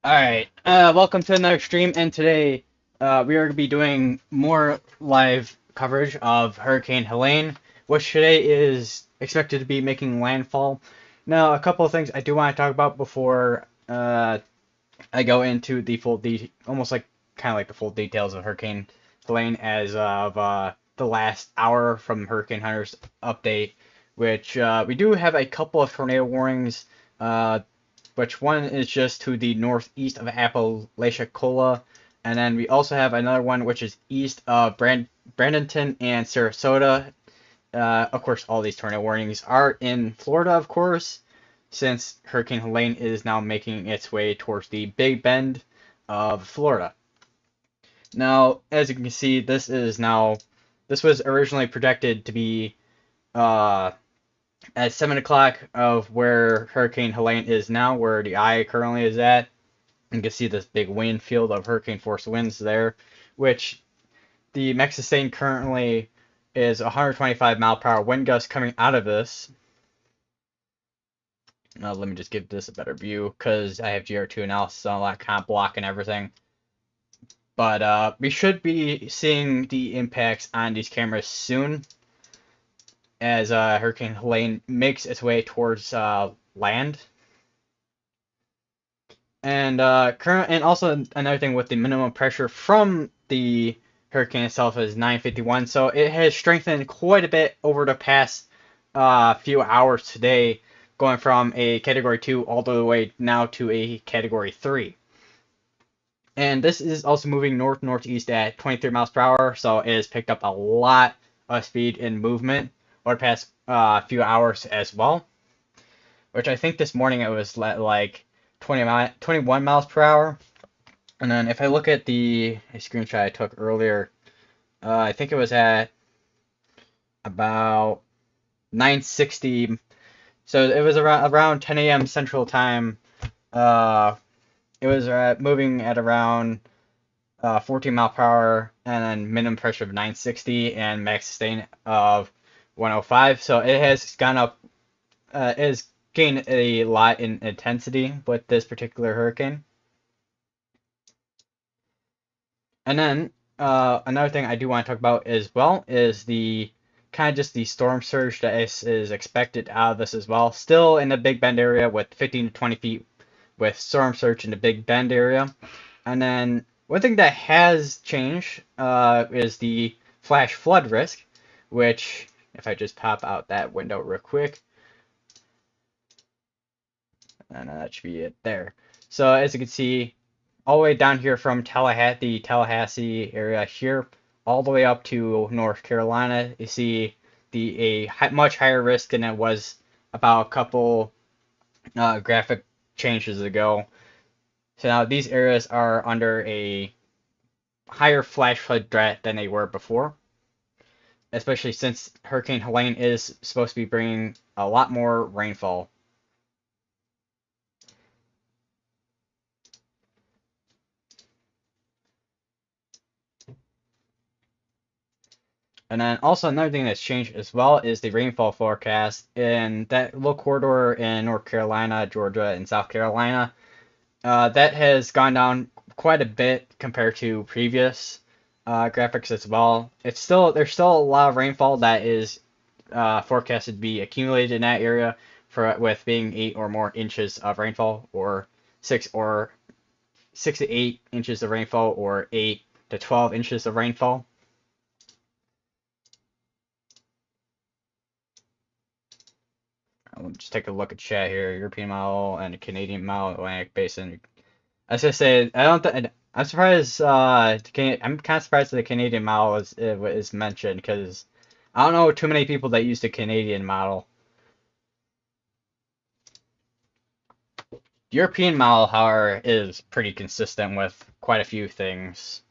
Alright, welcome to another stream, and today we are going to be doing more live coverage of Hurricane Helene, which today is expected to be making landfall. Now, a couple of things I do want to talk about before I go into the almost like kind of like the full details of Hurricane Helene as of the last hour from Hurricane Hunter's update, which we do have a couple of tornado warnings. Which one is just to the northeast of Apalachicola, and then we also have another one which is east of Bradenton and Sarasota. Of course, all these tornado warnings are in Florida, of course, since Hurricane Helene is now making its way towards the Big Bend of Florida. Now, as you can see, this was originally projected to be uh, at 7 o'clock of where Hurricane Helene is now, where the eye currently is at. You can see this big wind field of hurricane force winds there, which the max sustained currently is 125-mile-per-hour wind gust coming out of this. Let me just give this a better view because I have GR2 analysis on that kind of blocking everything. But we should be seeing the impacts on these cameras soon as Hurricane Helene makes its way towards land. And also another thing with the minimum pressure from the hurricane itself is 951, so it has strengthened quite a bit over the past few hours today, going from a Category 2 all the way now to a Category 3. And this is also moving north-northeast at 23 miles per hour, so it has picked up a lot of speed and movement over the past few hours as well, which I think this morning it was like 21 miles per hour. And then if I look at a screenshot I took earlier, I think it was at about 960. So it was around 10 a.m. Central Time. Uh, it was moving at around 14 mile per hour, and then minimum pressure of 960 and max sustain of 105. So it has gone up. It has gained a lot in intensity with this particular hurricane. And then another thing I do want to talk about as well is the kind of just the storm surge that is expected out of this as well. Still in the Big Bend area with 15 to 20 feet with storm surge in the Big Bend area. And then one thing that has changed is the flash flood risk, which if I just pop out that window real quick, and that should be it there. So as you can see, all the way down here from Tallahassee area here, all the way up to North Carolina, you see much higher risk than it was about a couple graphic changes ago. So now these areas are under a higher flash flood threat than they were before, especially since Hurricane Helene is supposed to be bringing a lot more rainfall. And then also another thing that's changed as well is the rainfall forecast in that little corridor in North Carolina, Georgia, and South Carolina. That has gone down quite a bit compared to previous graphics as well. There's still a lot of rainfall that is forecasted to be accumulated in that area with being 8 or more inches of rainfall, or 6 to 8 inches of rainfall, or 8 to 12 inches of rainfall. Let's just take a look at chat here. European model and the Canadian model, Atlantic Basin. I was gonna say I don't. I'm surprised. I'm kind of surprised that the Canadian model is mentioned because I don't know too many people that use the Canadian model. European model, however, is pretty consistent with quite a few things.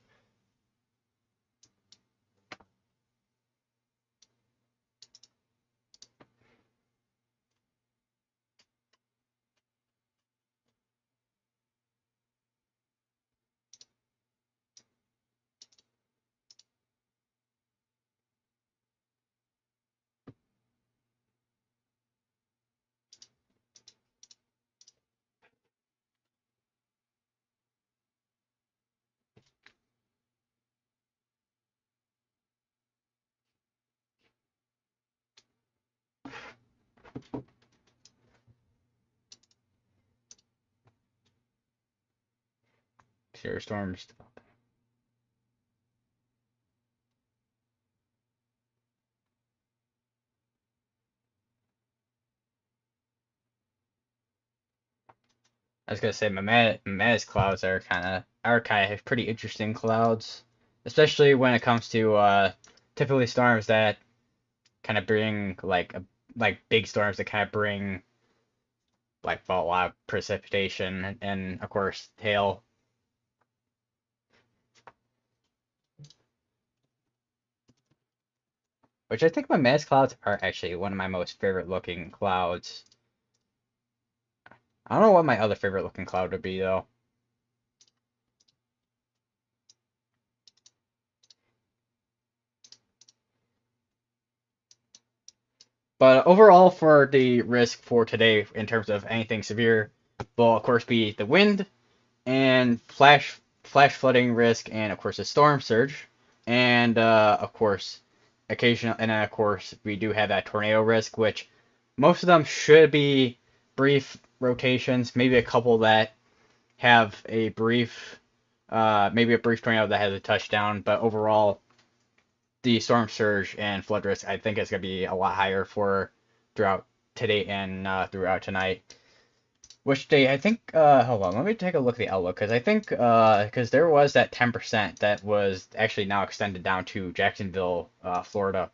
Severe storms. I was gonna say Mama's clouds are kind of pretty interesting clouds, especially when it comes to typically storms that kind of bring like big storms that kind of bring like a lot of precipitation and of course hail. Which I think Mama's clouds are actually one of my most favorite looking clouds. I don't know what my other favorite looking cloud would be though. But overall, for the risk for today, in terms of anything severe, will of course be the wind and flash flooding risk, and of course a storm surge, and of course occasional, and then of course we do have that tornado risk, which most of them should be brief rotations, maybe a couple that have a brief, maybe a brief tornado that has a touchdown, but overall the storm surge and flood risk, I think, is going to be a lot higher for throughout today and throughout tonight. Which day, I think, hold on, let me take a look at the outlook, because I think, because there was that 10% that was actually now extended down to Jacksonville, Florida.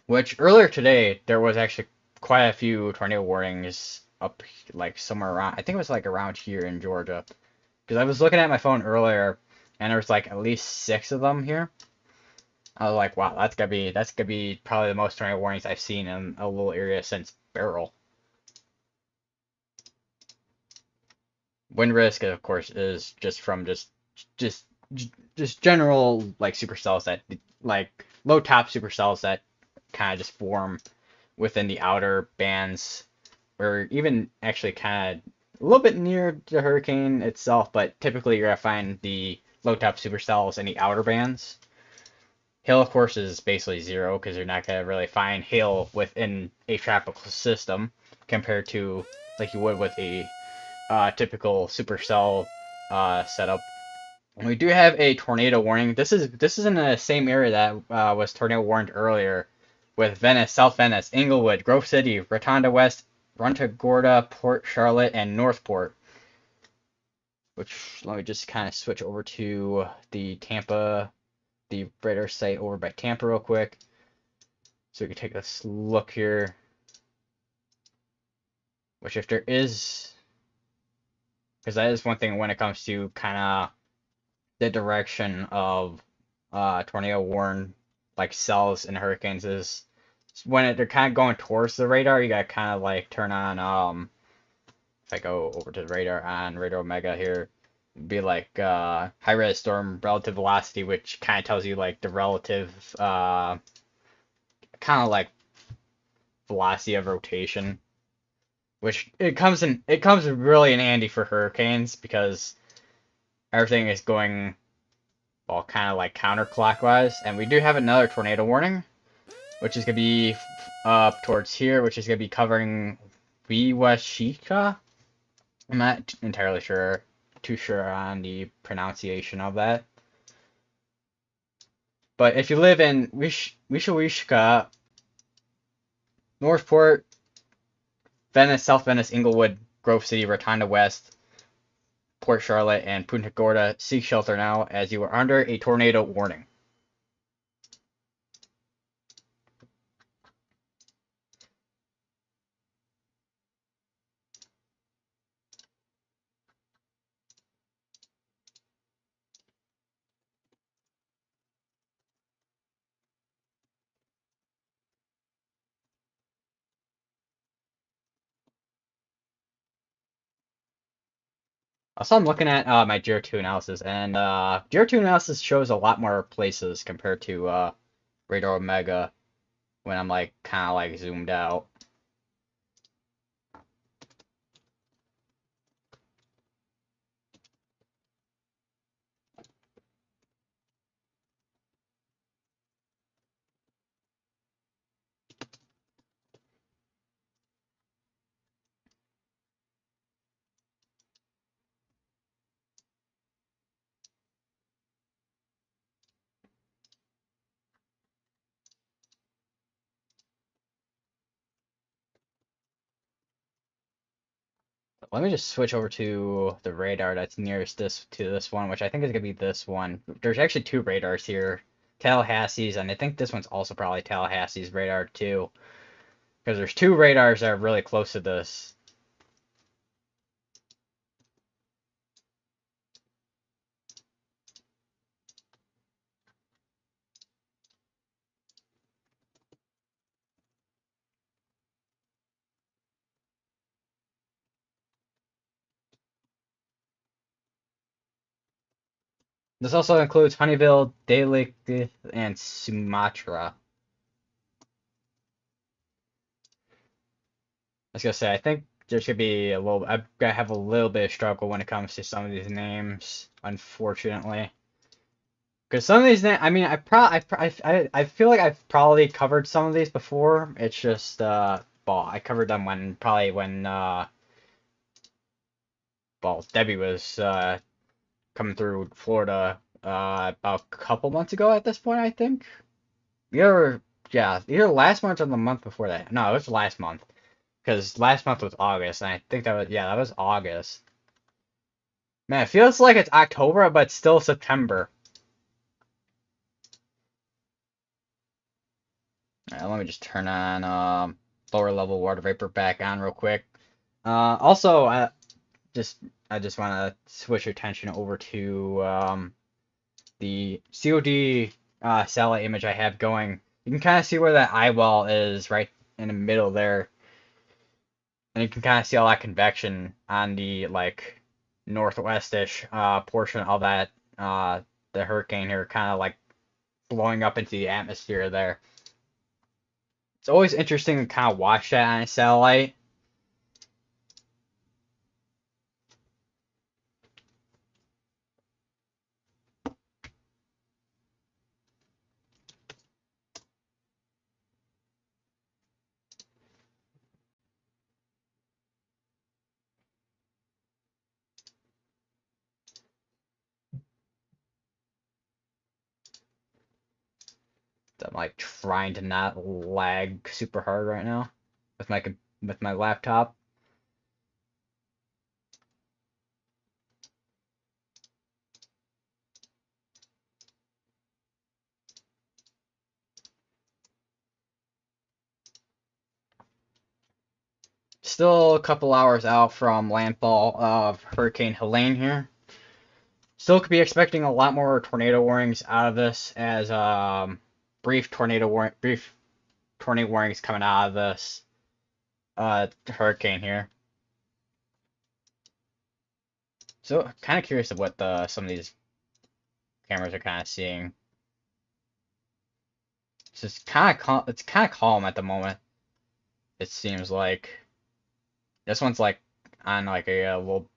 Which earlier today, there was actually quite a few tornado warnings up, like somewhere around, I think it was like around here in Georgia. Because I was looking at my phone earlier, and there was like at least 6 of them here. I was like, wow, that's gonna be probably the most tornado warnings I've seen in a little area since Beryl. Wind risk, of course, is just from just just general like supercells that like low top supercells that kind of just form within the outer bands, or even actually kind of a little bit near the hurricane itself, but typically you're gonna find the low top supercells in the outer bands. Hail, of course, is basically zero because you're not going to really find hail within a tropical system compared to like you would with a typical supercell setup. We do have a tornado warning. This is in the same area that was tornado warned earlier, with Venice, South Venice, Inglewood, Grove City, Rotonda West, Punta Gorda, Port Charlotte, and Northport. Which let me just kind of switch over to the Tampa, the radar site over by Tampa real quick, so we can take a look here. Which if there is, because that is one thing when it comes to kind of the direction of tornado warn like cells and hurricanes, is when they're kind of going towards the radar, you gotta kind of like turn on if I go over to the radar on Radar Omega here, it'd be like high res storm relative velocity, which kind of tells you like the relative kind of like velocity of rotation, which it comes really in handy for hurricanes because everything is going well kind of like counterclockwise, and we do have another tornado warning, which is gonna be up towards here, which is gonna be covering Viwashika. I'm not entirely too sure on the pronunciation of that. But if you live in Wishawishka, Northport, Venice, South Venice, Inglewood, Grove City, Rotonda West, Port Charlotte, and Punta Gorda, seek shelter now as you are under a tornado warning. Also, I'm looking at my Geo 2 analysis, and Geo 2 analysis shows a lot more places compared to Radar Omega when I'm like kind of like zoomed out. Let me just switch over to the radar that's nearest this one, which I think is gonna be this one. There's actually two radars here, Tallahassee's, and I think this one's also probably Tallahassee's radar too, because there's two radars that are really close to this. This also includes Honeyville, Daly, and Sumatra. I was gonna say, I think there should be a little. I'm gonna have a little bit of struggle when it comes to some of these names, unfortunately. Because some of these names, I mean, I feel like I've probably covered some of these before. It's just, well, I covered them well, Debbie was coming through Florida about a couple months ago at this point, I think. Either, yeah, either last month or the month before that. No, it was last month. Because last month was August, and I think that was August. Man, it feels like it's October, but it's still September. Alright, let me just turn on lower level water vapor back on real quick. Also, just I just want to switch your attention over to the COD satellite image I have going. You can kind of see where that eye wall is right in the middle there, and you can kind of see all that convection on the like northwestish portion of that the hurricane here, kind of like blowing up into the atmosphere there. It's always interesting to kind of watch that on a satellite. I'm like trying to not lag super hard right now with my laptop. Still a couple hours out from landfall of Hurricane Helene here. Still could be expecting a lot more tornado warnings out of this, as brief tornado warnings coming out of this hurricane here. So kind of curious of what some of these cameras are kind of seeing. It's kind of calm at the moment. It seems like this one's like on like a little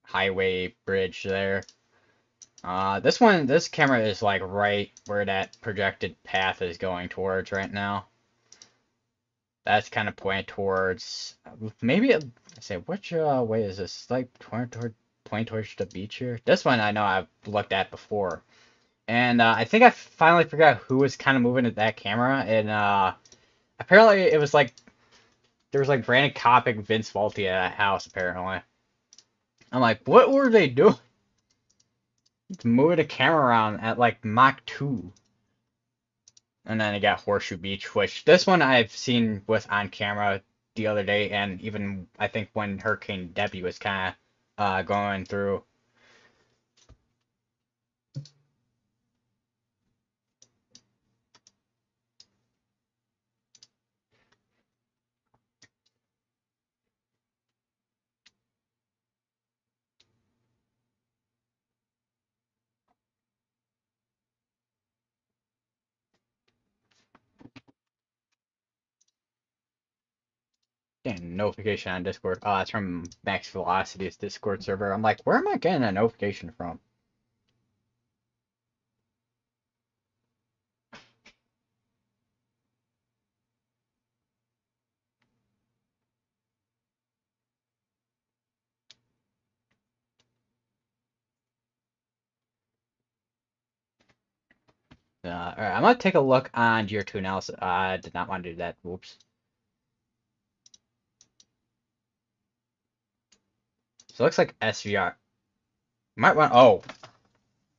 highway bridge there. This camera is like right where that projected path is going towards right now. That's kind of pointing towards, maybe, let's say, which way is this? It's like pointing towards the beach here. This one I know I've looked at before. And I think I finally figured out who was kind of moving at that camera. And apparently it was like, there was like Brandon Kopic, Vince Valti at that house, apparently. I'm like, what were they doing? Moving the camera around at like Mach 2. And then I got Horseshoe Beach, which this one I've seen with on camera the other day, and even I think when Hurricane Debbie was kind of going through. Damn, notification on Discord. Oh, that's from Max Velocity's Discord server. I'm like, where am I getting a notification from? Alright, I'm gonna take a look on Year 2 analysis. I did not want to do that. Whoops. So it looks like SVR. Might want. Oh,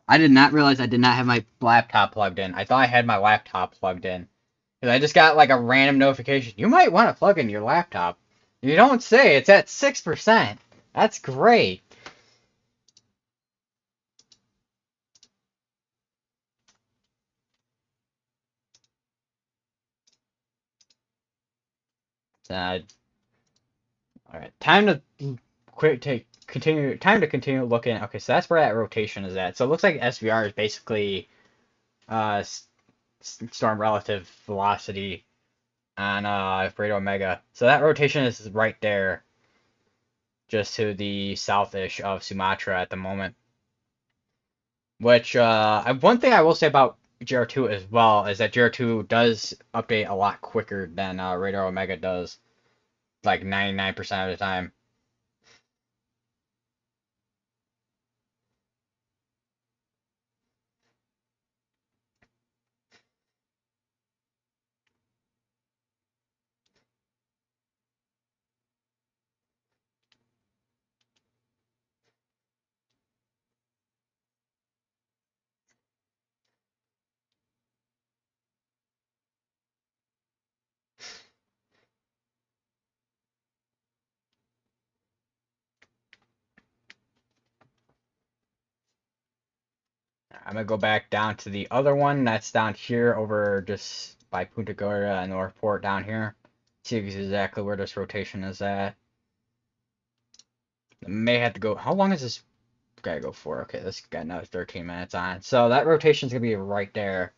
I did not realize I did not have my laptop plugged in. I thought I had my laptop plugged in. Because I just got like a random notification. You might want to plug in your laptop. You don't say. It's at 6%. That's great. Uh, all right. Time to continue. Time to continue looking. Okay, so that's where that rotation is at. So it looks like SVR is basically uh, storm relative velocity on Fredo Omega. So that rotation is right there, just to the southish of Sumatra at the moment. Which one thing I will say about GR2 as well is that GR2 does update a lot quicker than Radar Omega does, like 99% of the time. I'm gonna go back down to the other one that's down here over just by Punta Gorda and Northport down here. See exactly where this rotation is at. I may have to go. How long is this guy go for? Okay, this got another 13 minutes on. So that rotation's gonna be right there.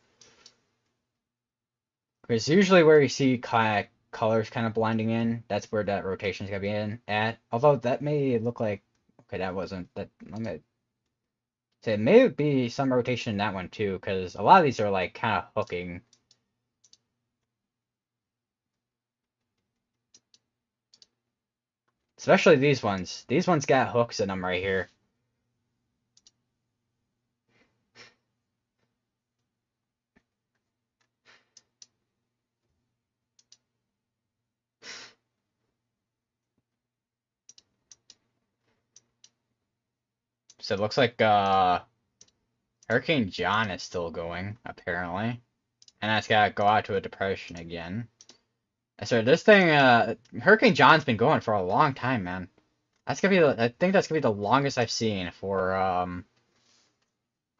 Because usually where you see kind of colors kind of blending in, that's where that rotation's gonna be in at. Although that may look like okay, that wasn't that. I'm gonna say it may be some rotation in that one too, because a lot of these are like kind of hooking. Especially these ones. These ones got hooks in them right here. So it looks like Hurricane John is still going, apparently. And that's gotta go out to a depression again. So this thing, Hurricane John's been going for a long time, man. That's gonna be, I think that's gonna be the longest I've seen for a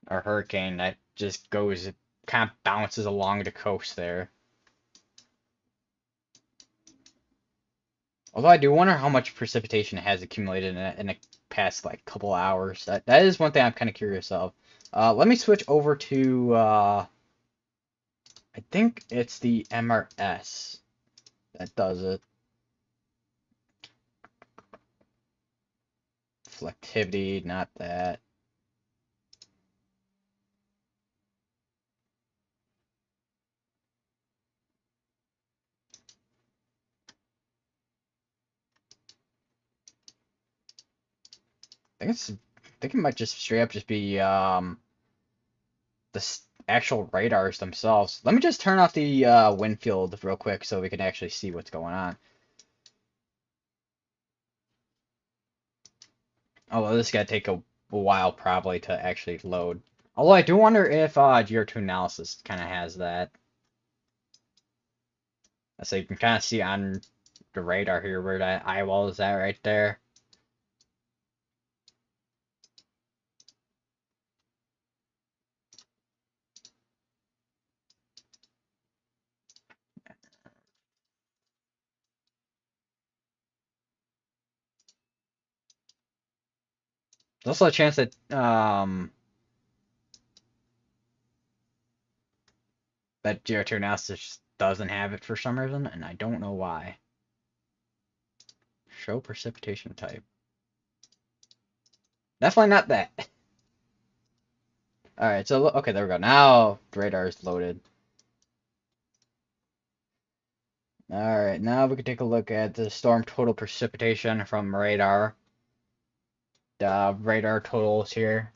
hurricane that just goes, kind of bounces along the coast there. Although I do wonder how much precipitation has accumulated in the past like couple hours. That is one thing I'm kind of curious of. Let me switch over to I think it's the MRS that does it. Selectivity, not that. I think it might just straight up just be the actual radars themselves. Let me just turn off the wind field real quick so we can actually see what's going on. Although this is gonna take a while probably to actually load. Although I do wonder if GR2 analysis kind of has that. So you can kind of see on the radar here where that eye wall is at right there. There's also a chance that that GR2 analysis doesn't have it for some reason, and I don't know why. Show precipitation type. Definitely not that. Alright, so, okay, there we go. Now the radar is loaded. Alright, now we can take a look at the storm total precipitation from radar. The radar totals here.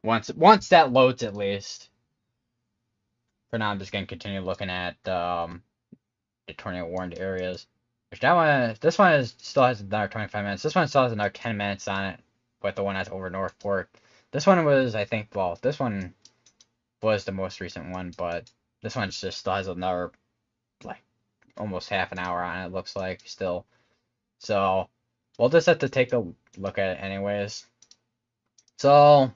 Once that loads at least. For now, I'm just going to continue looking at the tornado warned areas. This one still has another 25 minutes. This one still has another 10 minutes on it, with the one that's over Northport. This one was, I think, well, this one was the most recent one, but this one just still has another, like, almost half an hour on it, looks like, still. So, we'll just have to take a look at it anyways. So,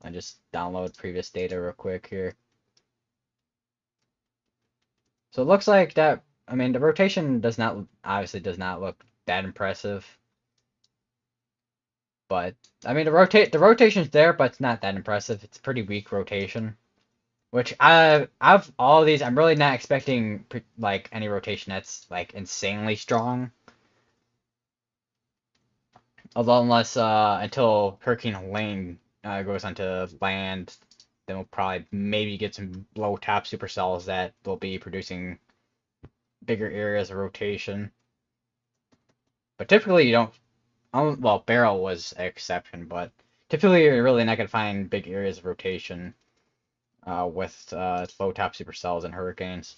I just download previous data real quick here. So it looks like that, I mean, the rotation obviously does not look that impressive. But, I mean, the rotation's there, but it's not that impressive. It's a pretty weak rotation. Which, I've all of these, I'm really not expecting, like, any rotation that's, like, insanely strong. Although, until Hurricane Helene goes onto land, then we'll probably maybe get some low top supercells that will be producing bigger areas of rotation. But typically you don't, well, Barrel was an exception, but typically you're really not going to find big areas of rotation with low top supercells and hurricanes.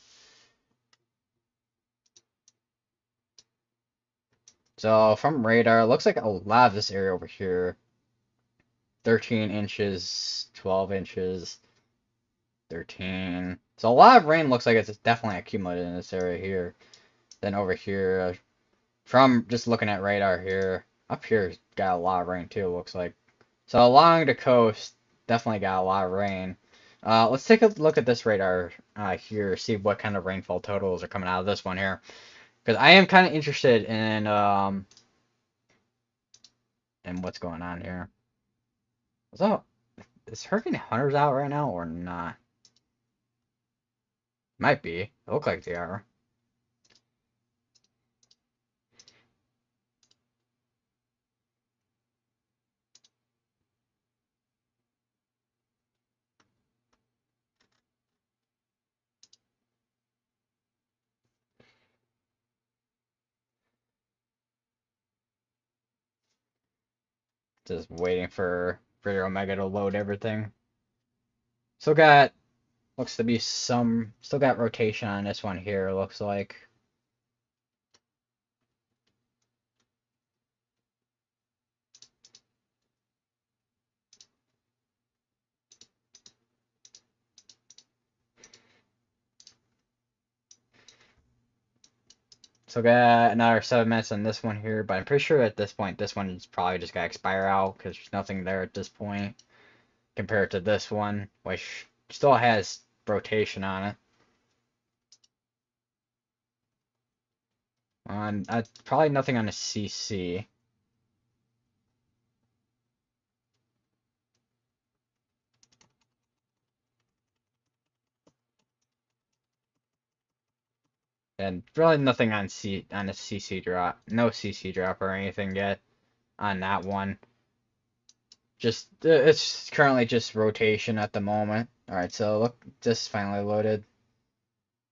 So from radar, it looks like a lot of this area over here, 13 inches, 12 inches, 13. So a lot of rain looks like it's definitely accumulated in this area here. Then over here, from just looking at radar here, up here got a lot of rain too, looks like. So along the coast, definitely got a lot of rain. Let's take a look at this radar here, see what kind of rainfall totals are coming out of this one here. Because I am kind of interested in what's going on here. So, is Hurricane Hunters out right now or not? Might be. They look like they are. Just waiting for your Omega to load everything. Still got, looks to be still got rotation on this one here, looks like. So got another 7 minutes on this one here, but I'm pretty sure at this point this one is probably just gonna expire out because there's nothing there at this point compared to this one, which still has rotation on it. On probably nothing on a CC. And really nothing on a CC drop. No CC drop or anything yet on that one. Just it's currently just rotation at the moment. Alright, so look, this finally loaded.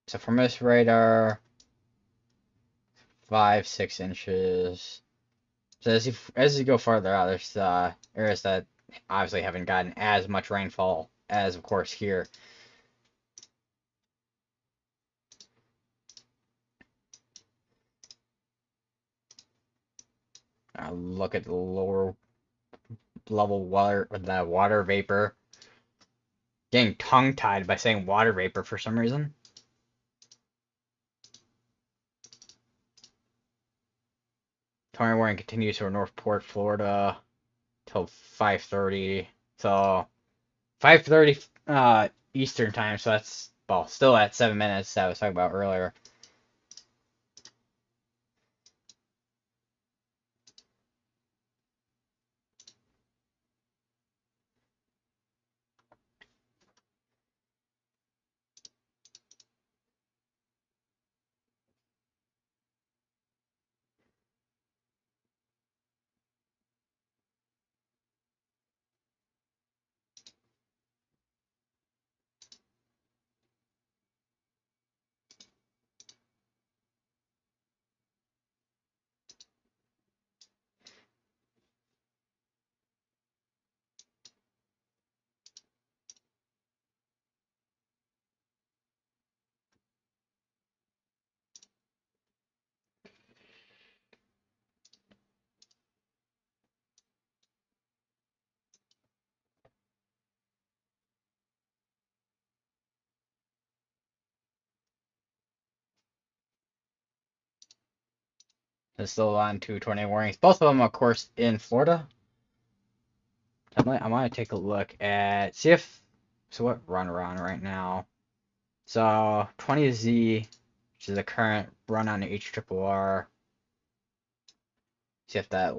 So from this radar, 5, 6 inches. So as you go farther out, there's areas that obviously haven't gotten as much rainfall as, of course, here. Look at the lower level water, the water vapor. Getting tongue-tied by saying water vapor for some reason. Tornado warning continues for Northport, Florida, till 5:30. So 5:30 Eastern time. So that's, well, still at 7 minutes that I was talking about earlier. There's still on 2 tornado warnings. Both of them, of course, in Florida. I might take a look at see if so what run we're on right now. So 20Z, which is the current run on the HRRR. See if that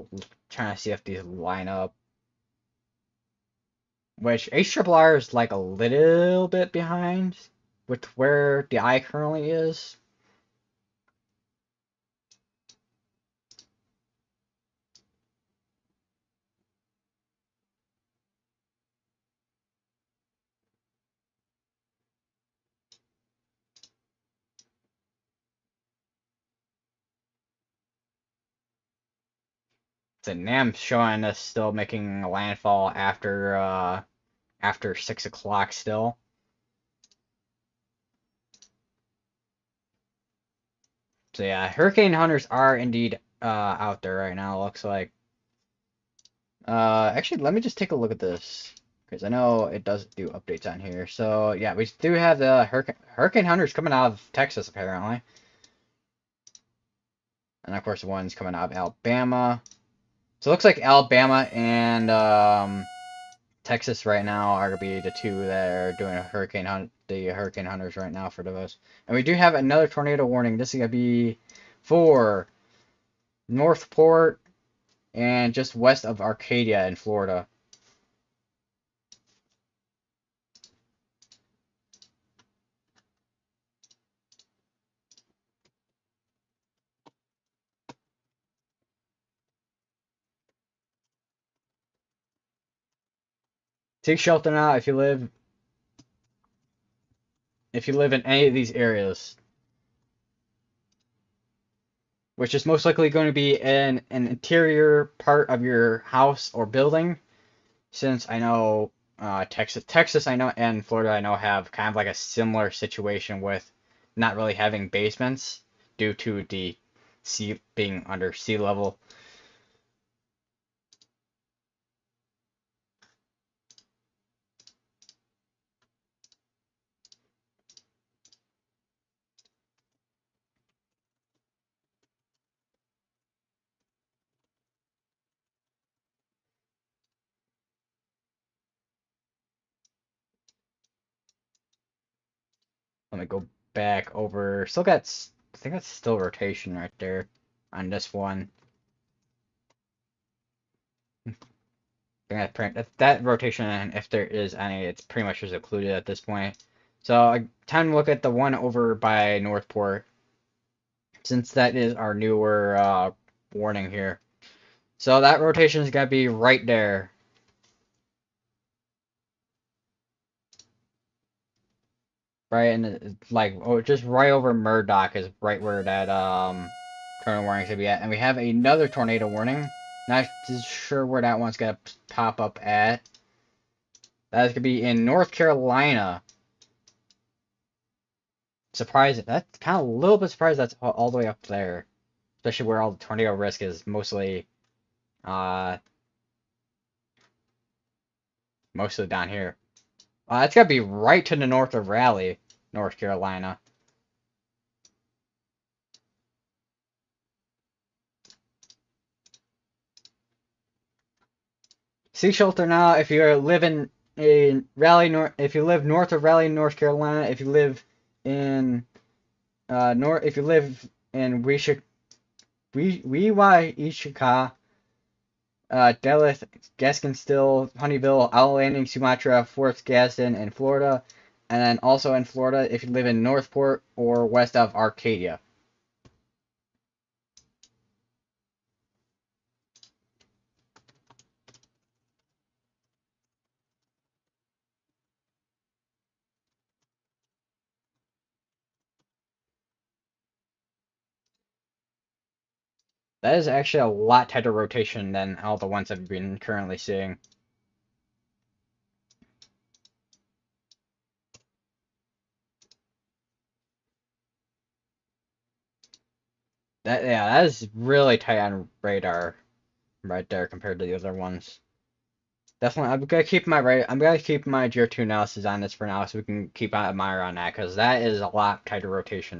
trying to see if these line up. Which HRRR is like a little bit behind with where the I currently is. The NAM's showing us still making a landfall after 6 o'clock still. So yeah, hurricane hunters are indeed out there right now. It looks like. Actually, let me just take a look at this because I know it does do updates on here. So yeah, we do have the hurricane hunters coming out of Texas apparently, and of course the ones coming out of Alabama. So it looks like Alabama and Texas right now are gonna be the two that are doing the hurricane hunters right now for those. And we do have another tornado warning. This is gonna be for Northport and just west of Arcadia in Florida. Take shelter now if you live in any of these areas, which is most likely going to be in an interior part of your house or building, since I know Texas I know and Florida I know have kind of like a similar situation with not really having basements due to the sea being under sea level. Let me go back over. Still got, I think that's still rotation right there on this one. That rotation, and if there is any, it's pretty much just occluded at this point. So time to look at the one over by Northport, since that is our newer warning here. So that rotation is gonna be right there. Right, and like just right over Murdoch is right where that tornado warning is gonna be at, and we have another tornado warning. Not sure where that one's gonna pop up at. That's gonna be in North Carolina. Surprising. That's kind of a little bit surprised that's all the way up there, especially where all the tornado risk is uh mostly down here. That's gotta be right to the north of Raleigh, North Carolina. Sea shelter now if you're living in Raleigh, if you live north of Raleigh, North Carolina. If you live in if you live in Ishika, Duluth, Gaskinstill, Honeyville, Owl Landing, Sumatra, Fort Gadsden, and Florida. And then also in Florida if you live in Northport or west of Arcadia. That is actually a lot tighter rotation than all the ones I've been currently seeing. That is really tight on radar right there compared to the other ones. Definitely, I'm gonna keep my GR2 analysis on this for now, so we can keep an eye on that, because that is a lot tighter rotation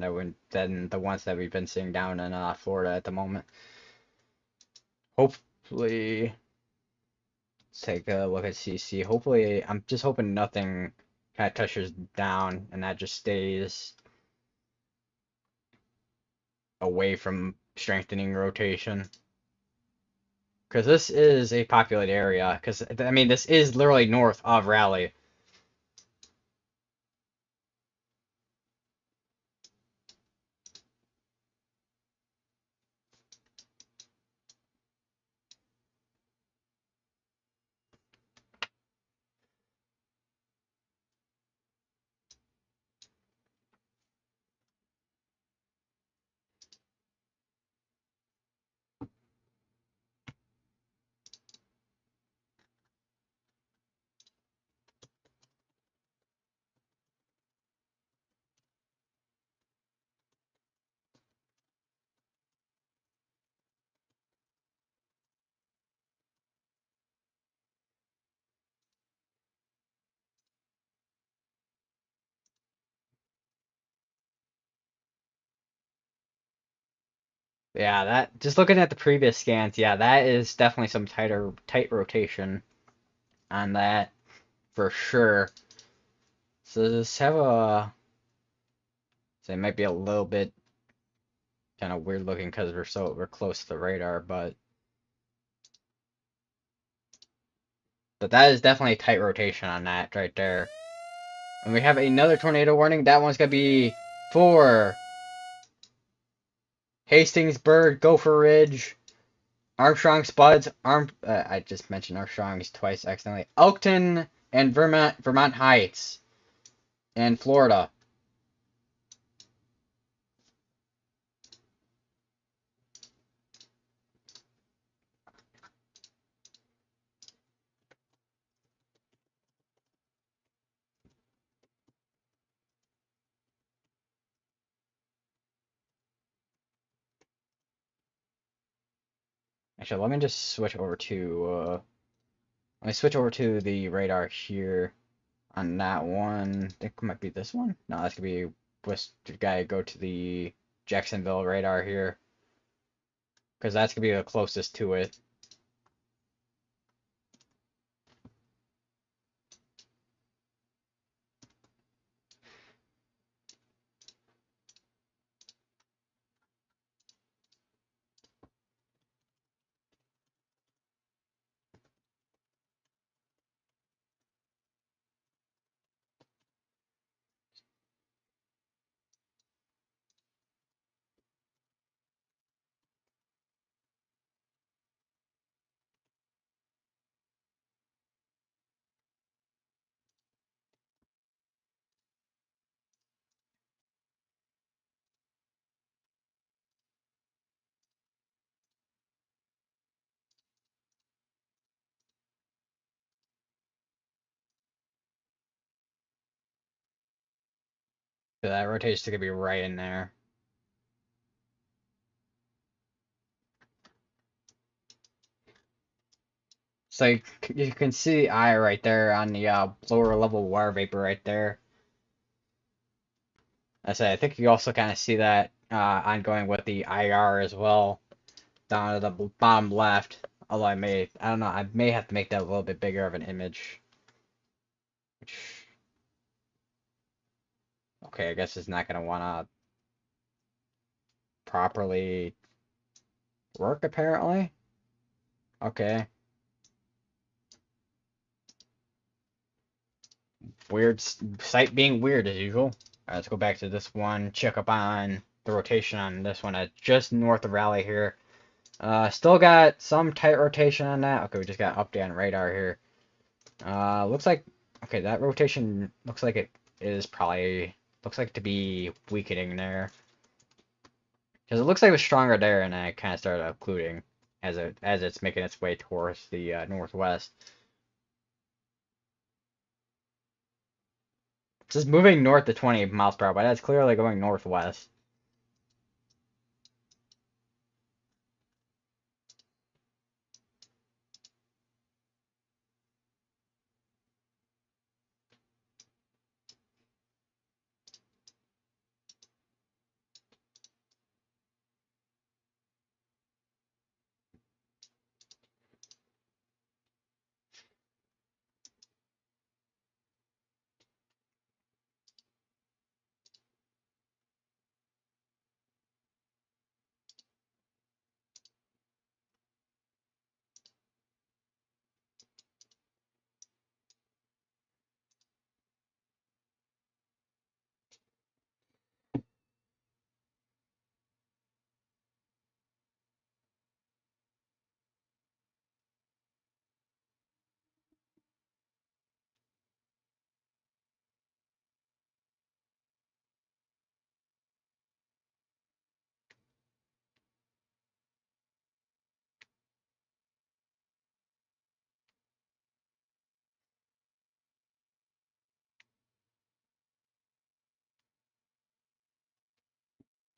than the ones that we've been seeing down in Florida at the moment. Hopefully, let's take a look at CC. Hopefully, I'm just hoping nothing kind of touches down and that just stays away from strengthening rotation. Because this is a populated area. Because, I mean, this is literally north of Raleigh. Yeah, just looking at the previous scans, yeah, that is definitely some tight rotation on that for sure. So just have so it might be a little bit kind of weird looking because we're close to the radar, but that is definitely tight rotation on that right there. And we have another tornado warning. That one's gonna be for Hastingsburg, Gopher Ridge, Armstrong Spuds, I just mentioned Armstrong's twice accidentally. Elkton and Vermont Heights, and Florida. Actually, let me switch over to the radar here on that one. I think it might be this one. No, that's gonna be gotta go to the Jacksonville radar here because that's gonna be the closest to it. So that rotation's gonna be right in there. So you can see the eye right there on the lower level water vapor right there. I think you also kind of see that ongoing with the IR as well down at the bottom left. Although I don't know, I may have to make that a little bit bigger of an image. Which, okay, I guess it's not gonna wanna properly work apparently. Okay, weird site being weird as usual. Alright, let's go back to this one. Check up on the rotation on this one at just north of Raleigh here. Still got some tight rotation on that. Okay, we just got update on radar here. Looks like, okay, that rotation looks like it is probably, looks like to be weakening there. Because it looks like it was stronger there and then it kind of started occluding as it's making its way towards the northwest. It's just moving north to 20 miles per hour, but that's clearly going northwest.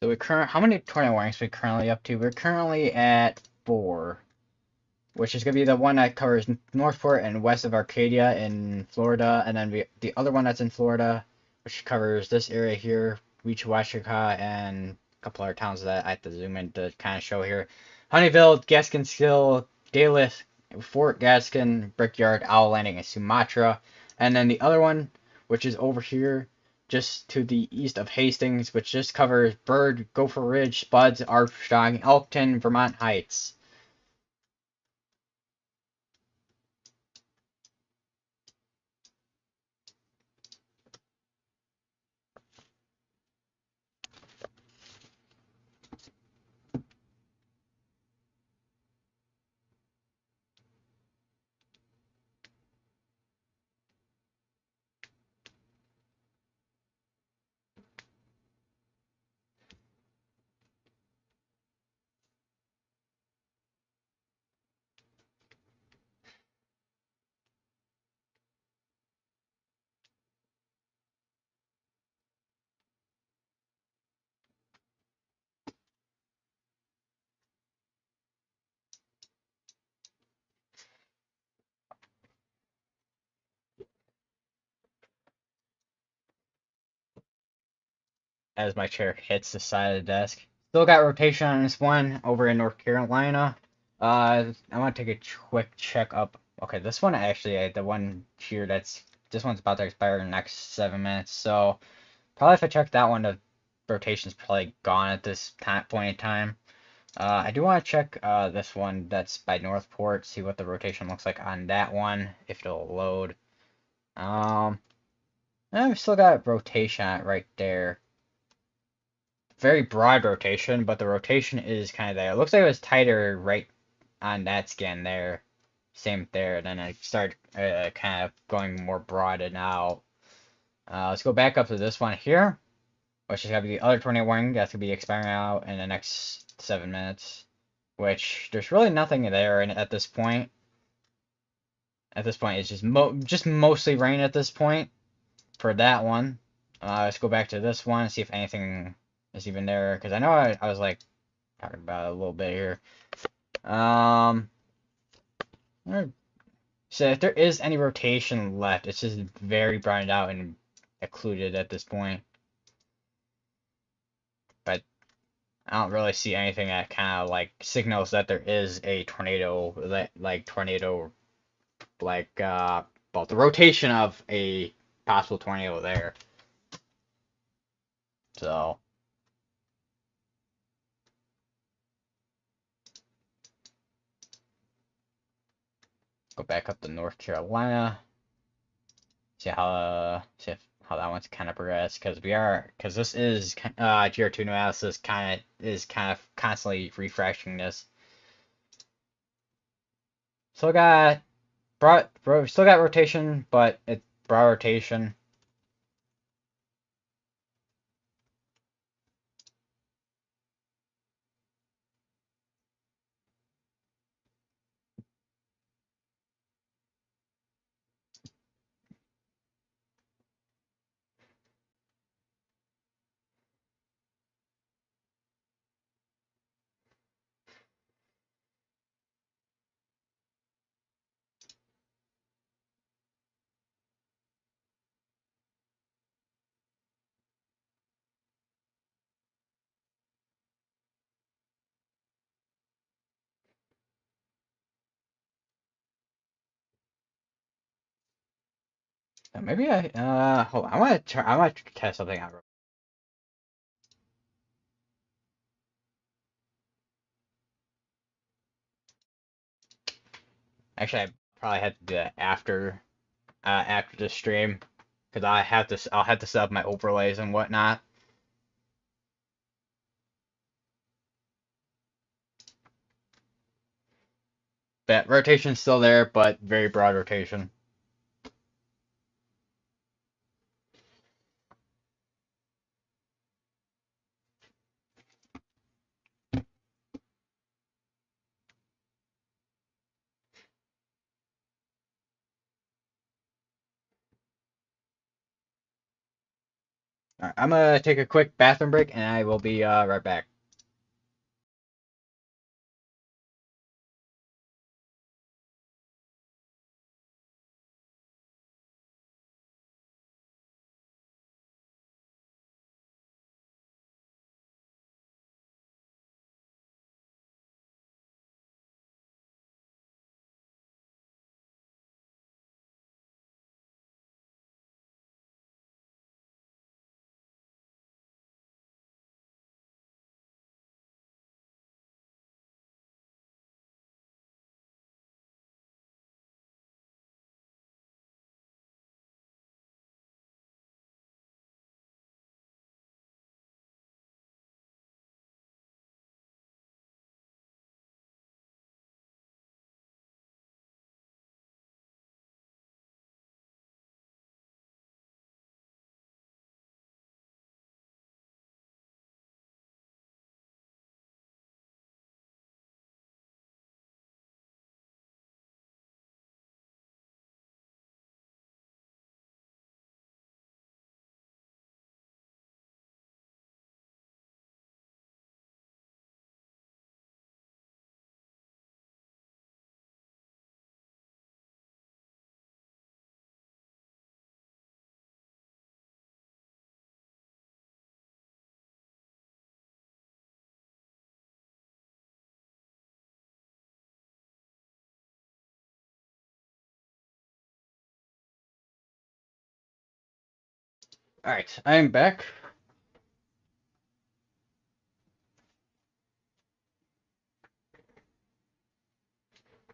So how many tornado warnings we currently up to? We're currently at 4, which is gonna be the one that covers Northport and west of Arcadia in Florida, and then the other one that's in Florida, which covers this area here, Beach Washika, and a couple other towns that I have to zoom in to kind of show here. Honeyville, Gaskinskill, Dallas, Fort Gaskin, Brickyard, Owl Landing, and Sumatra. And then the other one, which is over here, just to the east of Hastings, which just covers Bird, Gopher Ridge, Spuds, Armstrong, Elkton, Vermont Heights. As my chair hits the side of the desk. Still got rotation on this one over in North Carolina. I want to take a quick check up. Okay, this one actually, the one here this one's about to expire in the next 7 minutes. So probably if I check that one, the rotation's probably gone at this point in time. I do want to check this one that's by Northport, see what the rotation looks like on that one, if it'll load. I've still got rotation on it right there. Very broad rotation, but the rotation is kind of there. It looks like it was tighter right on that scan there. Same there. Then I start kind of going more broadened out. Let's go back up to this one here, which is going to be the other tornado warning. That's going to be expiring out in the next 7 minutes, which there's really nothing there at this point. At this point, it's just mostly rain at this point for that one. Let's go back to this one and see if anything is even there, because I know I was like talking about it a little bit here. So if there is any rotation left, it's just very broadened out and occluded at this point. But I don't really see anything that kind of like signals that there is a tornado, well, the rotation of a possible tornado there. So go back up to North Carolina. See how that one's kind of progressed, because this is GR2 analysis kind of constantly refreshing this. Still got still got rotation, but it's broad rotation. Maybe hold on. I want to test something out. Actually, I probably had to do that after the stream, because I'll have to set up my overlays and whatnot. But rotation's still there, but very broad rotation. Alright, I'm gonna take a quick bathroom break, and I will be right back. Alright, I'm back.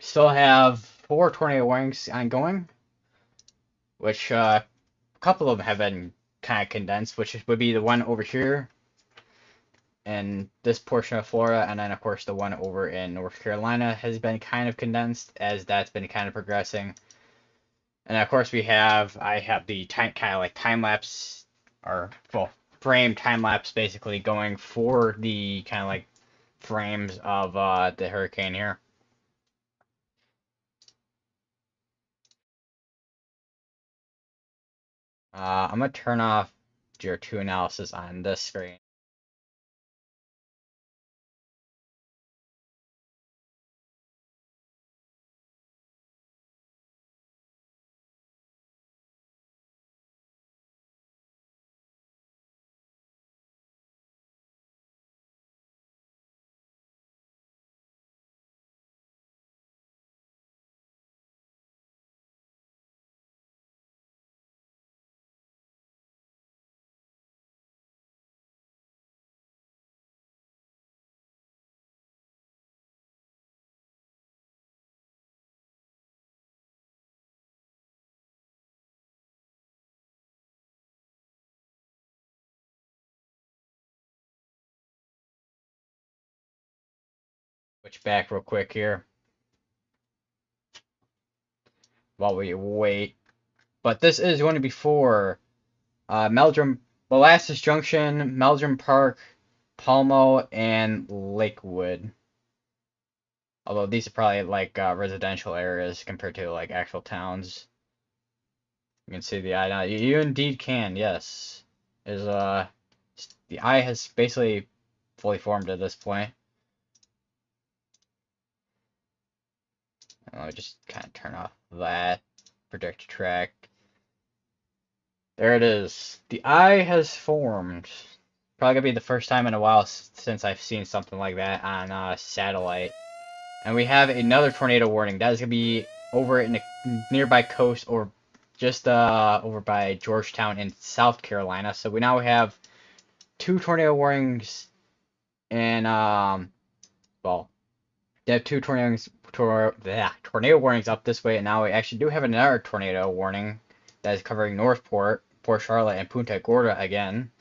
Still have 4 tornado warnings ongoing, which a couple of them have been kind of condensed, which would be the one over here in this portion of Florida, and then of course the one over in North Carolina has been kind of condensed as that's been kind of progressing. And of course I have the time kind of like time lapse or well frame time lapse basically going for the kind of like frames of the hurricane here. I'm gonna turn off Tier 2 analysis on this screen. Switch back real quick here while we wait. But this is going to be for Meldrum, Molasses Junction, Meldrum Park, Palmo, and Lakewood. Although these are probably like residential areas compared to like actual towns. You can see the eye now. You indeed can, yes. Is the eye has basically fully formed at this point. Let me just kind of turn off that predict track. There it is. The eye has formed. Probably gonna be the first time in a while since I've seen something like that on satellite. And we have another tornado warning. That is gonna be over in the nearby coast or just over by Georgetown in South Carolina. So we now have 2 tornado warnings and well, they have 2 tornado warnings up this way, and now we actually do have another tornado warning that is covering Northport, Port Charlotte, and Punta Gorda again.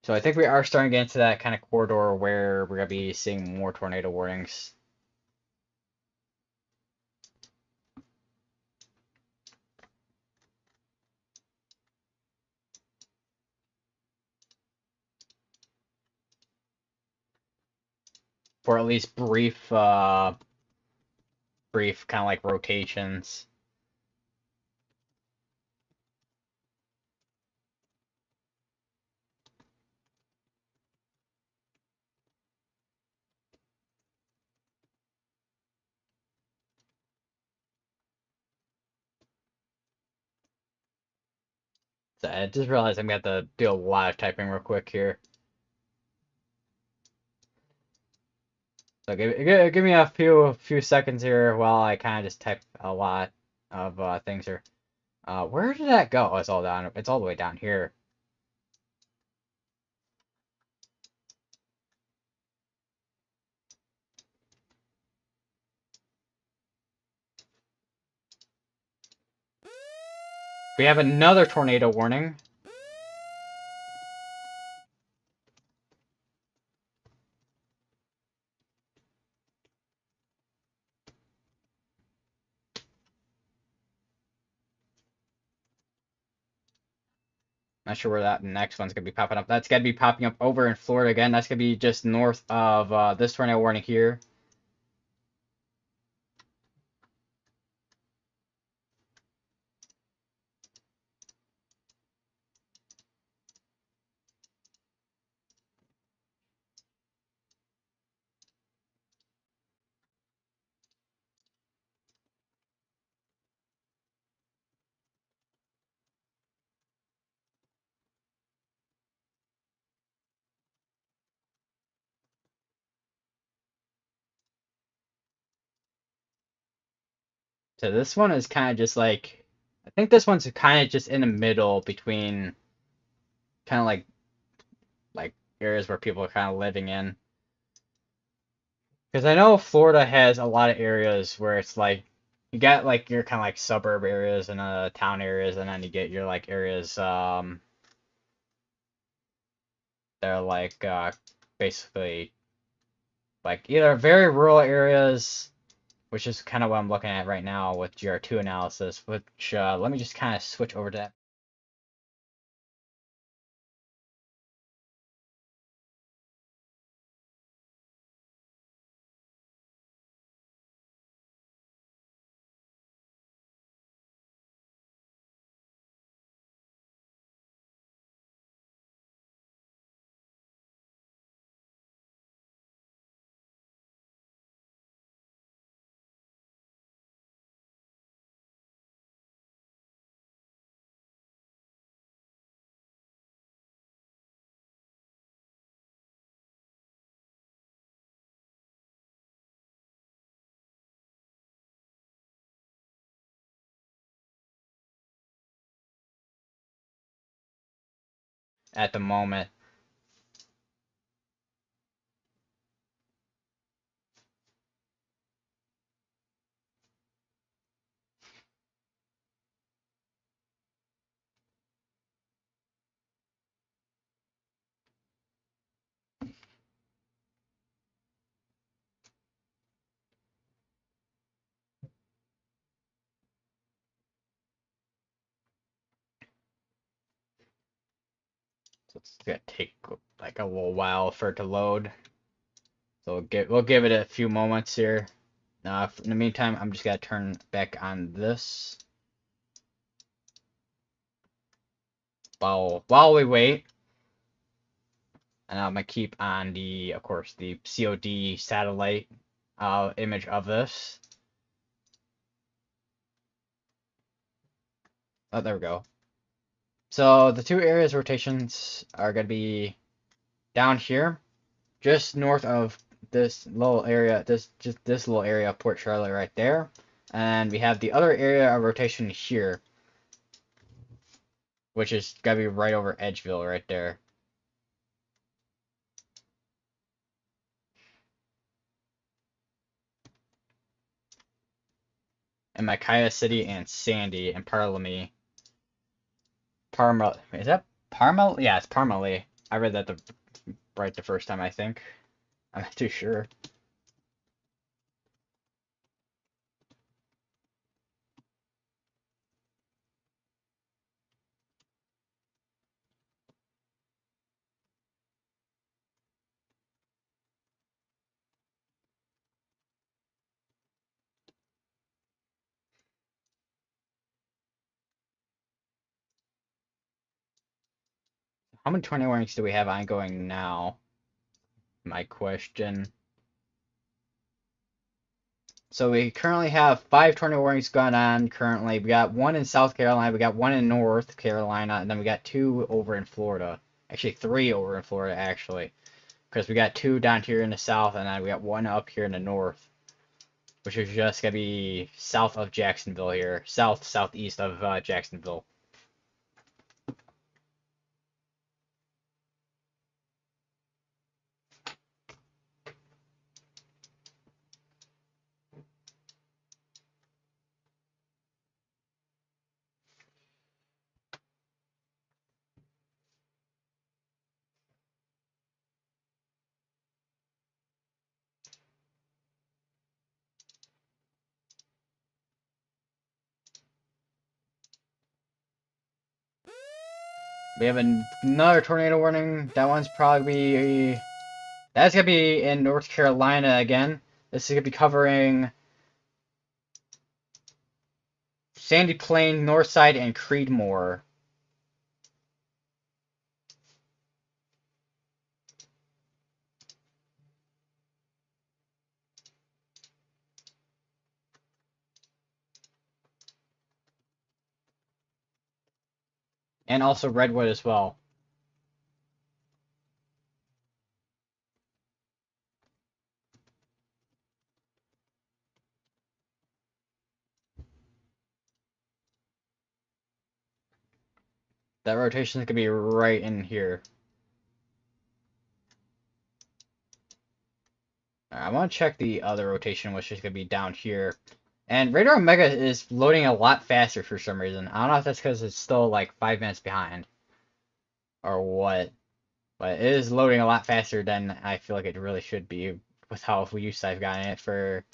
So I think we are starting to get into that kind of corridor where we're gonna be seeing more tornado warnings. For at least brief kind of like rotations. So I just realized I'm gonna have to do a lot of typing real quick here. So give me a few seconds here while I kind of just type a lot of things here. Where did that go? Oh, it's all down. It's all the way down here. We have another tornado warning. Not sure where that next one's gonna be popping up. That's gonna be popping up over in Florida again. That's gonna be just north of this tornado warning here. So this one is kind of just like, I think this one's kind of just in the middle between kind of like areas where people are kind of living in. Because I know Florida has a lot of areas where it's like you got like your kind of like suburb areas and town areas, and then you get your like areas that are like basically like either very rural areas, which is kind of what I'm looking at right now with GR2 analysis. Which let me just kind of switch over to that. At the moment. So it's gonna take like a little while for it to load. So we'll give it a few moments here. In the meantime, I'm just gonna turn back on this while we wait, and I'm gonna keep on the, of course, the COD satellite image of this. Oh, there we go. So the two areas rotations are gonna be down here, just north of this little area, just this little area of Port Charlotte right there, and we have the other area of rotation here, which is gonna be right over Edgeville right there. And Micaiah City and Sandy and Parlamy. Is that Parma? Yeah, it's Parmalee. I read that right the first time, I think. I'm not too sure. How many 20 warnings do we have ongoing now? My question. So we currently have 5 tornado warnings going on currently. We got one in South Carolina, we got one in North Carolina, and then we got 2 over in Florida. Actually, 3 over in Florida, actually. Because we got 2 down here in the south, and then we got 1 up here in the north. Which is just going to be south of Jacksonville here. Southeast of Jacksonville. We have another tornado warning. That one's probably that's gonna be in North Carolina again. This is gonna be covering Sandy Plain, Northside, and Creedmoor. And also Redwood as well. That rotation is gonna be right in here. I want to check the other rotation, which is gonna be down here. And Radar Omega is loading a lot faster for some reason. I don't know if that's because it's still like 5 minutes behind or what, but it is loading a lot faster than I feel like it really should be with how used I've gotten it for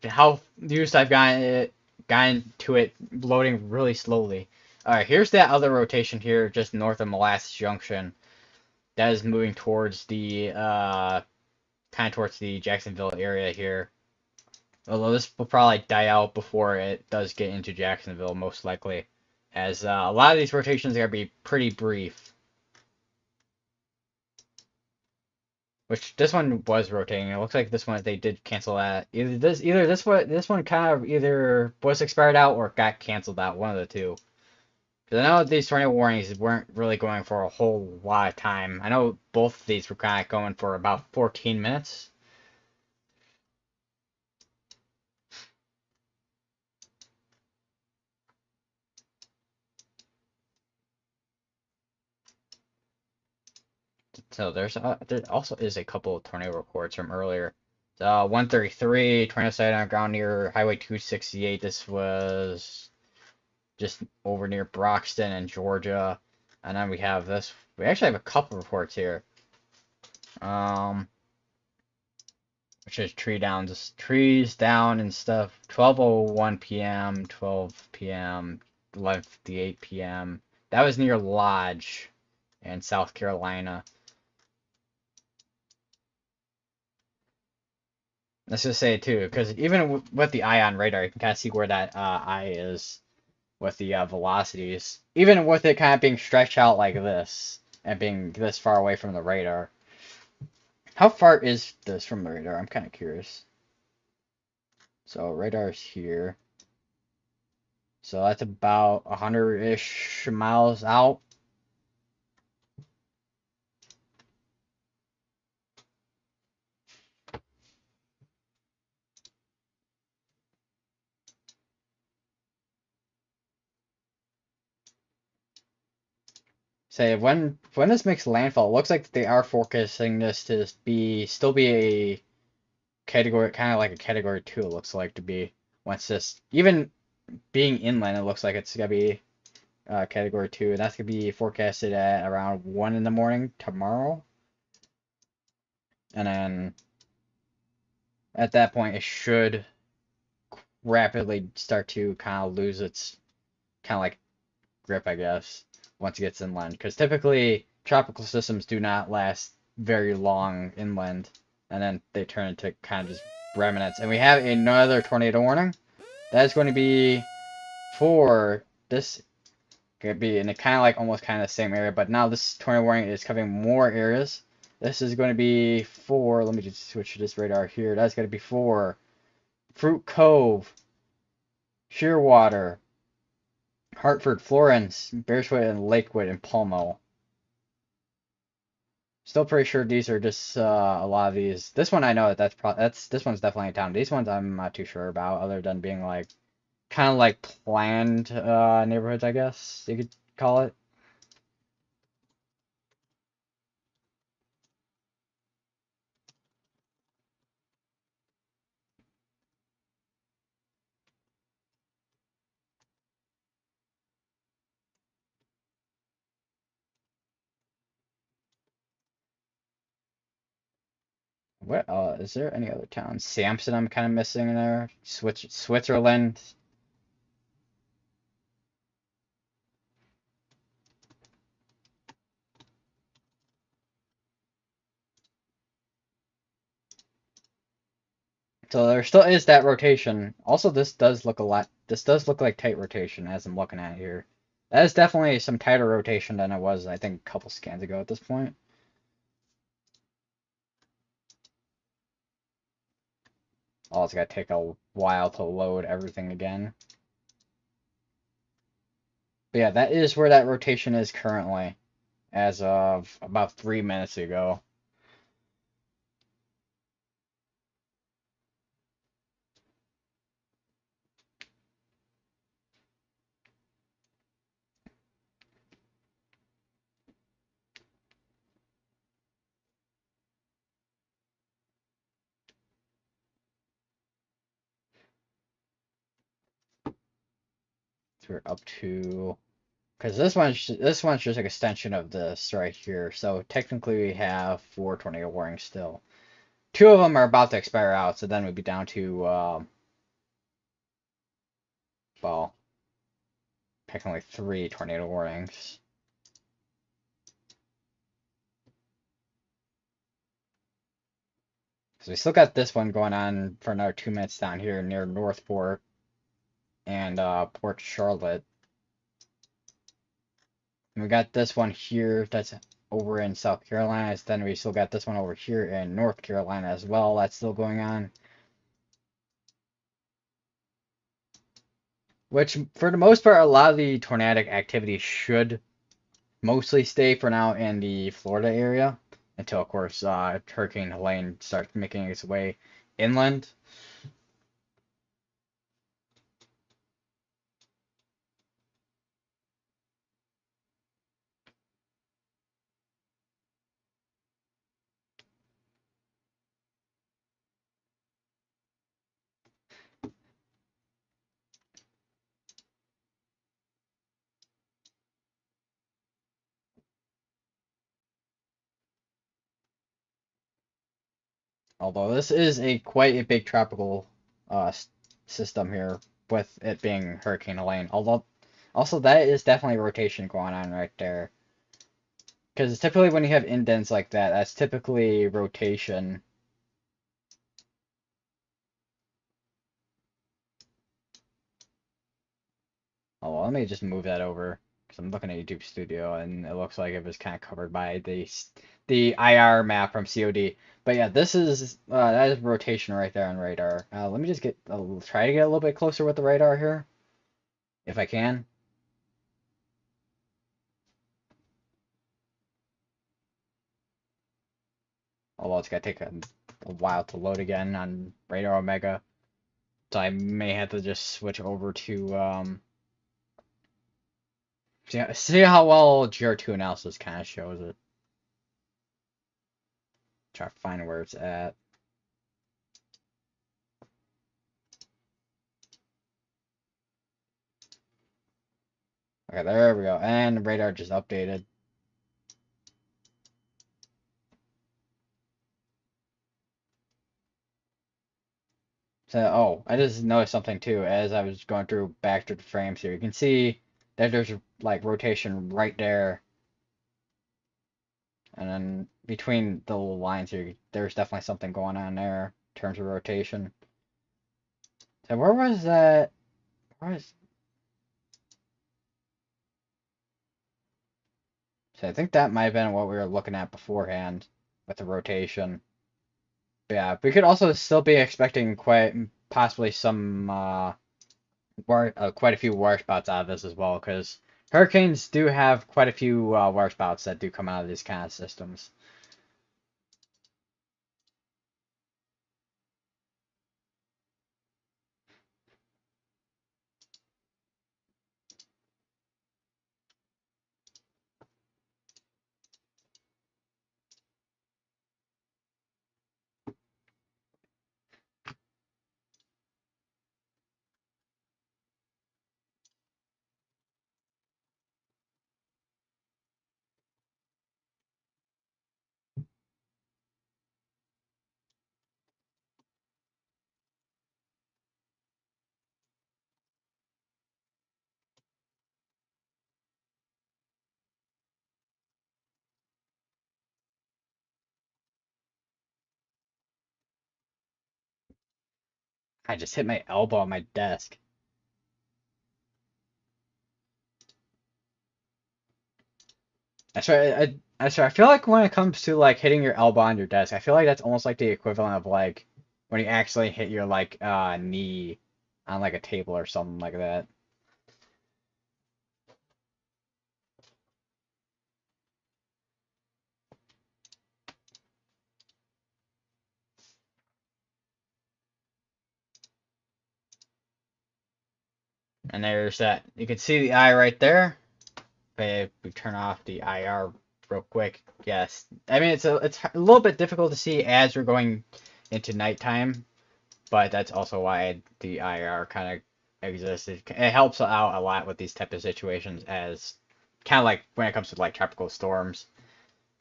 how used I've gotten to it loading really slowly. All right, here's that other rotation here, just north of Molasses Junction. That is moving towards the kind of towards the Jacksonville area here. Although this will probably die out before it does get into Jacksonville, most likely, as a lot of these rotations are gonna be pretty brief. Which this one was rotating. It looks like this one they did cancel that. Either this one kind of either was expired out or got canceled out. One of the two. Because I know these tornado warnings weren't really going for a whole lot of time. I know both of these were kind of going for about 14 minutes. So there also is a couple of tornado reports from earlier. 133 tornado sighted on ground near Highway 268. This was just over near Broxton in Georgia. And then we have this. We actually have a couple reports here. Which is trees down and stuff. 12:01 p.m., 12 p.m., 11:58 p.m. That was near Lodge in South Carolina. Let's just say too, because even with the eye on radar, you can kind of see where that eye is with the velocities. Even with it kind of being stretched out like this and being this far away from the radar. How far is this from the radar? I'm kind of curious. So radar's here. So that's about 100-ish miles out. Say when this makes landfall, it looks like they are forecasting this to still be a category, kind of like a category 2. It looks like to be once this even being inland, it looks like it's gonna be category 2, and that's gonna be forecasted at around 1 in the morning tomorrow. And then at that point, it should rapidly start to kind of lose its kind of like grip, I guess, once it gets inland. Because typically, tropical systems do not last very long inland, and then they turn into kind of just remnants. And we have another tornado warning. That is going to be for this. Could be in a kind of like almost kind of the same area, but now this tornado warning is covering more areas. This is going to be for. Let me just switch to this radar here. That's going to be for Fruit Cove, Shearwater, Hartford, Florence, Bearswood, and Lakewood, and Palmo. Still pretty sure these are just a lot of these. This one I know that's this one's definitely in town. These ones I'm not too sure about, other than being like kind of like planned neighborhoods, I guess you could call it. What is there any other towns? Sampson I'm kind of missing in there. Switzerland. So there still is that rotation. Also, this does look a lot. This does look like tight rotation as I'm looking at here. That is definitely some tighter rotation than it was, I think, a couple scans ago at this point. Oh, it's gonna take a while to load everything again. But yeah, that is where that rotation is currently, as of about 3 minutes ago. So we're up to, because this one's just an extension of this right here. So technically we have 4 tornado warnings still. Two of them are about to expire out, so then we'd be down to well, technically 3 tornado warnings. Because we still got this one going on for another 2 minutes down here near Northport and Port Charlotte. And we got this one here that's over in South Carolina. Then we still got this one over here in North Carolina as well. That's still going on. Which, for the most part, a lot of the tornadic activity should mostly stay for now in the Florida area. Until, of course, Hurricane Helene starts making its way inland. Although this is quite a big tropical system here, with it being Hurricane Helene. Although, also that is definitely rotation going on right there. Because typically when you have indents like that, that's typically rotation. Oh, well, let me just move that over. Because I'm looking at YouTube Studio, and it looks like it was kind of covered by the IR map from COD. But yeah, that is rotation right there on radar. Let me just try to get a little bit closer with the radar here, if I can. Although it's gonna take a while to load again on radar Omega, so I may have to just switch over to see how well GR2 analysis kind of shows it. Try to find where it's at. Okay, there we go. And the radar just updated. So, oh, I just noticed something too as I was going back through the frames here. You can see that there's like rotation right there. And then between the little lines here, there's definitely something going on there in terms of rotation. So where was that? Where was So I think that might have been what we were looking at beforehand with the rotation. But yeah, we could also still be expecting quite possibly some quite a few water spouts out of this as well, because hurricanes do have quite a few water spouts that do come out of these kind of systems. I just hit my elbow on my desk. I feel like when it comes to like hitting your elbow on your desk, I feel like that's almost like the equivalent of like when you actually hit your like knee on like a table or something like that. And there's that. You can see the eye right there. If we turn off the IR real quick, yes. I mean it's a little bit difficult to see as we're going into nighttime, but that's also why the IR kind of exists. It helps out a lot with these type of situations, as kind of like when it comes to like tropical storms.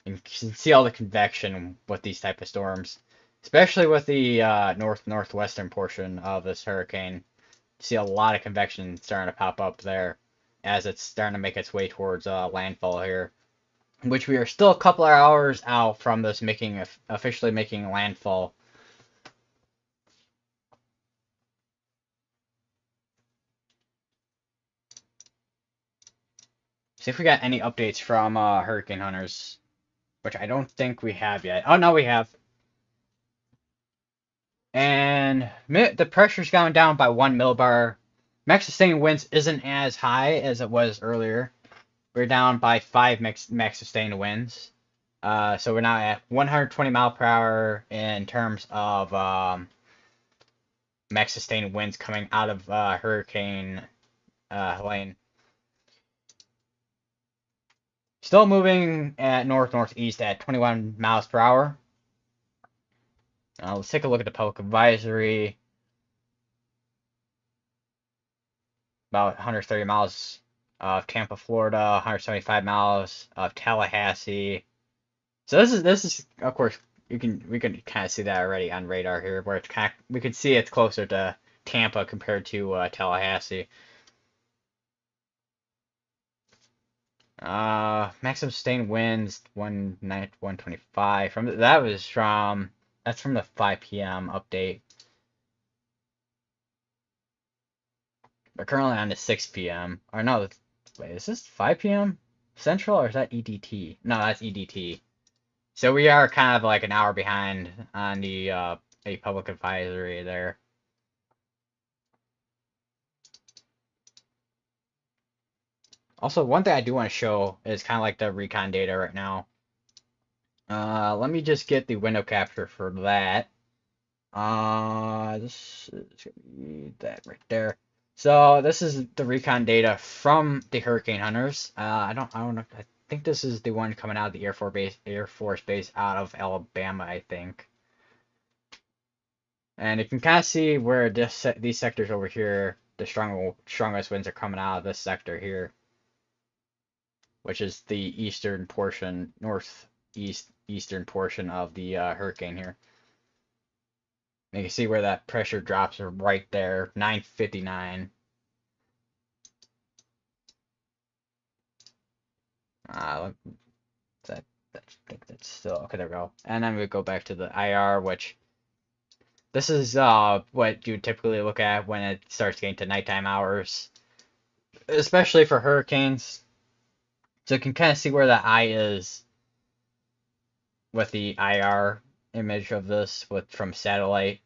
You can see all the convection with these type of storms, especially with the northwestern portion of this hurricane. You see a lot of convection starting to pop up there as it's starting to make its way towards landfall here, which we are still a couple of hours out from this officially making landfall. See if we got any updates from hurricane hunters, which I don't think we have yet. Oh no, we have. And the pressure's gone down by 1 millibar. Max sustained winds isn't as high as it was earlier. We're down by 5 max sustained winds. So we're now at 120 mile per hour in terms of max sustained winds coming out of Hurricane Helene. Still moving at northeast at 21 miles per hour. Let's take a look at the public advisory. About 130 miles of Tampa, Florida, 175 miles of Tallahassee. So this is of course we can kind of see that already on radar here, where it's kind of, we can see it's closer to Tampa compared to Tallahassee. Maximum sustained winds 125 from that's from the 5 p.m. update. We're currently on the 6 p.m. Or no, wait, is this 5 p.m. Central or is that EDT? No, that's EDT. So we are kind of like an hour behind on the a public advisory there. Also, one thing I do want to show is kind of like the recon data right now. Let me just get the window capture for that. This is gonna be that right there. So this is the recon data from the Hurricane Hunters. I don't know. I think this is the one coming out of the Air Force Base out of Alabama, I think. And you can kind of see where these sectors over here, the strongest winds are coming out of this sector here, which is the eastern portion, eastern portion of the hurricane here. And you can see where that pressure drops are right there, 959. That, I think that's still okay. There we go. And then we go back to the IR, which this is what you typically look at when it starts getting to nighttime hours, especially for hurricanes. So you can kind of see where the eye is with the IR image of this from satellite.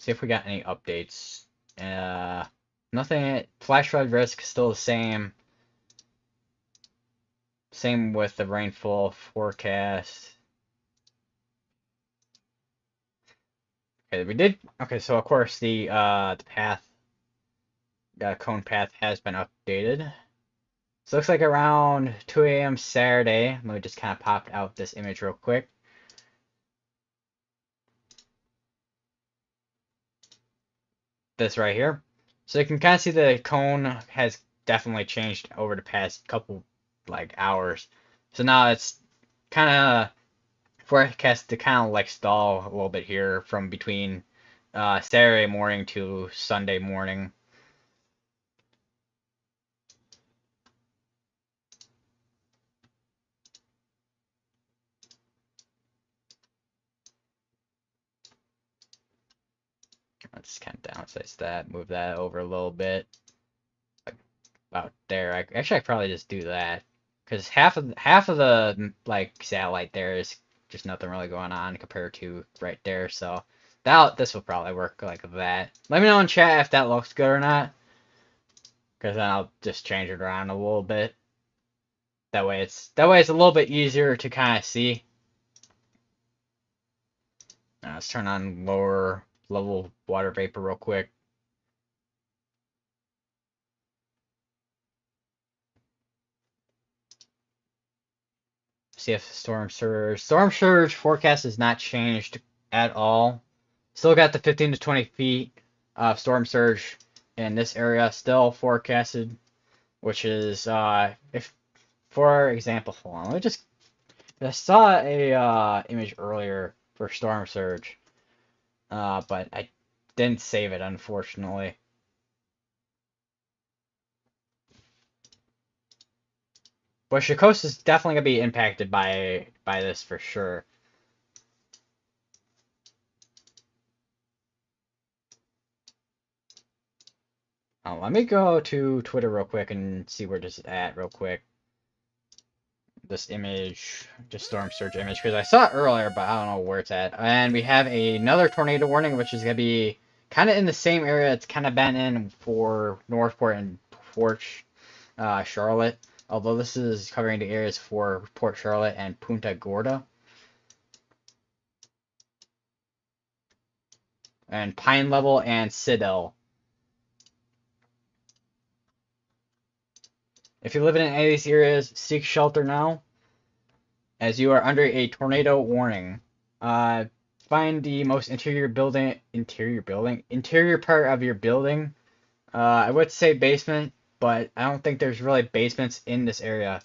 See if we got any updates. Nothing. Flash flood risk still the same. Same with the rainfall forecast. Okay, we did. Okay, so of course the path, cone path has been updated. So it looks like around 2 a.m. Saturday. Let me just kind of pop out this image real quick. This right here. So you can kind of see the cone has definitely changed over the past couple like hours. So now it's kind of forecast to kind of like stall a little bit here from between Saturday morning to Sunday morning. Let's kind of downsize that, move that over a little bit, like about there. I probably just do that because half of the like satellite there is just nothing really going on compared to right there. So this will probably work like that. Let me know in chat if that looks good or not, because then I'll just change it around a little bit. That way it's a little bit easier to kind of see. Let's turn on lower level water vapor real quick. See if storm surge forecast has not changed at all. Still got the 15 to 20 feet of storm surge in this area still forecasted, which is if for example, hold on, let me just I saw a image earlier for storm surge, but I didn't save it unfortunately. But the coast is definitely gonna be impacted by this for sure. Let me go to Twitter real quick and see where this is at real quick. This image, just storm surge image, because I saw it earlier, but I don't know where it's at. And we have another tornado warning, which is gonna be kind of in the same area it's kind of been in for Northport and Port Charlotte. Although this is covering the areas for Port Charlotte and Punta Gorda. And Pine Level and Citadel. If you live in any of these areas, seek shelter now, as you are under a tornado warning. Find the most interior part of your building. I would say basement, but I don't think there's really basements in this area.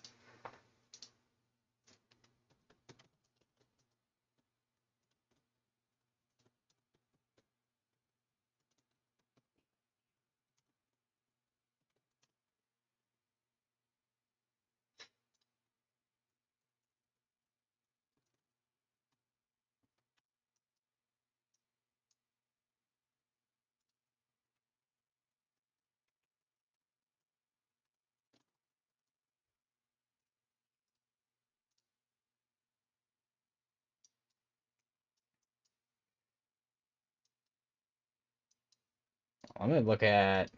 I'm gonna look at,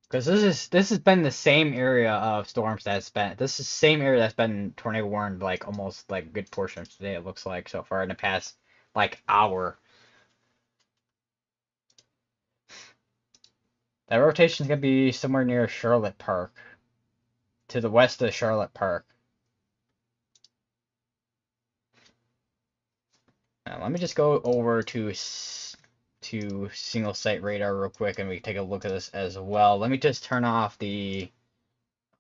because this has been the same area of storms that's been this is the same area that's been tornado warned like almost like a good portion of today, it looks like, so far in the past like hour. That rotation is gonna be somewhere near Charlotte Park, to the west of Charlotte Park. Now, let me just go over to single site radar real quick, and we can take a look at this as well. Let me just turn off the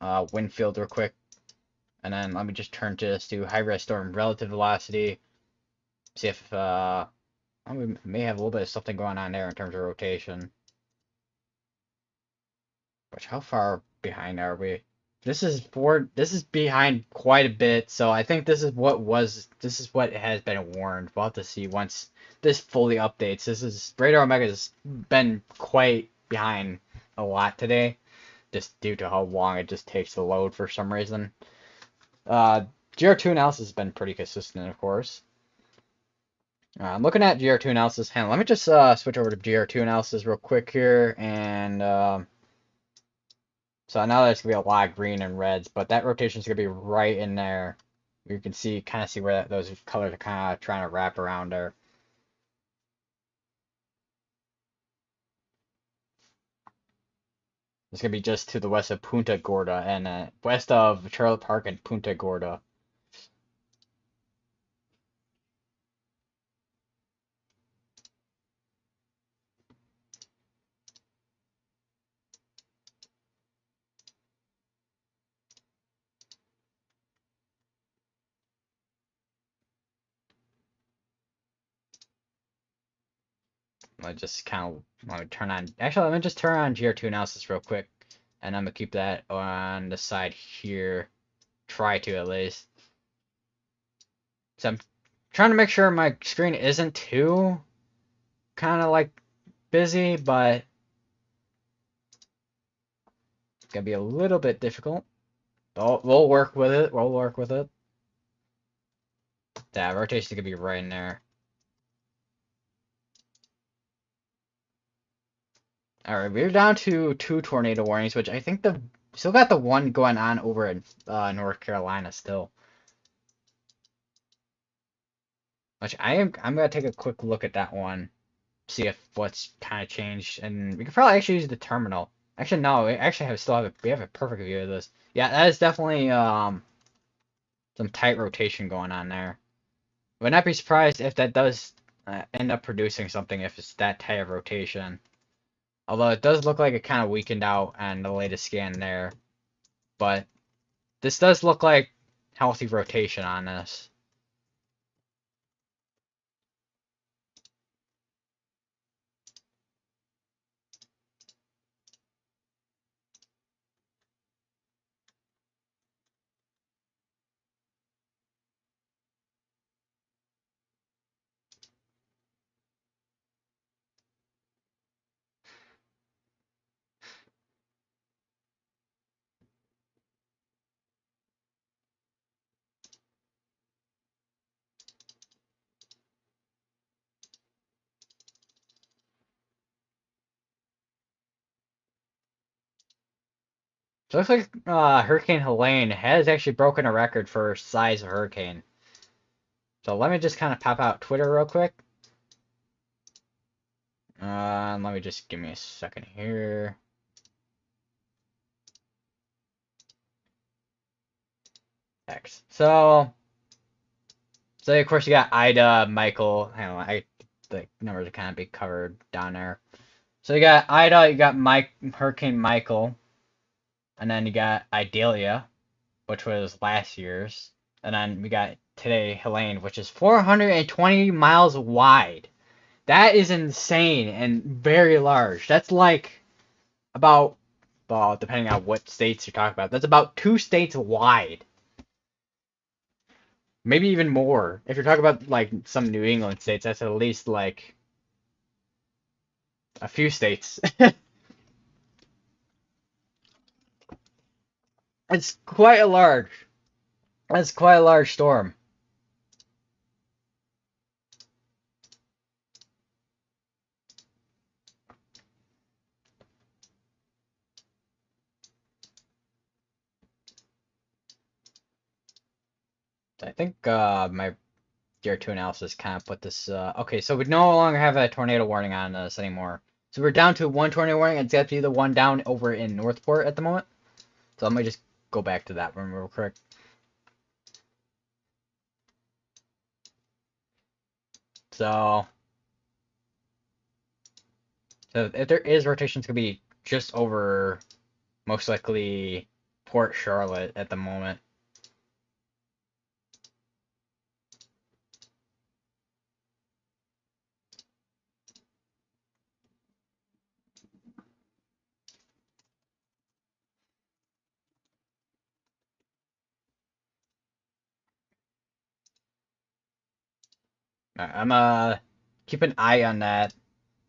wind field real quick, and then let me just turn this to high res storm relative velocity. See if we may have a little bit of something going on there in terms of rotation. Which, how far behind are we? This is behind quite a bit, so I think this is what has been warned. We'll have to see once this fully updates. Radar Omega has been quite behind a lot today, just due to how long it just takes to load for some reason. GR2 analysis has been pretty consistent, of course. I'm looking at GR2 analysis. Hang on, let me just switch over to GR2 analysis real quick here. And so now there's going to be a lot of green and reds, but that rotation is going to be right in there. You can see, kind of see where those colors are kind of trying to wrap around there. It's going to be just to the west of Punta Gorda and west of Charlotte Park and Punta Gorda. I just kind of let me turn on. Actually, let me just turn on GR2 analysis real quick, and I'm gonna keep that on the side here. Try to at least. So I'm trying to make sure my screen isn't too kind of like busy, but it's gonna be a little bit difficult. We'll work with it. We'll work with it. Yeah, rotation's gonna be right in there. All right, we're down to 2 tornado warnings, which I think the still got the one going on over in North Carolina still. Which I'm gonna take a quick look at that one, see if what's kind of changed, and we could probably actually use the terminal. Actually, no, we actually we have a perfect view of this. Yeah, that is definitely some tight rotation going on there. Would not be surprised if that does end up producing something if it's that tight of rotation. Although it does look like it kind of weakened out on the latest scan there, but this does look like healthy rotation on this. So it looks like Hurricane Helene has actually broken a record for size of hurricane. So let me just kind of pop out Twitter real quick. Let me just give me a second here. X. So of course you got Ida, Michael. Hang on, the numbers are kind of be covered down there. So you got Ida, you got Hurricane Michael, and then you got Idalia, which was last year's, and then we got today Helene, which is 420 miles wide. That is insane and very large. That's like about, well, depending on what states you're talking about, that's about 2 states wide. Maybe even more. If you're talking about like some New England states, that's at least like a few states. It's quite a large. That's quite a large storm. I think my Gear 2 analysis kind of put this. Okay, so we no longer have a tornado warning on us anymore. So we're down to 1 tornado warning. It's got to be the one down over in Northport at the moment. So let me just go back to that one real quick. So if there is rotation, it's going to be just over, most likely, Port Charlotte at the moment. I'm keep an eye on that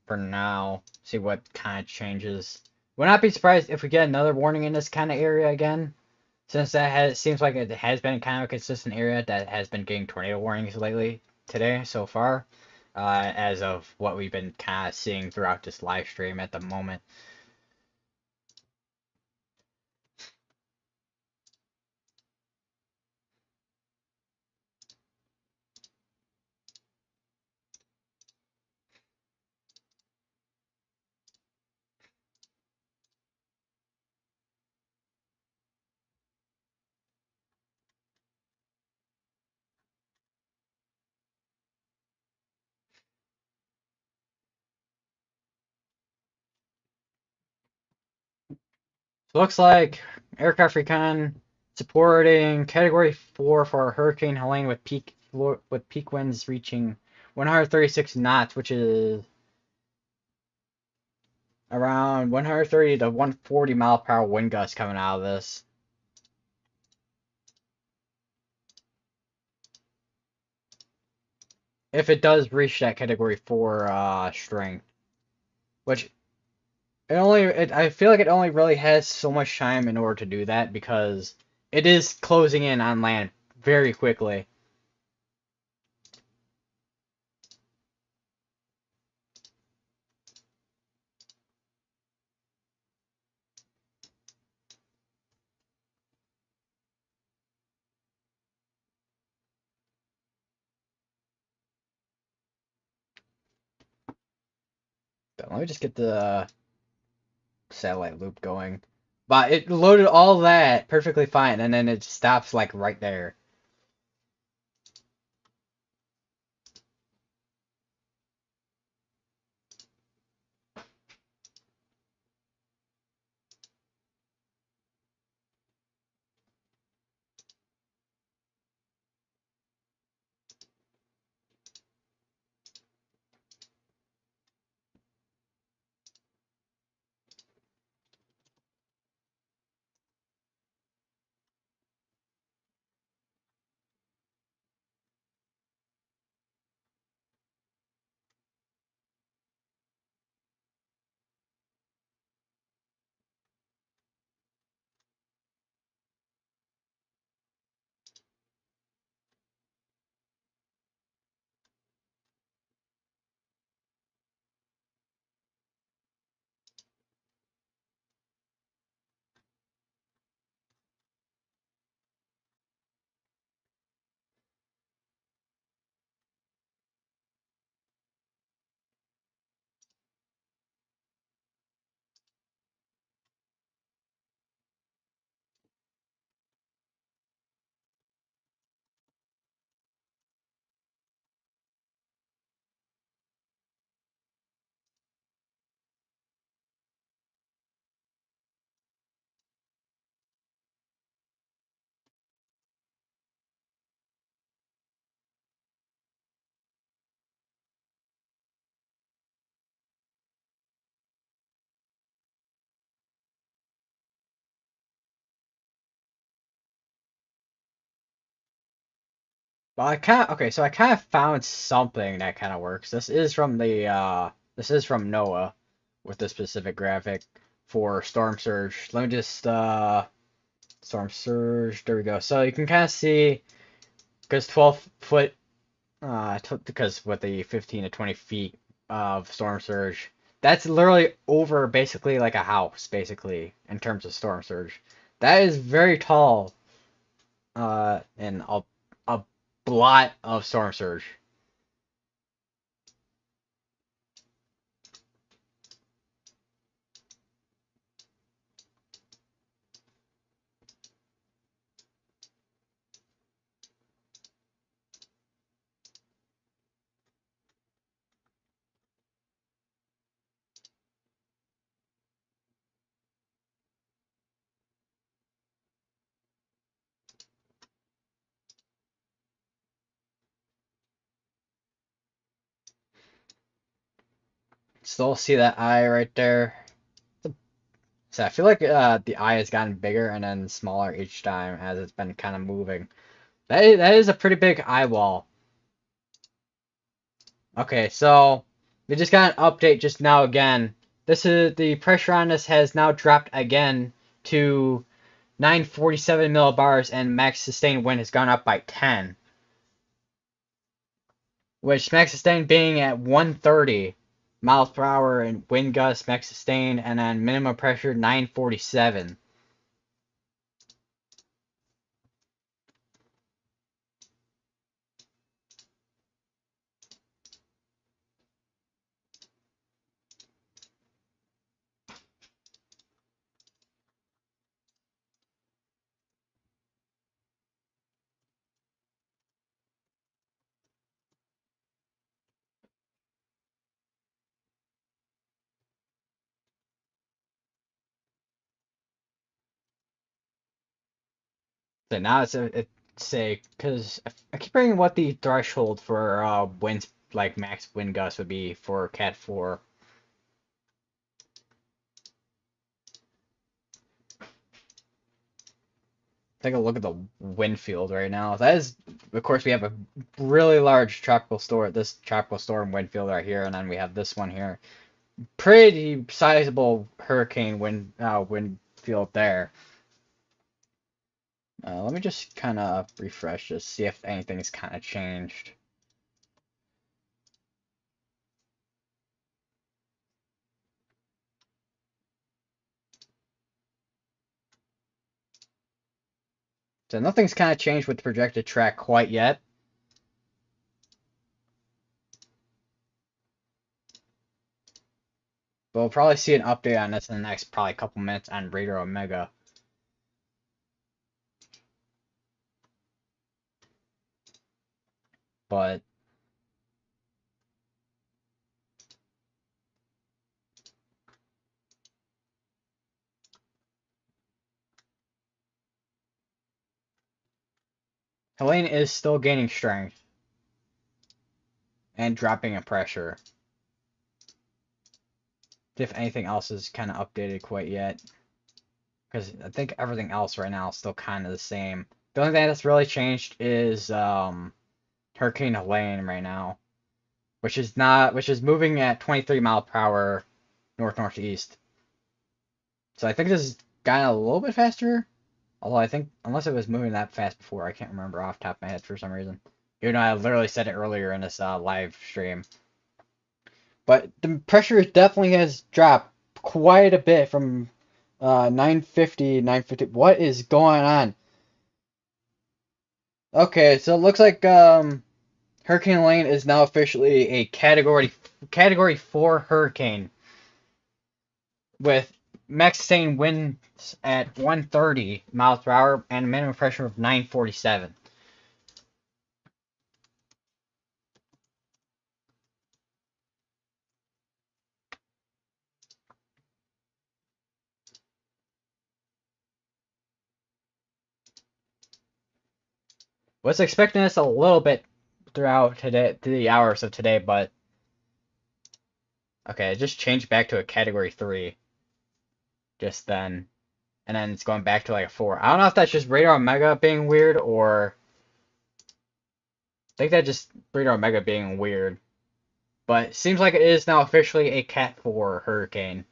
for now. See what kind of changes. Would not be surprised if we get another warning in this kind of area again, since seems like it has been kind of a consistent area that has been getting tornado warnings lately today so far. as of what we've been kind of seeing throughout this live stream at the moment. So looks like aircraft recon supporting Category 4 for Hurricane Helene with peak winds reaching 136 knots, which is around 130 to 140 mile per hour wind gusts coming out of this. If it does reach that Category 4 strength, which I feel like it only really has so much time in order to do that because it is closing in on land very quickly. So let me just get the satellite loop going. But it loaded all that perfectly fine, and then it stops like right there. But I kind of found something that kind of works. This is from NOAA with this specific graphic for storm surge. Let me just storm surge. There we go. So you can kind of see because 12 foot because with the 15 to 20 feet of storm surge, that's literally over basically like a house, basically, in terms of storm surge. That is very tall, and a blot of storm surge. Still see that eye right there. So I feel like the eye has gotten bigger and then smaller each time as it's been kind of moving. That is a pretty big eyeball. Okay, so we just got an update just now again. This is the pressure on this has now dropped again to 947 millibars and max sustained wind has gone up by 10. which max sustain being at 130 miles per hour and wind gust max sustain, and then minimum pressure 947. So now it's say because I keep forgetting what the threshold for winds like max wind gust would be for Cat 4. Take a look at the wind field right now. That is, of course, we have a really large tropical storm. This tropical storm wind field right here, and then we have this one here. Pretty sizable hurricane wind field there. Let me just kind of refresh this, see if anything's kind of changed. So nothing's kind of changed with the projected track quite yet. But we'll probably see an update on this in the next probably couple minutes on Radar Omega. But Helene is still gaining strength and dropping in pressure. See if anything else is kind of updated quite yet. Because I think everything else right now is still kind of the same. The only thing that's really changed is Hurricane Helene right now, which is moving at 23 mile per hour north-northeast. So I think this is kind of a little bit faster. Although I think unless it was moving that fast before, I can't remember off the top of my head for some reason. Even though I literally said it earlier in this live stream. But the pressure definitely has dropped quite a bit from 950, 950. What is going on? Okay, so it looks like Hurricane Lane is now officially a category 4 hurricane with max sustained winds at 130 miles per hour and a minimum pressure of 947. Was expecting this a little bit throughout today, the hours of today, but okay, it just changed back to a category 3 just then. And then it's going back to like a 4. I don't know if that's just Radar Omega being weird or I think that just Radar Omega being weird. But it seems like it is now officially a Cat 4 hurricane.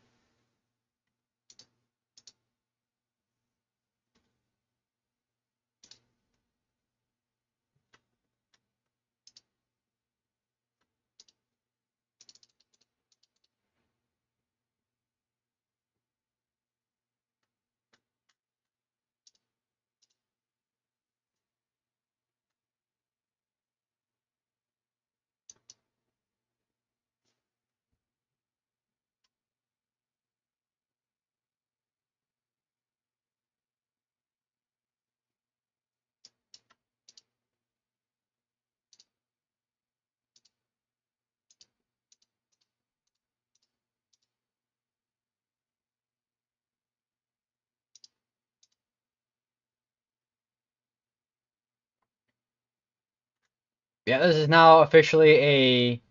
Yeah, this is now officially a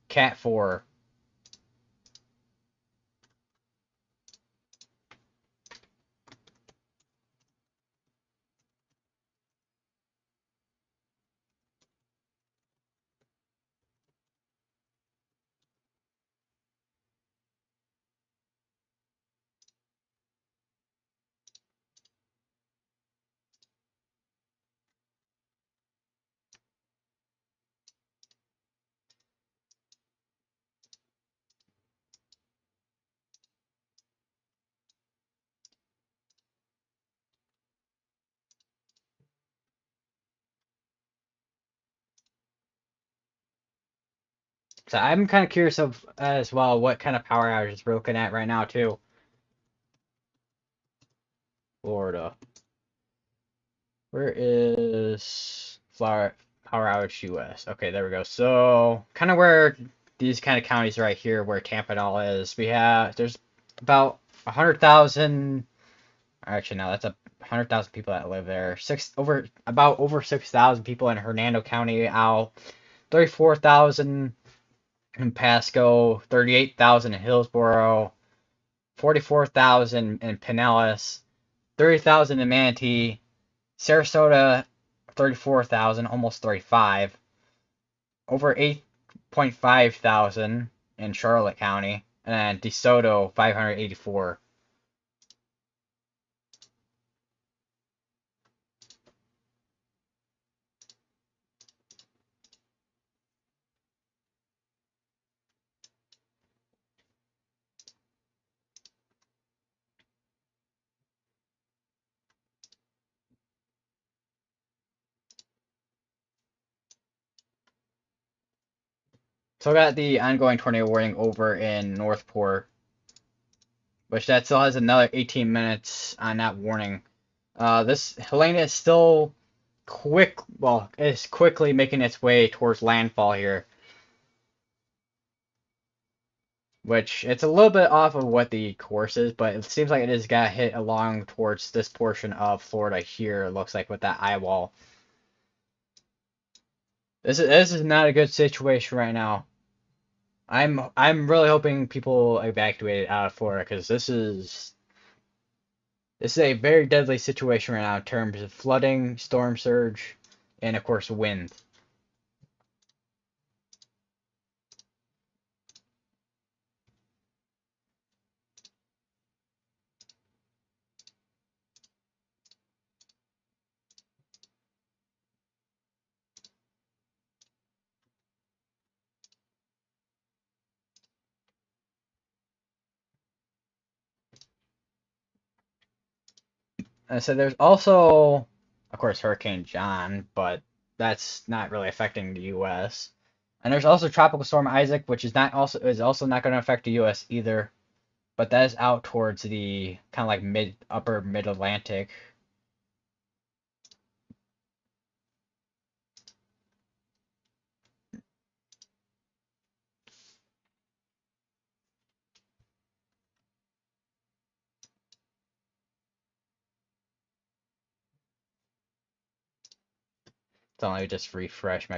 Cat 4. So I'm kind of curious of as well what kind of power outages we're looking at right now too. Florida. Where is Florida power outage US? Okay, there we go. So kind of where these kind of counties right here, where Tampa and all is, there's about 100,000. Actually, no, that's 100,000 people that live there. Over 6,000 people in Hernando County out. 34,000 in Pasco. 38,000 in Hillsborough. 44,000 in Pinellas. 30,000 in Manatee. Sarasota, 34,000, almost 35. Over 8.5 thousand in Charlotte County. And then DeSoto, 584. So I got the ongoing tornado warning over in Northport, which that still has another 18 minutes on that warning. This Helene is still is quickly making its way towards landfall here, which it's a little bit off of what the course is, but it seems like it has got hit along towards this portion of Florida here. It looks like with that eye wall. This is not a good situation right now. I'm really hoping people evacuate out of Florida because this is a very deadly situation right now in terms of flooding, storm surge, and of course wind. And so there's also, of course, Hurricane John, but that's not really affecting the U.S. And there's also Tropical Storm Isaac, which is also not going to affect the U.S. either, but that is out towards the kind of like upper mid Atlantic. So let me just refresh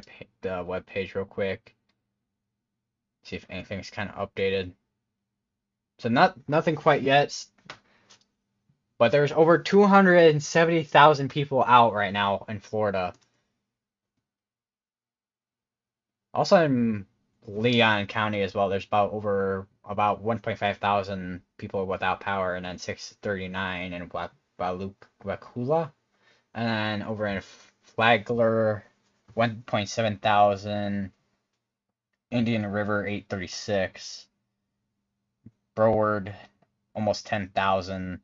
the web page real quick, see if anything's kind of updated. So nothing quite yet, but there's over 270,000 people out right now in Florida. Also in Leon County as well, there's about 1.5 thousand people without power, and then 639 in Wacula, and then over in Flagler, 1.7 thousand, Indian River 836, Broward almost 10,000,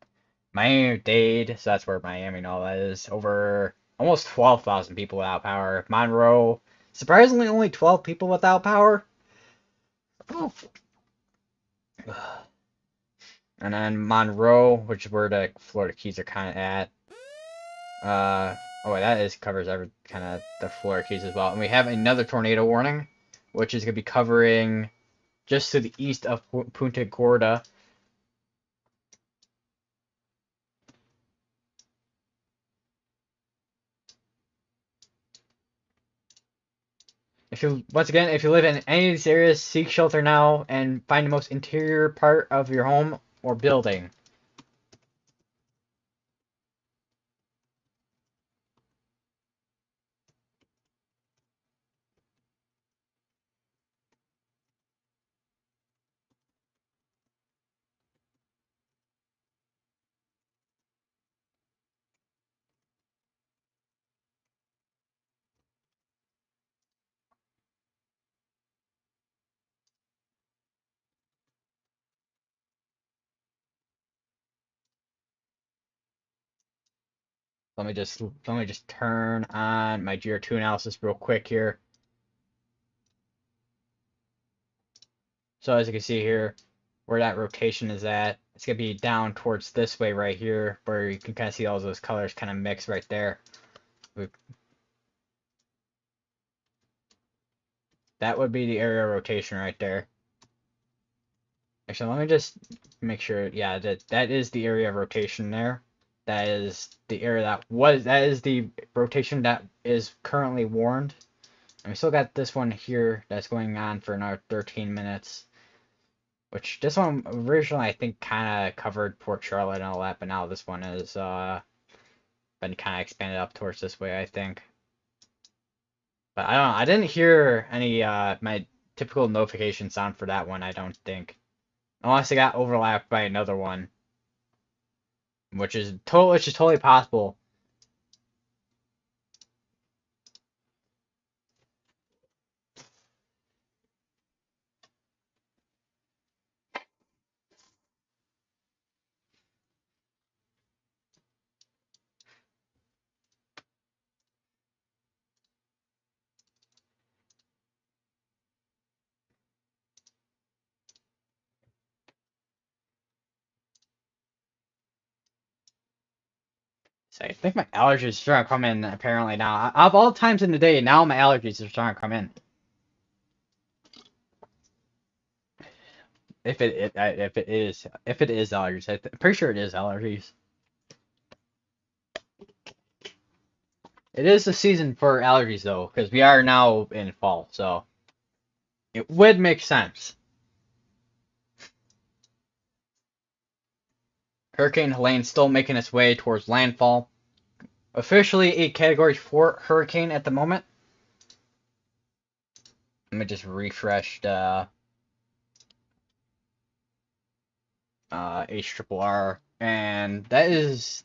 Miami-Dade, so that's where Miami and all that is, over almost 12,000 people without power. Monroe, surprisingly only 12 people without power. Oh. And then Monroe, which is where the Florida Keys are kind of at. Oh, that covers every kind of the Florida Keys as well. And we have another tornado warning, which is going to be covering just to the east of Punta Gorda. If you live in any of these areas, seek shelter now and find the most interior part of your home or building. Let me just turn on my GR2 analysis real quick here. So as you can see here, where that rotation is at, it's gonna be down towards this way right here, where you can kind of see all those colors kind of mix right there. That would be the area of rotation right there. Actually, let me just make sure. Yeah, that is the area of rotation there. That is the area that is the rotation that is currently warned. And we still got this one here that's going on for another 13 minutes. Which this one originally I think kind of covered Port Charlotte and all that, but now this one is been kind of expanded up towards this way, I think. But I don't know, I didn't hear any my typical notification sound for that one, I don't think. Unless it got overlapped by another one, which is totally possible. So I think my allergies are starting to come in apparently now. Of all times in the day, now my allergies are starting to come in. If it is allergies, I'm pretty sure it is allergies. It is the season for allergies though, because we are now in fall, so it would make sense. Hurricane Helene still making its way towards landfall. Officially a Category 4 hurricane at the moment. Let me just refresh the HRRR, and that is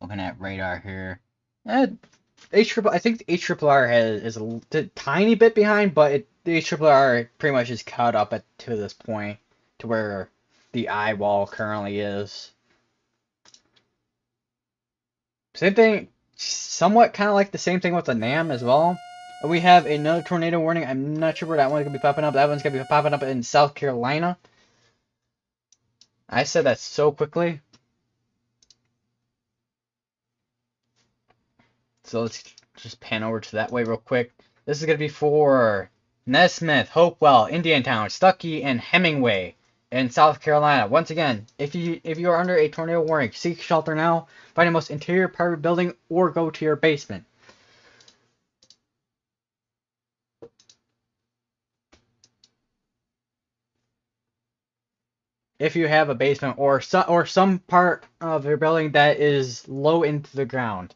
looking at radar here. I think the HRRR is a tiny bit behind, but the HRRR pretty much is caught up to this point to where the eye wall currently is. Same thing, somewhat kind of like the same thing with the NAM as well. We have another tornado warning. I'm not sure where that one's going to be popping up. That one's going to be popping up in South Carolina. I said that so quickly. So let's just pan over to that way real quick. This is going to be for Nesmith, Hopewell, Indiantown, Stuckey, and Hemingway in South Carolina. Once again, if you are under a tornado warning, seek shelter now. Find the most interior part of the building or go to your basement. If you have a basement or some part of your building that is low into the ground.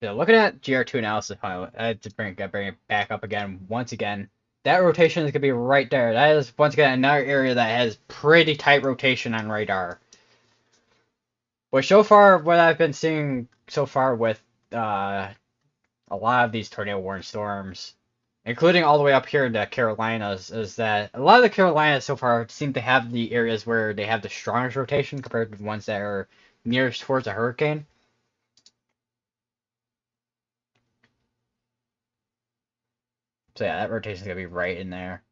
So looking at GR2 analysis file, I had to bring it back up again once again. That rotation is going to be right there. That is once again another area that has pretty tight rotation on radar. Which so far, what I've been seeing so far with a lot of these tornado warning storms, including all the way up here in the Carolinas, is that a lot of the Carolinas so far seem to have the areas where they have the strongest rotation compared to the ones that are nearest towards a hurricane. So yeah, that rotation is going to be right in there.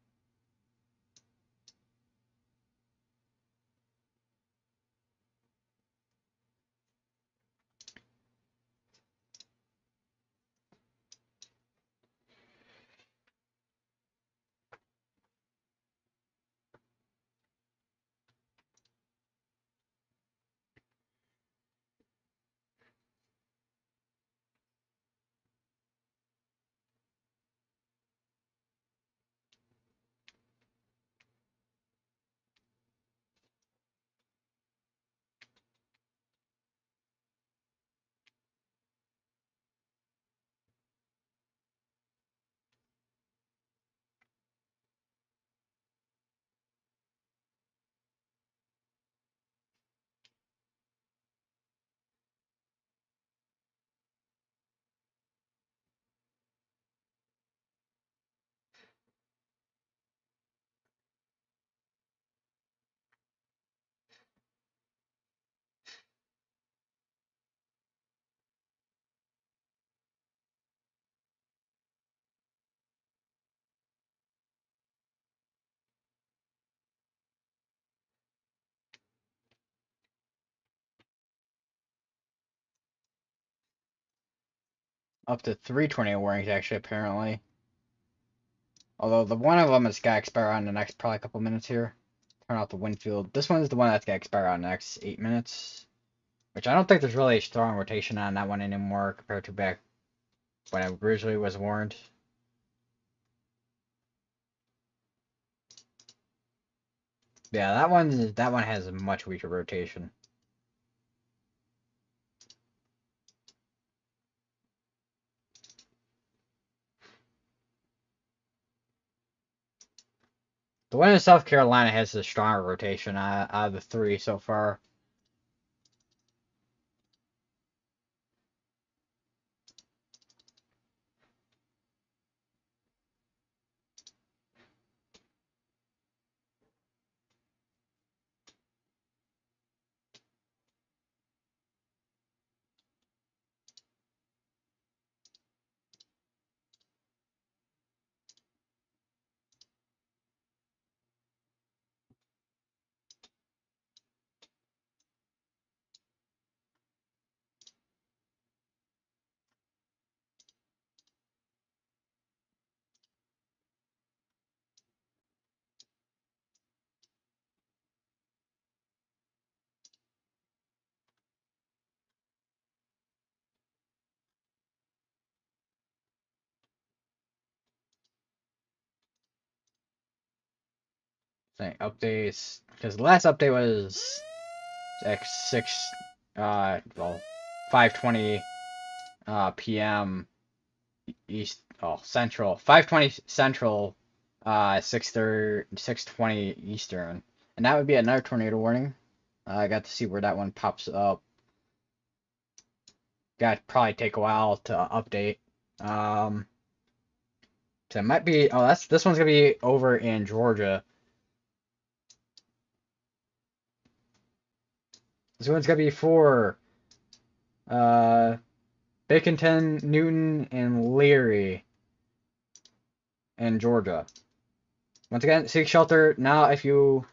up to 3 tornado warnings actually apparently. Although the one of them is gonna expire on the next probably couple minutes here. Turn off the wind field. This one's the one that's gonna expire on the next 8 minutes. Which I don't think there's really a strong rotation on that one anymore compared to back when it originally was warned. Yeah, that one has a much weaker rotation. The one in South Carolina has the stronger rotation out of the three so far. Thing updates because the last update was X6 well 5:20 p.m. East Central 5:20 Central 6:20 Eastern, and that would be another tornado warning. I got to see where that one pops up. Got to probably take a while to update. So it might be this one's gonna be over in Georgia. This one's gonna be for Baconton, Newton, and Leary in Georgia. Once again, seek shelter now if you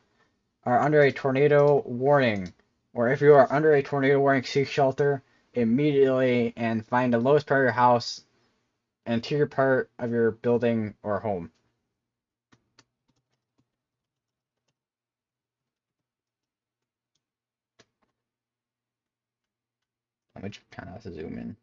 are under a tornado warning, or if you are under a tornado warning, seek shelter immediately and find the lowest part of your house, interior part of your building or home. Let me just kind of zoom in.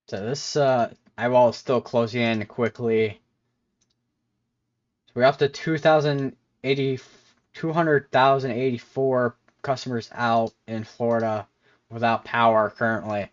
So this eyewall is still closing in quickly. So we're up to 200,084 customers out in Florida without power currently.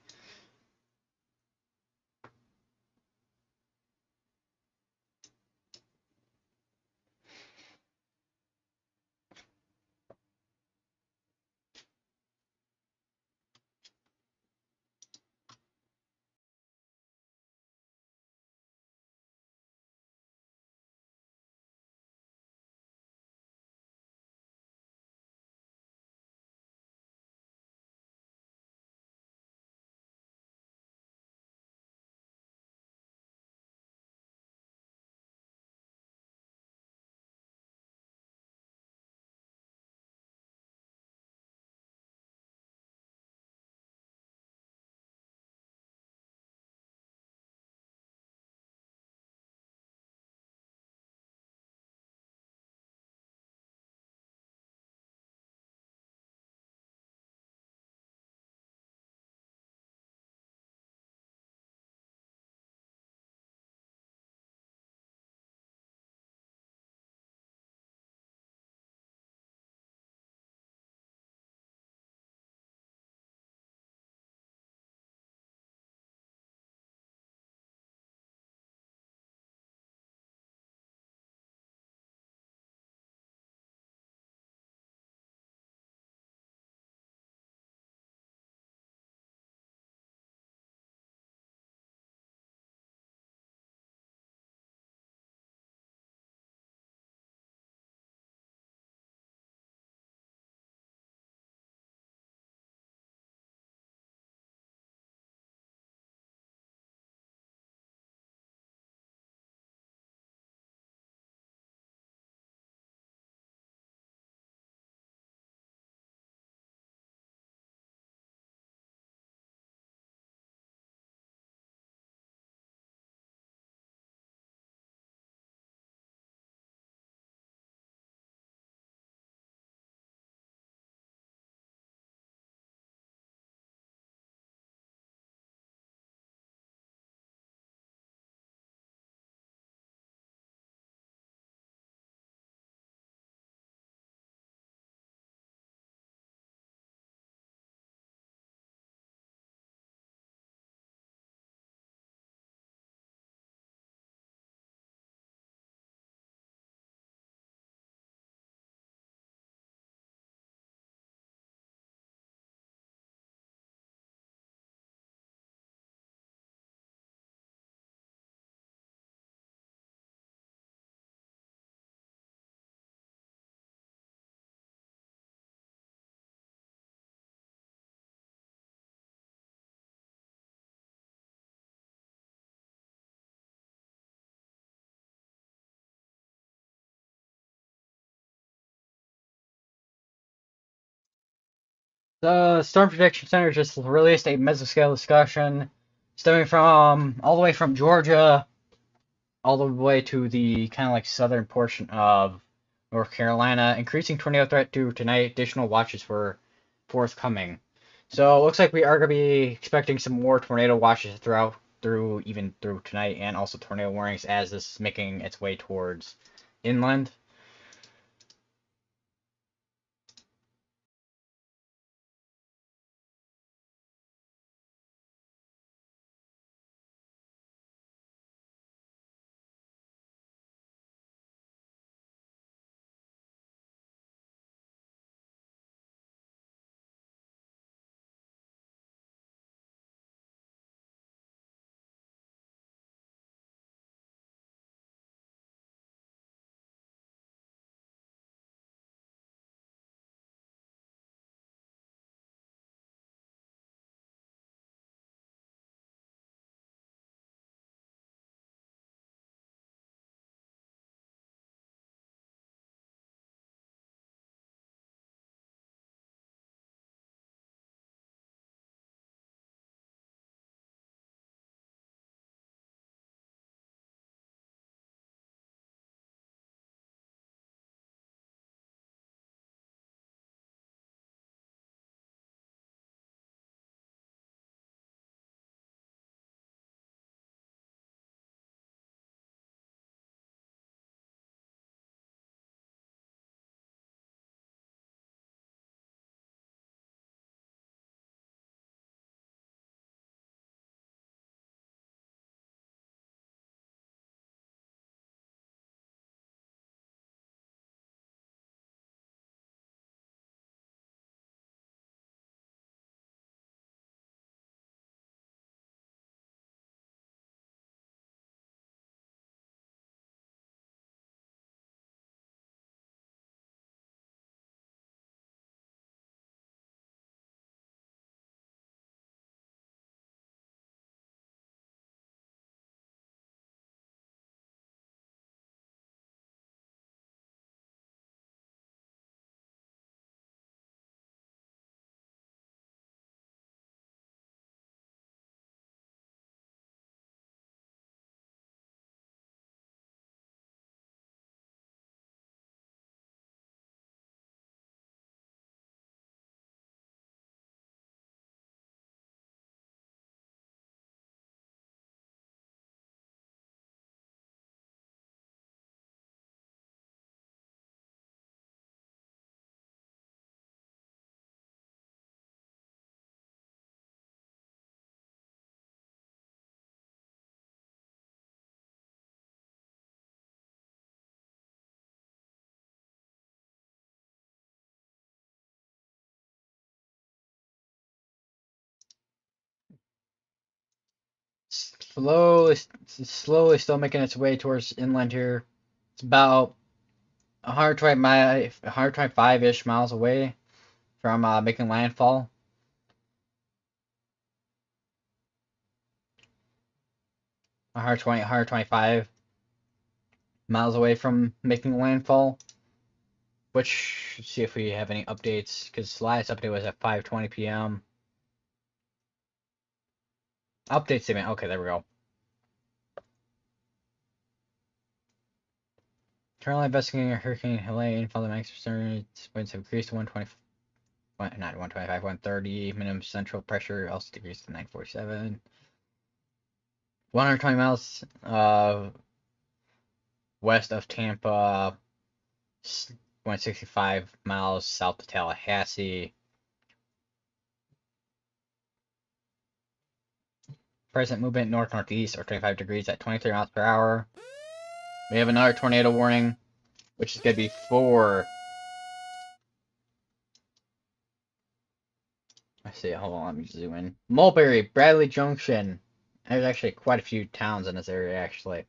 The Storm Protection Center just released a mesoscale discussion stemming from all the way from Georgia all the way to the kind of like southern portion of North Carolina. Increasing tornado threat due tonight. Additional watches were forthcoming. So it looks like we are going to be expecting some more tornado watches through tonight, and also tornado warnings as this is making its way towards inland. Slowly still making its way towards inland here. It's about 125-ish miles away from making landfall. 125 miles away from making landfall. Which, let's see if we have any updates, because the last update was at 5:20 p.m. Update statement. Okay, there we go. Currently investigating Hurricane Helene. Following max winds have increased to 120, not 125, 130. Minimum central pressure also decreased to 947. 120 miles west of Tampa. 165 miles south of Tallahassee. Present movement north-northeast or 25 degrees at 23 miles per hour. We have another tornado warning, which is going to be for... Let's see, hold on, let me zoom in. Mulberry, Bradley Junction. There's actually quite a few towns in this area, actually.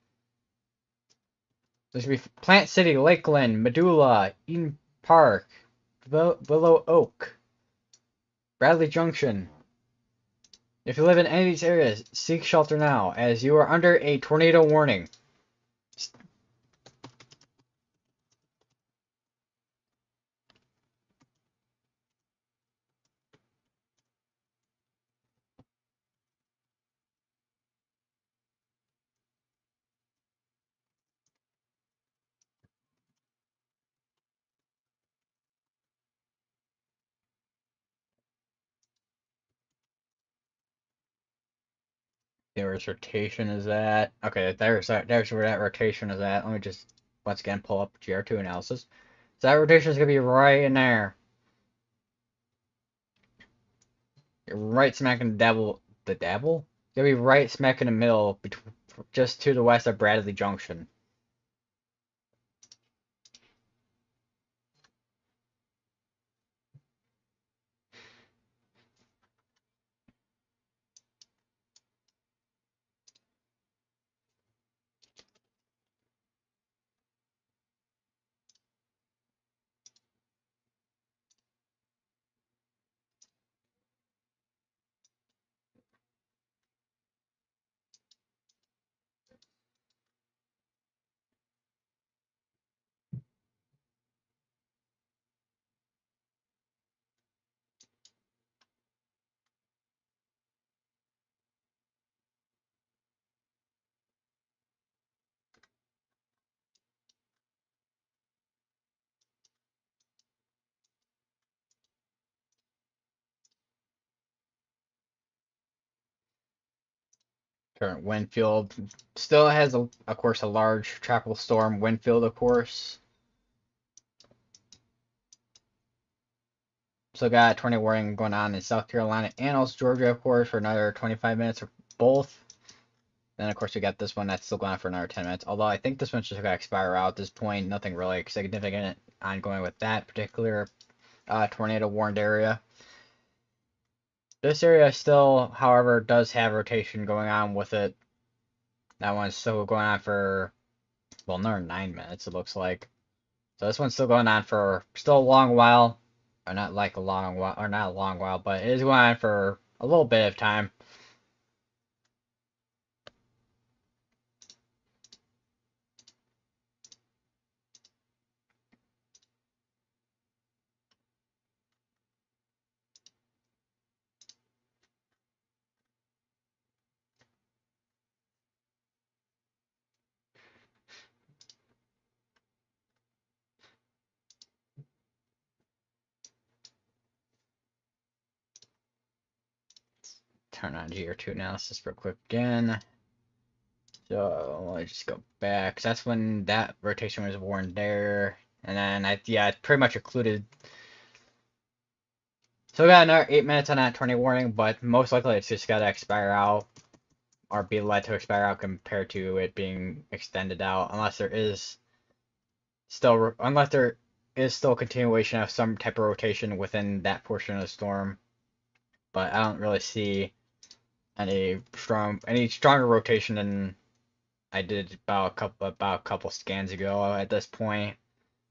There's going to be Plant City, Lakeland, Medulla, Eden Park, Willow Oak, Bradley Junction. If you live in any of these areas, seek shelter now, as you are under a tornado warning. There's rotation is at. Okay, there's where that rotation is at. Let me just once again pull up GR2 analysis. So that rotation is gonna be right in there. You're right smack in the dabble? It's gonna be right smack in the middle, between, just to the west of Bradley Junction. Current wind field still has, of course, a large tropical storm wind field, of course. So got a tornado warning going on in South Carolina and also Georgia, of course, for another 25 minutes or both. Then, of course, we got this one that's still going on for another 10 minutes. Although I think this one's just going to expire out at this point. Nothing really significant ongoing with that particular tornado warned area. This area still, however, does have rotation going on with it. That one's still going on for, well, another 9 minutes, it looks like. So this one's still going on for still a long while. Or not like a long while, or not a long while, but it is going on for a little bit of time. Turn on GR2 analysis real quick again. So let's just go back. 'Cause that's when that rotation was warned there. And then yeah, it pretty much included. So we got another 8 minutes on that tornado warning, but most likely it's just gotta expire out or be led to expire out compared to it being extended out, unless there is still continuation of some type of rotation within that portion of the storm. But I don't really see any stronger rotation than I did about a couple scans ago at this point.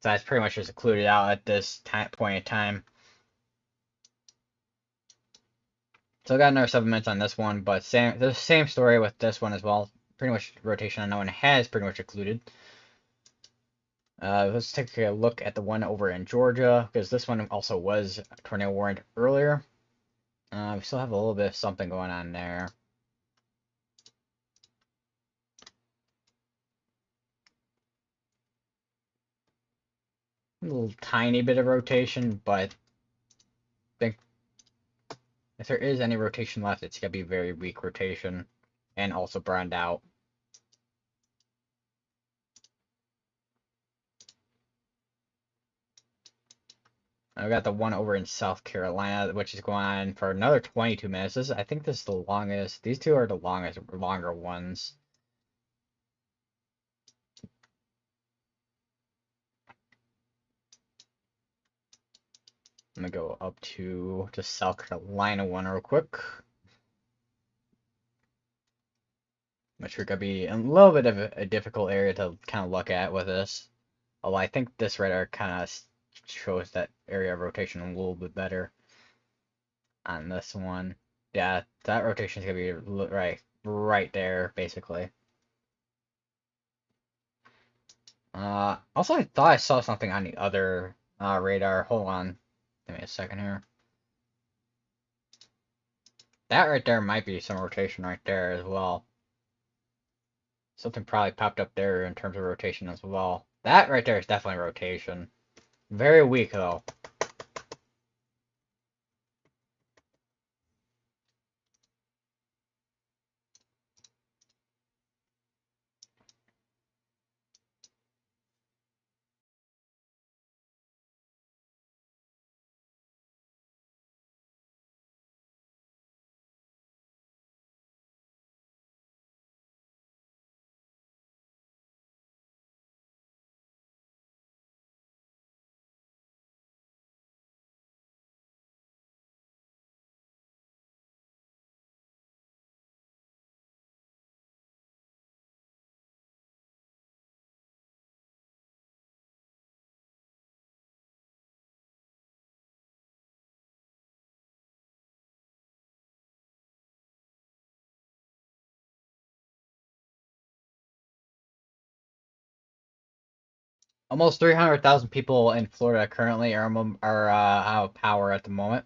So that's pretty much just included out at this point in time. So I got another 7 minutes on this one, but the same story with this one as well. Pretty much rotation on that one has pretty much included. Let's take a look at the one over in Georgia, because this one also was tornado warned earlier. We still have a little bit of something going on there. A little tiny bit of rotation, but I think if there is any rotation left, it's going to be very weak rotation and also browned out. I got the one over in South Carolina, which is going on for another 22 minutes. I think this is the longest. These two are the longer ones. I'm gonna go up to the South Carolina one real quick. Which are gonna be a little bit of a difficult area to kind of look at with this. Although I think this radar kind of shows that area of rotation a little bit better on this one. Yeah, that rotation is gonna be right there, basically. Also, I thought I saw something on the other radar. Hold on. Give me a second here. That right there might be some rotation right there as well. Something probably popped up there in terms of rotation as well. That right there is definitely rotation. Very weak, though. Almost 300,000 people in Florida currently are out of power at the moment.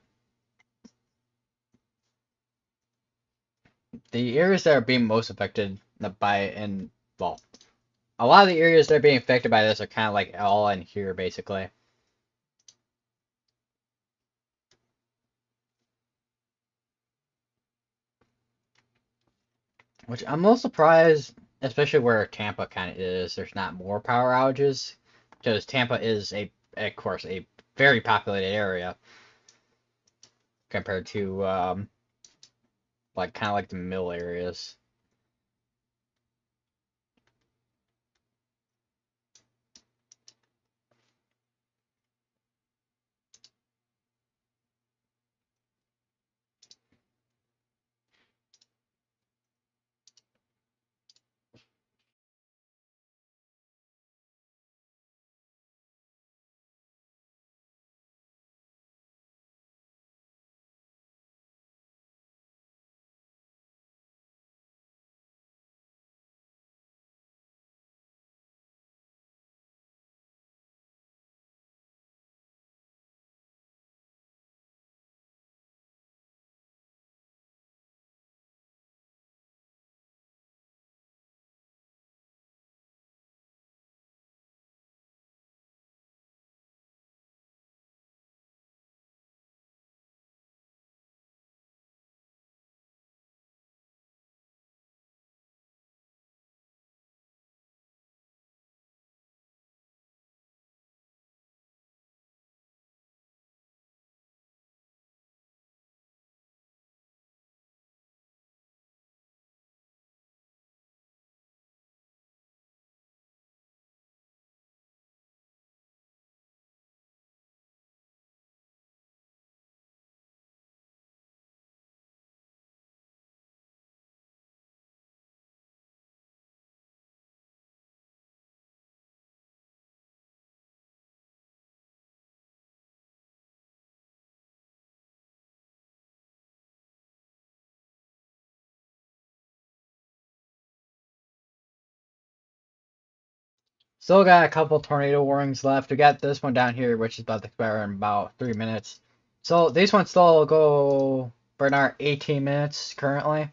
The areas that are being most affected by and well, a lot of the areas that are being affected by this are kind of like all in here basically. Which I'm a little surprised, especially where Tampa kind of is. There's not more power outages because Tampa is of course, a very populated area compared to like kind of like the middle areas. Still got a couple tornado warnings left. We got this one down here, which is about to expire in about 3 minutes. So these ones still go for another 18 minutes currently.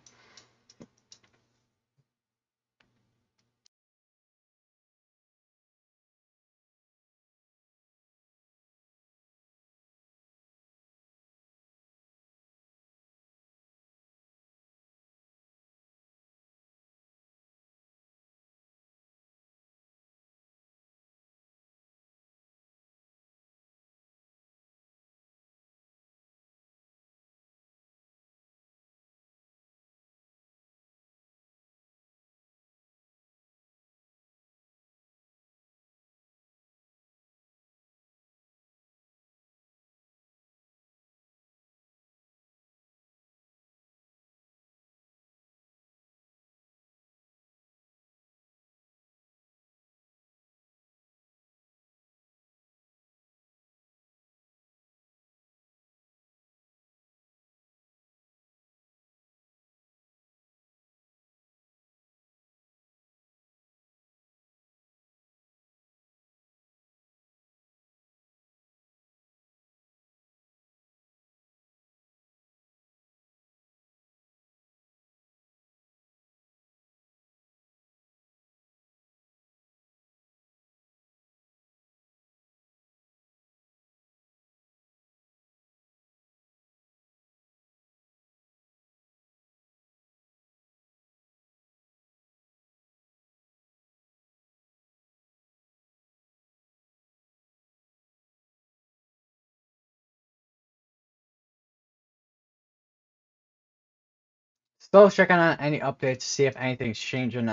Still checking on any updates to see if anything's changed in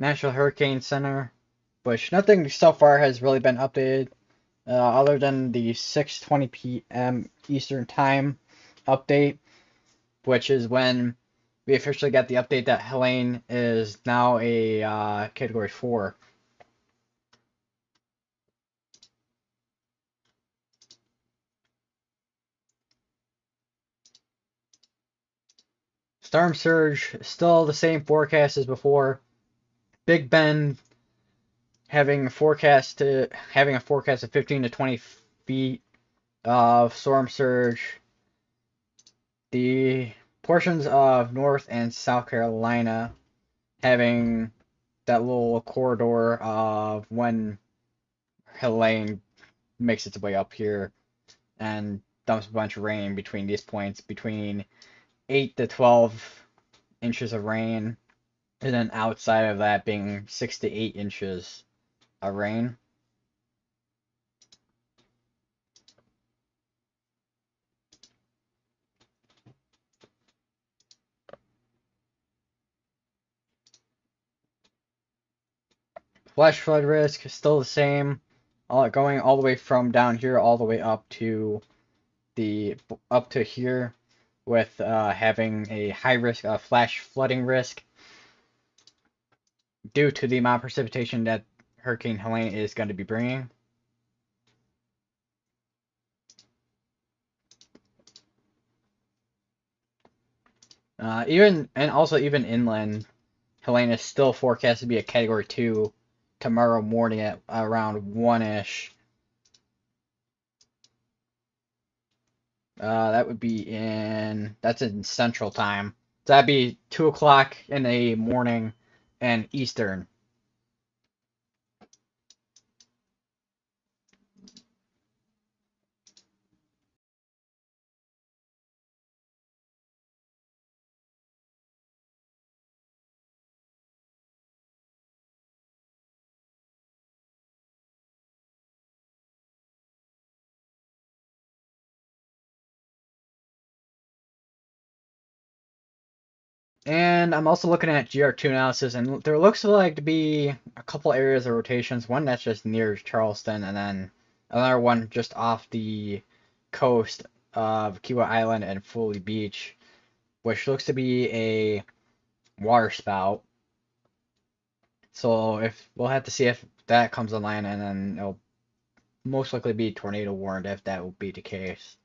National Hurricane Center, which nothing so far has really been updated other than the 6:20 p.m. Eastern Time update, which is when we officially got the update that Helene is now a Category 4. Storm surge, still the same forecast as before. Big Ben having a forecast of 15 to 20 feet of storm surge. The portions of North and South Carolina having that little corridor of when Helene makes its way up here and dumps a bunch of rain between these points, between 8 to 12 inches of rain, and then outside of that being 6 to 8 inches of rain. Flash flood risk is still the same, going all the way from down here all the way up to here, with having a high risk of flash flooding risk due to the amount of precipitation that Hurricane Helene is going to be bringing. Even inland, Helene is still forecast to be a Category 2 tomorrow morning at around 1-ish. That's in Central Time. So that'd be 2 o'clock in the morning and Eastern. And I'm also looking at GR2 analysis, and there looks like to be a couple areas of rotations. One that's just near Charleston, and then another one just off the coast of Kiwa Island and Foley Beach, which looks to be a water spout. So if we'll have to see if that comes online, and then it'll most likely be tornado warned if that will be the case.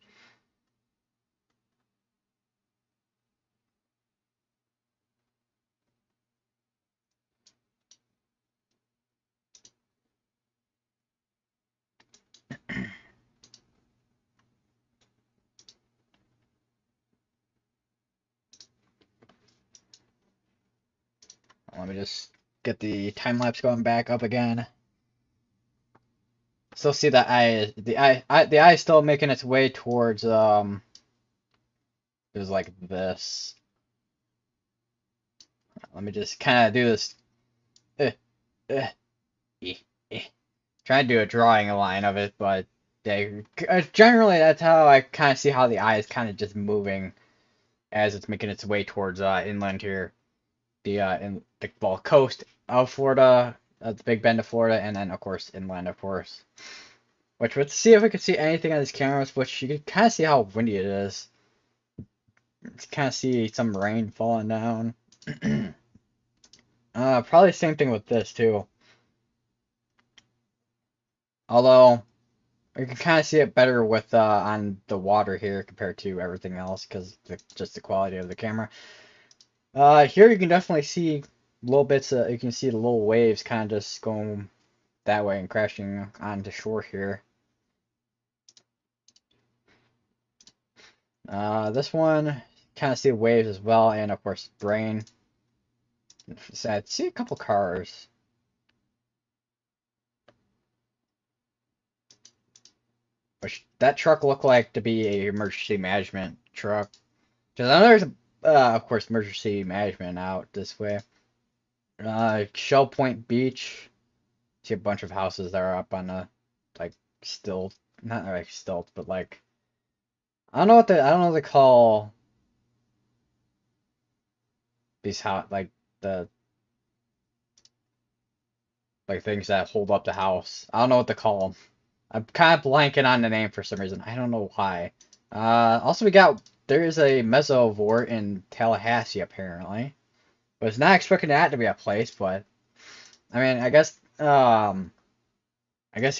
Let me just get the time lapse going back up again. Still see that the eye is still making its way towards it was like this. Let me just kind of do this. Uh, uh, eh, eh. Trying to do a drawing line of it, but generally that's how I kind of see how the eye is kind of just moving as it's making its way towards inland here, in the coast of Florida, the Big Bend of Florida, and then of course inland, of course. Which, let's see if we can see anything on these cameras, which you can kind of see how windy it is. You can kind of see some rain falling down. Probably same thing with this too. Although you can kind of see it better with on the water here compared to everything else because just the quality of the camera. Here you can definitely see little bits. You can see the little waves kind of just going that way and crashing onto shore here. This one kind of see waves as well, and of course rain. So I see a couple cars. Which that truck looked like to be a emergency management truck. Because I know there's, of course, emergency management out this way. Shell Point Beach. See a bunch of houses that are up on a, like, stilt. Not like stilt, but like, I don't know what they call these like the like things that hold up the house. I don't know what to call them. I'm kind of blanking on the name for some reason. I don't know why. Also there is a mesovore in Tallahassee apparently. Was not expecting that to be a place, but I mean, I guess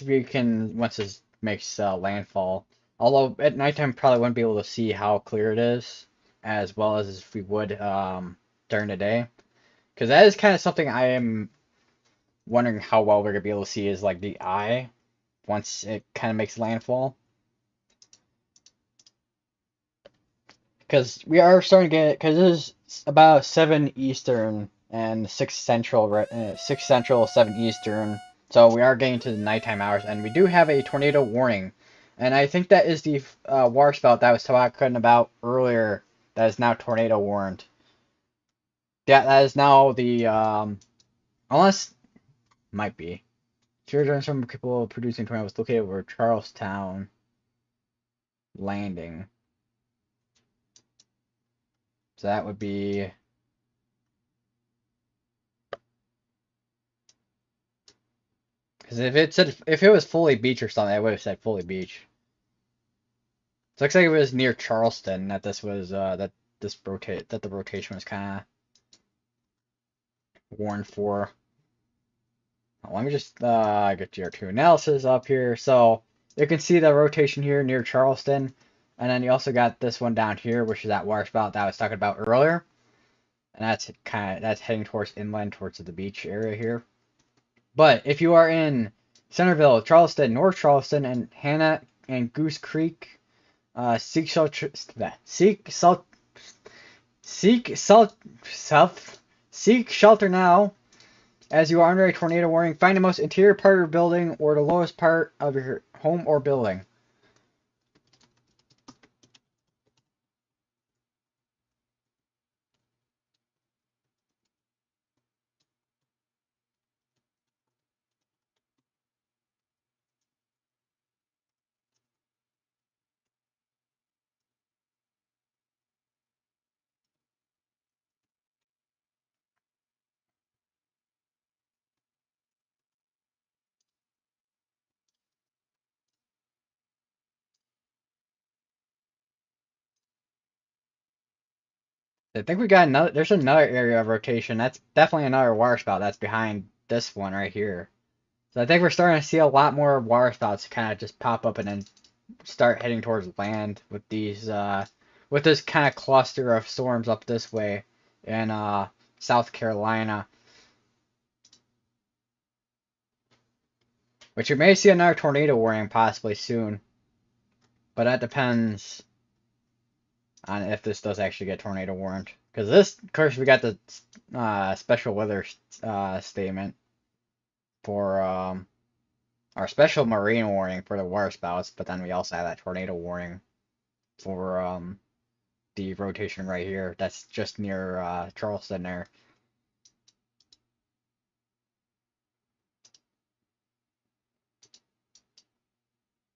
if you can once it makes landfall. Although at nighttime probably wouldn't be able to see how clear it is, as well as if we would during the day, because that is kind of something I am wondering how well we're gonna be able to see is like the eye once it kind of makes landfall. Because we are starting to get, because it is about 7 Eastern and 6 Central, 6 Central, 7 Eastern. So we are getting to the nighttime hours, and we do have a tornado warning. And I think that is the water spout that I was talking about earlier that is now tornado warned. Yeah, that is now the, unless, might be. Children, some people producing tornadoes located over Charlestown Landing. So that would be. Because if it was fully beach or something, I would have said fully beach. So it looks like it was near Charleston that this was that the rotation was kind of warned for. Let me just get your two analysis up here. So you can see the rotation here near Charleston, and then you also got this one down here, which is that water spout that I was talking about earlier, and that's heading towards inland, towards the beach area here. But if you are in Centerville, Charleston, North Charleston, and Hannah and Goose Creek, seek shelter. Seek shelter now, as you are under a tornado warning. Find the most interior part of your building or the lowest part of your home or building. I think we got another. There's another area of rotation. That's definitely another water spout that's behind this one right here. So I think we're starting to see a lot more water spouts kind of just pop up and then start heading towards land with these with this kind of cluster of storms up this way in South Carolina. Which you may see another tornado warning possibly soon. But that depends on if this does actually get tornado warned. Because this, of course, we got the special weather statement for our special marine warning for the water spouts, but then we also have that tornado warning for the rotation right here. That's just near Charleston there.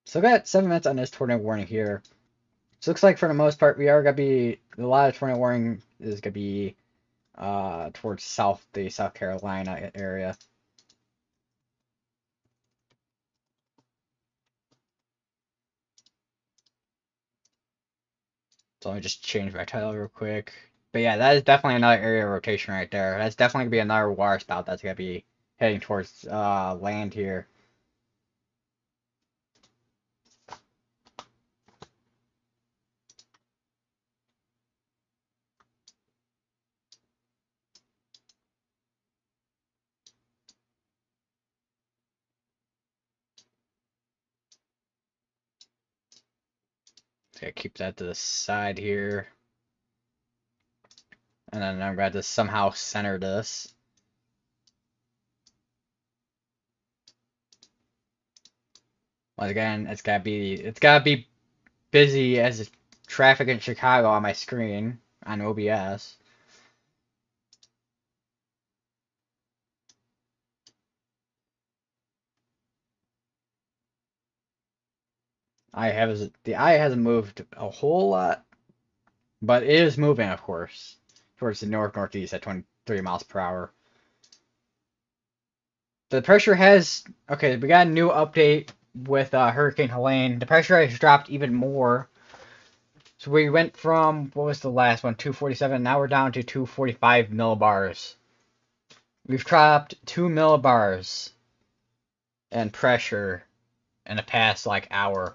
So we got 7 minutes on this tornado warning here. So looks like for the most part we are gonna be a lot of tornado warning is gonna be towards the South Carolina area. So let me just change my title real quick. But yeah, that is definitely another area of rotation right there. That's definitely gonna be another water spout that's gonna be heading towards land here. So gotta keep that to the side here. And then I'm going to somehow center this. Once again, it's gotta be busy as traffic in Chicago on my screen on OBS. The eye hasn't moved a whole lot, but it is moving, of course, towards the northeast at 23 miles per hour. The pressure has okay. We got a new update with Hurricane Helene. The pressure has dropped even more. So we went from what was the last one, 247. Now we're down to 245 millibars. We've dropped 2 millibars in pressure in the past like hour.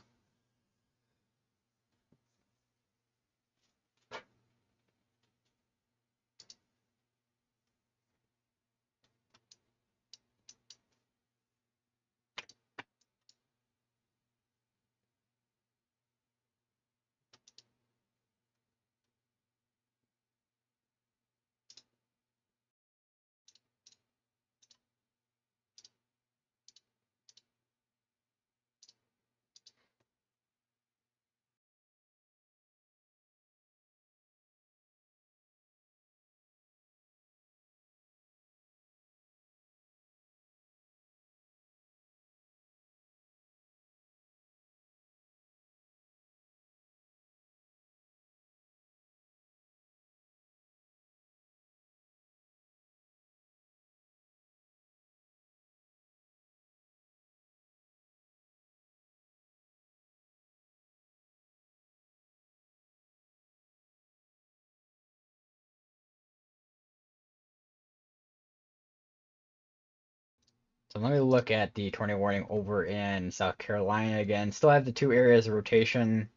So let me look at the tornado warning over in South Carolina again. Still have the two areas of rotations,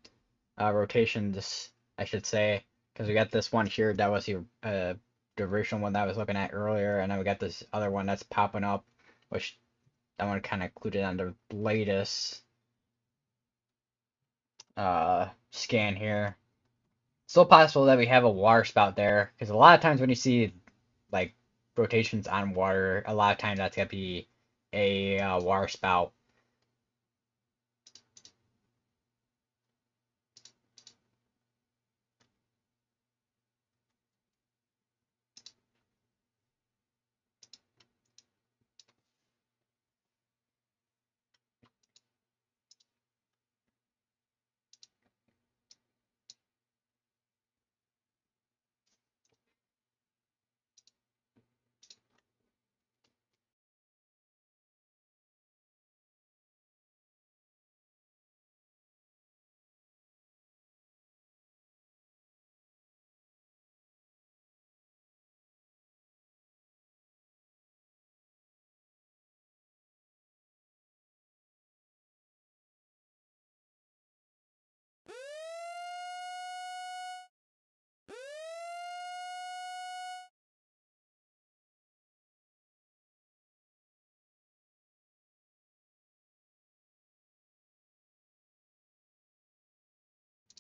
I should say, because we got this one here that was the original one that I was looking at earlier, and then we got this other one that's popping up, which that one kind of included on the latest scan here. Still possible that we have a water spout there, because a lot of times when you see like rotations on water, a lot of times that's gonna be a water spout.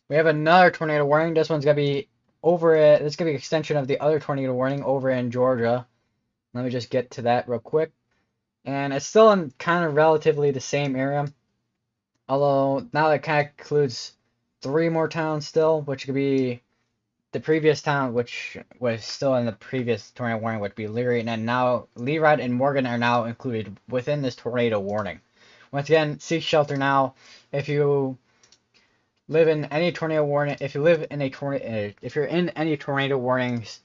We have another tornado warning. This one's gonna be over at. This is gonna be an extension of the other tornado warning over in Georgia. Let me just get to that real quick. And it's still in kind of relatively the same area. Although now it kind of includes three more towns still, which could be the previous town, which was still in the previous tornado warning, would be Leary, and then now Leerod and Morgan are now included within this tornado warning. Once again, seek shelter now. If you live in any tornado warning, if you live in a tornado, if you're in any tornado warnings,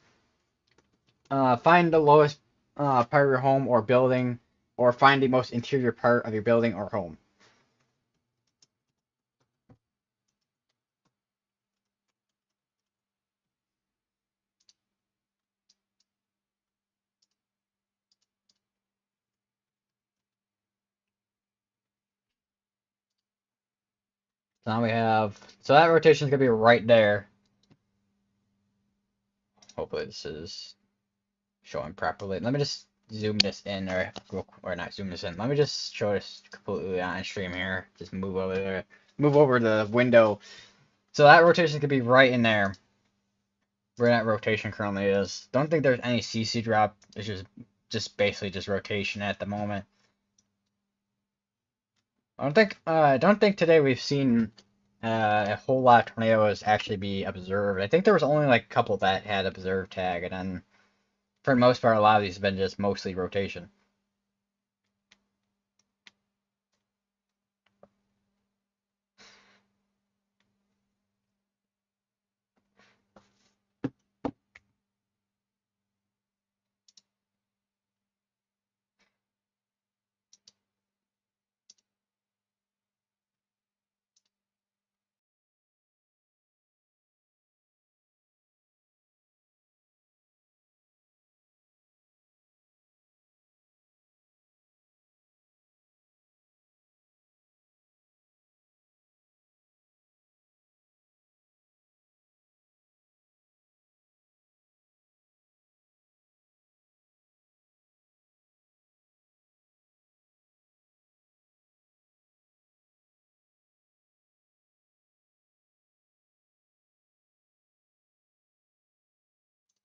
find the lowest part of your home or building, or find the most interior part of your building or home. So now we have, so that rotation is gonna be right there. Hopefully this is showing properly. Let me just zoom this in, or not zoom this in. Let me just show this completely on stream here. Just move over there, move over the window. So that rotation could be right in there, where that rotation currently is. Don't think there's any CC drop. It's just basically just rotation at the moment. I don't think today we've seen a whole lot of tornadoes actually be observed. I think there was only like a couple that had observed tag, and then for the most part, a lot of these have been just mostly rotation.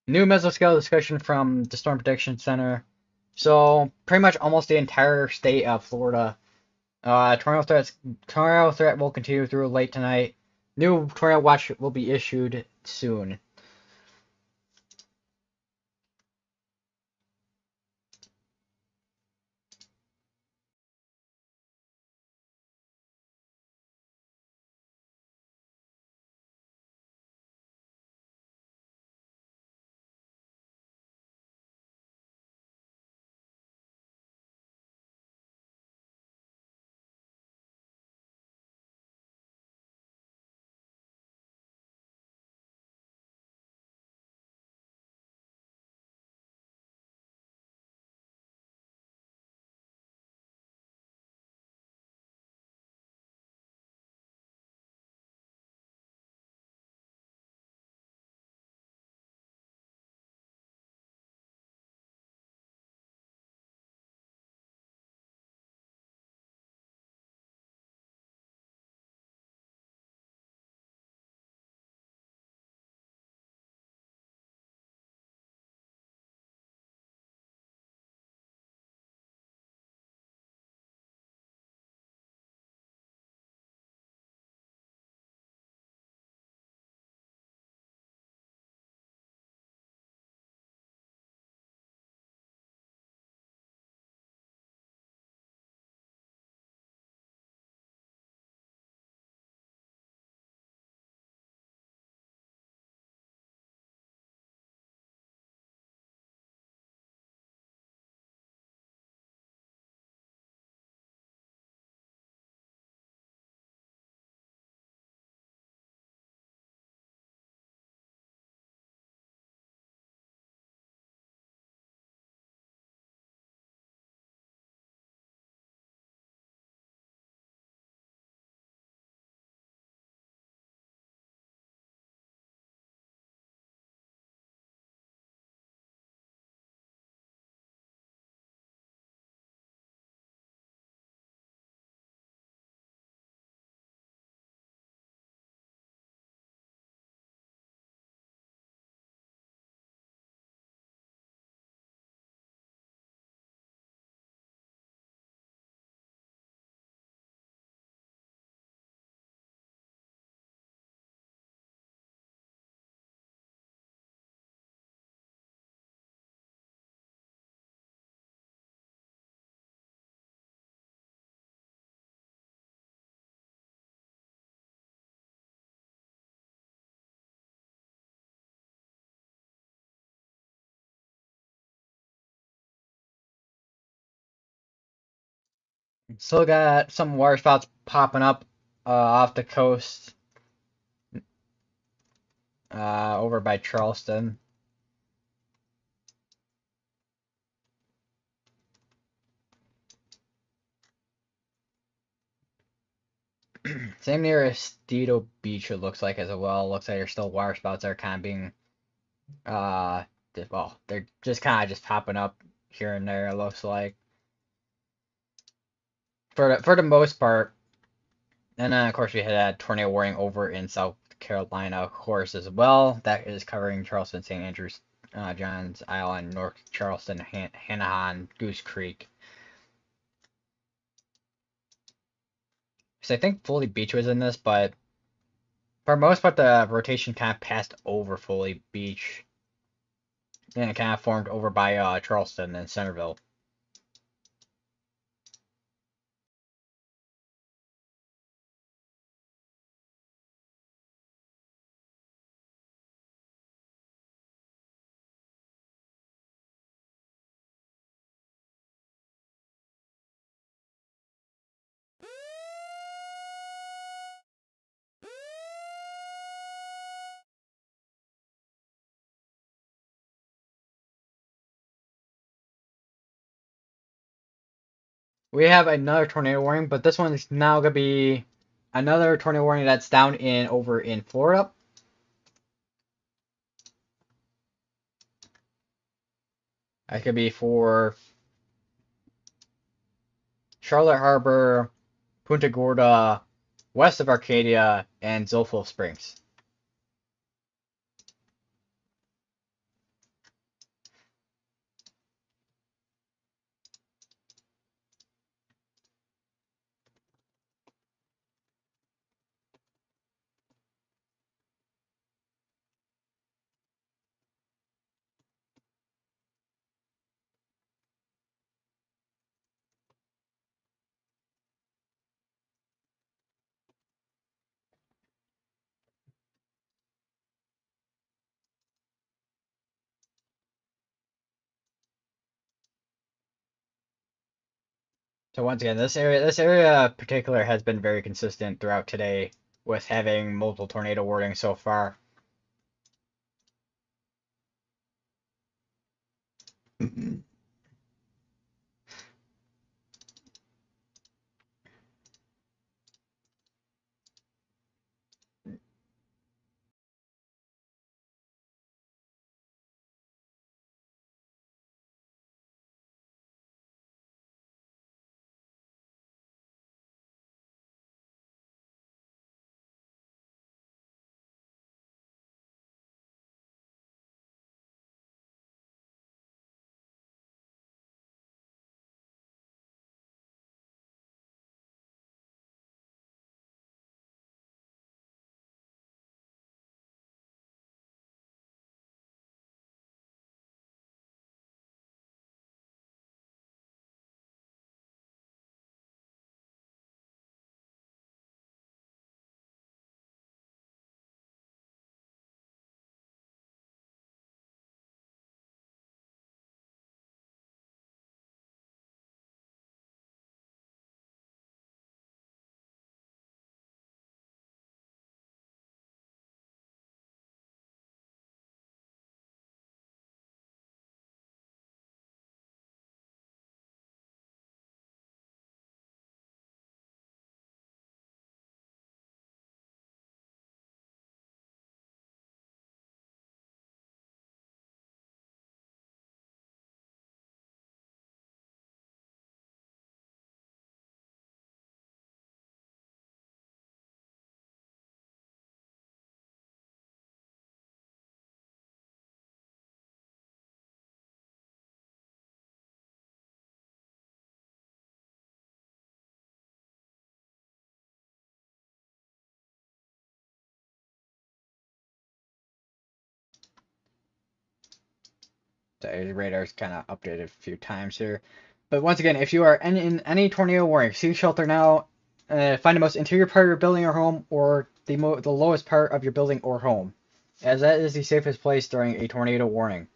New mesoscale discussion from the Storm Protection Center. So pretty much almost the entire state of Florida. Tornado threat will continue through late tonight. New tornado watch will be issued soon. Still got some water spouts popping up off the coast over by Charleston. Same near Estedo Beach, it looks like as well. Looks like there's still water spouts that are kind of being, uh, well, they're just kind of just popping up here and there. It looks like for the most part. And then of course we had a tornado warning over in South Carolina, of course, as well. That is covering Charleston, St. Andrews, Johns Island, North Charleston, Hanahan, Goose Creek. So I think Foley Beach was in this, but for most part, the rotation kind of passed over Foley Beach, and it kind of formed over by Charleston and Centerville. We have another tornado warning, but this one is now gonna be another tornado warning that's down in over in Florida. That could be for Charlotte Harbor, Punta Gorda, west of Arcadia, and Zilpho Springs. So once again, this area in particular has been very consistent throughout today with having multiple tornado warnings so far. The radar's kind of updated a few times here. But once again, if you are in any tornado warning, seek shelter now. Find the most interior part of your building or home, or the lowest part of your building or home, as that is the safest place during a tornado warning.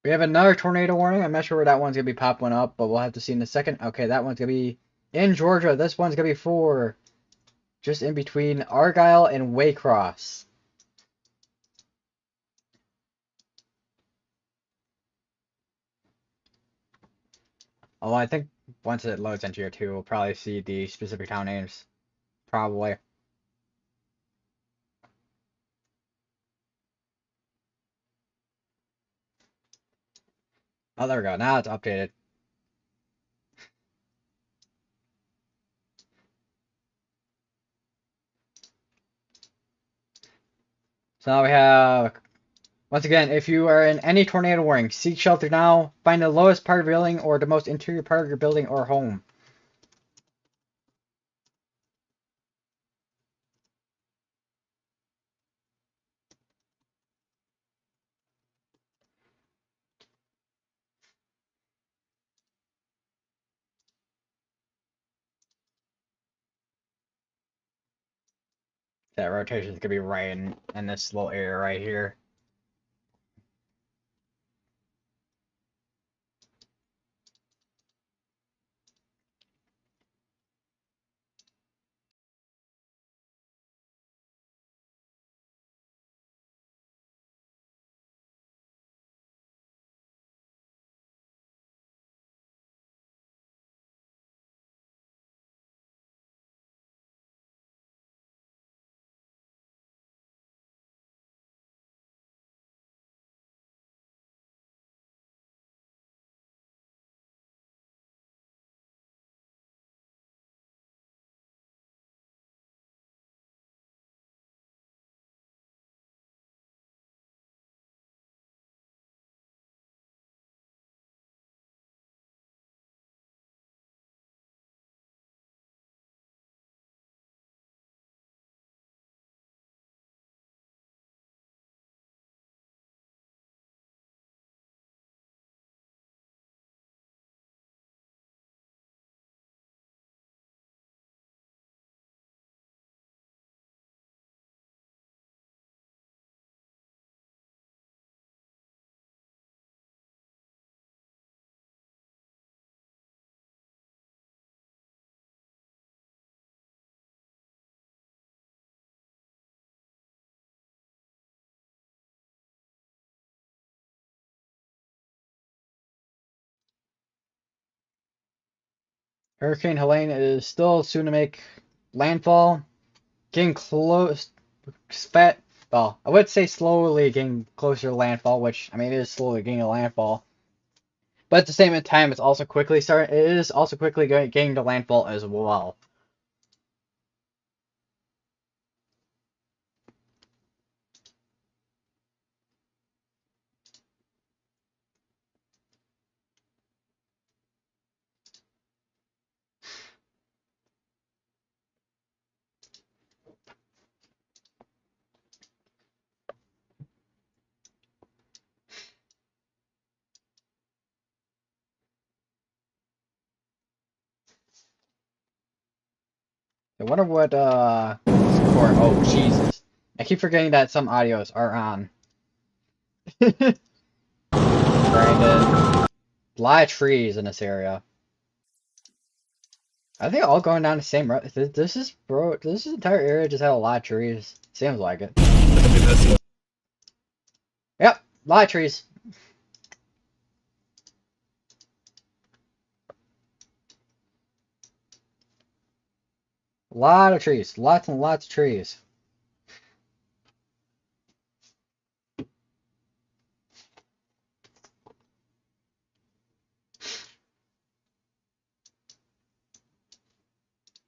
We have another tornado warning. I'm not sure where that one's going to be popping up, but we'll have to see in a second. Okay, that one's going to be in Georgia. This one's going to be for just in between Argyle and Waycross. Although I think once it loads into here too, we'll probably see the specific town names. Probably. Oh, there we go. Now it's updated. So now we have, once again, if you are in any tornado warning, seek shelter now. Find the lowest part of your building or the most interior part of your building or home. That rotation is going to be right in this little area right here. Hurricane Helene is still soon to make landfall. Getting close, well, I would say slowly getting closer to landfall, which, I mean, it is slowly getting to landfall. But at the same time, it's also quickly starting, it is also quickly getting to landfall as well. I wonder what, oh, Jesus. I keep forgetting that some audios are on. Brandon. A lot of trees in this area. I think all going down the same road. This entire area just had a lot of trees. Seems like it. Yep, a lot of trees. A lot of trees. Lots and lots of trees.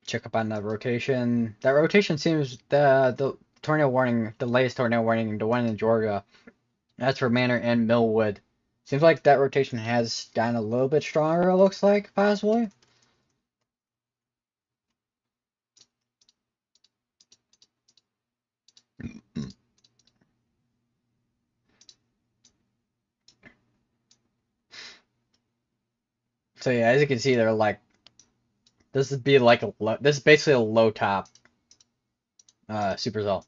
Check up on the rotation. That rotation seems the tornado warning, the latest tornado warning, the one in Georgia. That's for Manor and Millwood. Seems like that rotation has gotten a little bit stronger, it looks like, possibly. So yeah, as you can see, they're like, this would be like this is basically a low top supercell.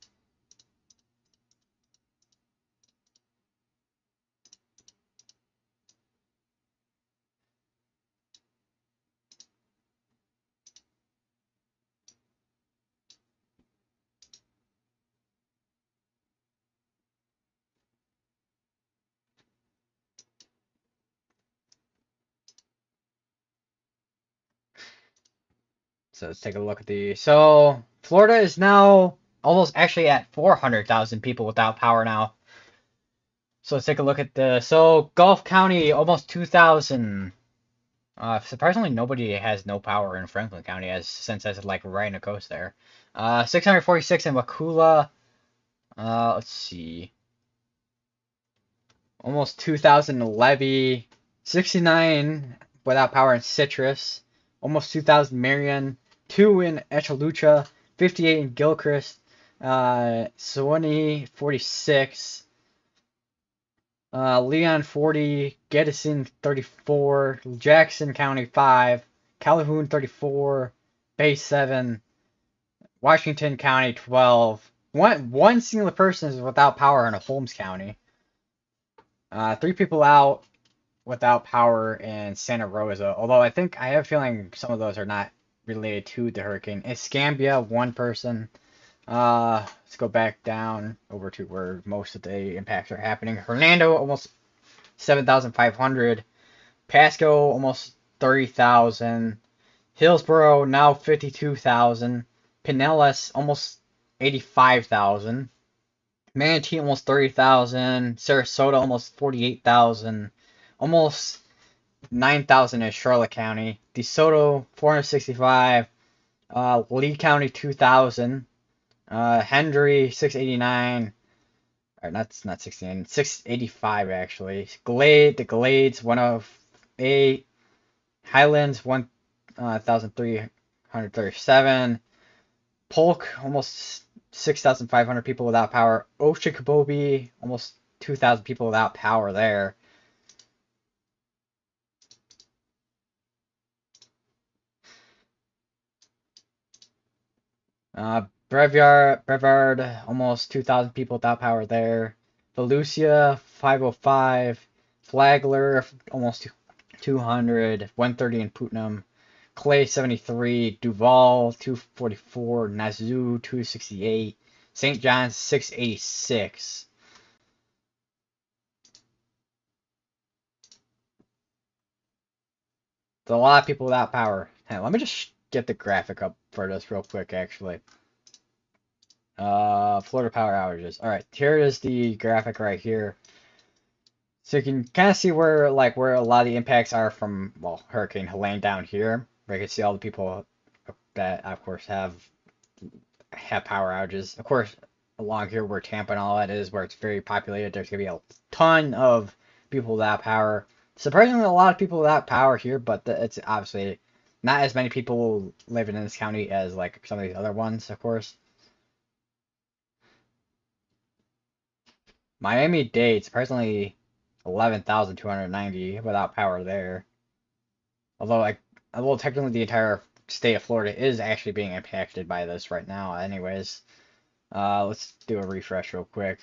So let's take a look at the. So Florida is now almost actually at 400,000 people without power now. So let's take a look at the. So Gulf County almost 2,000. Surprisingly, nobody has no power in Franklin County, as since that's like right in the coast there. 646 in Wakula. Let's see. Almost 2,000 in Levy. 69 without power in Citrus. Almost 2,000 Marion. 2 in Echalucha. 58 in Gilchrist. Sewanee 46. Leon 40, Gettysburg 34, Jackson County 5, Calhoun 34, Bay 7, Washington County 12. One single person is without power in Holmes County. 3 people out without power in Santa Rosa. Although I have a feeling some of those are not related to the hurricane. Escambia, 1 person. Let's go back down over to where most of the impacts are happening. Hernando, almost 7,500. Pasco, almost 30,000. Hillsboro, now 52,000. Pinellas, almost 85,000. Manatee, almost 30,000. Sarasota, almost 48,000. Almost 9,000 in Charlotte County. DeSoto, 465. Lee County, 2,000. Hendry, 689. Or that's not 69, 685 actually. The Glades, 108. Highlands, 1,337. Polk, almost 6,500 people without power. Oshikobobi, almost 2,000 people without power there. Brevard, almost 2,000 people without power there. Volusia, 505. Flagler, almost 200. 130 in Putnam. Clay, 73. Duval, 244. Nazoo, 268. St. John's, 686. There's a lot of people without power. Hey, let me just get the graphic up for this real quick, actually. Florida power outages. All right, here is the graphic right here. So you can kind of see where a lot of the impacts are from, well, Hurricane Helene down here. Where you can see all the people that, of course, have power outages. Of course, along here where Tampa and all that is, where it's very populated, there's gonna be a ton of people without power. Surprisingly, a lot of people without power here, but it's obviously not as many people living in this county as like some of these other ones, of course. Miami-Dade, surprisingly 11,290 without power there. Although technically the entire state of Florida is actually being impacted by this right now anyways. Let's do a refresh real quick.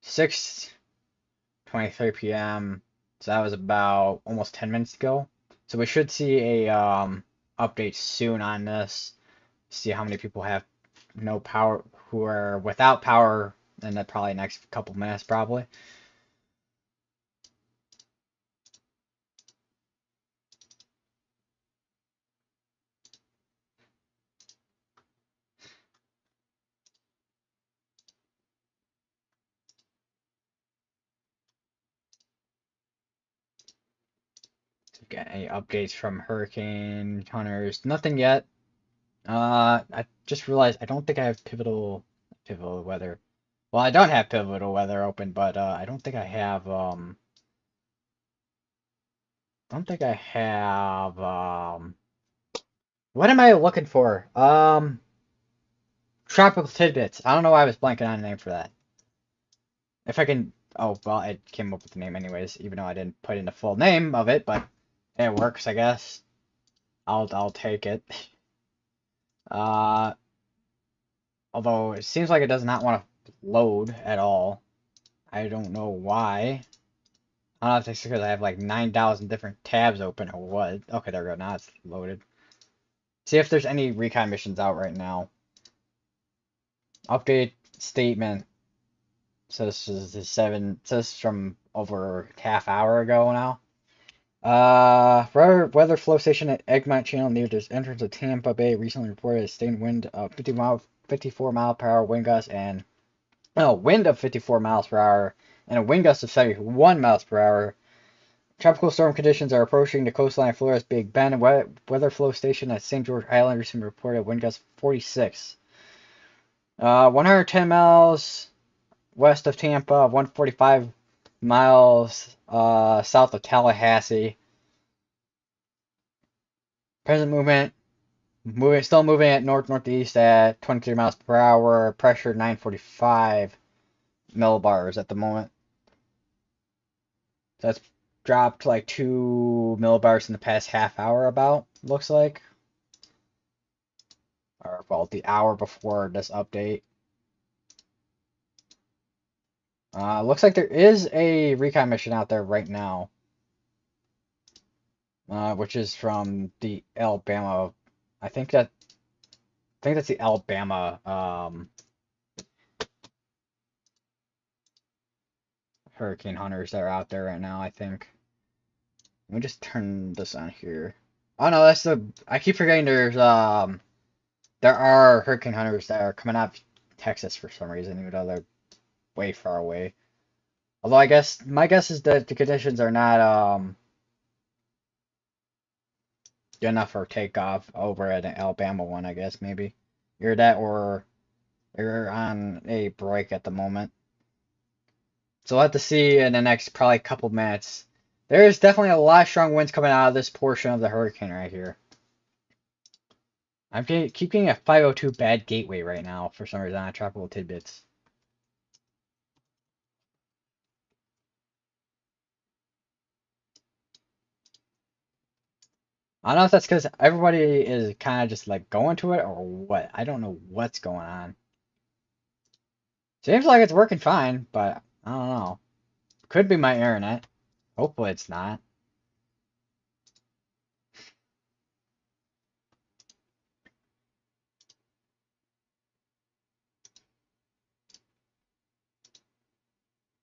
6:23 p.m. So that was about almost 10 minutes ago. So we should see a update soon on this. See how many people have no power, who are without power in the probably next couple minutes probably. Got any updates from hurricane hunters? Nothing yet. I just realized I don't think I have pivotal weather. Well, I don't have pivotal weather open, but I don't think I have what am I looking for? Tropical tidbits. I don't know why I was blanking on a name for that. If I can, oh well, it came up with the name anyways, even though I didn't put in the full name of it, but it works, I guess. I'll take it. Uh, although it seems like it does not want to load at all. I don't know why. I don't know if it's because I have like 9,000 different tabs open or what. Okay, there we go. Now it's loaded. See if there's any recon missions out right now. Update statement. So this is from over half hour ago now. Weather flow station at Egmont Channel near the entrance of Tampa Bay recently reported a sustained wind of 54 mile per hour wind gust and wind of 54 miles per hour and a wind gust of 71 miles per hour. Tropical storm conditions are approaching the coastline of Florida's Big Bend. Weather flow station at St. George Island recently reported a wind gust of 46. 110 miles west of Tampa, 145 miles south of Tallahassee. Present still moving at northeast at 23 miles per hour. Pressure 945 millibars at the moment. That's dropped like 2 millibars in the past half hour about, looks like. Or, well, the hour before this update. Looks like there is a recon mission out there right now. Which is from the Alabama. I think that's the Alabama hurricane hunters that are out there right now, I think. Let me just turn this on here. Oh no, I keep forgetting there are hurricane hunters that are coming out of Texas for some reason, even though they're way far away. Although my guess is that the conditions are not good enough for takeoff over at an Alabama one, I guess maybe. You're that or you're on a break at the moment. So we'll have to see in the next probably couple minutes. There is definitely a lot of strong winds coming out of this portion of the hurricane right here. Keep getting a 502 bad gateway right now for some reason on Tropical Tidbits. I don't know if that's because everybody is kind of just like going to it or what. I don't know what's going on. Seems like it's working fine, but I don't know. Could be my internet. Hopefully it's not.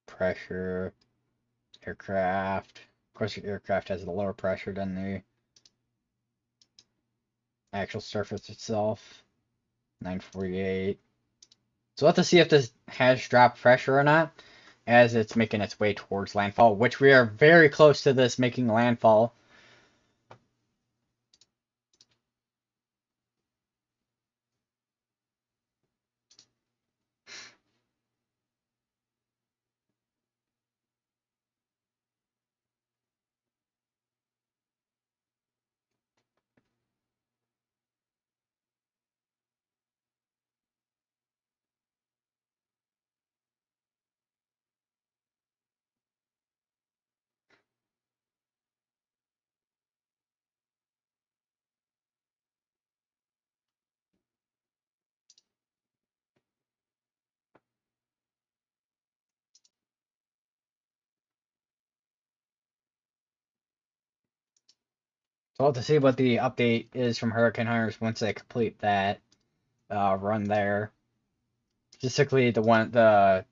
Pressure, aircraft. Of course, your aircraft has a lower pressure than the actual surface itself. 948. So we'll have to see if this has dropped pressure or not as it's making its way towards landfall, which we are very close to this making landfall. So we'll have to see what the update is from Hurricane Hunters once they complete that run there. Specifically the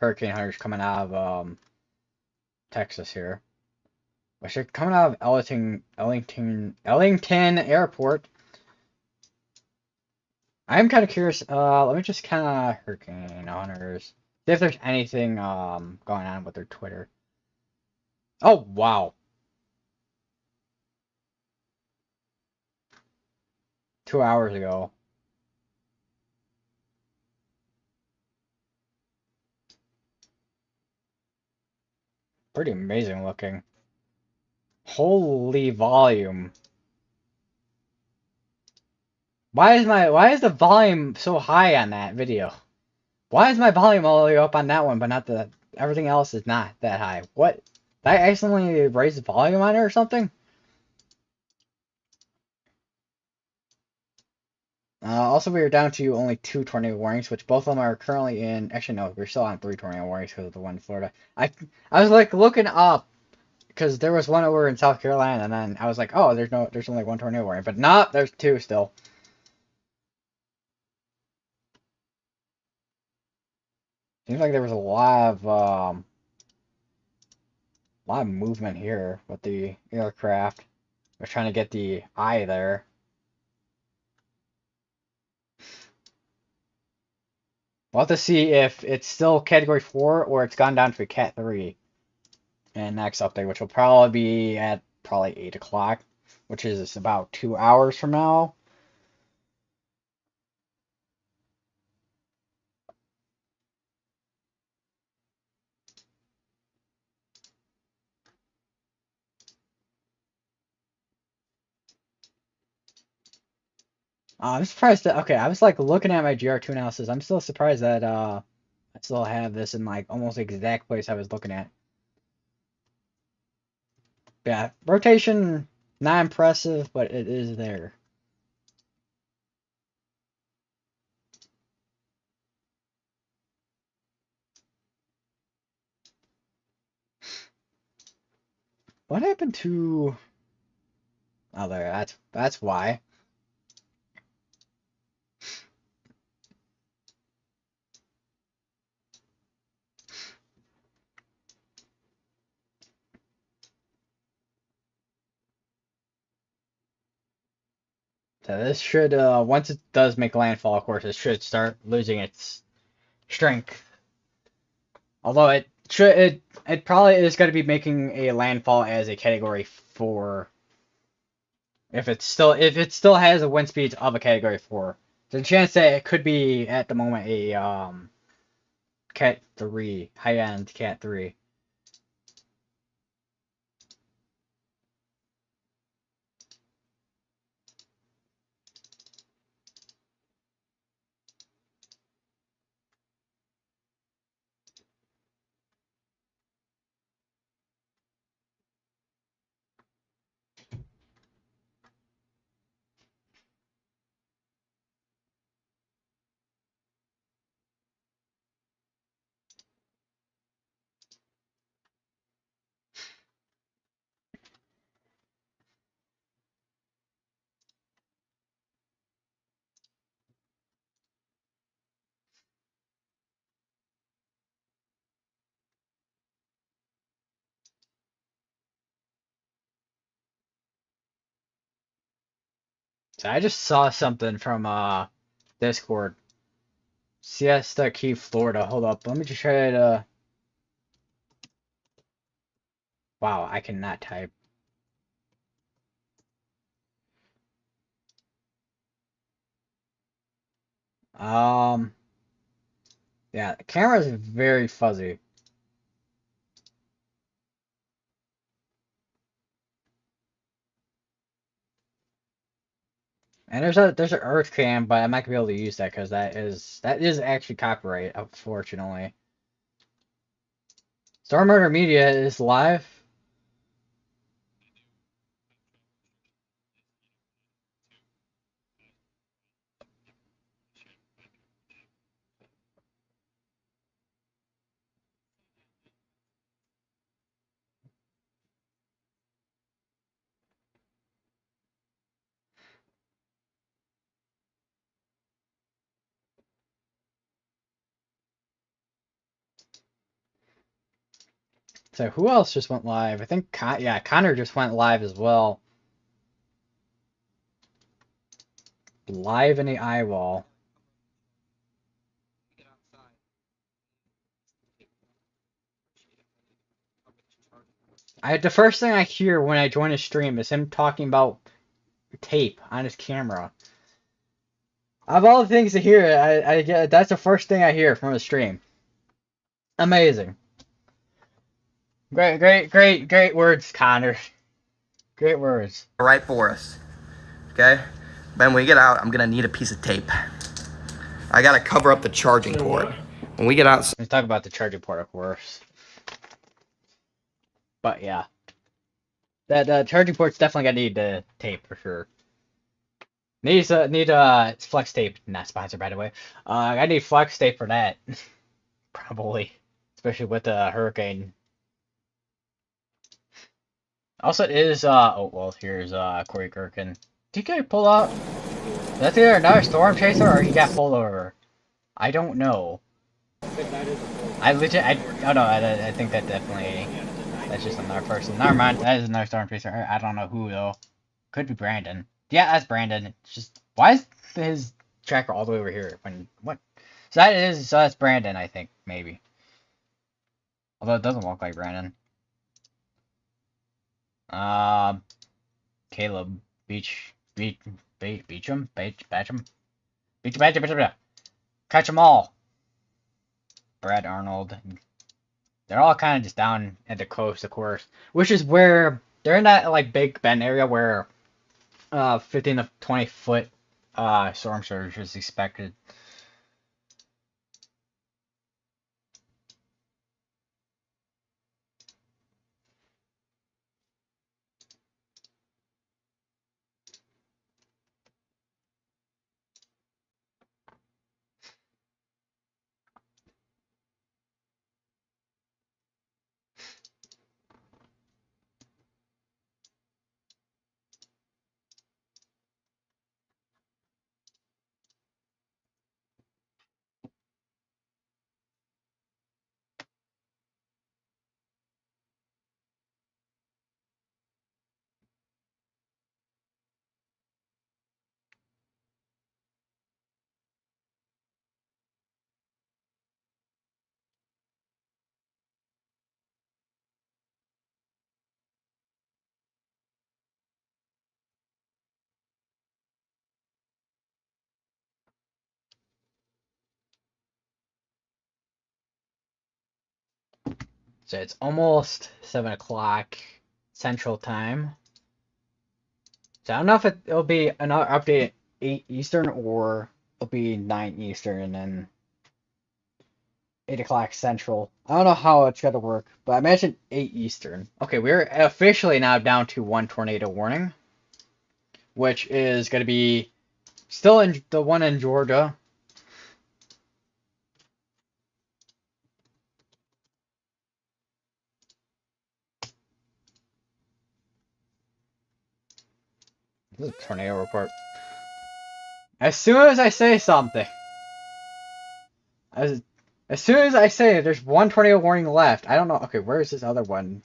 Hurricane Hunters coming out of Texas here. Which they're coming out of Ellington Airport. I'm kind of curious. Let me just kind of Hurricane Hunters. See if there's anything going on with their Twitter. Oh wow, 2 hours ago. Pretty amazing looking. Holy volume. Why is the volume so high on that video? Why is my volume all the way up on that one, but not everything else is not that high? What? Did I accidentally raise the volume on it or something? Also, we are down to only 2 tornado warnings, which both of them are currently in. Actually, no, we're still on 3 tornado warnings because of the one in Florida. I was like looking up because there was one over in South Carolina, and then I was like, oh, there's only 1 tornado warning, but nah, there's 2 still. Seems like there was a lot of A lot of movement here with the aircraft. We're trying to get the eye there. We'll have to see if it's still Category 4 or it's gone down to a Cat 3 in next update, which will probably be at probably 8 o'clock, which is about 2 hours from now. I'm surprised that, okay, I was like looking at my GR2 analysis. I'm still surprised that I still have this in like almost the exact place I was looking at. Yeah, rotation, not impressive, but it is there. What happened to... Oh, there, that's why. So this should, once it does make landfall, of course, it should start losing its strength. Although it probably is going to be making a landfall as a Category 4 if it still has a wind speed of a Category 4. There's a chance that it could be at the moment a Cat 3, high end Cat 3. So I just saw something from Discord. Siesta Key, Florida. Hold up. Let me just try to... Wow, I cannot type. Um, yeah, the camera is very fuzzy. And there's an Earth cam, but I'm not gonna be able to use that because that is actually copyright, unfortunately. Star Murder Media is live. So who else just went live? I think yeah, Connor just went live as well. Live in the eye wall. The first thing I hear when I join a stream is him talking about tape on his camera. Of all the things to hear, I get that's the first thing I hear from a stream. Amazing. Great words, Connor. Great words. Right for us. Okay? Then when we get out, I'm gonna need a piece of tape. I gotta cover up the charging port. When we get out, Let's talk about the charging port, of course. But yeah, that charging port's definitely gonna need the tape for sure. Need it's flex tape, not sponsored by the way. I need flex tape for that, probably, especially with the hurricane. Also, it is oh well, here's Corey Gherkin. Did you get pulled out? Is that either another storm chaser or he got pulled over? I don't know. I think that definitely. That's just another person. Never mind. That is another storm chaser. I don't know who though. Could be Brandon. Yeah, that's Brandon. It's just why is his tracker all the way over here? When what? So that's Brandon, I think maybe. Although it doesn't look like Brandon. Um, Caleb Beecham. Catch them all. Brad Arnold. They're all kind of just down at the coast, of course, which is where they're in that like Big Bend area where 15 to 20 foot storm surge is expected. So it's almost 7 o'clock Central Time. So I don't know if it'll be another update at 8 Eastern or it'll be 9 Eastern and then 8 o'clock Central. I don't know how it's going to work, but I imagine 8 Eastern. Okay, we're officially now down to one tornado warning, which is going to be still in the one in Georgia. This is a tornado report. As soon as I say something, as as soon as I say there's one tornado warning left, I don't know. Okay, where is this other one?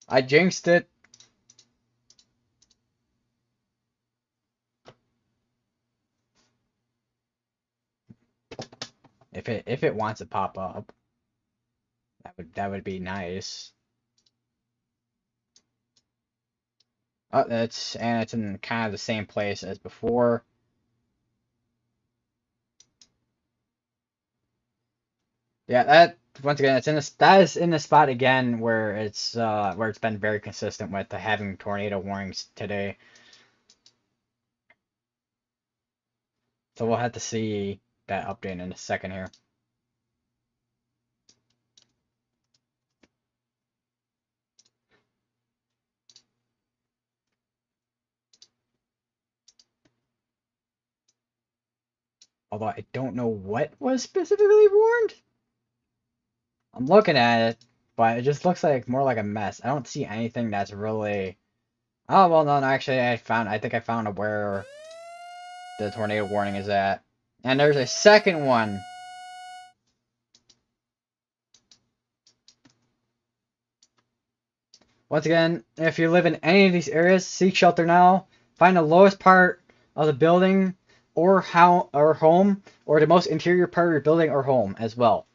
I jinxed it. If it wants to pop up, that would be nice. Oh, it's in kind of the same place as before. Yeah, that once again, that is in the spot again where it's been very consistent with having tornado warnings today. So we'll have to see that update in a second here. Although I don't know what was specifically warned. I'm looking at it, but it just looks like more like a mess. I don't see anything that's really. Oh well, no, actually, I think I found where the tornado warning is at, and there's a second one. Once again, if you live in any of these areas, seek shelter now. Find the lowest part of the building or home, or the most interior part of your building or home as well.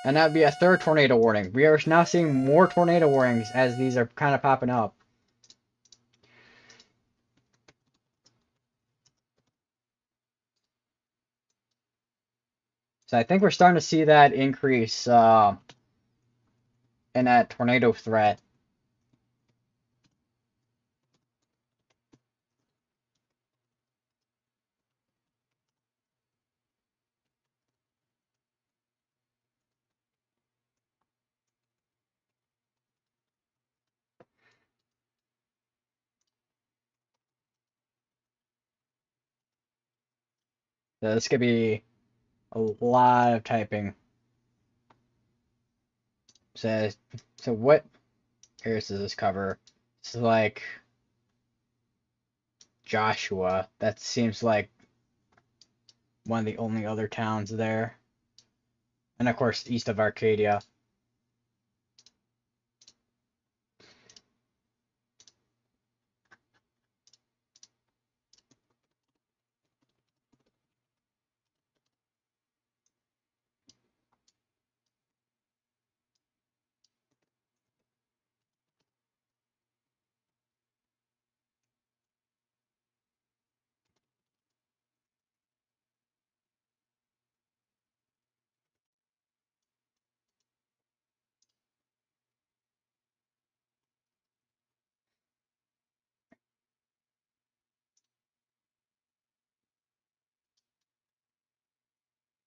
And that would be a third tornado warning. We are now seeing more tornado warnings as these are kind of popping up. So I think we're starting to see that increase in that tornado threat. So this could be a lot of typing. So, so what areas does this cover? It's like Joshua. That seems like one of the only other towns there. And of course, east of Arcadia.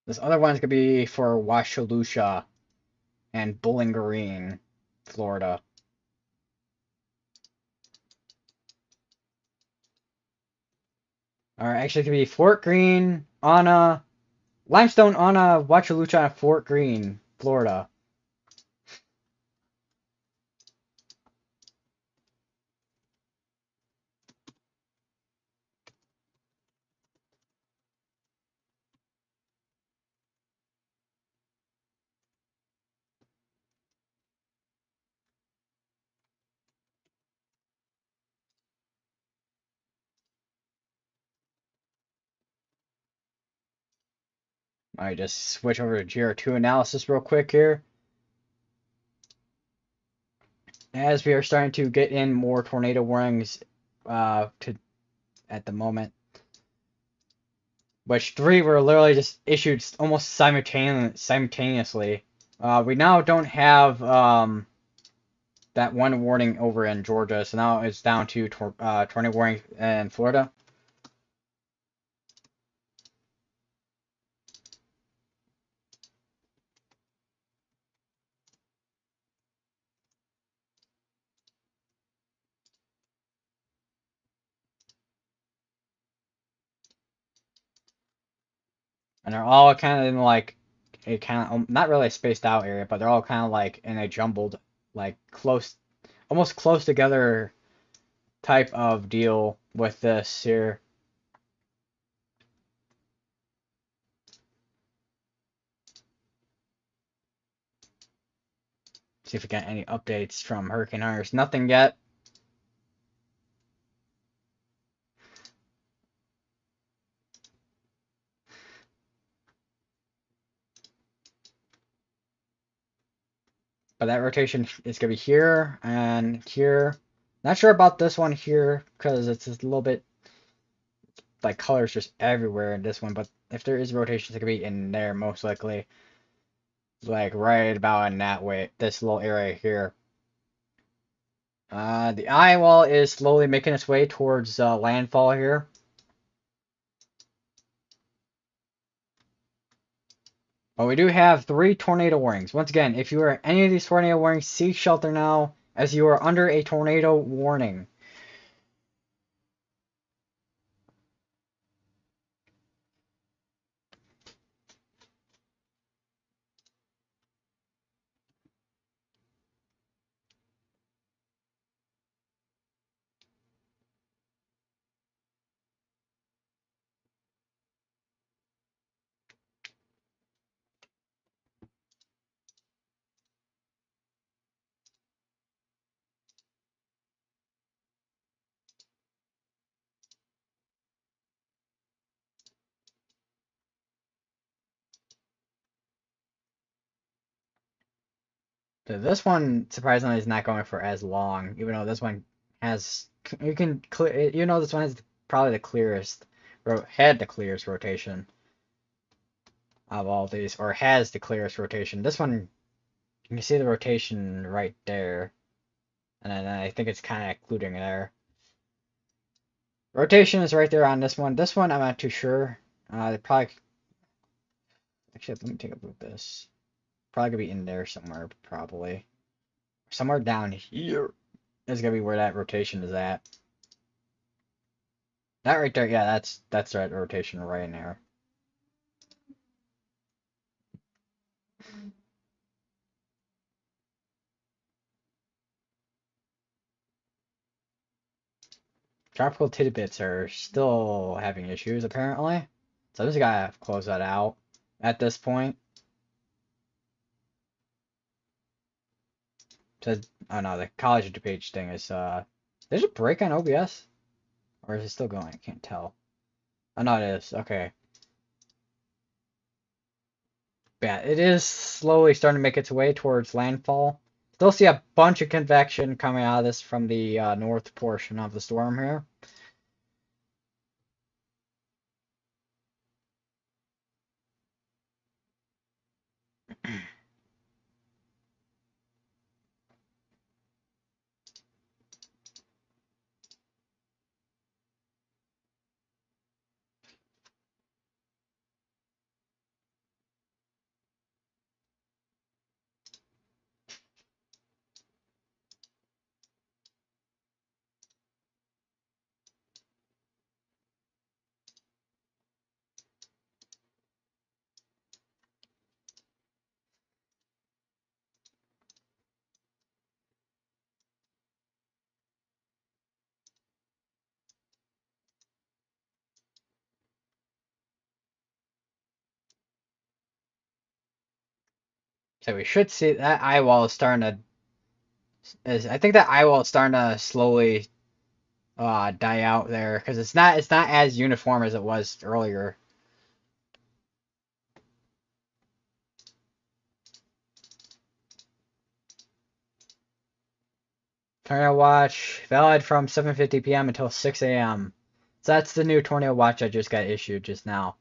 This other one's gonna be for Washalusha and Bowling Green, Florida. Or actually, it could be Fort Greene, Anna, Limestone, Anna, Wachalucha, and Fort Greene, Florida. I just switch over to GR2 analysis real quick here. As we are starting to get in more tornado warnings to at the moment, which 3 were literally just issued almost simultaneously. We now don't have that one warning over in Georgia, so now it's down to tornado warning in Florida. And they're all kind of in like a kind of not really a spaced out area, but they're all kind of like in a jumbled, like close, almost close together type of deal with this here. See if we get any updates from Hurricane Hunters. Nothing yet. But that rotation is going to be here and here. Not sure about this one here because it's just a little bit like colors just everywhere in this one. But if there is rotations, it could be in there most likely. Like right about in that way, this little area here. The eye wall is slowly making its way towards landfall here. But we do have 3 tornado warnings. Once again, if you are any of these tornado warnings, seek shelter now as you are under a tornado warning. So this one surprisingly is not going for as long, even though this one has you can clear. You know, this one has probably the clearest, had the clearest rotation of all these, or has the clearest rotation. This one, you can see the rotation right there, and then I think it's kind of including there. Rotation is right there on this one. This one I'm not too sure. They probably actually let me take a look at this. Probably gonna be in there somewhere, probably somewhere down here is gonna be where that rotation is at. That right there, yeah, that's the right rotation right in there. Tropical tidbits are still having issues apparently, so I just gotta close that out at this point. To oh no, the college page thing is there's a break on OBS, or is it still going? I can't tell. Oh no, it is. Okay. Yeah, it is slowly starting to make its way towards landfall. Still see a bunch of convection coming out of this from the north portion of the storm here. So we should see that eye wall is starting to. I think that eye wall is starting to slowly die out there because it's not as uniform as it was earlier. Tornado watch valid from 7:50 p.m. until 6 a.m. So that's the new tornado watch I just got issued just now.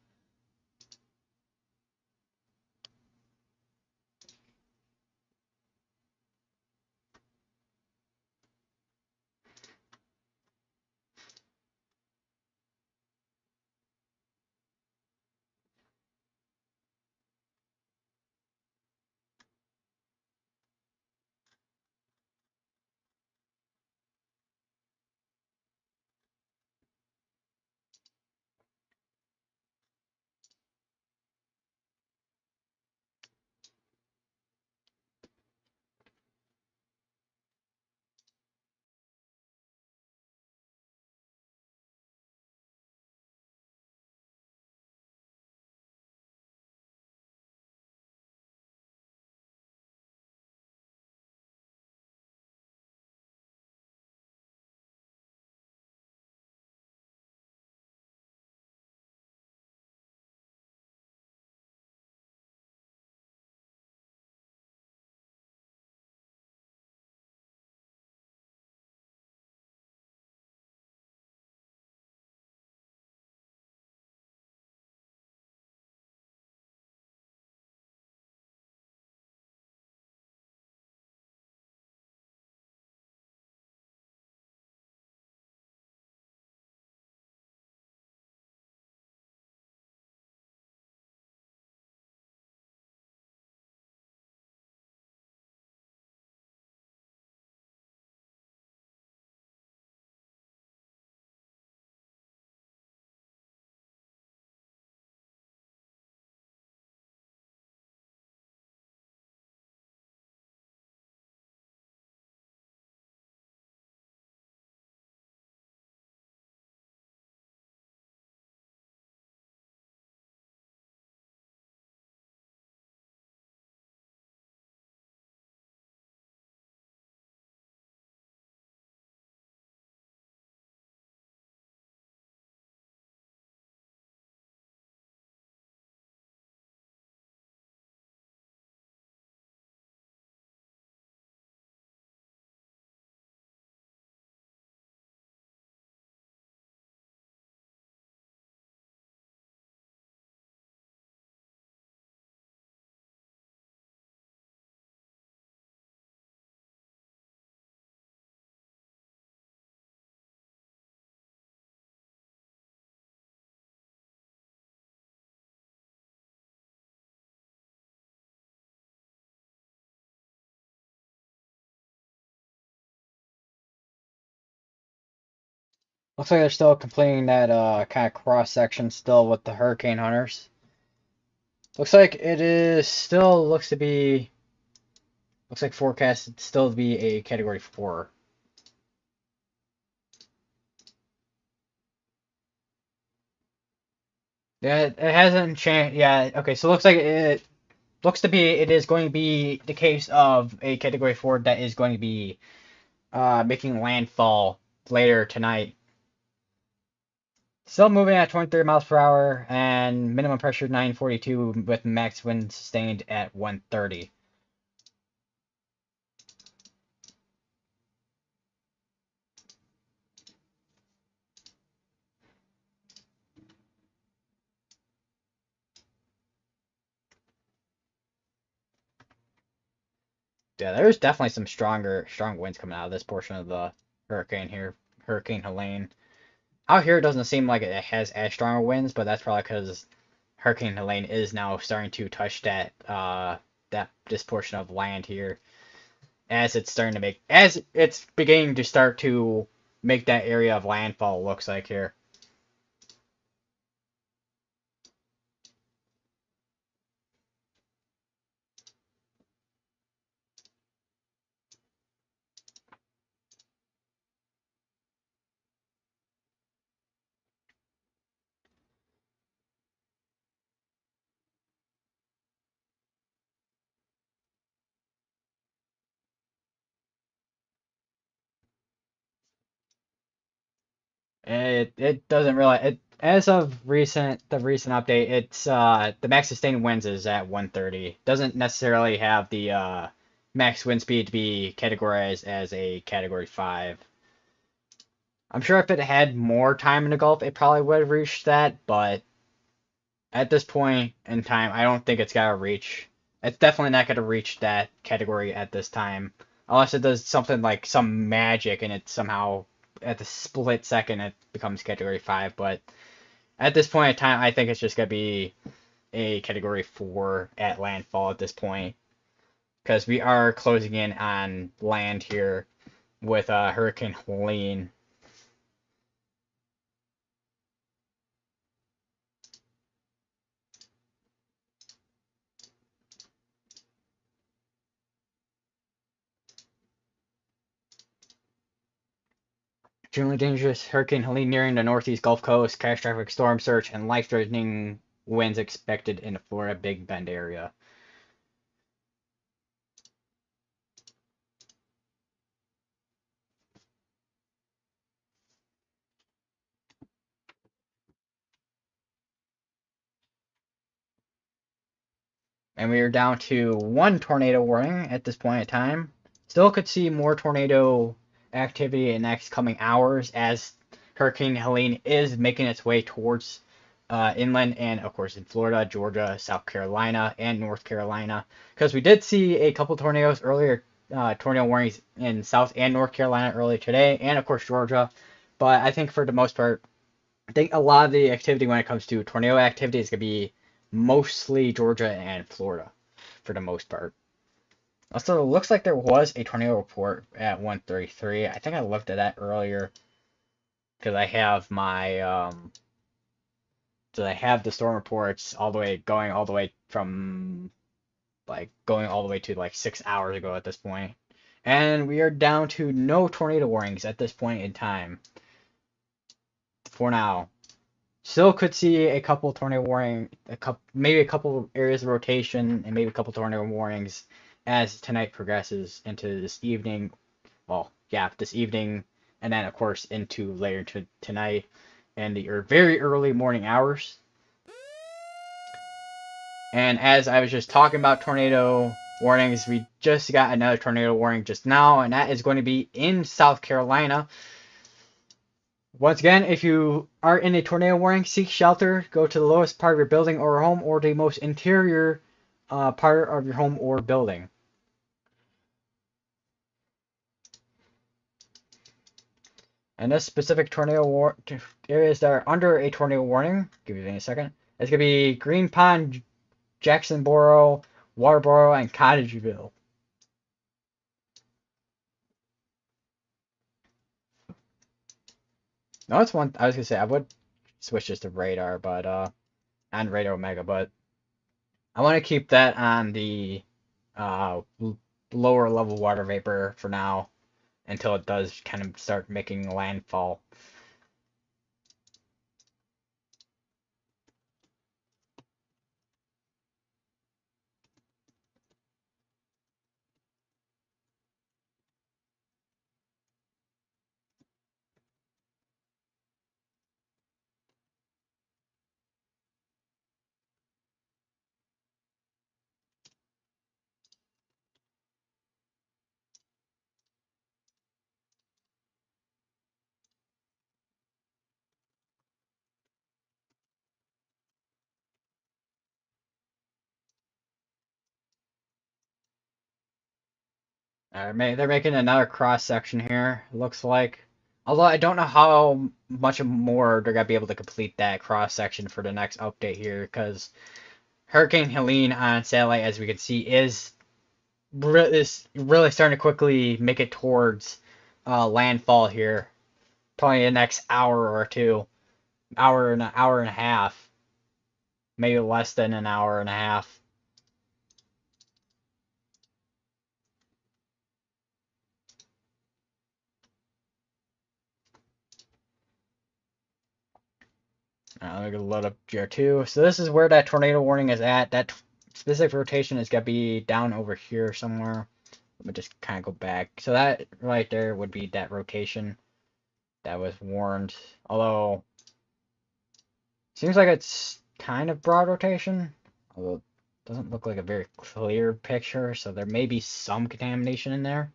Looks like they're still completing that kind of cross section still with the hurricane hunters. Looks like it is still looks like forecasted still to be a category 4. Yeah, it hasn't changed. Yeah, okay, so it is going to be the case of a category 4 that is going to be making landfall later tonight. Still moving at 23 miles per hour and minimum pressure 942 with max wind sustained at 130. Yeah, there's definitely some strong winds coming out of this portion of the hurricane here, Hurricane Helene. Out here, it doesn't seem like it has as strong winds, but that's probably because Hurricane Helene is now starting to touch that this portion of land here as it's beginning to start to make that area of landfall looks like here. It doesn't really it as of the recent update, it's the max sustained winds is at 130. Doesn't necessarily have the max wind speed to be categorized as a category 5. I'm sure if it had more time in the Gulf, it probably would have reached that, but at this point in time, I don't think it's gotta reach. It's definitely not gonna reach that category at this time, unless it does something like some magic and it somehow at the split second it becomes category 5. But at this point in time, I think it's just gonna be a category 4 at landfall at this point, because we are closing in on land here with Hurricane Helene. Extremely dangerous Hurricane Helene nearing the northeast Gulf Coast, catastrophic storm surge, and life-threatening winds expected in the Florida Big Bend area. And we are down to one tornado warning at this point in time. Still could see more tornado activity in the next coming hours as Hurricane Helene is making its way towards inland and, of course, in Florida, Georgia, South Carolina, and North Carolina. Because we did see a couple tornadoes earlier, tornado warnings in South and North Carolina earlier today, and, of course, Georgia. But I think for the most part, I think a lot of the activity when it comes to tornado activity is going to be mostly Georgia and Florida for the most part. Also, it looks like there was a tornado report at 133. I think I looked at that earlier because I have my so I have the storm reports all the way going all the way from like going all the way to like 6 hours ago at this point. And we are down to no tornado warnings at this point in time for now. Still could see a couple tornado warning, maybe a couple areas of rotation, and maybe a couple tornado warnings as tonight progresses into this evening. Well, yeah, this evening, and then of course into later tonight and the very early morning hours. And as I was just talking about tornado warnings, we just got another tornado warning just now, and that is going to be in South Carolina. Once again, if you are in a tornado warning, seek shelter. Go to the lowest part of your building or home or the most interior part of your home or building. And this specific tornado areas that are under a tornado warning, give you a second, it's going to be Green Pond, Jacksonboro, Waterboro, and Cottageville. No, it's one, I was going to say, I would switch this to radar, but, and radar omega, but I want to keep that on the uh, lower level water vapor for now until it does kind of start making landfall. They're making another cross section here, it looks like. Although I don't know how much more they're going to be able to complete that cross section for the next update here, because Hurricane Helene on satellite, as we can see, is really starting to quickly make it towards landfall here. Probably the next hour or two, hour and a half, maybe less than an hour and a half. Let me go load up GR2. So this is where that tornado warning is at. That specific rotation is going to be down over here somewhere. Let me just kind of go back. So that right there would be that rotation. that was warned. Although, seems like it's kind of broad rotation. Although, it doesn't look like a very clear picture, so there may be some contamination in there.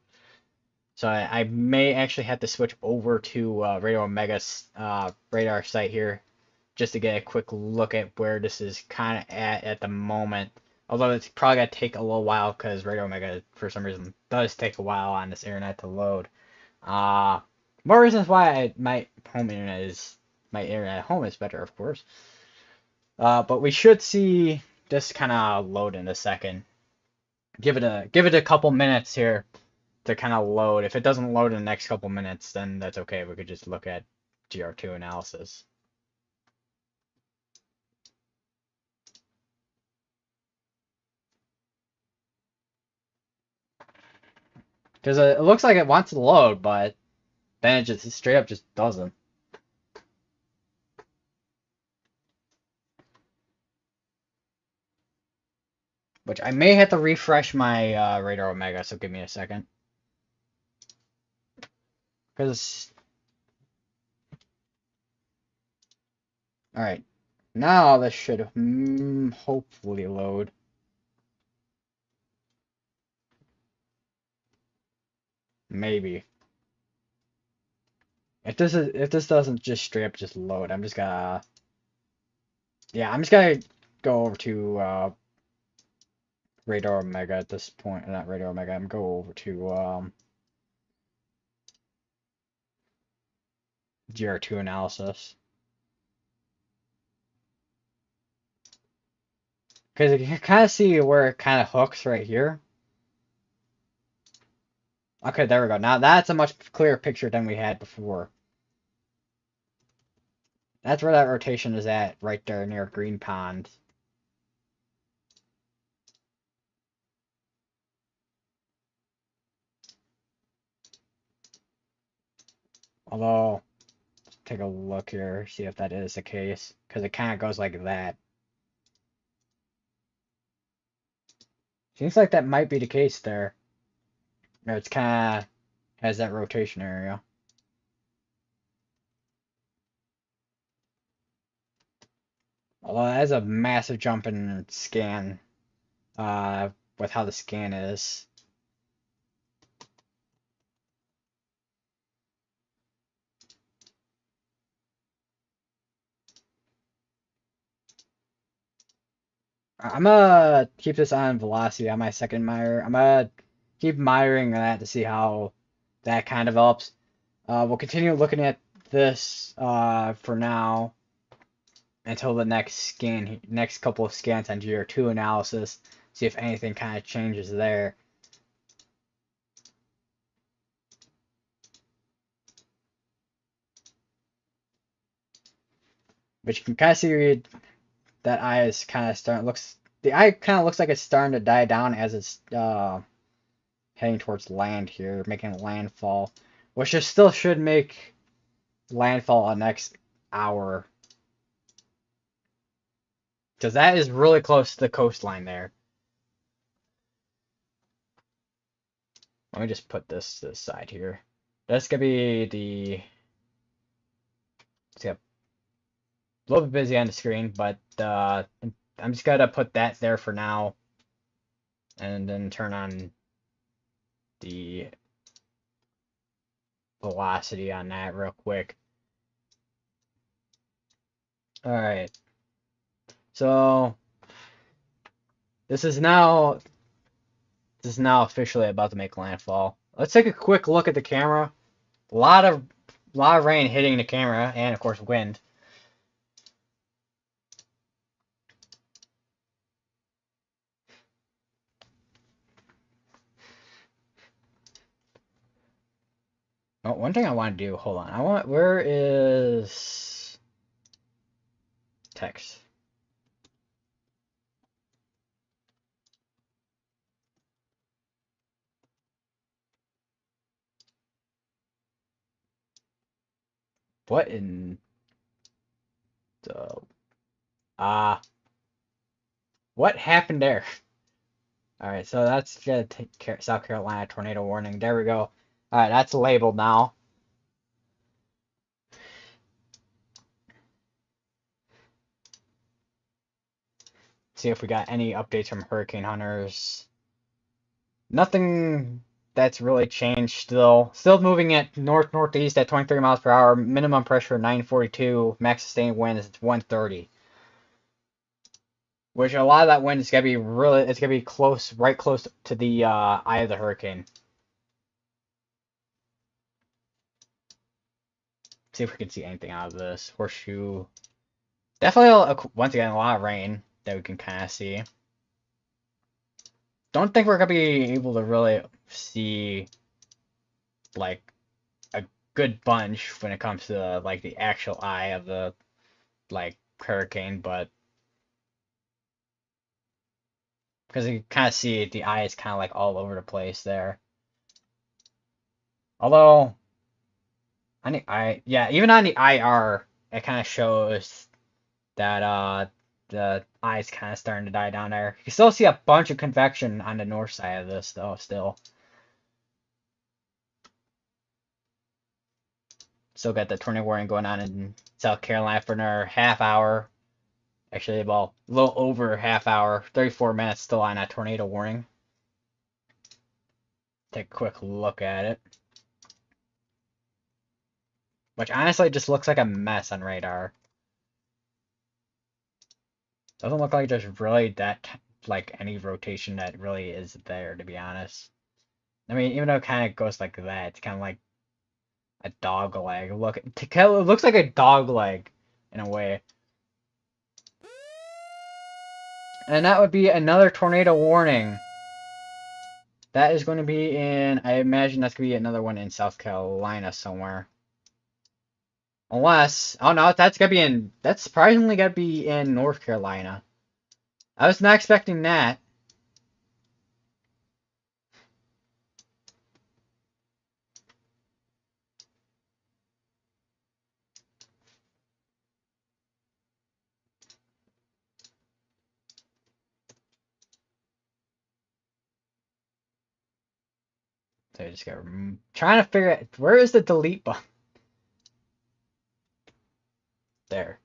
So I may actually have to switch over to Radio Omega's radar site here just to get a quick look at where this is kind of at the moment. Although it's probably going to take a little while because Radio Omega, for some reason, does take a while on this internet to load. Uh, More reasons why my internet at home is better, of course. But we should see this kind of load in a second. Give it a couple minutes here to kind of load. If it doesn't load in the next couple minutes, then that's okay. We could just look at GR2 analysis. Because it looks like it wants to load, but then it just straight up just doesn't. Which I may have to refresh my Radar Omega, so give me a second. Because... Alright. Now this should hopefully load. Maybe. If this doesn't just straight up just load, I'm just gonna... Yeah, I'm just gonna go over to Radar Omega at this point. Not Radar Omega, I'm going to go over to GR2 analysis. Because you can kind of see where it kind of hooks right here. Okay, there we go. Now that's a much clearer picture than we had before. That's where that rotation is at, right there near Green Pond. Although, let's take a look here, see if that is the case. Because it kind of goes like that. Seems like that might be the case there. It's kind of has that rotation area. Although that is a massive jump in scan with how the scan is. I'm gonna keep this on velocity on my second mire. I'm gonna keep miring that to see how that kind of develops. We'll continue looking at this for now until the next couple of scans on GR2 analysis. See if anything kind of changes there. But you can kind of see that eye is kind of starting. The eye kind of looks like it's starting to die down as it's heading towards land here, making landfall, which just still should make landfall a next hour. Because that is really close to the coastline there. Let me just put this to the side here. That's going to be the... See, a little bit busy on the screen, but I'm just going to put that there for now. And then turn on the velocity on that real quick. Alright. So this is now officially about to make landfall. Let's take a quick look at the camera. A lot of rain hitting the camera, and of course wind. Oh, one thing I want to do. Hold on. Where is text? What in the what happened there? All right, so that's gonna take care. South Carolina tornado warning. There we go. All right, that's labeled now. See if we got any updates from hurricane hunters. Nothing that's really changed still. Still moving at north-northeast at 23 miles per hour. Minimum pressure 942. Max sustained wind is 130. Which a lot of that wind is gonna be really, it's gonna be close, right close to the eye of the hurricane. See if we can see anything out of this. Horseshoe. Definitely, once again, a lot of rain that we can kind of see. Don't think we're gonna be able to really see like a good bunch when it comes to like the actual eye of the like hurricane, but because you kind of see it, the eye is kind of like all over the place there. Although on the yeah, even on the IR, it kind of shows that the eye's kind of starting to die down there. You can still see a bunch of convection on the north side of this though, still. Still got the tornado warning going on in South Carolina for another half hour. Actually, well, a little over a half hour, 34 minutes still on that tornado warning. Take a quick look at it. Which honestly just looks like a mess on radar. Doesn't look like there's really that, like, any rotation that really is there, to be honest. I mean, even though it kind of goes like that, it's kind of like a dog leg. Look, it looks like a dog leg, in a way. And that would be another tornado warning. That is going to be in, I imagine that's going to be another one in South Carolina somewhere. Unless, oh no, that's going to be in, that's surprisingly going to be in North Carolina. I was not expecting that. So I just got trying to figure out where is the delete button. There.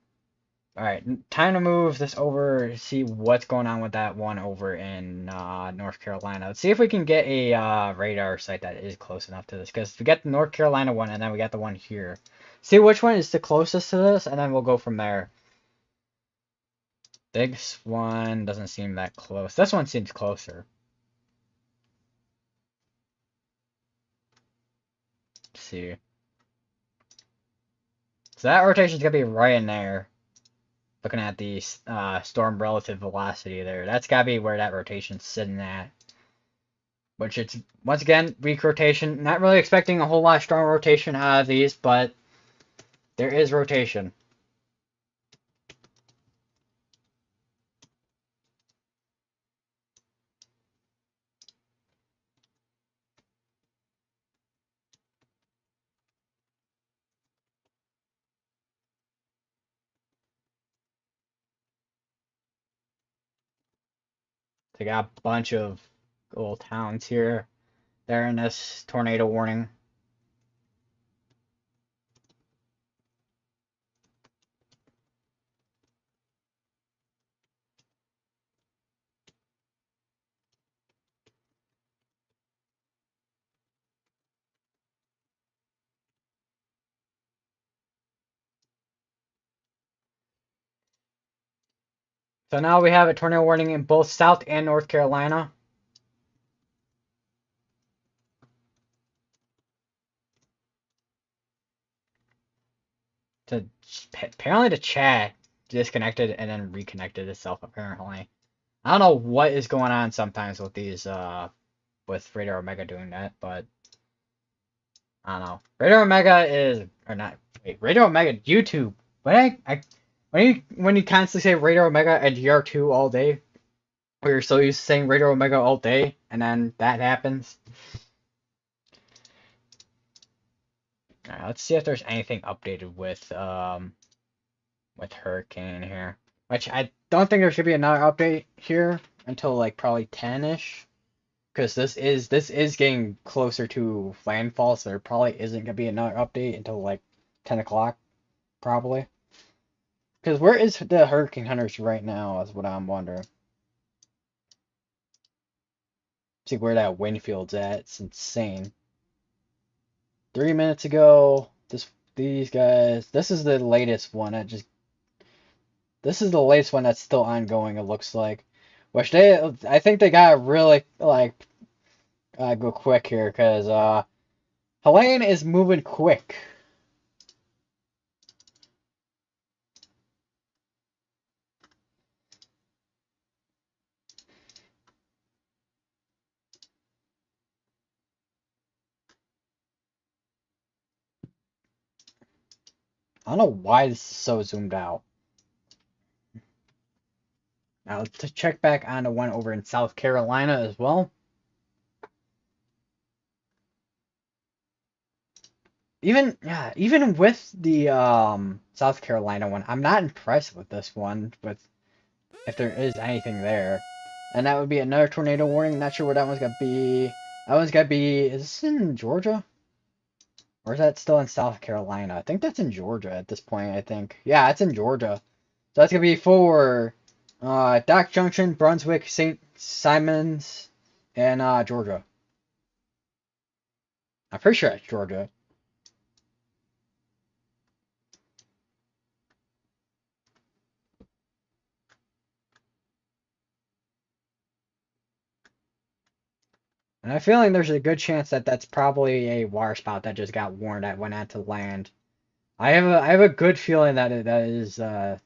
All right, time to move this over to see what's going on with that one over in North Carolina. Let's see if we can get a radar site that is close enough to this. Because we got the North Carolina one, and then we got the one here. See which one is the closest to this, and then we'll go from there. This one doesn't seem that close. This one seems closer. Let's see. So that rotation's going to be right in there. Looking at the storm relative velocity there. That's got to be where that rotation's sitting at. Which it's, once again, weak rotation. Not really expecting a whole lot of strong rotation out of these, but there is rotation. They got a bunch of little towns here. They're in this tornado warning. So now we have a tornado warning in both South and North Carolina. Apparently the chat disconnected and then reconnected itself, apparently. I don't know what is going on sometimes with these, with Radar Omega doing that, but I don't know. Radar Omega is, or not, wait, Radar Omega, YouTube. When you constantly say Radar Omega and GR2 all day, or you're so used to saying Radar Omega all day, and then that happens. Alright, let's see if there's anything updated with Hurricane here. Which I don't think there should be another update here until like probably 10-ish. Because this is getting closer to landfall, so there probably isn't gonna be another update until like 10 o'clock, probably. Because where is the Hurricane Hunters right now is what I'm wondering. See where that wind field's at. It's insane. 3 minutes ago, these guys. This is the latest one. This is the latest one that's still ongoing. It looks like, which I think they gotta really like go quick here because Helene is moving quick. I don't know why this is so zoomed out. Now to check back on the one over in South Carolina as well. Even with the South Carolina one, I'm not impressed with this one, with if there is anything there. And that would be another tornado warning. Not sure where that one's gonna be. That one's gonna be, is this in Georgia? Or is that still in South Carolina? I think that's in Georgia at this point, I think. Yeah, it's in Georgia. So that's gonna be for Dock Junction, Brunswick, St. Simons, and Georgia. I'm pretty sure it's Georgia. And I'm feeling there's a good chance that that's probably a water spout that just got warned that went onto land. I have a good feeling that that is that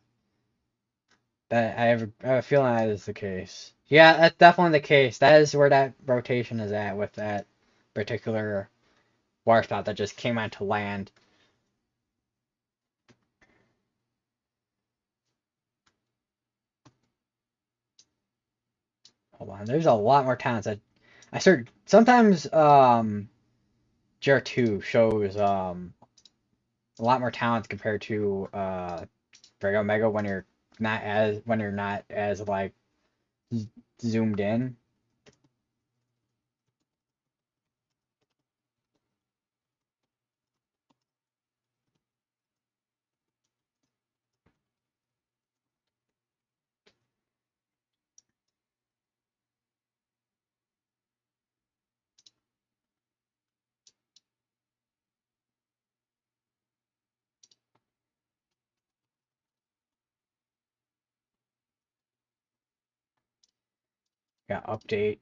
I have a feeling that is the case. Yeah, that's definitely the case. That is where that rotation is at with that particular water spout that just came onto land. Hold on, there's a lot more towns that I start sometimes GR2 shows a lot more towns compared to Drag Omega when you're not as like zoomed in. Yeah, update.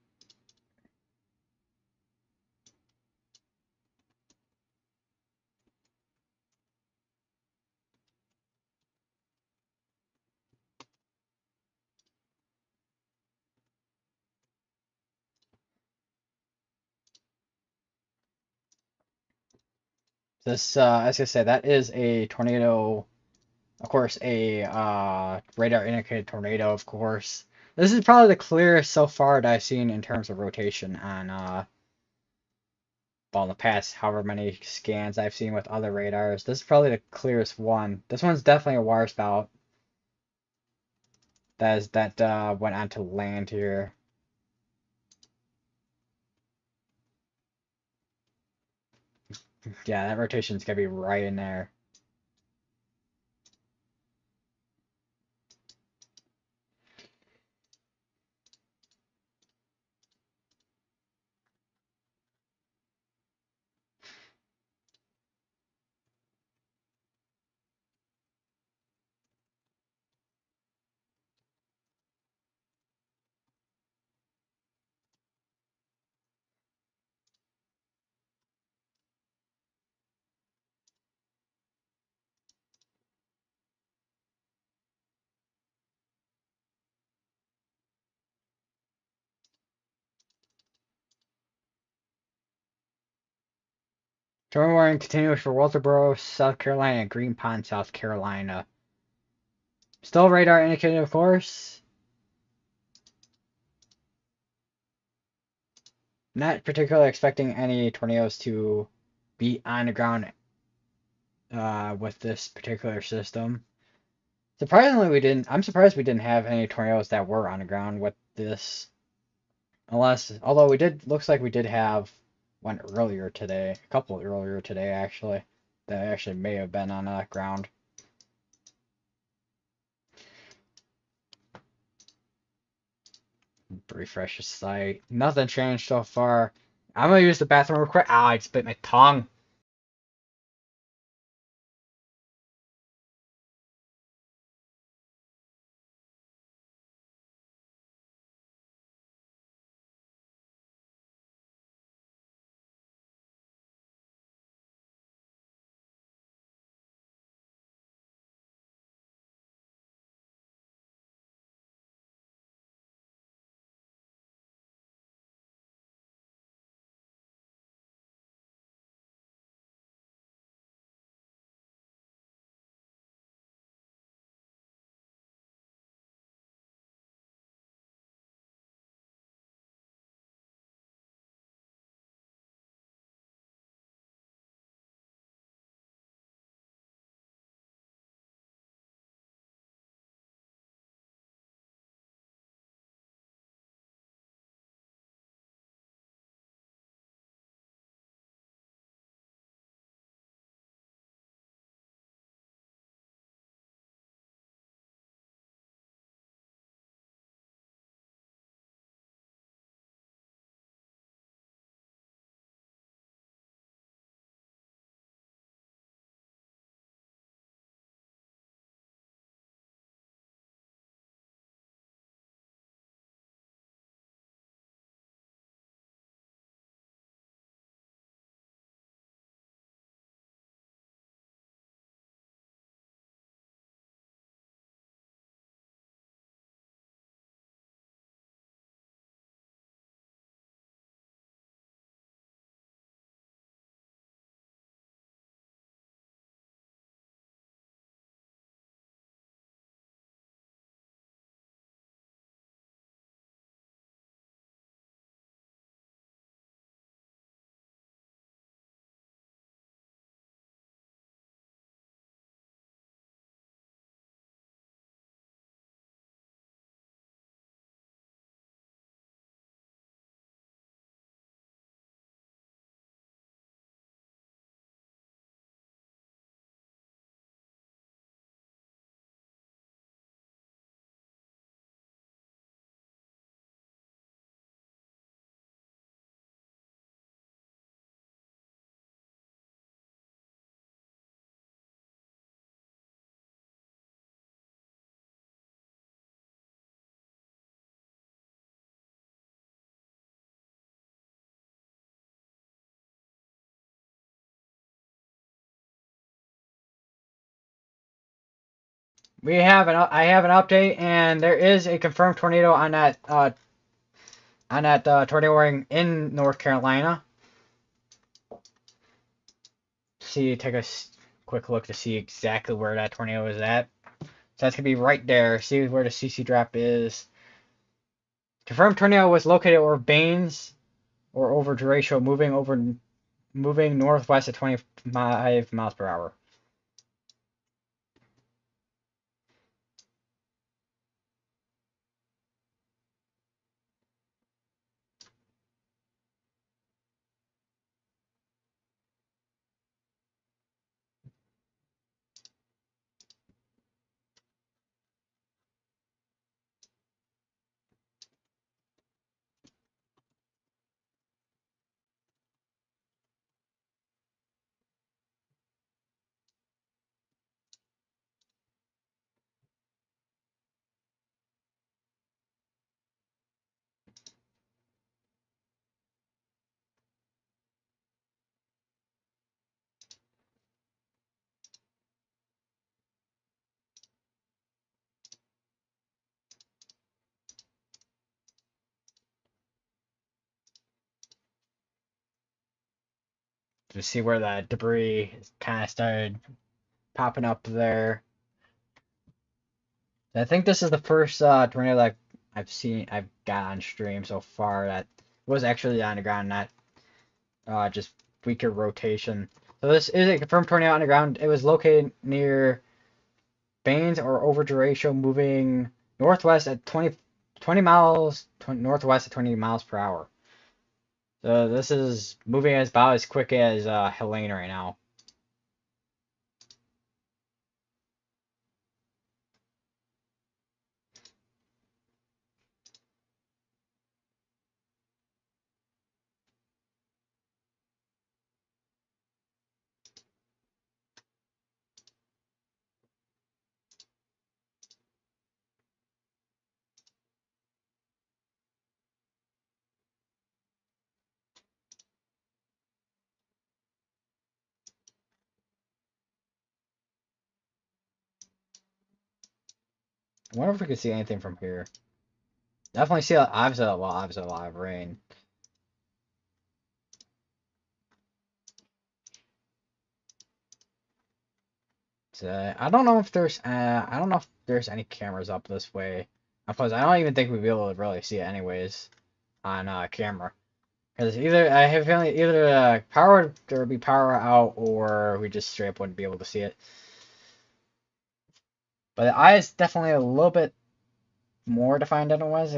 This as I said, that is a tornado. Of course, a radar indicated tornado. Of course, this is probably the clearest so far that I've seen in terms of rotation on well, in the past however many scans I've seen with other radars. This is probably the clearest one. This one's definitely a water spout that went onto land here. Yeah, that rotation's gonna be right in there. Tornado warning continuous for Walterboro, South Carolina, and Green Pond, South Carolina. Still radar indicated, of course. Not particularly expecting any tornadoes to be on the ground with this particular system. Surprisingly, we didn't. I'm surprised we didn't have any tornadoes that were on the ground with this. Although we did, looks like we did have one earlier today, a couple earlier today actually, that actually may have been on the ground. Refresh the site. Nothing changed so far. I'm gonna use the bathroom real quick. Ah, I just bit my tongue. I have an update, and there is a confirmed tornado on that tornado warning in North Carolina. See, take a quick look to see exactly where that tornado is at. So that's gonna be right there. See where the CC drop is. Confirmed tornado was located over Baines or over Derecho, moving northwest at 25 miles per hour. To see where that debris kind of started popping up there. I think this is the first tornado that I've got on stream so far that was actually on the ground, not just weaker rotation. So this is a confirmed tornado on the ground. It was located near Baines or over Derecho, moving northwest at 20 miles, northwest at 20 miles per hour. So this is moving about as quick as Helene right now. I wonder if we can see anything from here. Definitely see, obviously a lot of rain. So, I don't know if there's any cameras up this way. Plus, I don't even think we'd be able to really see it anyways on camera. Because I have a feeling either power there would be power out, or we just straight up wouldn't be able to see it. But the eye is definitely a little bit more defined than it was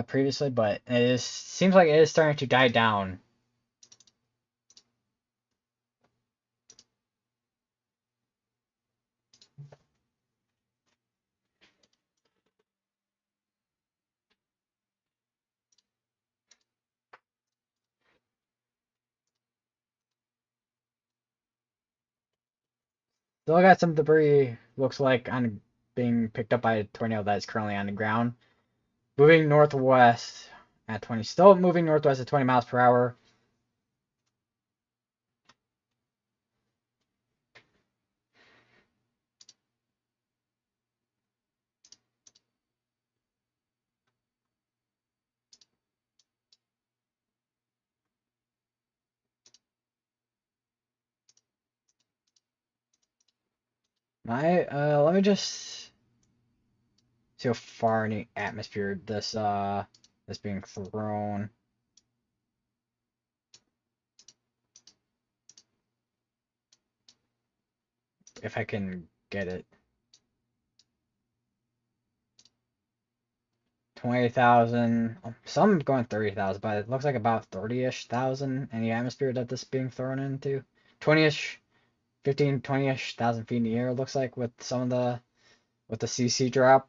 previously, but seems like it is starting to die down. Still got some debris, looks like, on being picked up by a tornado that is currently on the ground. Moving northwest at 20, still moving northwest at 20 miles per hour. Let me just see how far in the atmosphere this being thrown. If I can get it. 20,000. Some going 30,000, but it looks like about 30-ish thousand in the atmosphere that this being thrown into. 20-ish, 15, 20-ish thousand feet in the air, it looks like, with some of with the CC drop.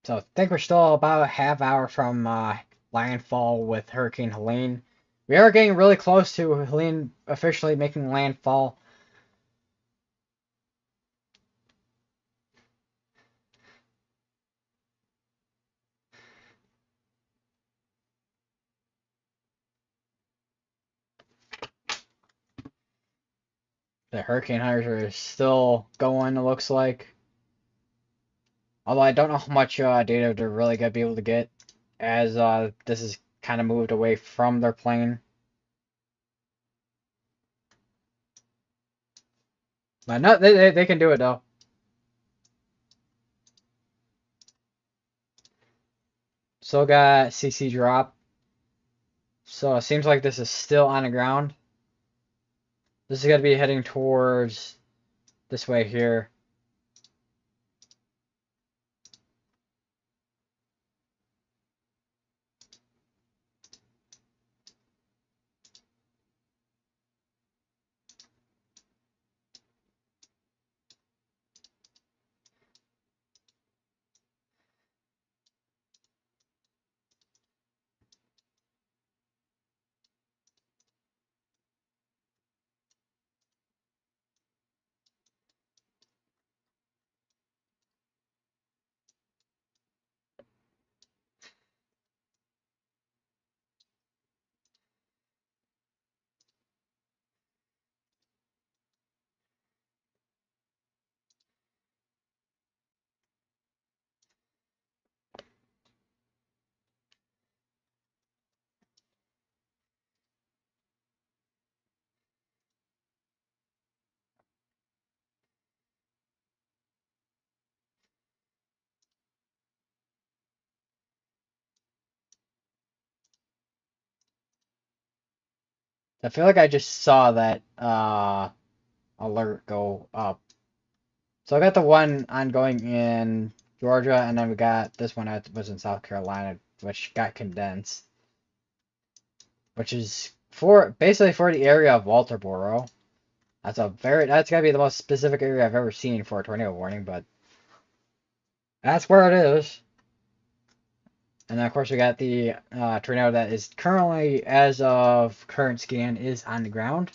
So I think we're still about a half hour from landfall with Hurricane Helene. We are getting really close to Helene officially making landfall. The hurricane hunters are still going, it looks like. Although I don't know how much data they're really going to be able to get, as this is kind of moved away from their plane. But no, they can do it though. Still got CC drop. So it seems like this is still on the ground. This is going to be heading towards this way here. I feel like I just saw that alert go up. So I got the one ongoing in Georgia, and then we got this one that was in South Carolina, which got condensed, which is for basically for the area of Walterboro. That's gotta be the most specific area I've ever seen for a tornado warning, but that's where it is. And then of course we got the tornado that is currently, as of current scan, is on the ground.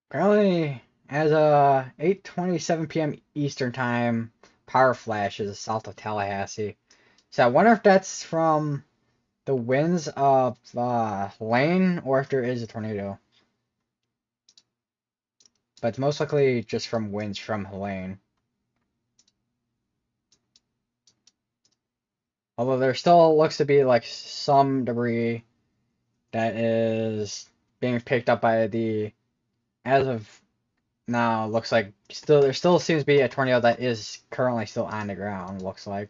Currently, as 8:27 p.m. Eastern Time, power flashes south of Tallahassee. So I wonder if that's from the winds of Helene, or if there is a tornado. But it's most likely just from winds from Helene. Although there still looks to be like some debris that is being picked up by the, as of now, looks like there still seems to be a tornado that is currently still on the ground, looks like.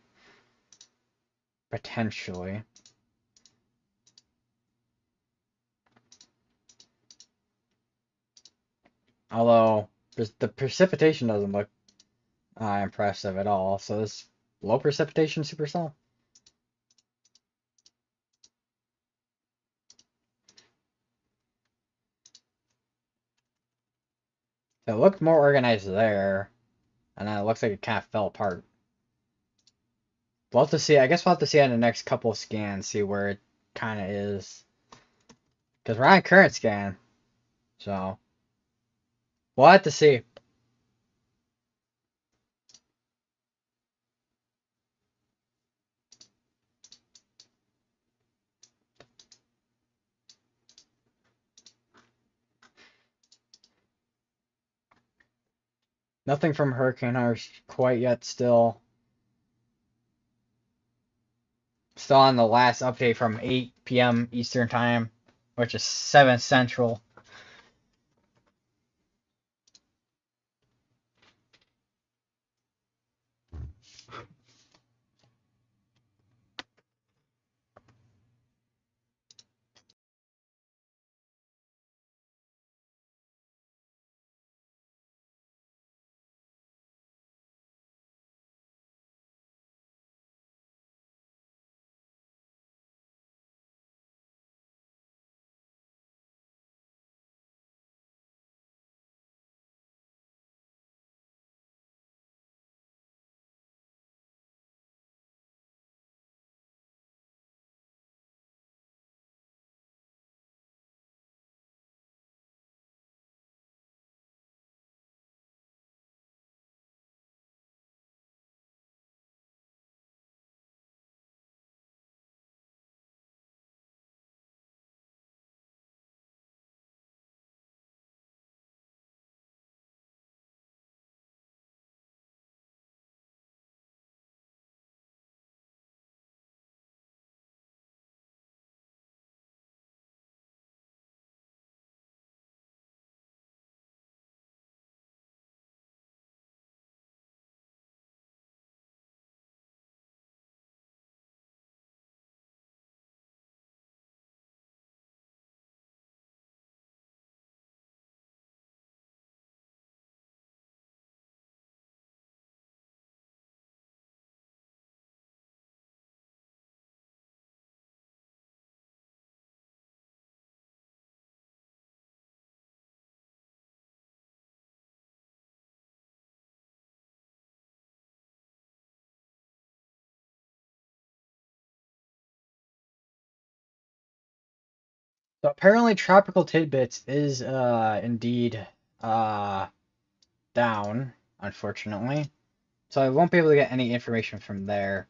Potentially. Although the precipitation doesn't look impressive at all, so this low precipitation supercell. It looked more organized there, and then it looks like it kind of fell apart. We'll have to see. I guess we'll have to see on the next couple of scans, see where it kind of is. Because we're on current scan, so we'll have to see. Nothing from Hurricane Harsh quite yet. Still on the last update from 8 p.m. Eastern Time, which is 7 Central. So apparently Tropical Tidbits is indeed uh down, unfortunately. So I won't be able to get any information from there.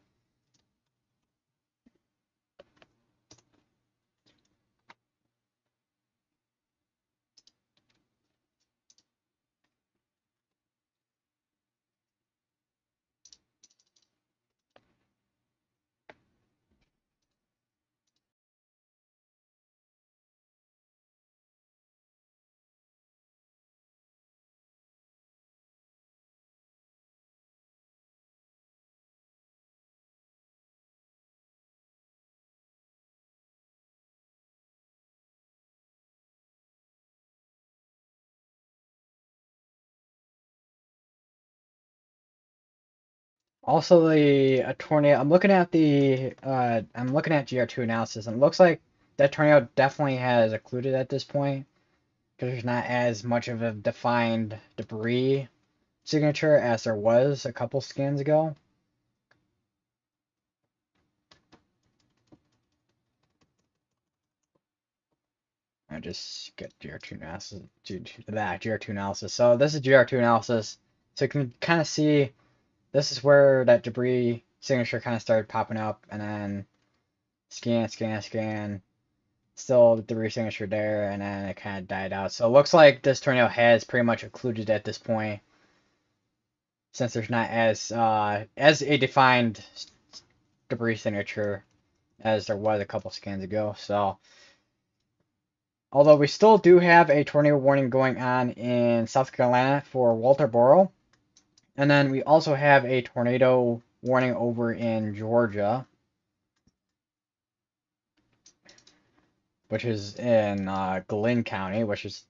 Also, the tornado. I'm looking at GR2 analysis, and it looks like that tornado definitely has occluded at this point because there's not as much of a defined debris signature as there was a couple scans ago. I just get GR2 analysis. GR2 analysis. So this is GR2 analysis. So you can kind of see this is where that debris signature kind of started popping up, and then scan, scan, scan. Still the debris signature there, and then it kind of died out. So it looks like this tornado has pretty much occluded at this point, since there's not as a defined debris signature as there was a couple scans ago. So, although we still do have a tornado warning going on in South Carolina for Walterboro, and then we also have a tornado warning over in Georgia, which is in Glynn County, which is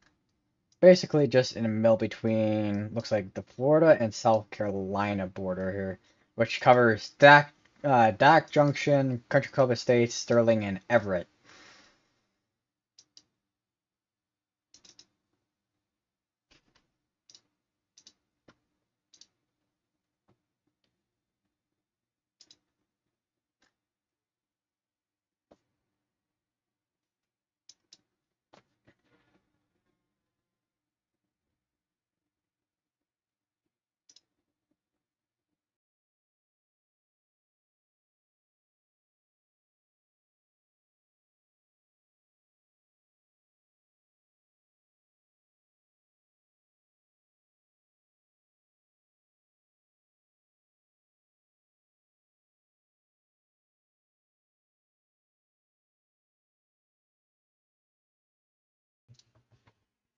basically just in the middle between, looks like the Florida and South Carolina border here, which covers Dock Junction, Country Club Estates, Sterling, and Everett.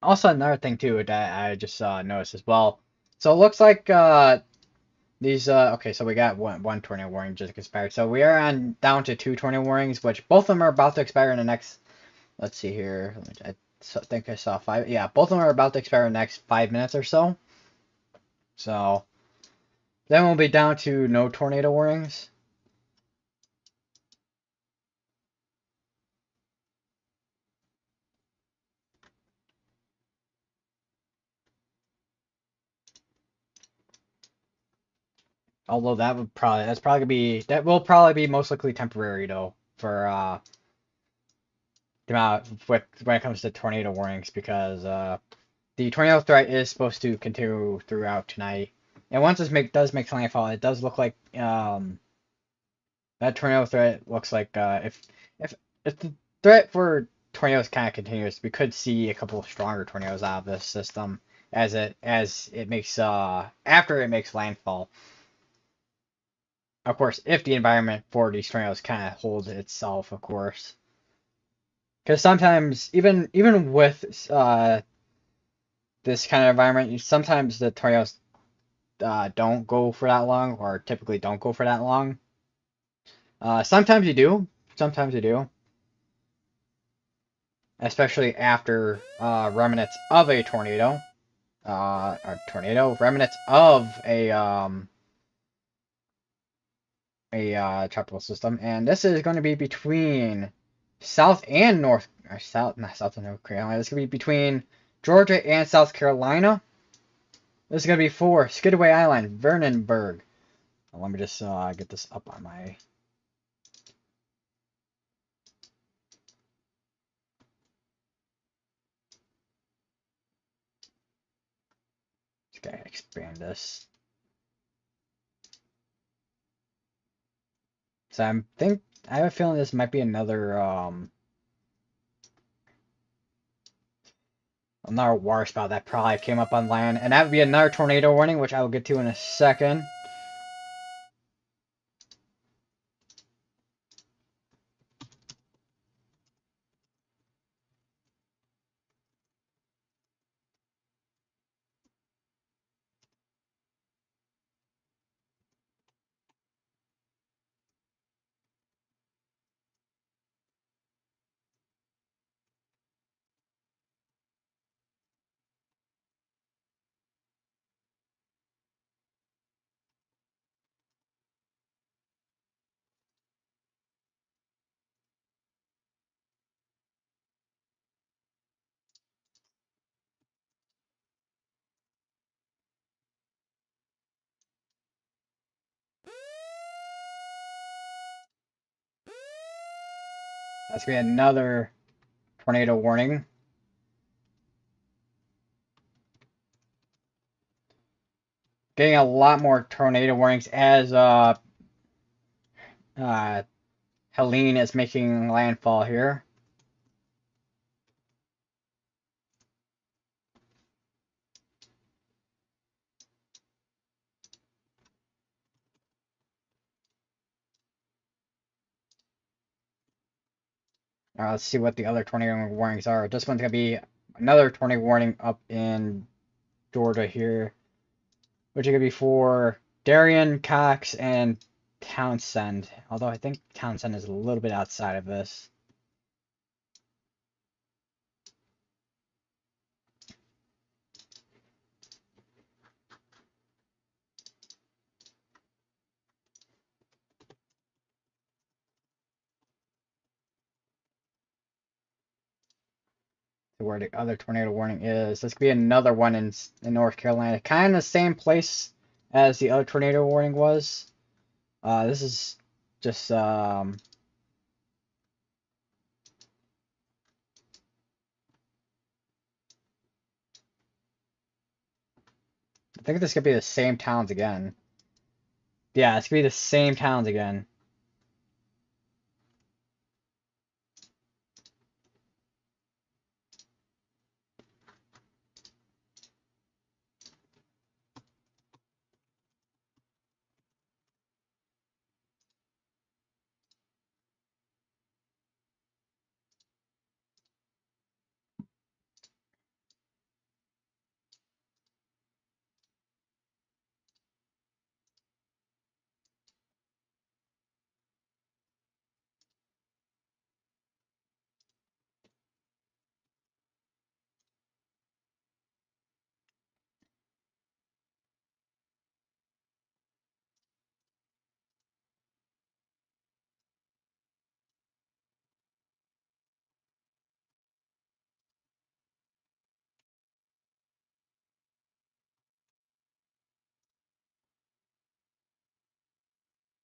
Also, another thing too that I just noticed as well. So it looks like these okay, so we got one tornado warning just expired. So we are on down to two tornado warnings, which both of them are about to expire in the next. Let's see here. Think I saw five. Yeah, both of them are about to expire in the next 5 minutes or so. So then we'll be down to no tornado warnings. Although that will probably be most likely temporary though for the amount when it comes to tornado warnings, because the tornado threat is supposed to continue throughout tonight. And once this does make landfall, it does look like that tornado threat looks like if the threat for tornadoes kind of continues, we could see a couple of stronger tornadoes out of this system as it makes after it makes landfall. Of course, if the environment for these tornadoes kind of holds itself, of course. Because sometimes, even with this kind of environment, sometimes the tornadoes don't go for that long, or typically don't go for that long. Sometimes you do. Sometimes you do. Especially after remnants of a tornado. Remnants of a tropical system, and this is going to be between South and North, or South, not South and North Carolina. This is going to be between Georgia and South Carolina. This is going to be for Skidaway Island, Vernonburg. Let me just get this up on my. expand this. So I have a feeling this might be another water spout that probably came up on land, and that would be another tornado warning, which I will get to in a second. That's gonna be another tornado warning. Getting a lot more tornado warnings as Helene is making landfall here. Let's see what the other tornado warnings are. This one's gonna be another tornado warning up in Georgia here, which is gonna be for Darien, Cox, and Townsend. Although I think Townsend is a little bit outside of this. Where the other tornado warning is. This could be another one in North Carolina. Kind of the same place as the other tornado warning was. This is just I think this could be the same towns again. Yeah, it's gonna be the same towns again.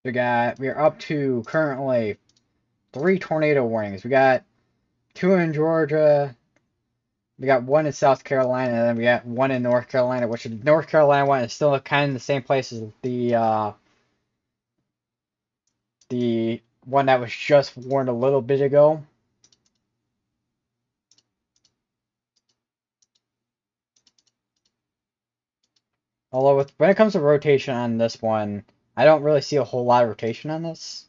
We're up to currently 3 tornado warnings. We got 2 in Georgia, we got 1 in South Carolina, and then we got 1 in North Carolina, which the North Carolina one is still kind of the same place as the one that was just warned a little bit ago. Although when it comes to rotation on this one, I don't really see a whole lot of rotation on this.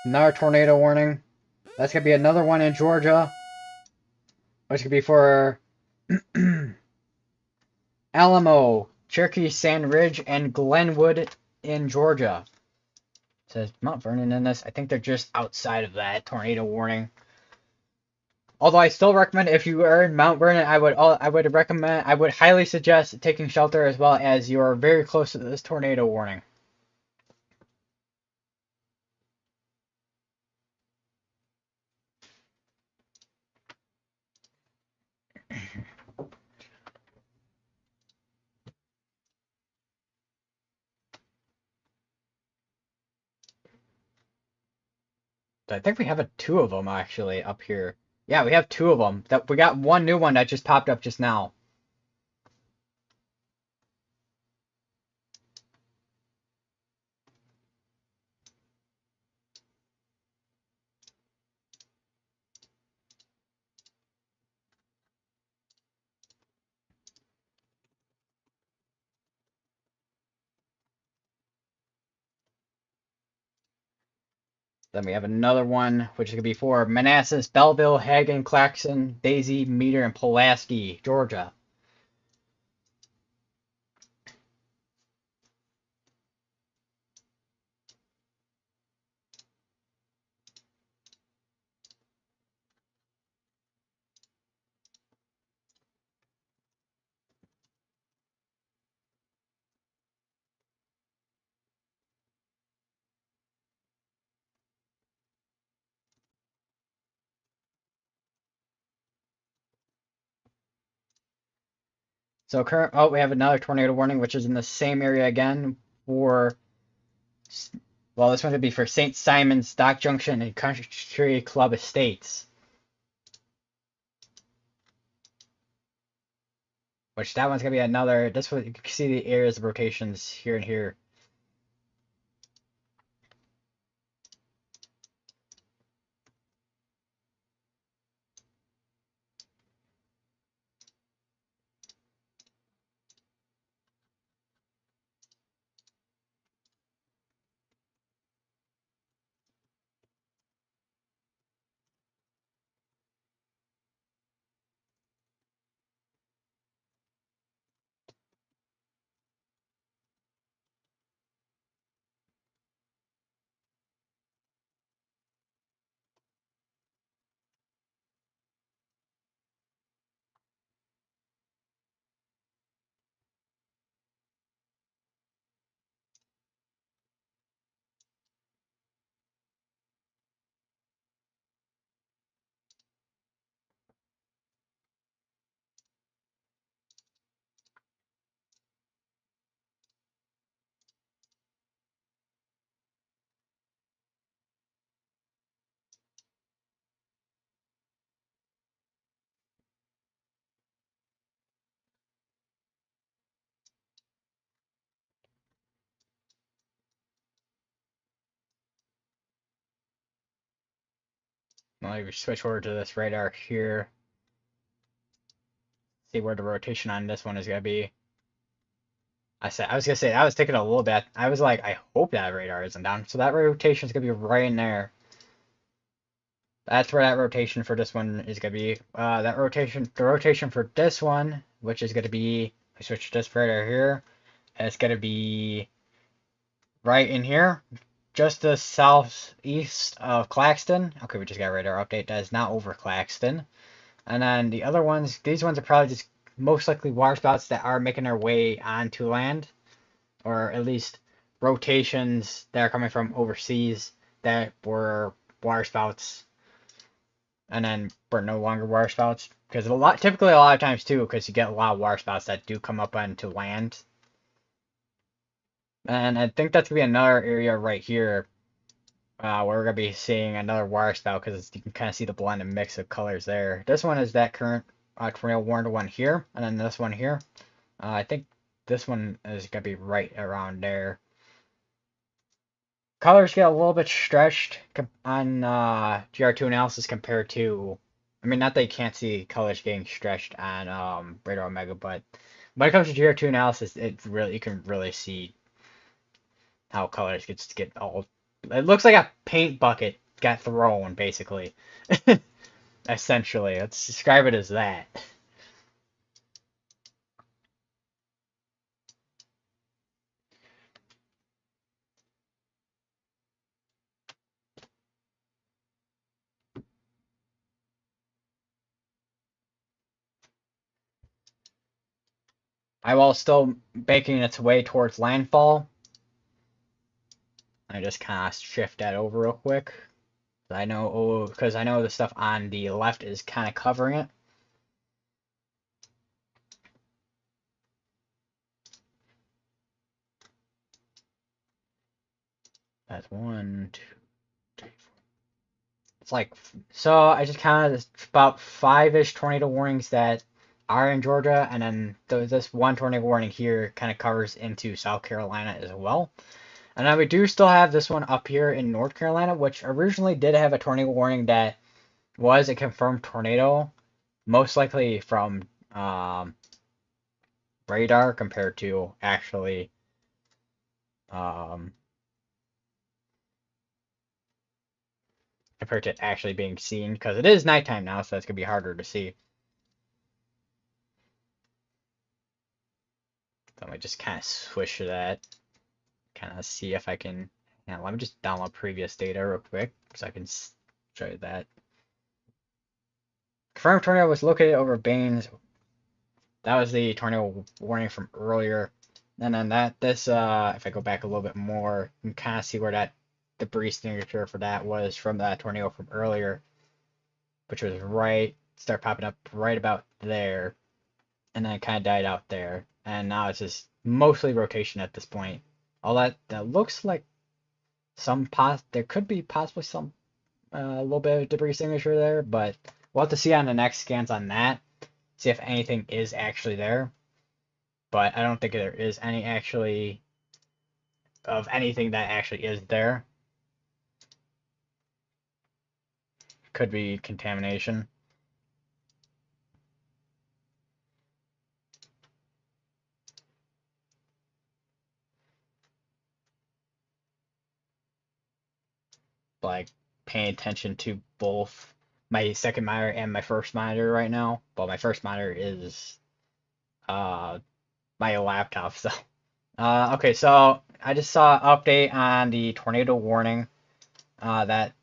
Another tornado warning. That's gonna be another one in Georgia, which could be for Alamo, Cherokee Sand Ridge, and Glenwood in Georgia. It says Mount Vernon in this. I think they're just outside of that tornado warning. Although I still recommend if you are in Mount Vernon, I would highly suggest taking shelter as well as you are very close to this tornado warning. So I think we have two of them actually up here. Yeah, we have two of them. That we got one new one that just popped up just now. Then we have another one, which is going to be for Manassas, Belleville, Hagen, Claxon, Daisy, Meter, and Pulaski, Georgia. So we have another tornado warning, which is in the same area again for, well, this one would be for St. Simon's, Dock Junction, and Country Club Estates. Which that one's gonna be another. This one you can see the areas of rotations here and here. Let me switch over to this radar here. See where the rotation on this one is gonna be. I was gonna say I was taking a little bit. I was like, I hope that radar isn't down. So that rotation is gonna be right in there. That's where that rotation for this one is gonna be. The rotation for this one, which is gonna be, I switch this radar here. It's gonna be right in here, just the southeast of Claxton. Okay, we just got a radar update. That is not over Claxton. And then the other ones, these ones are probably just most likely waterspouts that are making their way onto land, or at least rotations that are coming from overseas that were waterspouts and then were no longer waterspouts. Because typically a lot of times too, because you get a lot of waterspouts that do come up onto land. And I think that's gonna be another area right here where we're gonna be seeing another waterspout because you can kind of see the blend and mix of colors there. This one is that current tornado warned one here, and then this one here. I think this one is gonna be right around there. Colors get a little bit stretched on GR2 analysis compared to, I mean, not that you can't see colors getting stretched on Radar Omega, but when it comes to GR2 analysis, you can really see how colors get all. It looks like a paint bucket got thrown, basically. Essentially, let's describe it as that. I will still making its way towards landfall. I just kind of shift that over real quick. I know, because I know the stuff on the left is kind of covering it. That's 1, 2, 3, 4. It's like, so I just counted about 5-ish tornado warnings that are in Georgia, and then this one tornado warning here kind of covers into South Carolina as well. And then we do still have this one up here in North Carolina, which originally did have a tornado warning that was a confirmed tornado, most likely from radar compared to actually um, being seen, because it is nighttime now, so it's gonna be harder to see. So let me just kind of switch to that, kind of see if I can. Yeah, let me just download previous data real quick so I can show you that. Confirmed tornado was located over Baines. That was the tornado warning from earlier. And then if I go back a little bit more, you can kind of see where that debris signature for that was from that tornado from earlier, which was start popping up right about there, and then it kind of died out there. And now it's just mostly rotation at this point. All that looks like there could be possibly some a little bit of debris signature there, but we'll have to see on the next scans on that, see if anything is actually there. But I don't think there is any actually of anything that actually is there. Could be contamination. Like paying attention to both my second monitor and my first monitor right now. But my first monitor is my laptop. So okay, so I just saw an update on the tornado warning. That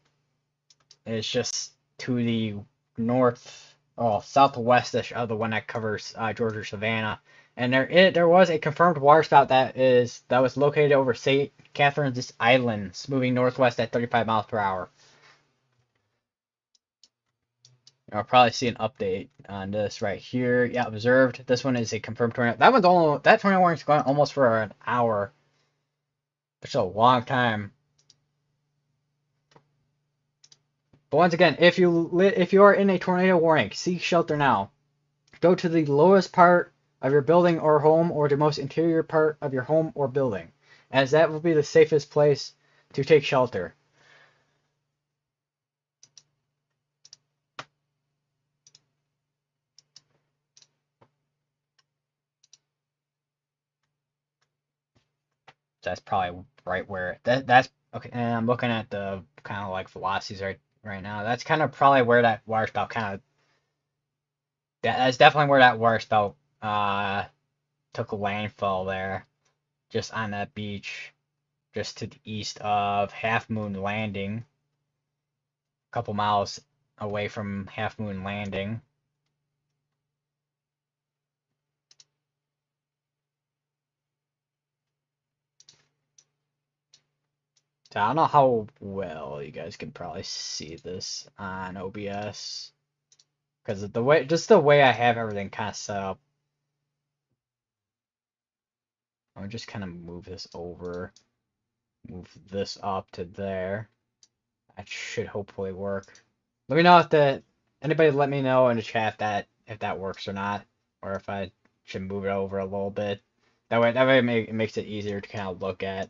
is just to the north, southwestish of the one that covers Georgia Savannah. And there was a confirmed waterspout that was located over St. Catherine's Islands, moving northwest at 35 miles per hour. I'll probably see an update on this right here. Yeah, observed. This one is a confirmed tornado. That tornado warning's going almost for an hour. It's a long time. But once again, if you are in a tornado warning, seek shelter now. Go to the lowest part of your building or home, or the most interior part of your home or building, as that will be the safest place to take shelter. That's probably right where that's okay. And I'm looking at the kind of like velocities right now. That's kind of probably where that water spout kind of that's definitely where that water spout took landfall there, just on that beach, just to the east of Half Moon Landing, a couple miles away from Half Moon Landing. So I don't know how well you guys can probably see this on OBS, because of the way I have everything kind of set up. I'll just kind of move this over, move this up to there. That should hopefully work. Let me know anybody let me know in the chat if that works or not, or if I should move it over a little bit. That way it makes it easier to kind of look at.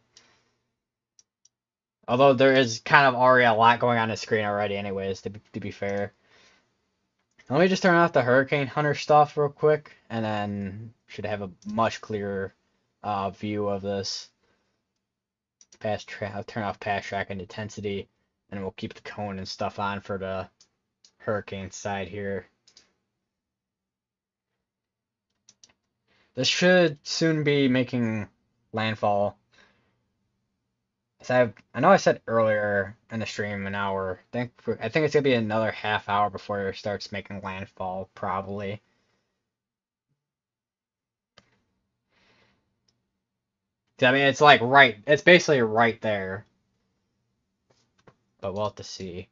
Although there is kind of already a lot going on the screen already anyways, to be fair. Let me just turn off the Hurricane Hunter stuff real quick, and then should have a much clearer view of this. Turn off fast track and intensity, and we'll keep the cone and stuff on for the hurricane side here. This should soon be making landfall. So I know I said earlier in the stream an hour. I think it's gonna be another half hour before it starts making landfall, probably. I mean, it's like right. It's basically right there. But we'll have to see.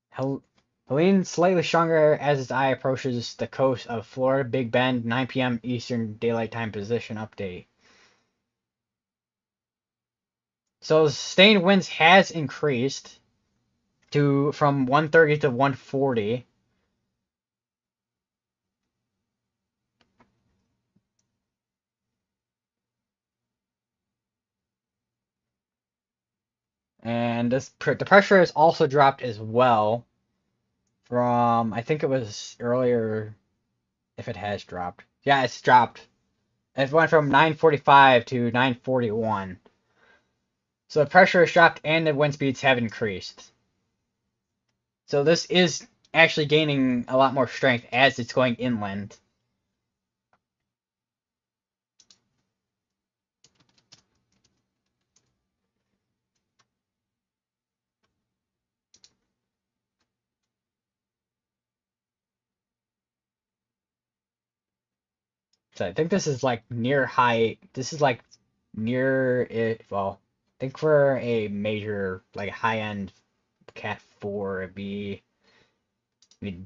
Hel Helene slightly stronger as its eye approaches the coast of Florida. Big Bend, 9 p.m. Eastern Daylight Time position update. So sustained winds has increased to from 130 to 140. And the pressure has also dropped as well from, I think it was earlier, if it has dropped. Yeah, it's dropped. It went from 945 to 941. So the pressure has dropped and the wind speeds have increased. So this is actually gaining a lot more strength as it's going inland. So I think this is like near high. This is like near it. Well, I think for a major, like high end Cat 4, it'd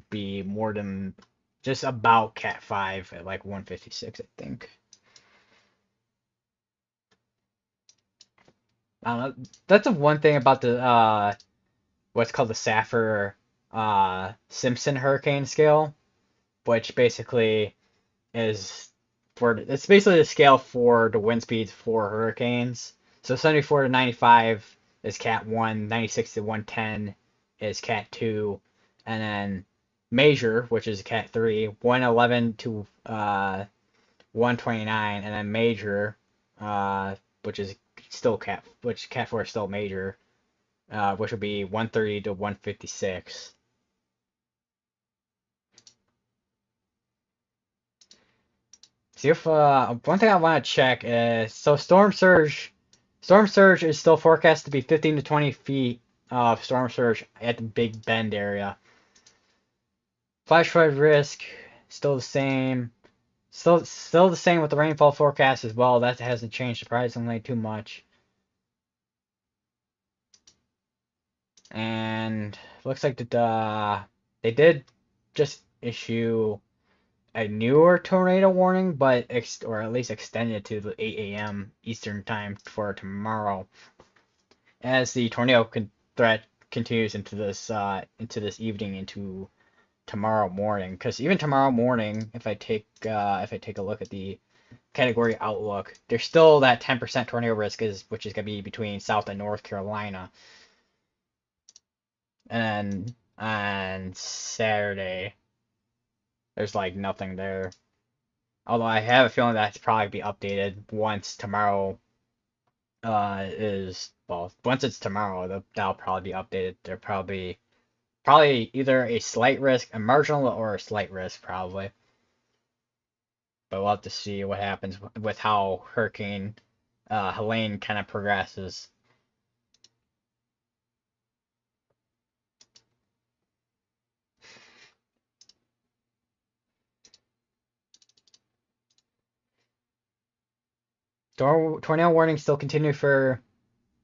be more than just about Cat 5 at like 156, I think. I don't know. That's the one thing about the what's called the Saffir Simpson hurricane scale, which basically is for it's basically the scale for the wind speeds for hurricanes. So 74 to 95 is Cat 1, 96 to 110 is Cat 2, and then major, which is Cat 3, 111 to 129, and then major, which is still Cat 4 is still major, which would be 130 to 156. See if one thing I want to check is so storm surge is still forecast to be 15 to 20 feet of storm surge at the Big Bend area. Flash flood risk still the same. Still the same with the rainfall forecast as well. That hasn't changed surprisingly too much. And looks like they did just issue a newer tornado warning, but or at least extended to the 8 a.m. Eastern time for tomorrow, as the tornado threat continues into this evening into tomorrow morning. Because even tomorrow morning, if I take a look at the category outlook, there's still that 10% tornado risk which is gonna be between South and North Carolina, and on Saturday there's like nothing there. Although I have a feeling that's probably be updated once tomorrow once it's tomorrow, that'll probably be updated. They're probably either a slight risk, a marginal, or a slight risk probably. But we'll have to see what happens with how Hurricane Helene kind of progresses. Tornado warnings still continue for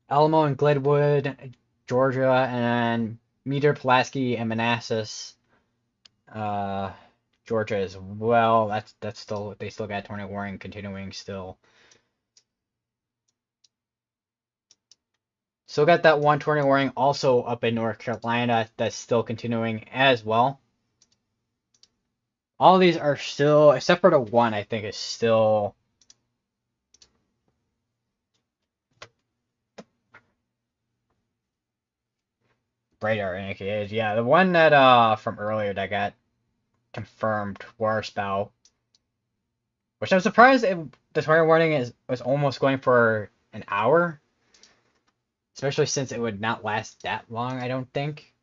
Alamo and Glenwood, Georgia, and Meter, Pulaski, and Manassas, uh, Georgia as well. That's still they still got tornado warning continuing still. Still got that one tornado warning also up in North Carolina that's still continuing as well. All of these are still, except for the one, I think is still. Radar indicated. Yeah, the one that from earlier that got confirmed Warspell, which I'm surprised the tornado warning was almost going for an hour, especially since it would not last that long, I don't think.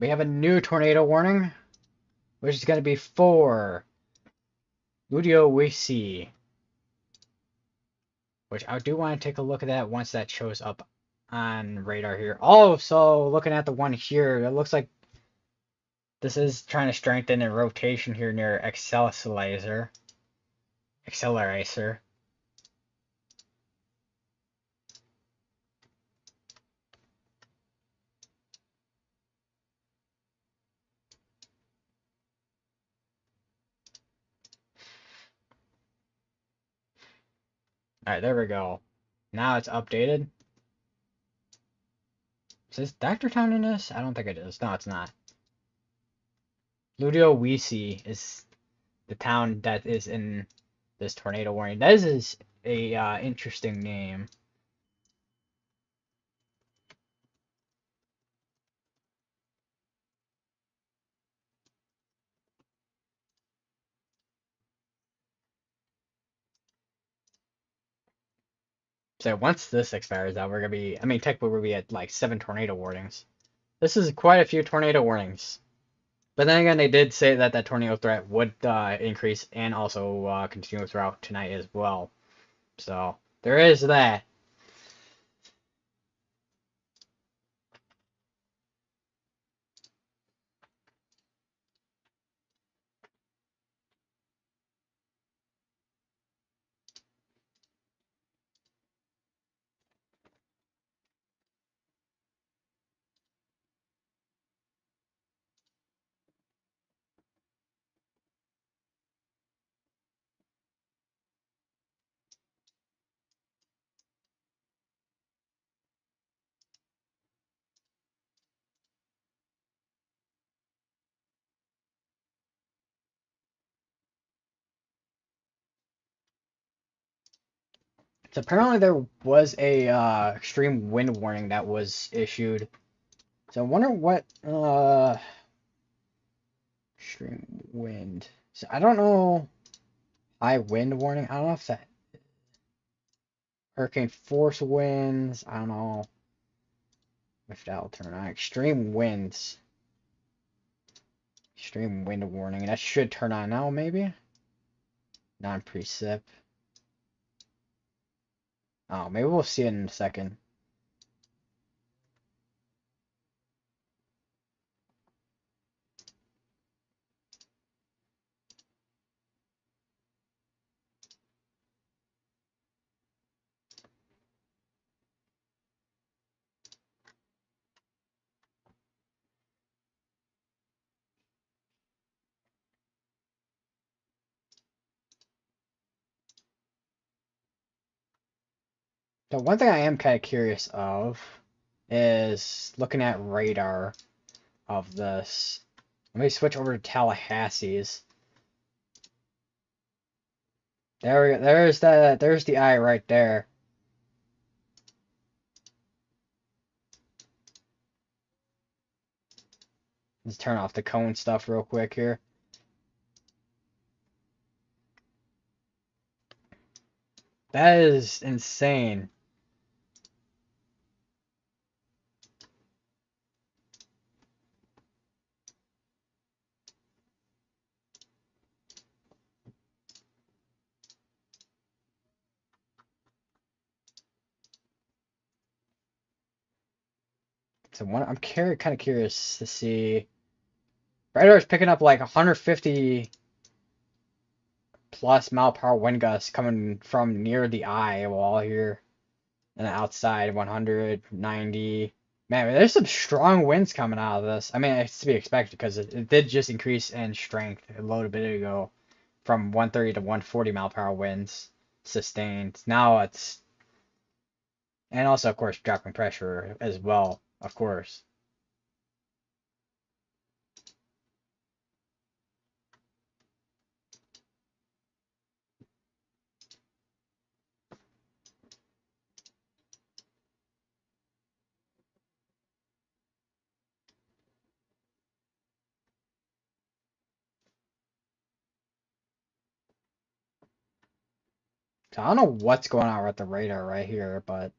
we have a new tornado warning, which is going to be for Ludowici, which I do want to take a look at that once that shows up on radar here. Oh, so looking at the one here, it looks like this is trying to strengthen a rotation here near Accelerator. Alright, there we go. Now it's updated. Is this Dr. Town in this? I don't think it is. No, it's not. Ludowici is the town that is in this tornado warning. That is a interesting name. So once this expires out, we're gonna be, I mean, technically we'll be at like 7 tornado warnings. This is quite a few tornado warnings. But then again, they did say that that tornado threat would increase and also continue throughout tonight as well. So there is that. So apparently there was a extreme wind warning that was issued. So I wonder what extreme wind. So I don't know. High wind warning. I don't know if that hurricane force winds. I don't know if that'll turn on. Extreme winds. Extreme wind warning. That should turn on now, maybe. Non-precip. Oh, maybe we'll see it in a second. So one thing I am kind of curious of is looking at radar of this. Let me switch over to Tallahassee's. There we go. There's the eye right there. Let's turn off the cone stuff real quick here. That is insane. So I'm kind of curious to see. Radar is picking up like 150 plus mile per hour wind gusts coming from near the eye wall here, and outside 190. Man, there's some strong winds coming out of this. I mean, it's to be expected because it did just increase in strength a little bit ago from 130 to 140 mile per hour winds sustained. Now it's, and also, of course, dropping pressure as well, of course. So I don't know what's going on with the radar right here, but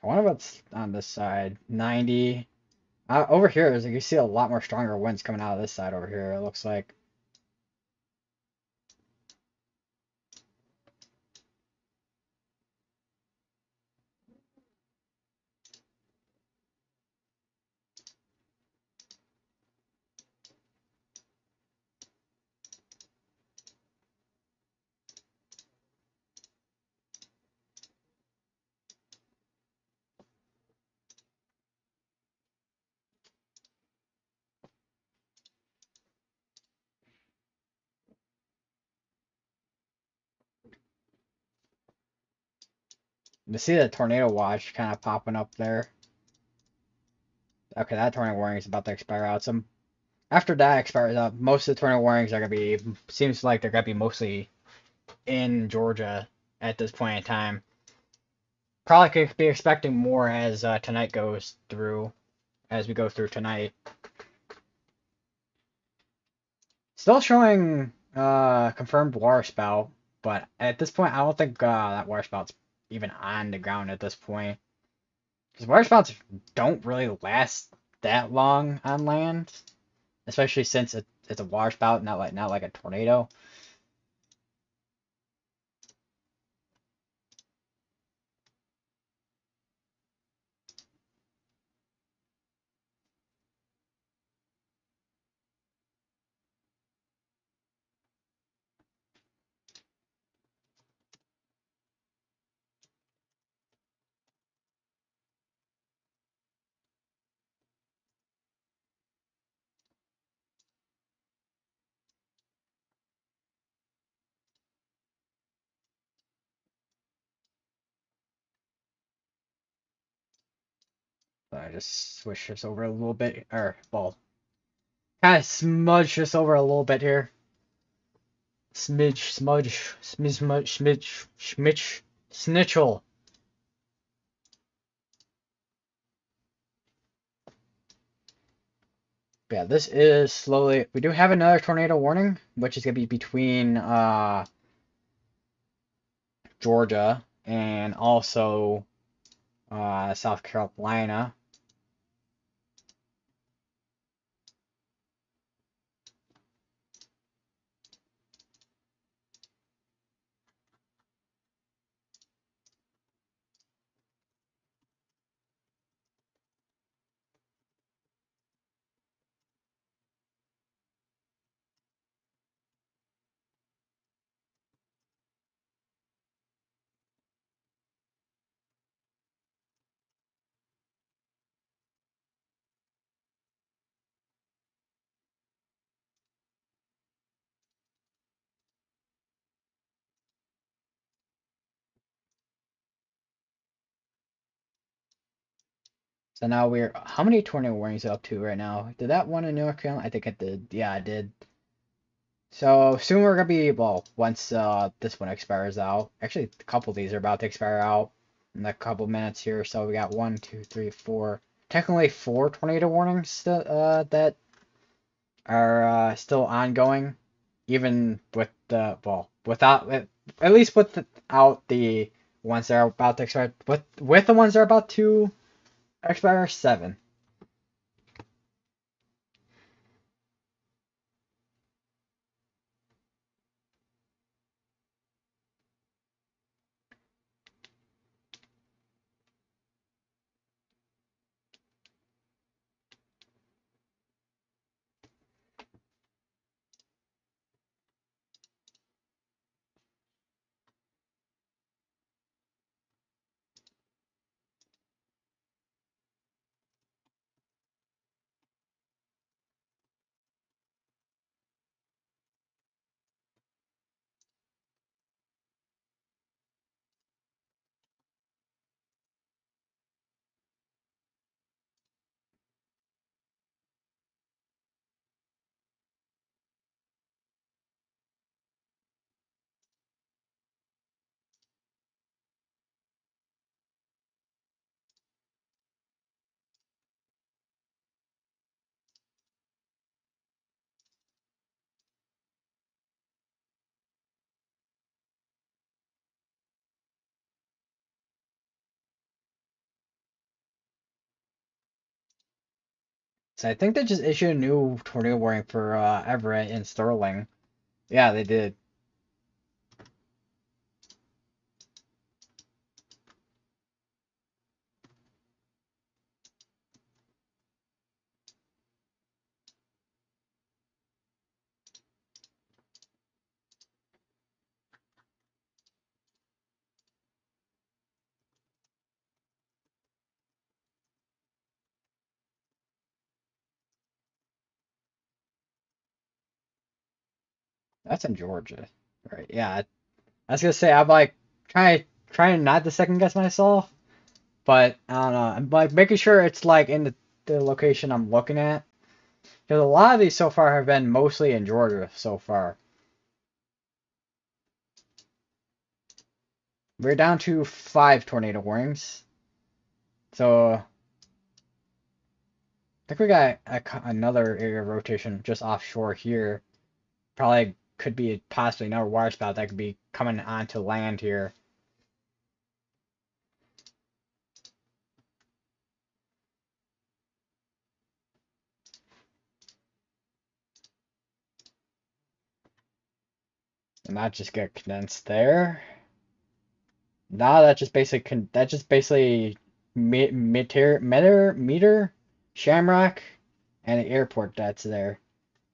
I wonder what's on this side. 90. Over here, is like you see a lot more stronger winds coming out of this side over here. It looks like. You see the tornado watch kind of popping up there. Okay, that tornado warning is about to expire out. Some after that expires out, most of the tornado warnings are gonna be. Seems like they're gonna be mostly in Georgia at this point in time. Probably could be expecting more as tonight goes through, as we go through tonight. Still showing confirmed water spout, but at this point, I don't think that water spout's even on the ground at this point. Because water spouts don't really last that long on land, especially since it's a water spout, not like a tornado. But I just switch this over a little bit, or well, kind of smudge this over a little bit here. Smidge, smudge, smidge, schmitch, snitchel. Yeah, this is slowly. We do have another tornado warning, which is gonna be between Georgia and also South Carolina. So now we're how many tornado warnings up to right now? Did that one in North Carolina? I think it did. Yeah, I did. So soon we're gonna be well once this one expires out. Actually, a couple of these are about to expire out in a couple minutes here. So we got one, two, three, four. Technically four tornado warnings that are still ongoing, even with the well without at least without the ones that are about to expire. With the ones that are about to expire, seven. So I think they just issued a new tornado warning for Everett and Sterling. Yeah, they did. That's in Georgia, right? Yeah, I was gonna say I'm like trying not to second guess myself, but I don't know. I'm like making sure it's like in the location I'm looking at. Because a lot of these so far have been mostly in Georgia so far. We're down to 5 tornado warnings. So I think we got another area of rotation just offshore here. Probably could be possibly another water spout that could be coming onto land here. And that just get condensed there. Now that just basically meter Shamrock and the airport that's there.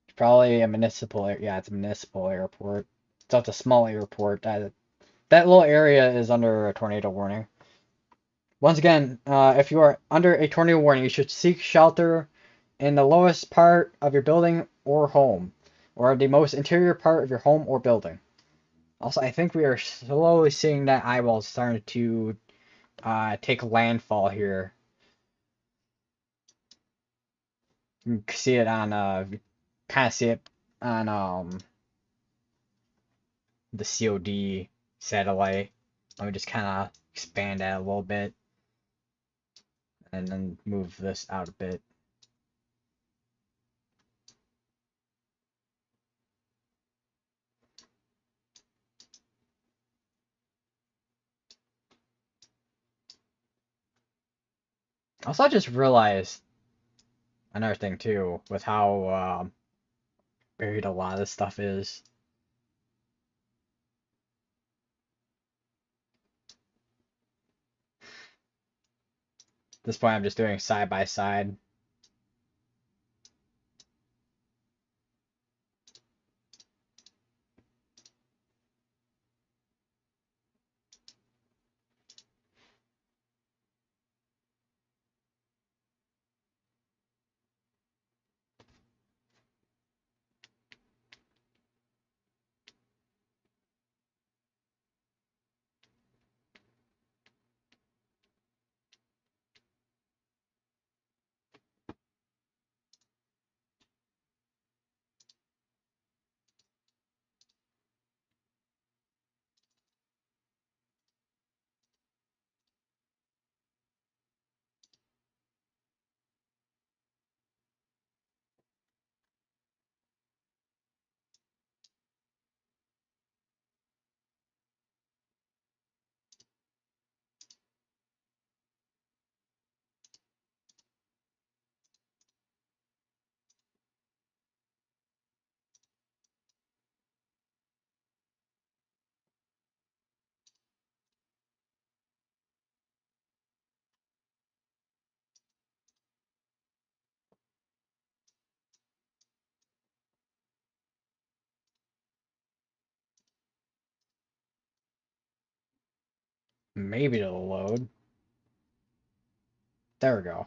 It's probably a municipal yeah, it's a municipal airport. So it's a small airport. That little area is under a tornado warning. Once again, if you are under a tornado warning, you should seek shelter in the lowest part of your building or home, or the most interior part of your home or building. Also, I think we are slowly seeing that eyeball starting to take landfall here. You can see it on kind of see it on the COD satellite. Let me just kind of expand that a little bit and then move this out a bit. Also, I just realized another thing too with how buried a lot of this stuff is. At this point, I'm just doing side by side. Maybe it'll load. There we go.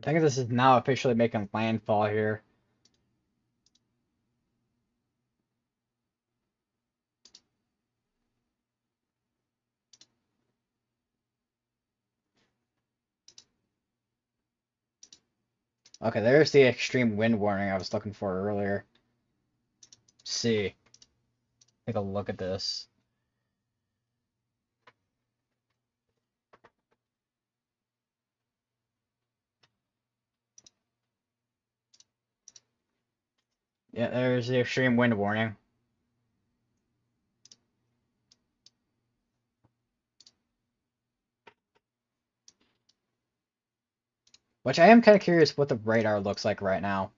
I think this is now officially making landfall here. Okay, there's the extreme wind warning I was looking for earlier. Let's see. Take a look at this. Yeah, there's the extreme wind warning. Which I am kind of curious what the radar looks like right now.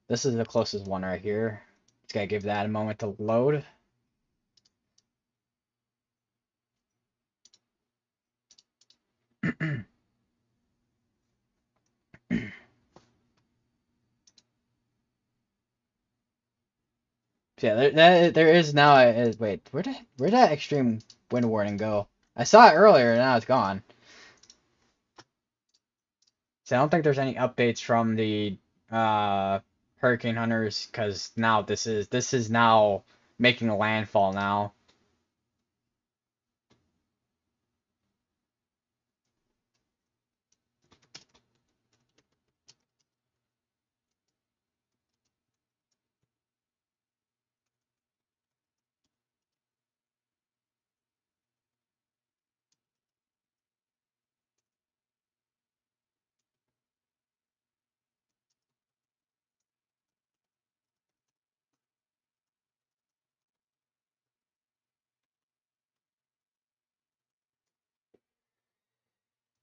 This is the closest one right here. Just gotta give that a moment to load. So yeah, there is now wait, where'd that extreme wind warning go? I saw it earlier and now it's gone. So I don't think there's any updates from the uh hurricane hunters because now this is now making a landfall now.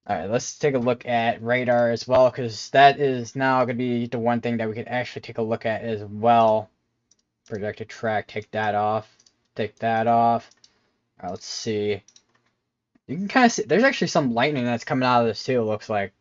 All right, let's take a look at radar as well because that is now going to be the one thing that we could actually take a look at as well. Projected track, take that off. Take that off. All right, let's see. You can kind of see there's actually some lightning that's coming out of this too, it looks like.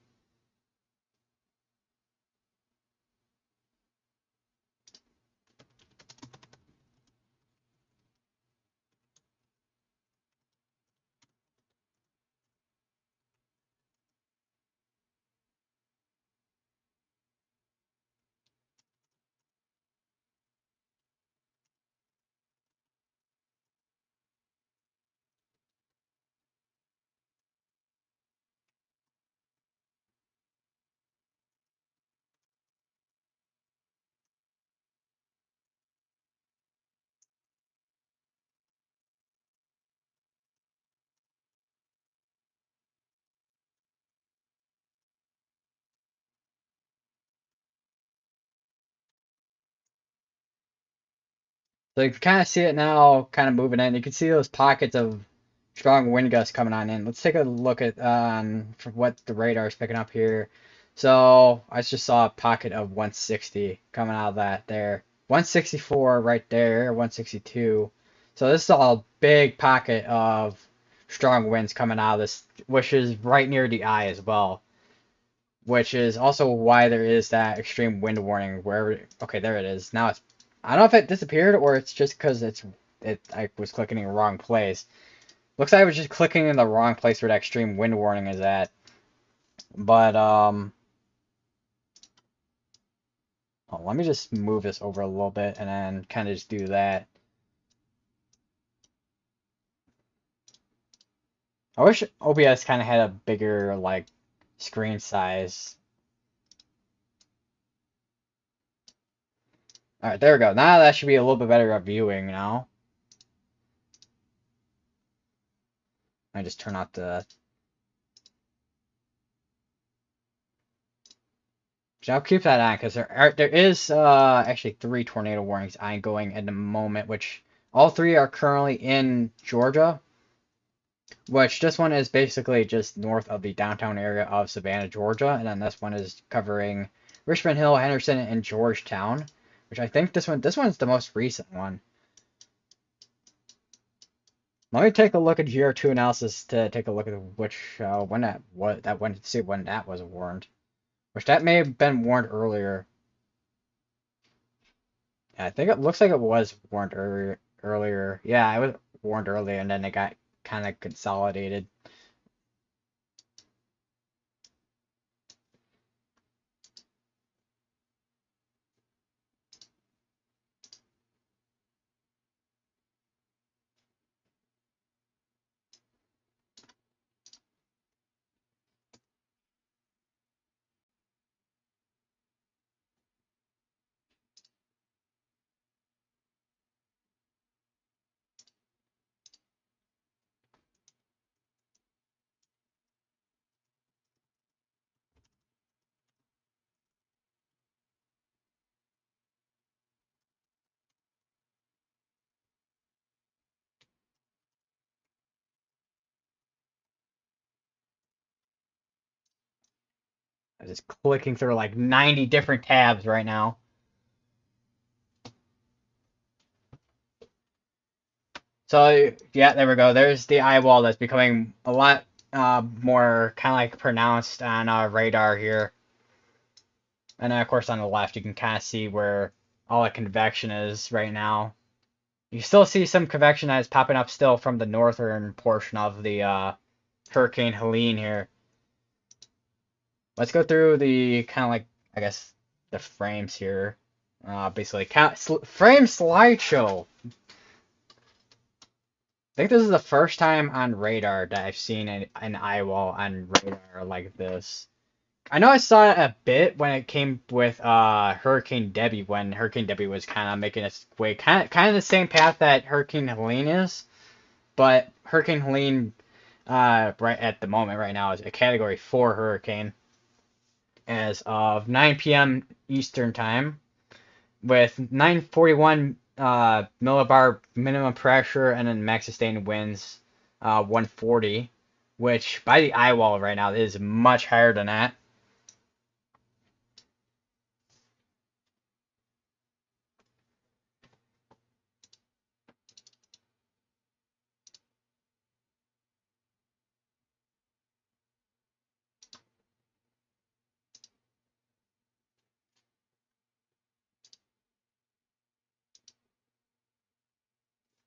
So you can kind of see it now, kind of moving in. You can see those pockets of strong wind gusts coming on in. Let's take a look at for what the radar is picking up here. So I just saw a pocket of 160 coming out of that there. 164 right there, 162. So this is a big pocket of strong winds coming out of this, which is right near the eye as well. Which is also why there is that extreme wind warning wherever. Okay, there it is. Now it's. I don't know if it disappeared or it's just because I was clicking in the wrong place. Looks like I was just clicking in the wrong place where that extreme wind warning is at. But let me just move this over a little bit and then kind of just do that. I wish OBS kind of had a bigger like screen size. All right, there we go. Now that should be a little bit better at viewing now. I just turn off the. So I'll keep that on because there is actually 3 tornado warnings ongoing at the moment, which all 3 are currently in Georgia. Which this one is basically just north of the downtown area of Savannah, Georgia, and then this one is covering Richmond Hill, Henderson, and Georgetown. Which I think this one's the most recent one. Let me take a look at GR2 analysis to take a look at which when to see when that was warned. Which that may have been warned earlier. Yeah, I think it looks like it was warned earlier. Yeah, I was warned earlier, and then it got kind of consolidated. I'm just clicking through like 90 different tabs right now. So yeah, there we go. There's the eye wall that's becoming a lot more kind of like pronounced on radar here. And then of course on the left you can kind of see where all the convection is right now. You still see some convection that is popping up still from the northern portion of the Hurricane Helene here. Let's go through the kind of like, I guess, the frames here. Basically, frame slideshow. I think this is the first time on radar that I've seen an eye wall on radar like this. I know I saw it a bit when it came with Hurricane Debbie, when Hurricane Debbie was kind of making its way, kind of the same path that Hurricane Helene is, but Hurricane Helene, right at the moment, right now, is a Category 4 hurricane as of 9 p.m. Eastern Time, with 941 millibar minimum pressure and then max sustained winds 140, which by the eye wall right now is much higher than that.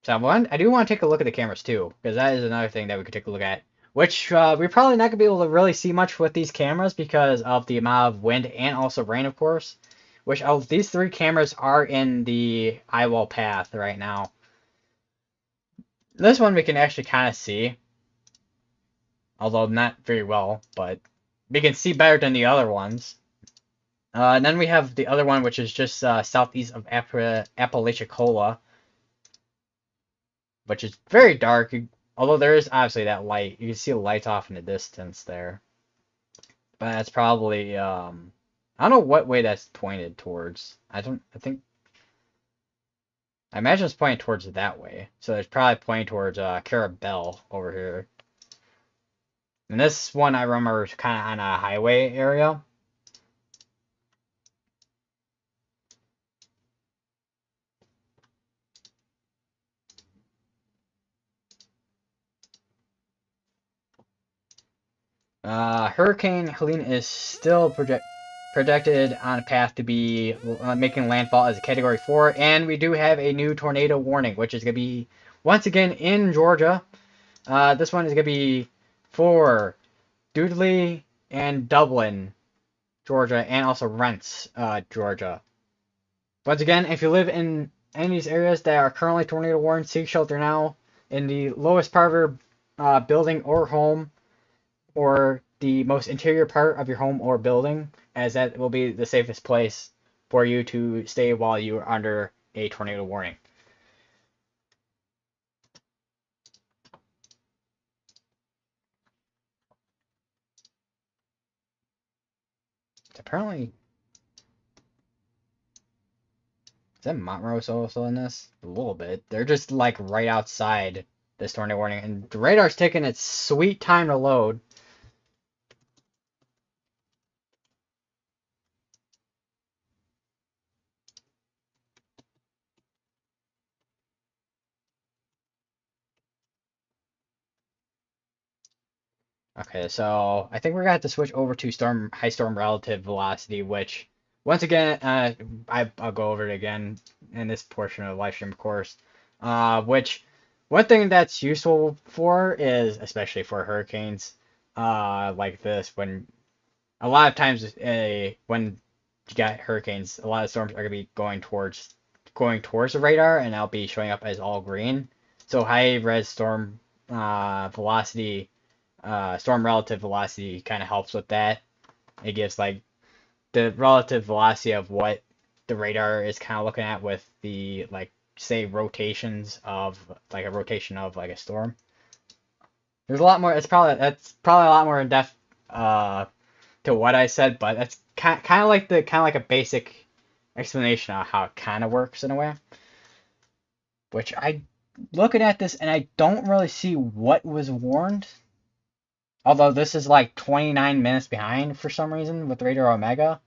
So I do want to take a look at the cameras too, because that is another thing that we could take a look at. Which we're probably not gonna be able to really see much with these cameras because of the amount of wind and also rain, of course. Which these three cameras are in the eye wall path right now. This one we can actually kind of see, although not very well, but we can see better than the other ones. And then we have the other one, which is just southeast of Apalachicola, which is very dark. Although there is obviously that light, you can see the lights off in the distance there. But that's probably I don't know what way that's pointed towards. I imagine it's pointing towards that way. So it's probably pointing towards Carabel over here. And this one I remember is kind of on a highway area. Hurricane Helene is still projected on a path to be making landfall as a Category 4, and we do have a new tornado warning, which is going to be once again in Georgia. This one is going to be for Doodley and Dublin, Georgia, and also Rents, Georgia. Once again, if you live in any of these areas that are currently tornado warned, seek shelter now in the lowest part of your building or home, or the most interior part of your home or building, as that will be the safest place for you to stay while you are under a tornado warning. Apparently, is that Montrose also in this? A little bit. They're just like right outside this tornado warning, and the radar's taking its sweet time to load. Okay, so I think we're gonna have to switch over to high storm relative velocity, which once again, I'll go over it again in this portion of the live stream, of course. Which one thing that's useful for is, especially for hurricanes, like this, when a lot of times, when you got hurricanes, a lot of storms are gonna be going towards the radar, and that'll be showing up as all green. So high res storm velocity storm relative velocity kind of helps with that. It gives like the relative velocity of what the radar is kind of looking at with the like say rotations of like a rotation of like a storm. There's a lot more. That's probably a lot more in depth to what I said, but that's kind of like a basic explanation of how it kind of works in a way. Which I looking at this and I don't really see what was warned. Although this is like 29 minutes behind for some reason with Radar Omega.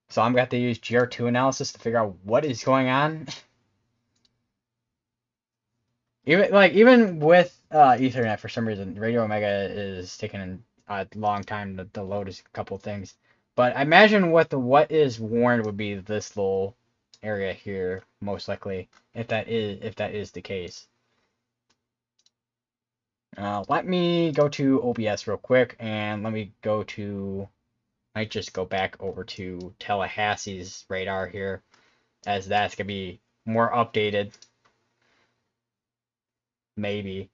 So I'm going to have to use GR2 analysis to figure out what is going on. Even with Ethernet, for some reason, Radio Omega is taking a long time to load a couple things. But I imagine what is warned would be this little area here, most likely, if that is the case. Let me go to OBS real quick, and let me go to. I might just go back over to Tallahassee's radar here, as that's gonna be more updated. Maybe.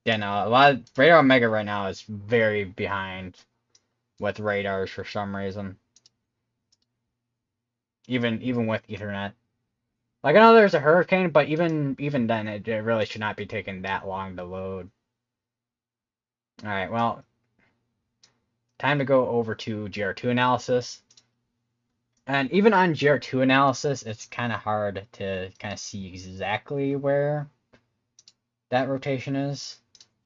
Yeah, no, a lot of Radar Omega right now is very behind with radars for some reason. Even with Ethernet. Like I know there's a hurricane, but even then it really should not be taking that long to load. Alright, well, time to go over to GR2 analysis. And even on GR2 analysis, it's kind of hard to kind of see exactly where that rotation is.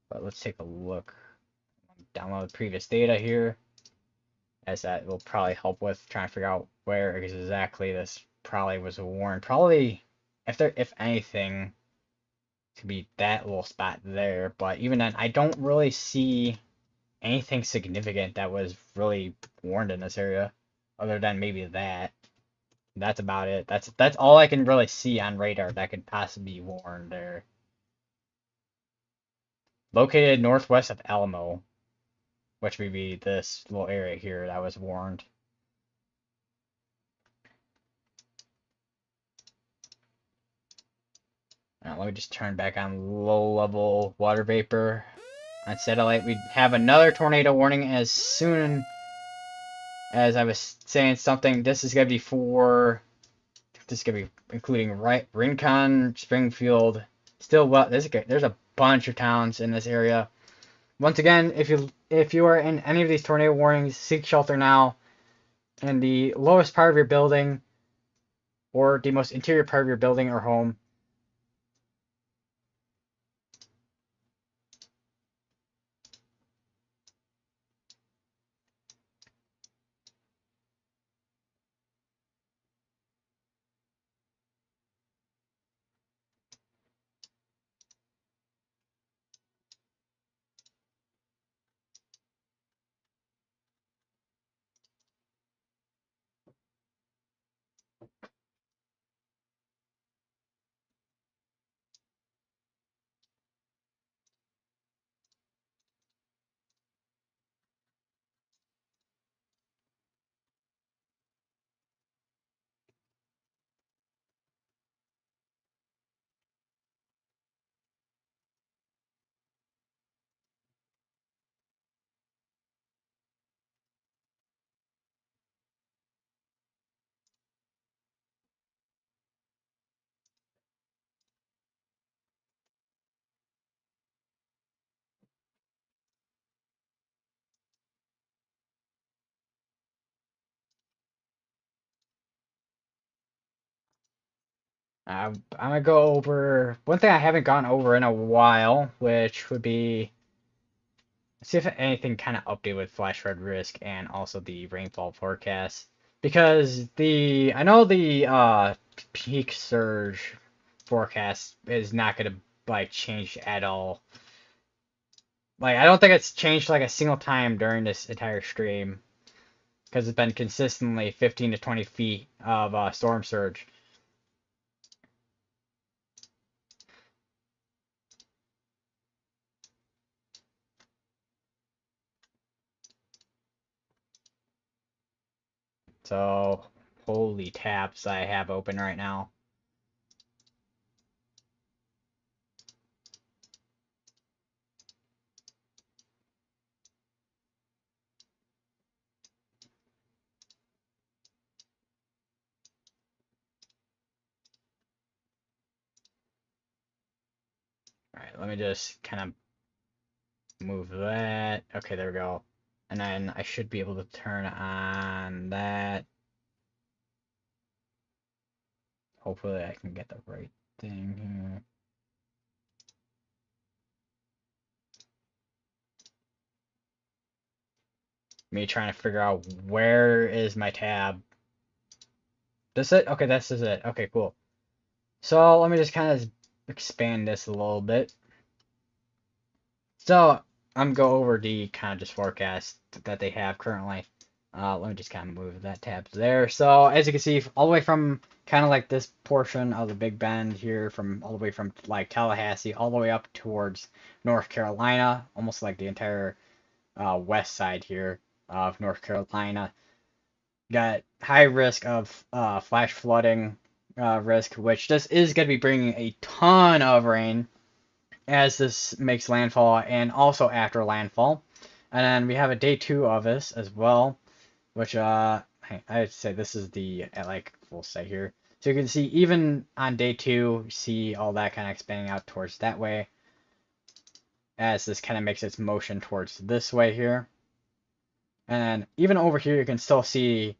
But let's take a look. Download the previous data here, as that will probably help with trying to figure out where exactly this probably was warned. Probably, if anything, to be that little spot there. But even then, I don't really see anything significant that was really warned in this area, other than maybe that. That's about it. That's all I can really see on radar that could possibly be warned there. Located northwest of Alamo, which would be this little area here that was warned. Now, let me just turn back on low-level water vapor. On satellite, we have another tornado warning as soon as I was saying something. This is going to be including Rincon, Springfield, Stillwell. There's a bunch of towns in this area. Once again, if you are in any of these tornado warnings, seek shelter now in the lowest part of your building or the most interior part of your building or home. I'm gonna go over one thing I haven't gone over in a while, which would be see if anything kind of updated with flash flood risk and also the rainfall forecast. Because I know the peak surge forecast is not gonna like change at all. Like I don't think it's changed like a single time during this entire stream because it's been consistently 15 to 20 feet of storm surge. So, holy tabs I have open right now. Alright, let me just kind of move that. Okay, there we go. And then I should be able to turn on that. Hopefully I can get that right. thing here. Me trying to figure out where is my tab. This it? Okay, this is it. Okay, cool. So let me just kind of expand this a little bit. So I'm go over the kind of just forecast that they have currently. Let me just kind of move that tab there. So as you can see, all the way from kind of like this portion of the Big Bend here, from all the way from like Tallahassee, all the way up towards North Carolina, almost like the entire west side here of North Carolina. Got high risk of flash flooding risk, which this is going to be bringing a ton of rain as this makes landfall and also after landfall. And then we have a day 2 of this as well, which I'd say this is the like we'll say here. So you can see even on day 2, you see all that kind of expanding out towards that way as this kind of makes its motion towards this way here. And even over here you can still see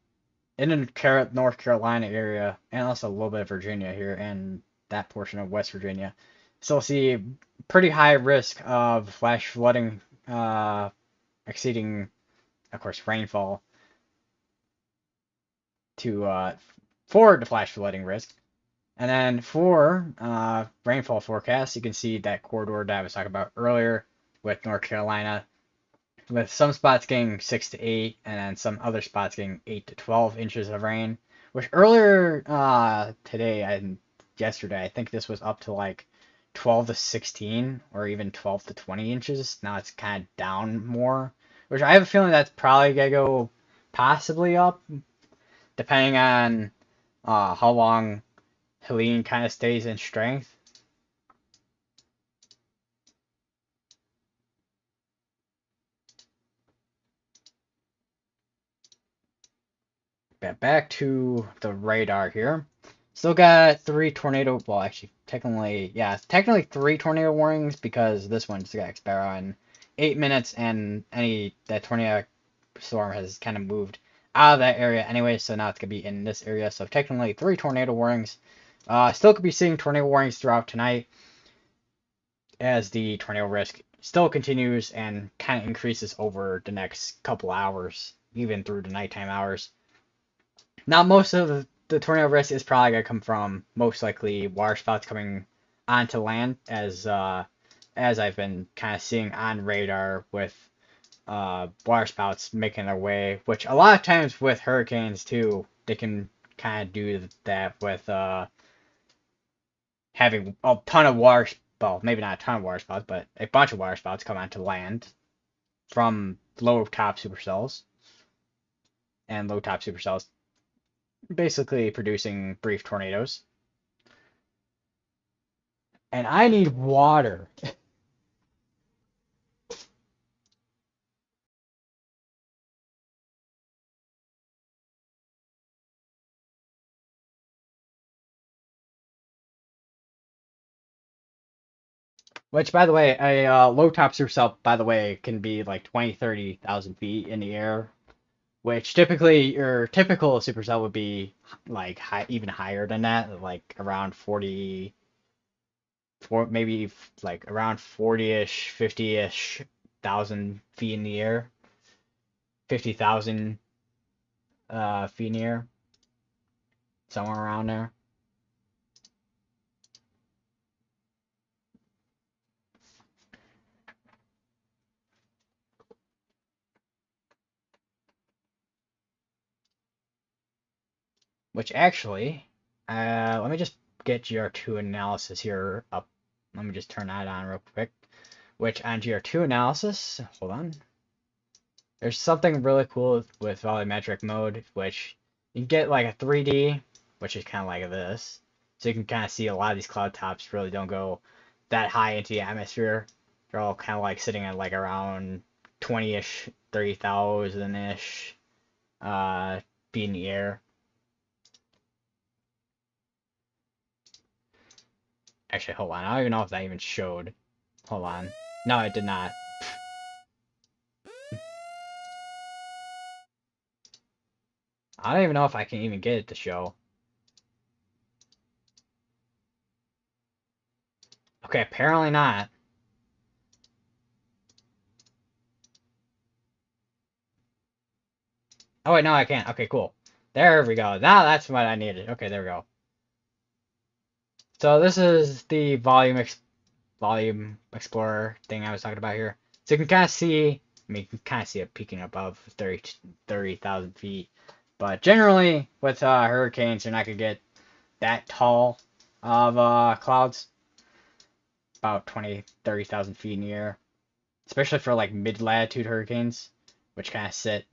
in the North Carolina area and also a little bit of Virginia here and that portion of West Virginia. Still see pretty high risk of flash flooding exceeding, of course, rainfall to for the flash flooding risk. And then for rainfall forecast, you can see that corridor that I was talking about earlier with North Carolina, with some spots getting 6 to 8, and then some other spots getting 8 to 12 inches of rain. Which earlier today and yesterday, I think this was up to like 12 to 16 or even 12 to 20 inches. Now it's kind of down more, which I have a feeling that's probably gonna go possibly up, depending on how long Helene kind of stays in strength. But back to the radar here. Still got 3 tornado. Well, actually, technically 3 tornado warnings because this one's got expire on 8 minutes, and that tornado storm has kind of moved out of that area anyway, so now it's gonna be in this area. So technically 3 tornado warnings. Still could be seeing tornado warnings throughout tonight as the tornado risk still continues and kind of increases over the next couple hours, even through the nighttime hours. Now, most of the tornado risk is probably going to come from most likely waterspouts coming onto land, as I've been kind of seeing on radar with waterspouts making their way, which a lot of times with hurricanes too, they can kind of do that with having a ton of well, maybe not a ton of waterspouts, but a bunch of waterspouts come onto land from low top supercells, and low top supercells basically producing brief tornadoes. And I need water. Which, by the way, a low top supercell, by the way, can be like 20, 30,000 feet in the air. Which typically your typical supercell would be like even higher than that, like around 40, maybe like around 40-ish, 50-ish thousand feet in the air, 50,000 feet in the air, somewhere around there. Which actually, let me just get GR2 analysis here up. Let me just turn that on real quick. Which on GR2 analysis, hold on. There's something really cool with volumetric mode, which you can get like a 3D, which is kind of like this. So you can kind of see a lot of these cloud tops really don't go that high into the atmosphere. They're all kind of like sitting at like around 20-ish, 30,000-ish feet in the air. Actually, hold on. I don't even know if that even showed. Hold on. No, it did not. I don't even know if I can even get it to show. Okay, apparently not. Oh wait, no, I can't. Okay, cool. There we go. Now that's what I needed. Okay, there we go. So this is the volume explorer thing I was talking about here. So you can kind of see, I mean, you can kind of see it peaking above 30,000 feet. But generally, with hurricanes, you're not gonna get that tall of clouds, about 20, 30,000 feet in the air, especially for like mid-latitude hurricanes, which kind of sit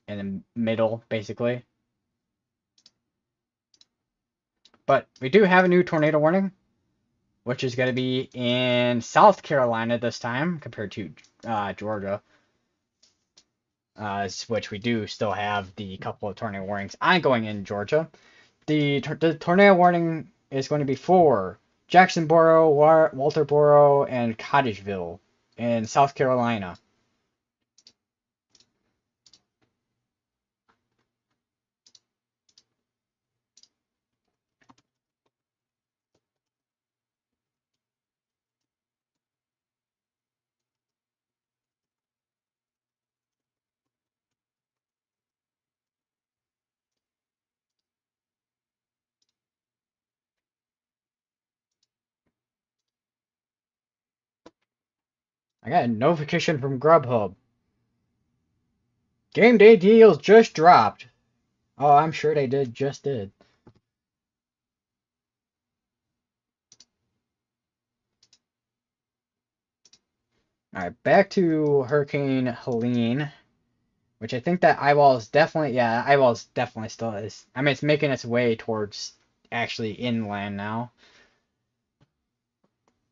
in the middle, basically. But we do have a new tornado warning, which is going to be in South Carolina this time compared to Georgia, which we do still have the couple of tornado warnings ongoing in Georgia. The tornado warning is going to be for Jacksonboro, Walterboro, and Cottageville in South Carolina. I got a notification from Grubhub. Game day deals just dropped. Oh, I'm sure they just did. Alright, back to Hurricane Helene, which I think that eyeball is definitely, yeah, eyeball is definitely still is. I mean, it's making its way towards actually inland now.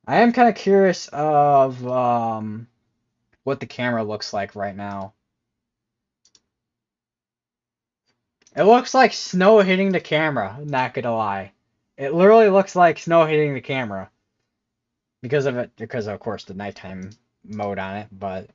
I am kind of curious of what the camera looks like right now. It looks like snow hitting the camera, not gonna lie. It literally looks like snow hitting the camera. Because of course the nighttime mode on it, but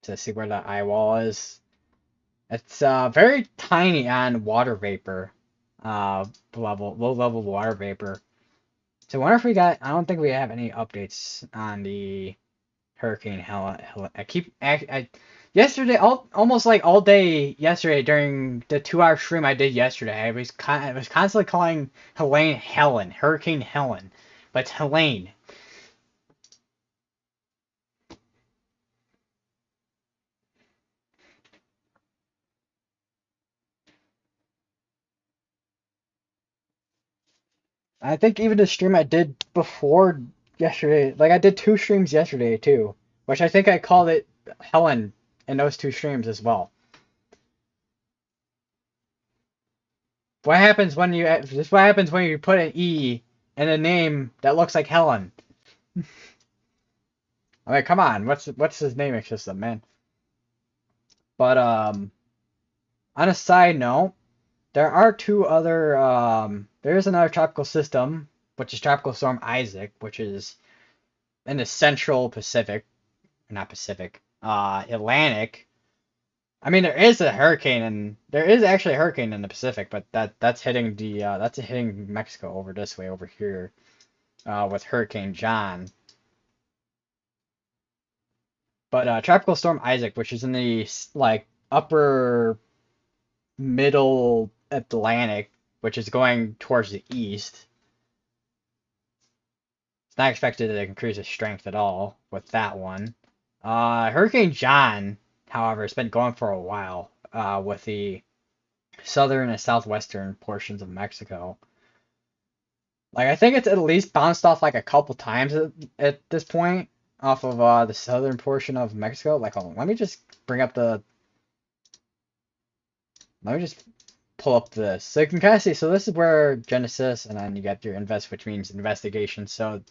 to see where the eye wall is. It's very tiny on water vapor low level water vapor. So I wonder if we got, I don't think we have any updates on the Hurricane Helen. Yesterday, almost like all day yesterday during the 2 hour stream I did yesterday, I was constantly calling Hurricane Helen, but it's Helene. I think even the stream I did before yesterday, like I did 2 streams yesterday too, which I think I called it Helen in those 2 streams as well. What happens when you this? What happens when you put an E in a name that looks like Helen? I mean, come on, what's his naming system, man? But on a side note, there are two other there is another tropical system, which is Tropical Storm Isaac, which is in the central Pacific, not Pacific, Atlantic. I mean, there is actually a hurricane in the Pacific, but that's hitting that's hitting Mexico over this way over here, with Hurricane John. But Tropical Storm Isaac, which is in the like upper middle Atlantic, which is going towards the east. It's not expected to increase its strength at all with that one. Hurricane John, however, has been going for a while with the southern and southwestern portions of Mexico. Like, I think it's at least bounced off like a couple times at this point off of the southern portion of Mexico. Like, hold on, let me just pull up this. So you can kind of see, so this is where Genesis, and then you get your invest, which means investigation. So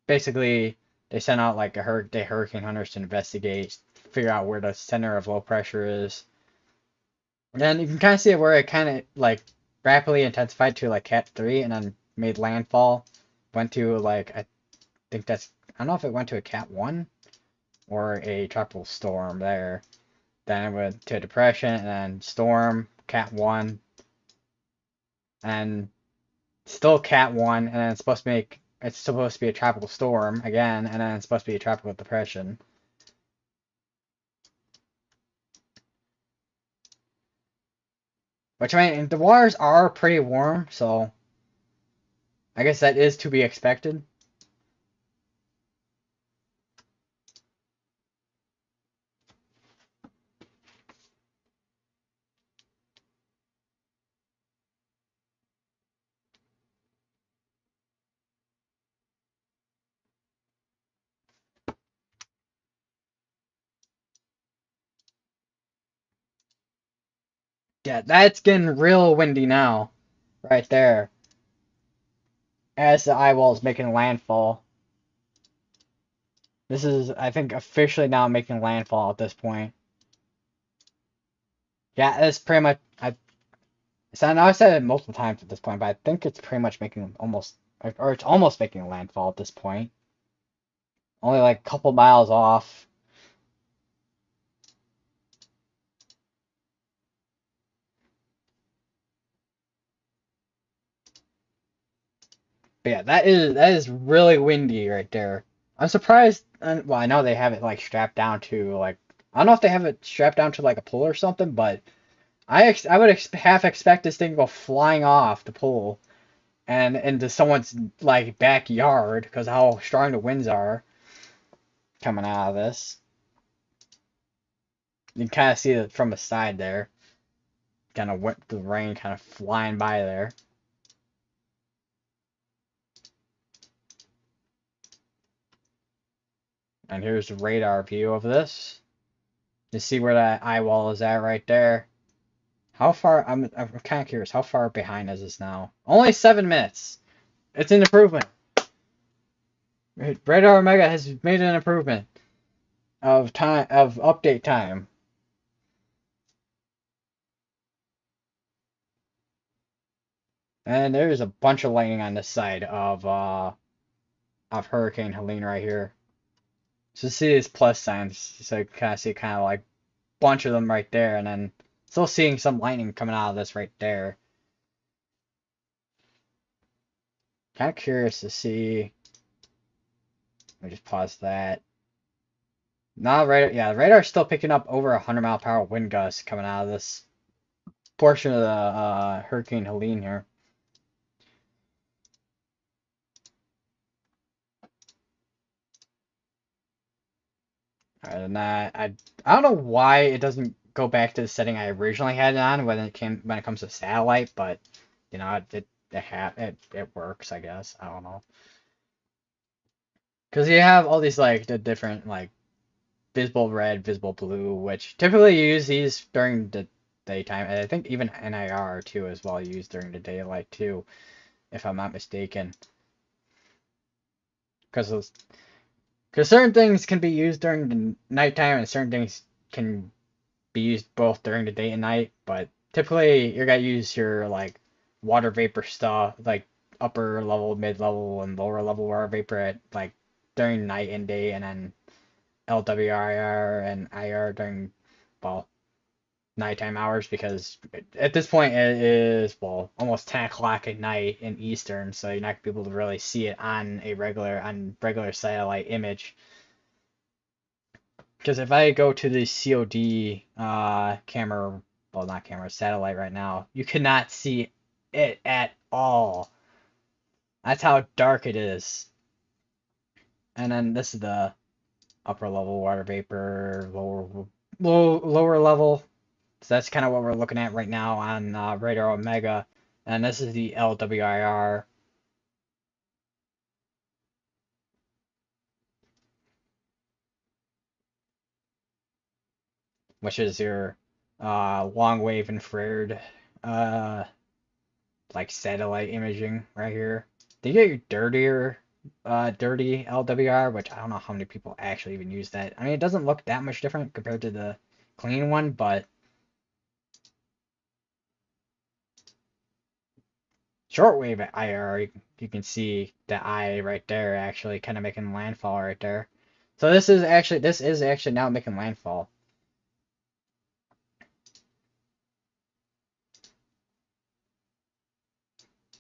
basically they sent out like the hurricane hunters to investigate figure out where the center of low pressure is. And then you can kind of see where it kind of like rapidly intensified to like Cat 3 and then made landfall. Went to like, I think that's, I don't know if it went to a Cat 1 or a tropical storm there. Then it went to a depression and then storm, Cat 1, and still Cat 1, and then it's supposed to be a tropical storm again, and then it's supposed to be a tropical depression. Which, I mean, the waters are pretty warm, so I guess that is to be expected. Yeah, that's getting real windy now, right there, as the eye wall is making landfall. This is, I think, officially now making landfall at this point. Yeah, it's pretty much, so I know I said it multiple times at this point, but I think it's pretty much making almost, or it's almost making landfall at this point. Only like a couple miles off. But yeah, that is really windy right there. I'm surprised. Well, I know they have it like strapped down to like, I don't know if they have it strapped down to like a pole or something, but I would half expect this thing to go flying off the pole and into someone's like backyard because how strong the winds are coming out of this. You can kind of see it from the side there. Kind of the rain kind of flying by there. And here's the radar view of this. You see where that eye wall is at right there. How far? I'm kind of curious. How far behind is this now? Only 7 minutes. It's an improvement. Radar Omega has made an improvement of update time. And there's a bunch of lightning on this side of Hurricane Helene right here. So see these plus signs. So you kind of see kind of like bunch of them right there, and then still seeing some lightning coming out of this right there. Kind of curious to see. Let me just pause that. Now, radar, yeah, the radar's still picking up over 100-mile-per-hour wind gusts coming out of this portion of the Hurricane Helene here. And I don't know why it doesn't go back to the setting I originally had it on when it comes to satellite, but you know it works, I guess. I don't know. Because you have all these like the different like visible red, visible blue, which typically you use these during the daytime. And I think even NIR too as well used during the daylight too, if I'm not mistaken. Because certain things can be used during the nighttime and certain things can be used both during the day and night. But typically you're gonna use your like water vapor stuff, like upper level, mid level, and lower level water vapor at like during night and day, and then LWIR and IR during, well, nighttime hours, because at this point it is, well, almost 10 o'clock at night in Eastern, so you're not going to be able to really see it on regular satellite image. Because if I go to the COD camera, well, not camera, satellite right now, you cannot see it at all. That's how dark it is. And then this is the upper level water vapor, lower level. So that's kind of what we're looking at right now on Radar Omega. And this is the LWIR. Which is your long wave infrared like satellite imaging right here. They get dirtier dirty LWR, which I don't know how many people actually even use that. I mean, it doesn't look that much different compared to the clean one, but shortwave IR, you can see the eye right there actually kind of making landfall right there. So this is actually now making landfall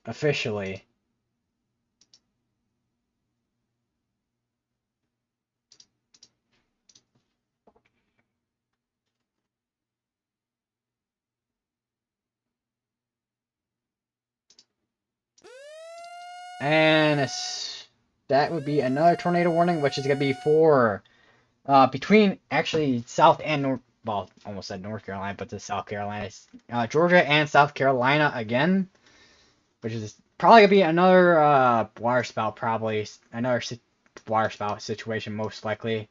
officially. And that would be another tornado warning, which is gonna be for between actually South and North, well, almost said North Carolina, but the South Carolina, Georgia and South Carolina again, which is probably gonna be another water spout, probably another water spout situation, most likely.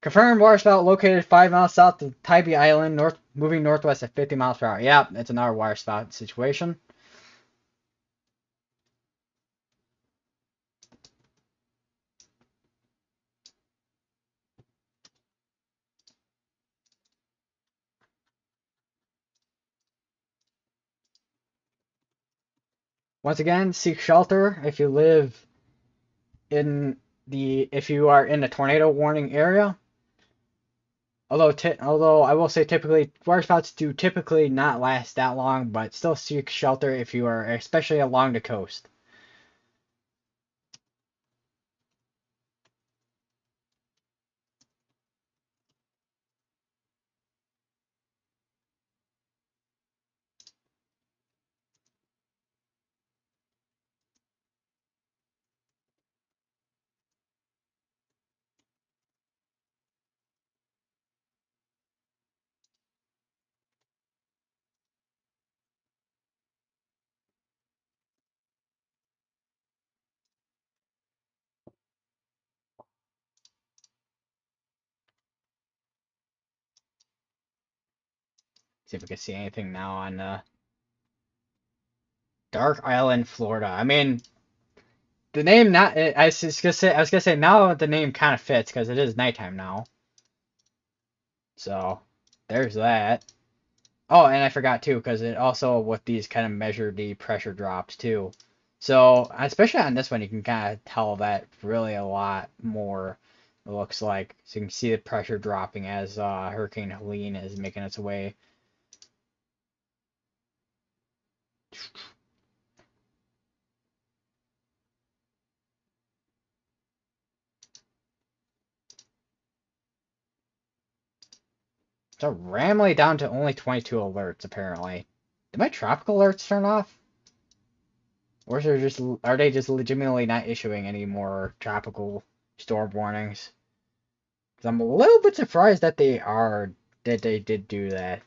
Confirmed water spout located 5 miles south of Tybee Island, moving northwest at 50 miles per hour. Yeah, it's another water spout situation. Once again, seek shelter if you live if you are in a tornado warning area. Although I will say typically water spouts do typically not last that long, but still seek shelter if you are especially along the coast. See if we can see anything now on Dark Island, Florida. I mean, the name not I was gonna say now the name kind of fits because it is nighttime now. So there's that. Oh, and I forgot too, because it also with these kind of measure the pressure drops too. So especially on this one, you can kind of tell that really a lot more. It looks like so you can see the pressure dropping as Hurricane Helene is making its way. So randomly down to only 22 alerts apparently. Did my tropical alerts turn off? Or are they just legitimately not issuing any more tropical storm warnings? 'Cause I'm a little bit surprised that they did do that.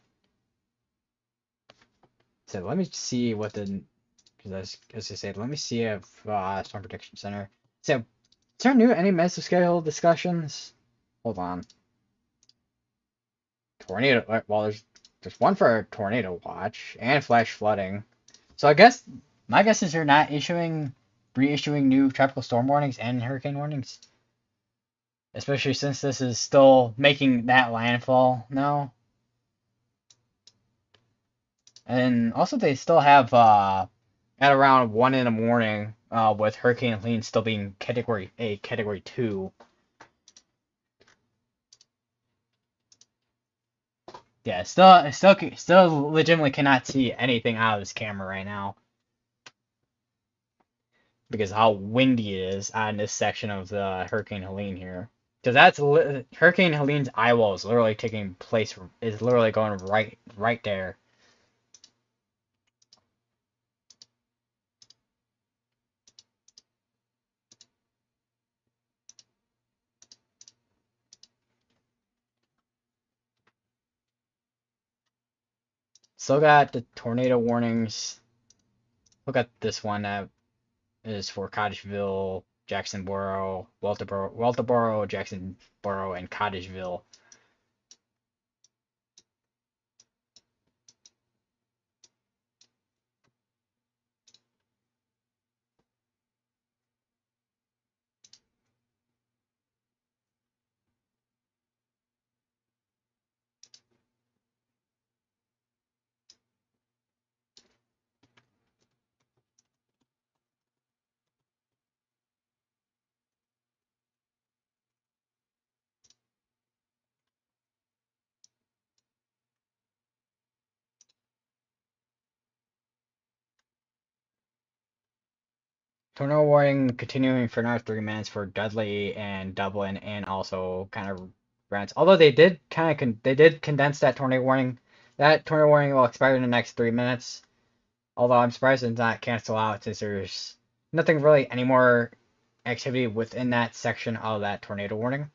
So let me see what the because as I said, let me see if Storm Protection Center. So is there any massive scale discussions? Hold on. Tornado. Well, there's one for a tornado watch and flash flooding. So I guess my guess is they're not reissuing new tropical storm warnings and hurricane warnings, especially since this is still making that landfall now. And also they still have at around 1 in the morning with Hurricane Helene still being Category 2. Yeah, still legitimately cannot see anything out of this camera right now because of how windy it is on this section of the Hurricane Helene here. Because Hurricane Helene's eyewall is literally taking place, is literally going right there. Still got the tornado warnings. Look at this one that is for Cottageville, Jacksonboro, Walterboro, Jacksonboro, and Cottageville. Tornado warning continuing for another 3 minutes for Dudley and Dublin, and also kind of Brent. Although they did they did condense that tornado warning. That tornado warning will expire in the next 3 minutes. Although I'm surprised it's not cancel out since there's nothing really any more activity within that section of that tornado warning.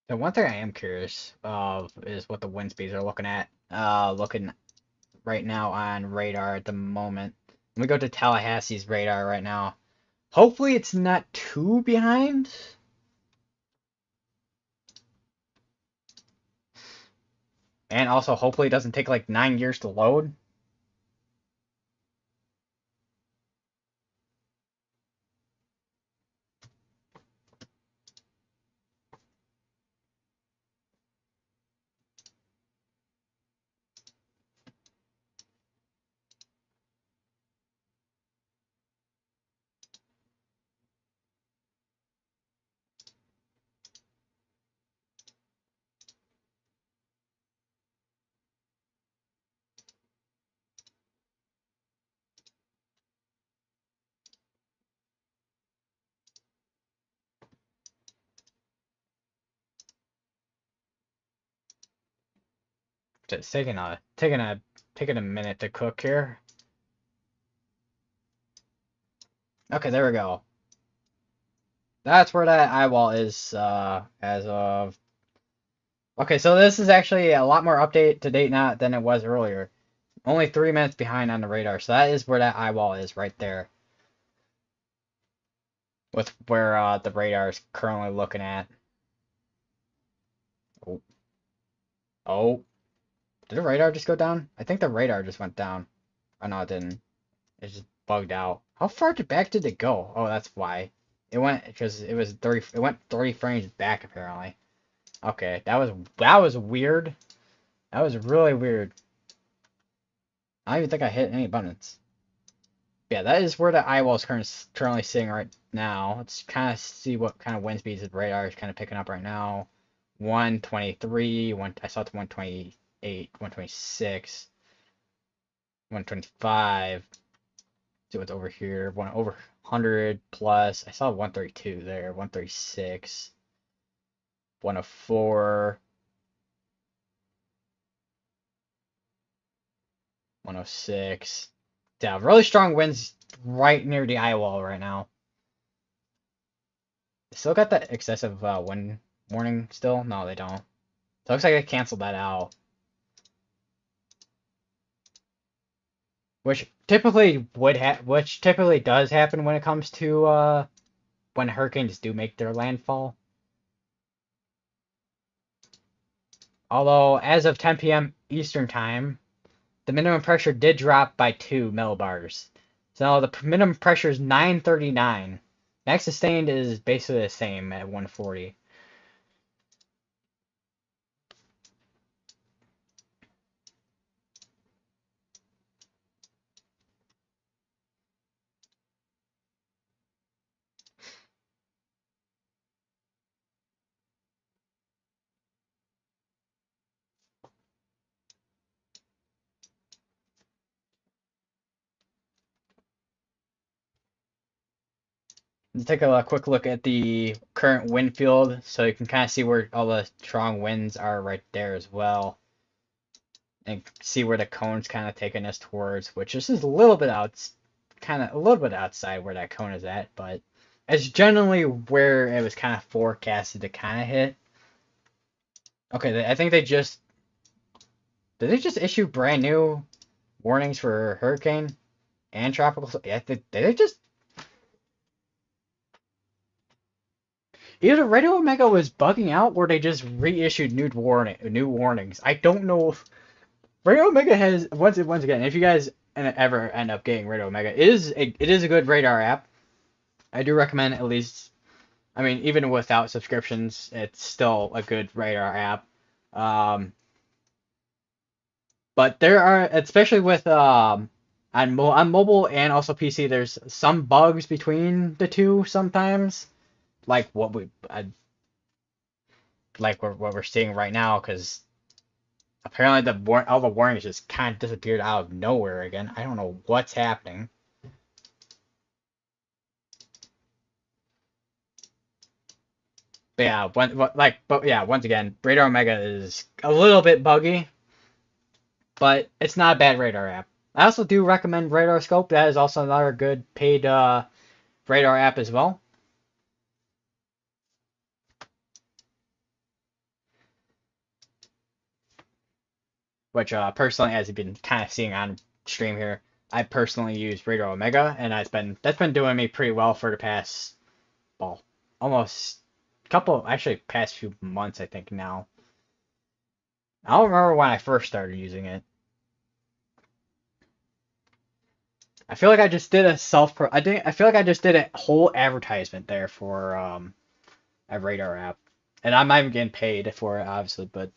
The one thing I am curious of is what the wind speeds are looking at. Looking right now on radar at the moment. Let me go to Tallahassee's radar right now. Hopefully it's not too behind. And also hopefully it doesn't take like 9 years to load. It's taking a minute to cook here. Okay, there we go. That's where that eyewall is as of. Okay, so this is actually a lot more update to date now than it was earlier. Only 3 minutes behind on the radar, so that is where that eyewall is right there. With where the radar is currently looking at. Oh. Oh. Did the radar just go down? I think the radar just went down. Oh no, it didn't. It just bugged out. How far back did it go? Oh, that's why. It went because it was 30. It went 30 frames back apparently. Okay, that was weird. That was really weird. I don't even think I hit any buttons. Yeah, that is where the eyewall is currently sitting right now. Let's kind of see what kind of wind speeds the radar is kind of picking up right now. 123. I saw it to 128, 126, 125. See what's over here. Over 100 plus. I saw 132 there. 136. 104. 106. Yeah, really strong winds right near the eye wall right now. Still got that excessive wind warning still? No, they don't. So it looks like they canceled that out. Which typically does happen when it comes to when hurricanes do make their landfall. Although as of 10 p.m. Eastern time, the minimum pressure did drop by 2 millibars. So the minimum pressure is 939. Max sustained is basically the same at 140. Let's take a quick look at the current wind field so you can kind of see where all the strong winds are right there as well. And see where the cone's kind of taking us towards, which this is a little bit a little bit outside where that cone is at, but it's generally where it was kind of forecasted to kind of hit. Okay, I think did they just issue brand new warnings for hurricane and tropical? Yeah, did they just either Radio Omega was bugging out or they just reissued new warnings? I don't know. Radio Omega has once again, if you guys ever end up getting Radio Omega, it is a good radar app. I do recommend at least. I mean, even without subscriptions, it's still a good radar app. Um, but there are, especially with on mobile and also PC, there's some bugs between the two sometimes, like what we're seeing right now, because apparently all the warnings just kind of disappeared out of nowhere again. I don't know what's happening. But yeah, once again, Radar Omega is a little bit buggy, but it's not a bad radar app. I also do recommend Radar Scope. That is also another good paid radar app as well. Which personally, as you've been kind of seeing on stream here, I personally use Radar Omega, and that's been doing me pretty well for the past, well, almost actually past few months, I think now. I don't remember when I first started using it. I feel like I just did a I feel like I just did a whole advertisement there for a radar app, and I'm not even getting paid for it, obviously. But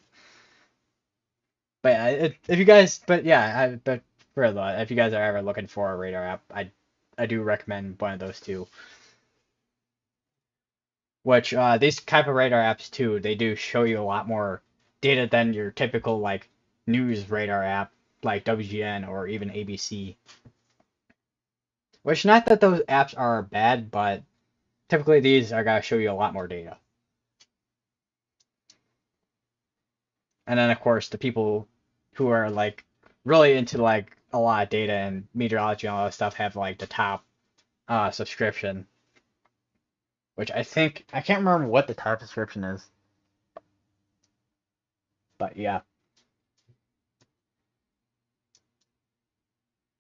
yeah, if you guys, but yeah, but for the if you guys are ever looking for a radar app, I do recommend one of those two. Which these type of radar apps too, they do show you a lot more data than your typical like news radar app like WGN or even ABC. Which not that those apps are bad, but typically these are gonna show you a lot more data. And then of course the people who are like really into like a lot of data and meteorology and all that stuff have like the top subscription, which I can't remember what the top subscription is, but yeah,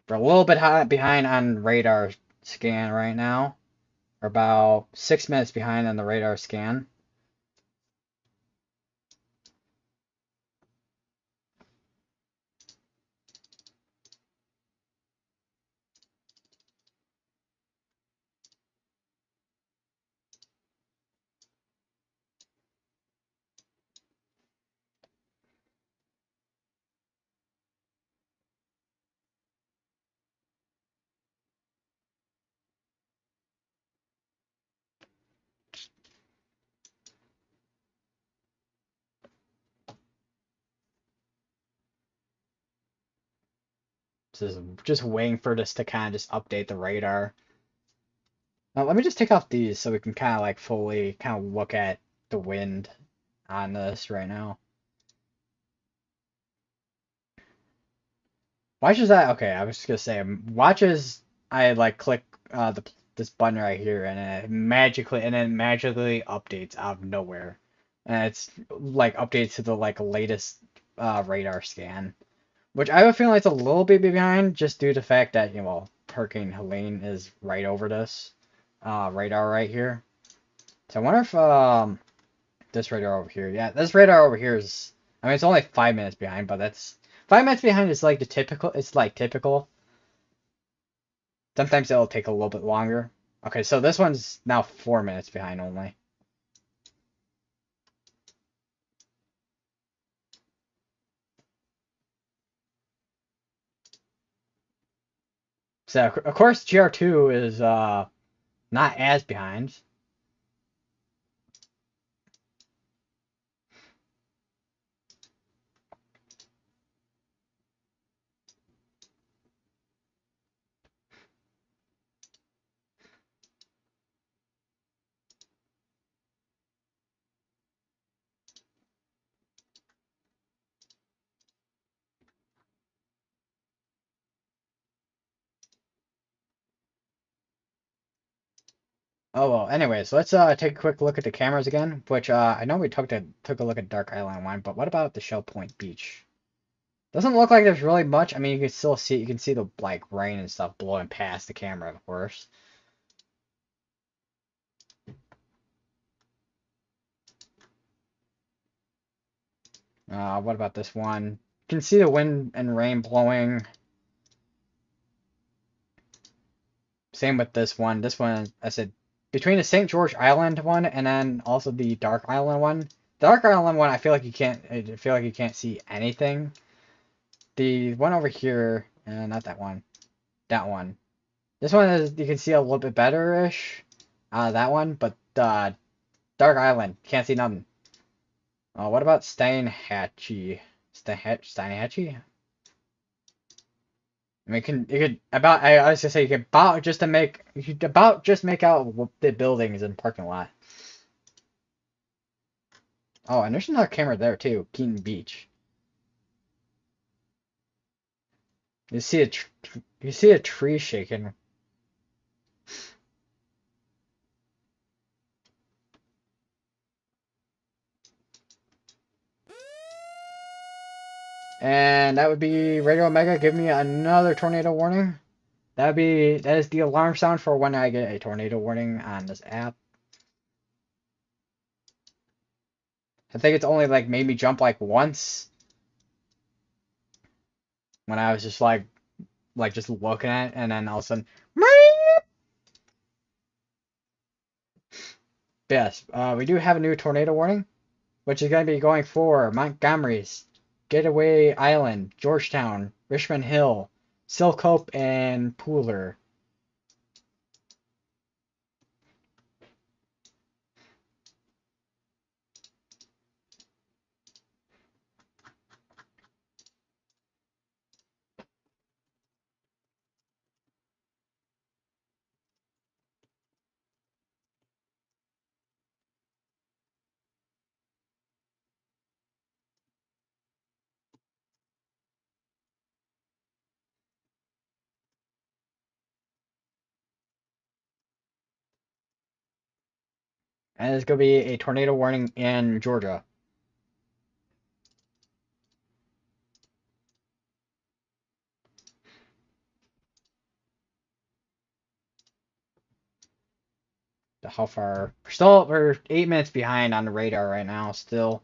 we're a little bit behind on radar scan right now. We're about 6 minutes behind on the radar scan. Just waiting for this to kind of just update the radar. Now let me just take off these so we can kind of like fully kind of look at the wind on this right now. Watch is that okay? I was just gonna say watches. I like click this button right here and it magically updates out of nowhere, and it's like updates to the like latest radar scan, which I have a feeling it's a little bit behind just due to the fact that Hurricane Helene is right over this radar right here. So I wonder if this radar over here, yeah, this radar over here is. I mean, it's only 5 minutes behind, but that's 5 minutes behind is like the typical. It's like typical. Sometimes it'll take a little bit longer. Okay, so this one's now 4 minutes behind only. So of course GR2 is not as behind. Oh well. Anyways, let's take a quick look at the cameras again. Which I know we took a look at Dark Island one, but what about the Shell Point Beach? Doesn't look like there's really much. I mean, you can see the like rain and stuff blowing past the camera, of course. What about this one? You can see the wind and rain blowing. Same with this one. This one, I said, between the St. George Island one and then also the Dark Island one. The Dark Island one, I feel like you can't. I feel like you can't see anything. The one over here, not that one. That one. This one is you can see a little bit better-ish. That one, but Dark Island can't see nothing. What about Steinhatchee? Steinhatchee? I mean, you could about. I was gonna say you could about just to make you could about just make out the buildings and parking lot. Oh, and there's another camera there too, Keaton Beach. You see you see a tree shaking. And that would be Radio Omega. Give me another tornado warning. That is the alarm sound for when I get a tornado warning on this app. I think it's only like made me jump like once when I was just like just looking at it, and then all of a sudden, yes, we do have a new tornado warning, which is going to be going for Montgomery's, Getaway Island, Georgetown, Richmond Hill, Silcope, and Pooler. And it's going to be a tornado warning in Georgia. How far? We're 8 minutes behind on the radar right now, still.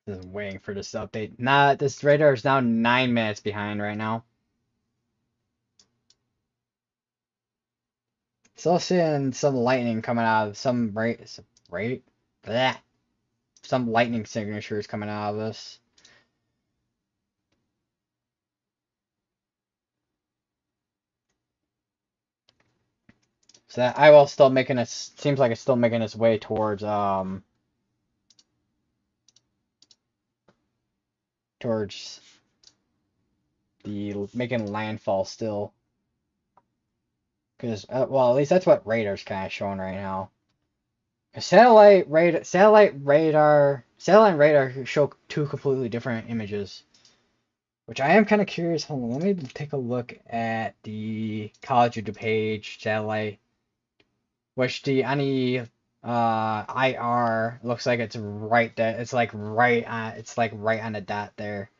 Just waiting for this update. Nah, this radar is now 9 minutes behind right now. Still seeing some lightning coming out of some rate, that some lightning signatures coming out of this. So that I will still making it seems like it's still making its way towards the making landfall still. Because well, at least that's what radar's kind of showing right now. Satellite radar show two completely different images, which I am kind of curious. Hold on, let me take a look at the College of DuPage satellite, which the any IR looks like it's right there. It's like right on the dot there.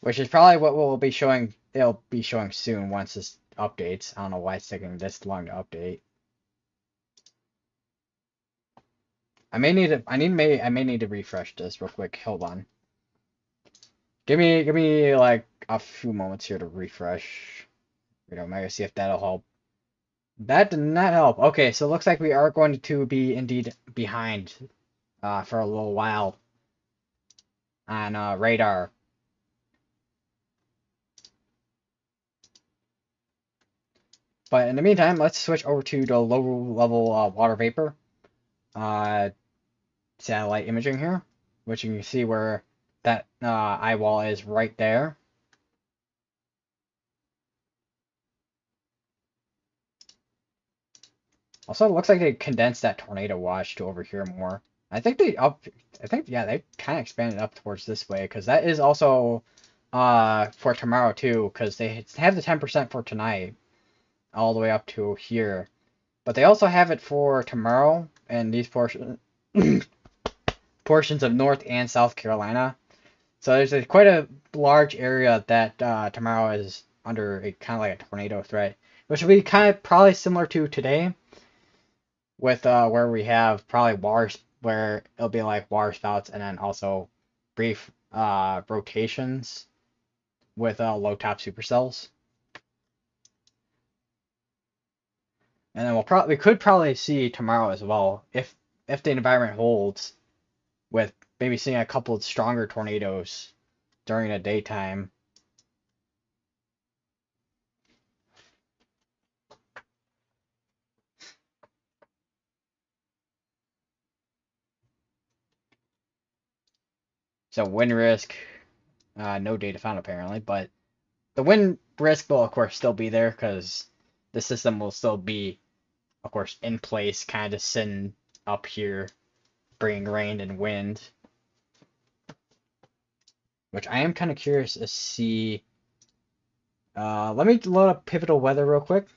which is probably what we'll be showing. It'll be showing soon once this updates. I don't know why it's taking this long to update. I may need to. I may need to refresh this real quick. Hold on. Give me like a few moments here to refresh. You know, maybe see if that'll help. That did not help. Okay, so it looks like we are going to be indeed behind for a little while on radar. But in the meantime, let's switch over to the lower level water vapor uh, satellite imaging here, which you can see where that eye wall is right there. Also, it looks like they condensed that tornado watch to over here more. I think yeah, they kind of expanded up towards this way because that is also for tomorrow too, because they have the 10% for tonight all the way up to here, but they also have it for tomorrow and these portions of North and South Carolina. So there's quite a large area that tomorrow is under a kind of like a tornado threat, which will be kind of probably similar to today, with where we have probably where it'll be like water spouts and then also brief rotations with low top supercells. And then we could probably see tomorrow as well if the environment holds, with maybe seeing a couple of stronger tornadoes during the daytime. So wind risk, no data found apparently, but the wind risk will of course still be there because the system will still be, of course, in place, kind of sitting up here, bringing rain and wind. Which I am kind of curious to see. Let me load up pivotal weather real quick.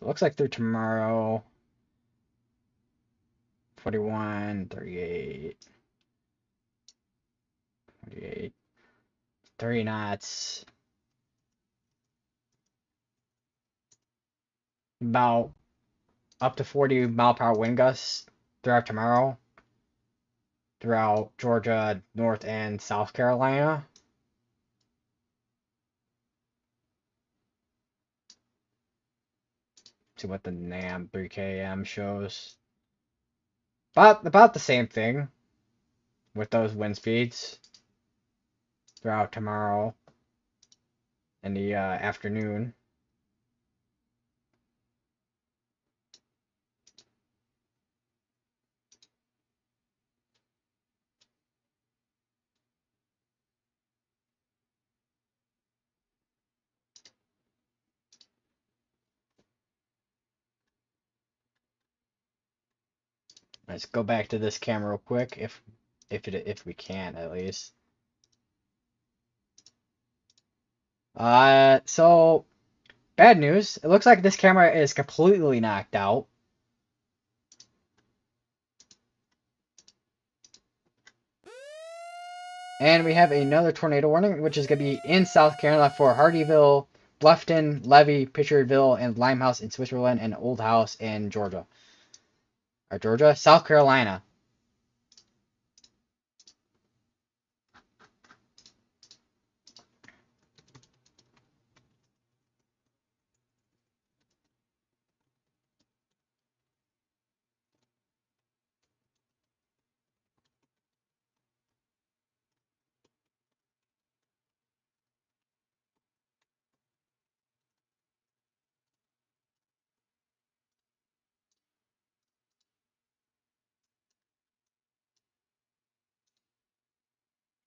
It looks like through tomorrow, 41, 38, 48, 30 knots, about up to 40-mile-per-hour wind gusts throughout tomorrow, throughout Georgia, North and South Carolina. See what the NAM 3KM shows. About the same thing with those wind speeds throughout tomorrow in the afternoon. Let's go back to this camera real quick, if we can at least. So bad news. It looks like this camera is completely knocked out. And we have another tornado warning, which is going to be in South Carolina for Hardyville, Bluffton, Levy, Pitcherville, and Limehouse in Switzerland, and Old House in Georgia. Or Georgia? South Carolina.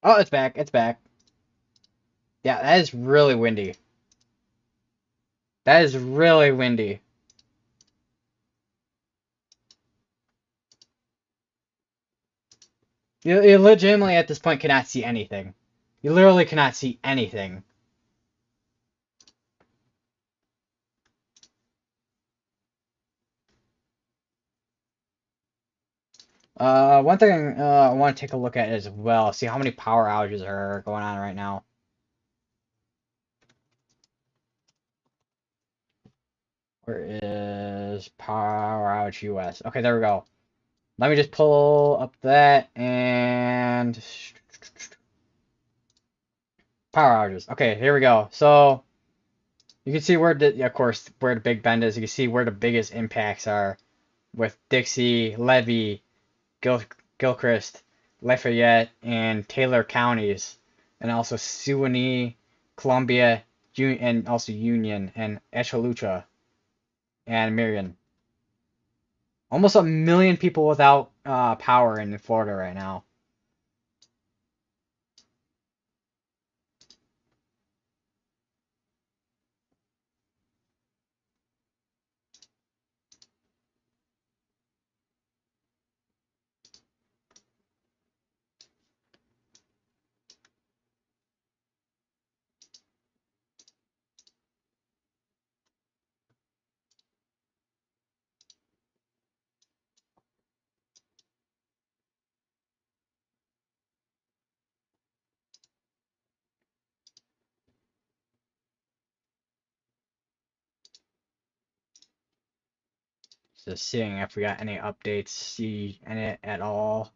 Oh, it's back. It's back. Yeah, that is really windy. That is really windy. You legitimately at this point cannot see anything. You literally cannot see anything. One thing I want to take a look at as well, see how many power outages are going on right now. Where is power outage US? Okay, there we go. Let me just pull up that and power outages. Okay, here we go. So you can see where the, of course, where the Big Bend is. You can see where the biggest impacts are with Dixie, Levy, Gil Gilchrist, Lafayette, and Taylor counties, and also Suwannee, Columbia, and also Union, and Escalante, and Marion. Almost 1 million people without power in Florida right now. Just seeing if we got any updates, see any at all.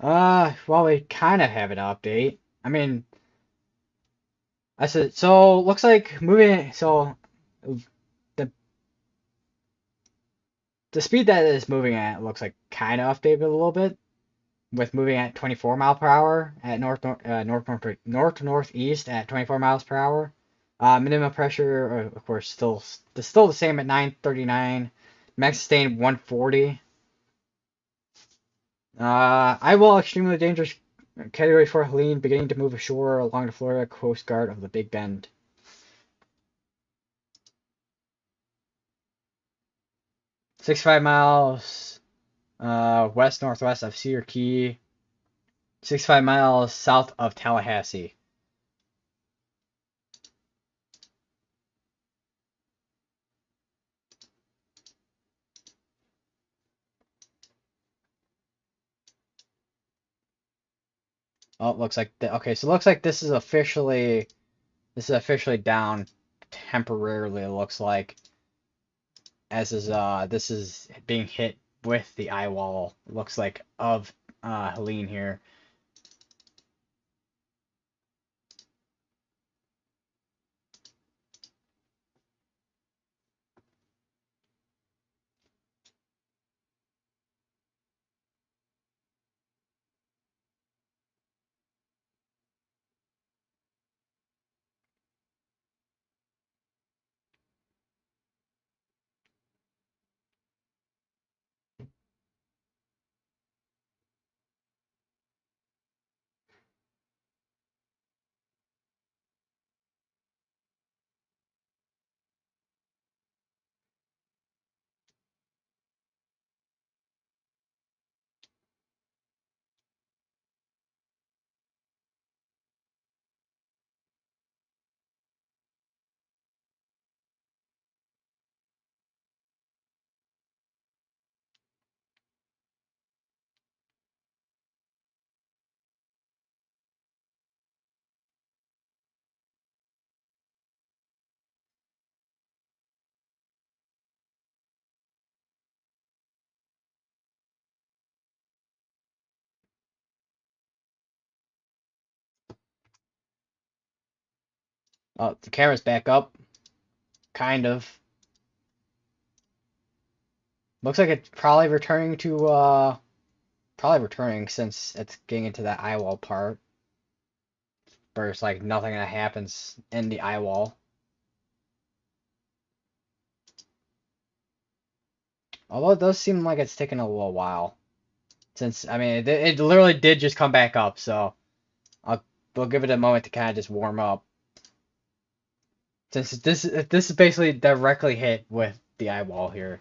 Well, we kind of have an update. I mean, I said so. Looks like moving. So the the speed that it's moving at looks like kind of updated a little bit, with moving at 24 mile per hour at northeast at 24 miles per hour. Minimum pressure, of course, still the same at 939. Max sustained 140. I will extremely dangerous Category 4 Helene beginning to move ashore along the Florida Coast Guard of the Big Bend. Six-five miles west northwest of Cedar Key. 65 miles south of Tallahassee. Oh, it looks like okay. So it looks like this is officially down temporarily. It looks like as is this is being hit with the eye wall. It looks like of Helene here. Oh, the camera's back up, kind of. Looks like it's probably returning since it's getting into that eye wall part. Where it's like nothing that happens in the eye wall. Although it does seem like it's taking a little while. Since I mean it literally did just come back up, so we'll give it a moment to kind of just warm up. Since this is basically directly hit with the eyeball here.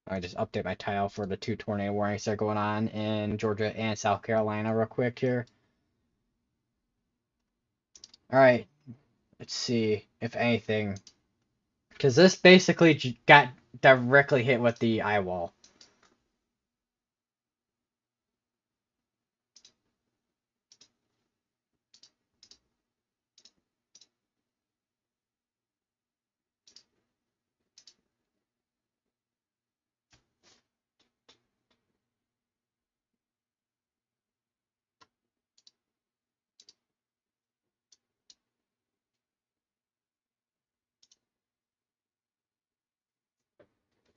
I just update my tile for the 2 tornado warnings that are going on in Georgia and South Carolina real quick here. All right, let's see if anything, because this basically got directly hit with the eyeball.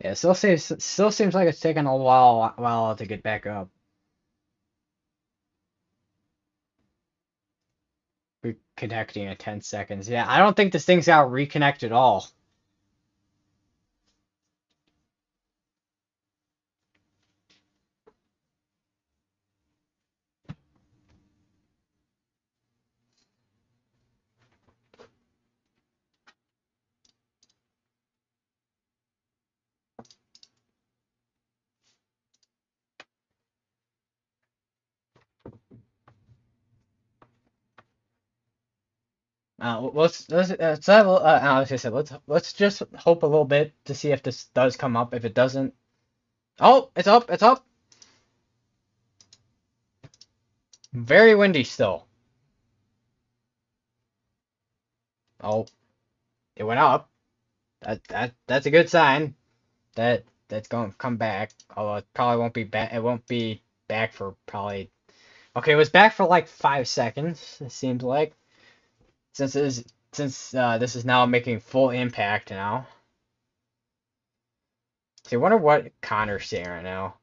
Yeah, still seems like it's taking a while to get back up. Reconnecting in 10 seconds. Yeah, I don't think this thing's got reconnect at all. Let's have like I said, let's just hope a little bit to see if this does come up. If it doesn't, oh, it's up, it's up. Very windy still. Oh, it went up. That's a good sign. That's going to come back. Although it probably won't be back. It won't be back for probably. Okay, it was back for like 5 seconds. It seems like since this is now making full impact now. See, I wonder what Connor's seeing right now.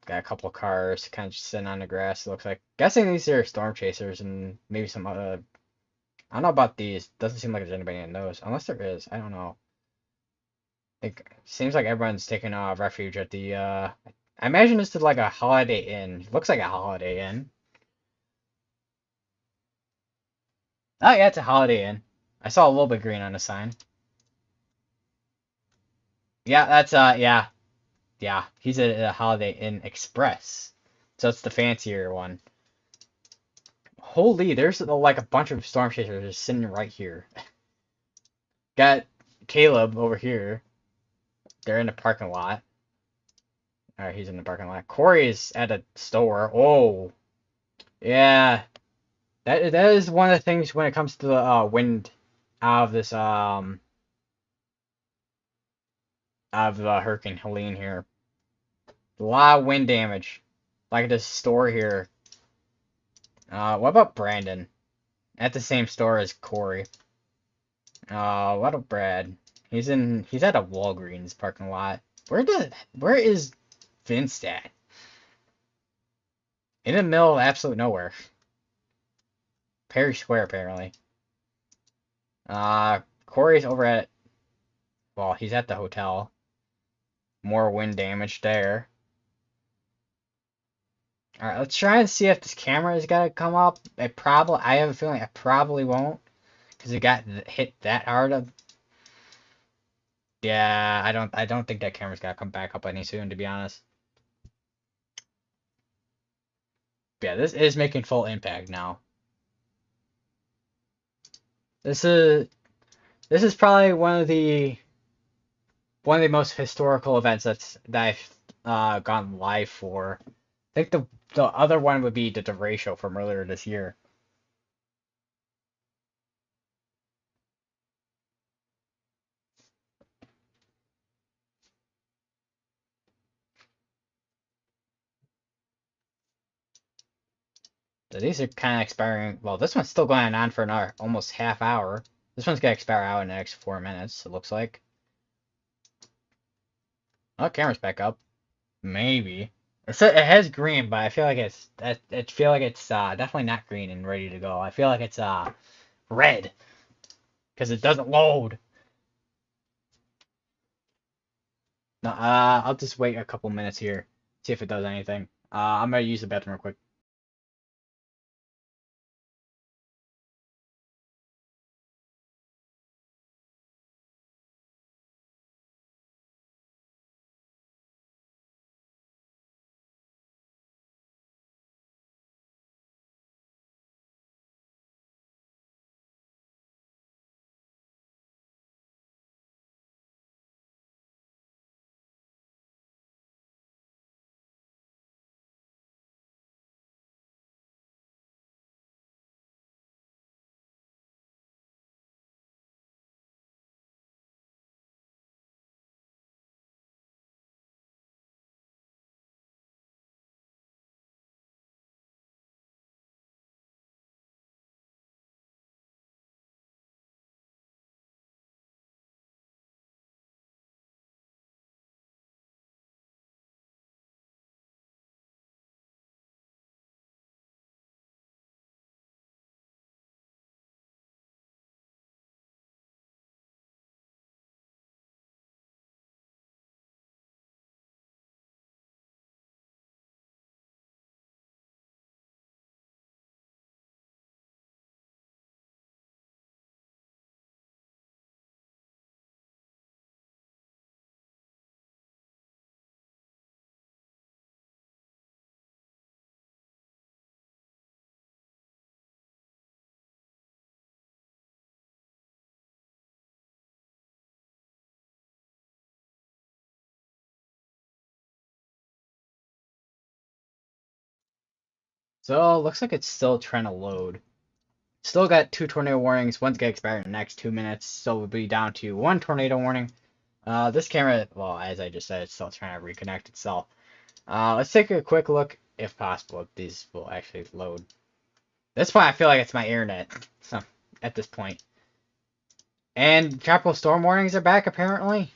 Got a couple of cars kind of just sitting on the grass. It looks like. Guessing these are storm chasers and maybe some other. I don't know about these. Doesn't seem like there's anybody that knows. Unless there is. I don't know. Think seems like everyone's taking refuge at the. I imagine this is like a Holiday Inn. Looks like a Holiday Inn. Oh yeah, it's a Holiday Inn. I saw a little bit green on the sign. Yeah, that's yeah. He's at a Holiday Inn Express, so it's the fancier one. Holy, there's like a bunch of storm chasers just sitting right here. Got Caleb over here. They're in the parking lot. Alright, he's in the parking lot. Corey's at a store. Oh, yeah. That is one of the things when it comes to the wind out of this out of the Hurricane Helene here. A lot of wind damage. Like this store here. What about Brandon? At the same store as Corey. What about Brad? He's at a Walgreens parking lot. Where is Vince at? In the middle of absolute nowhere. Perry Square apparently. Corey's over at, well, he's at the hotel. More wind damage there. Alright, let's try and see if this camera is gonna come up. I have a feeling it probably won't. Because it got hit that hard. Yeah, I don't think that camera's gonna come back up any soon, to be honest. Yeah, this is making full impact now. This is this is probably one of the most historical events that I've gone live for. I think the other one would be the derecho from earlier this year. So these are kind of expiring. Well, this one's still going on for another almost half hour. This one's gonna expire out in the next 4 minutes, it looks like. Oh, camera's back up. Maybe. It has green, but I feel like it's definitely not green and ready to go. I feel like it's red because it doesn't load. No, I'll just wait a couple minutes here, see if it does anything. I'm gonna use the bathroom real quick. So looks like it's still trying to load. Still got 2 tornado warnings. One's gonna expire in the next 2 minutes. So we'll be down to 1 tornado warning. This camera, well, as I just said, it's still trying to reconnect itself. Let's take a quick look, if possible, if these will actually load. At this point, I feel like it's my internet. So, at this point. And tropical storm warnings are back, apparently.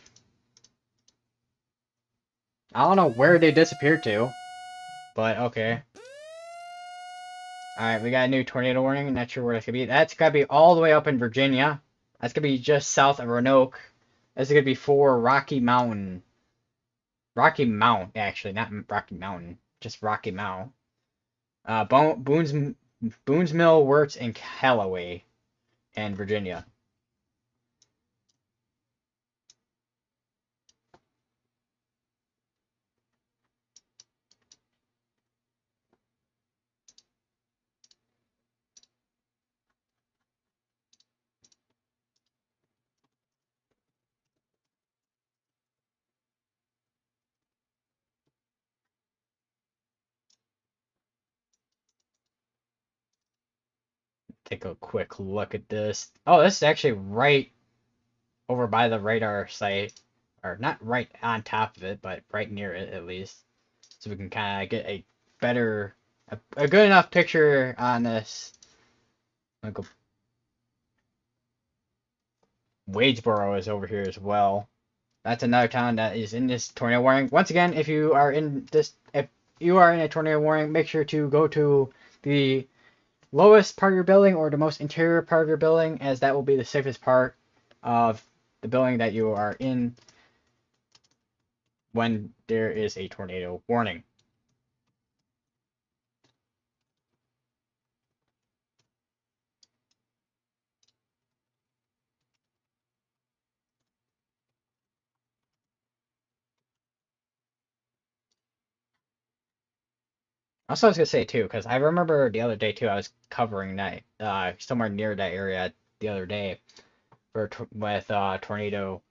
I don't know where they disappeared to, but okay. Alright, we got a new tornado warning. Not sure where that's gonna be. That's gotta be all the way up in Virginia. That's gonna be just south of Roanoke. That's gonna be for Rocky Mountain. Rocky Mount, actually, not Rocky Mountain. Just Rocky Mount. Boone's Mill, Wirtz, and Callaway, and Virginia. Take a quick look at this. Oh, this is actually right over by the radar site. Or not right on top of it, but right near it at least. So we can kind of get a better, a good enough picture on this. Like Wadesboro is over here as well. That's another town that is in this tornado warning. Once again, if you are in a tornado warning, make sure to go to the lowest part of your building or the most interior part of your building, as that will be the safest part of the building that you are in when there is a tornado warning. Also, I was gonna say too, because I remember the other day too, I was covering that somewhere near that area the other day with tornado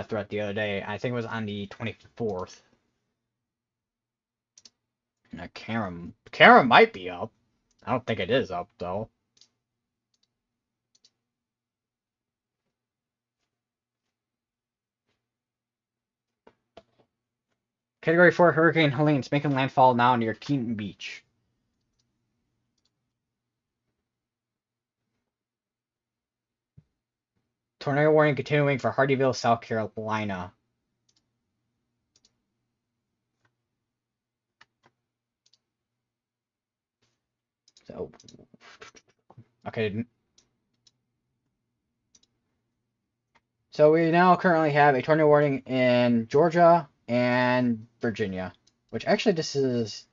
threat the other day. I think it was on the 24th. Now, camera might be up. I don't think it is up though. Category 4 Hurricane Helene is making landfall now near Keaton Beach. Tornado warning continuing for Hardyville, South Carolina. So, okay. So we now currently have a tornado warning in Georgia and Virginia, which actually this is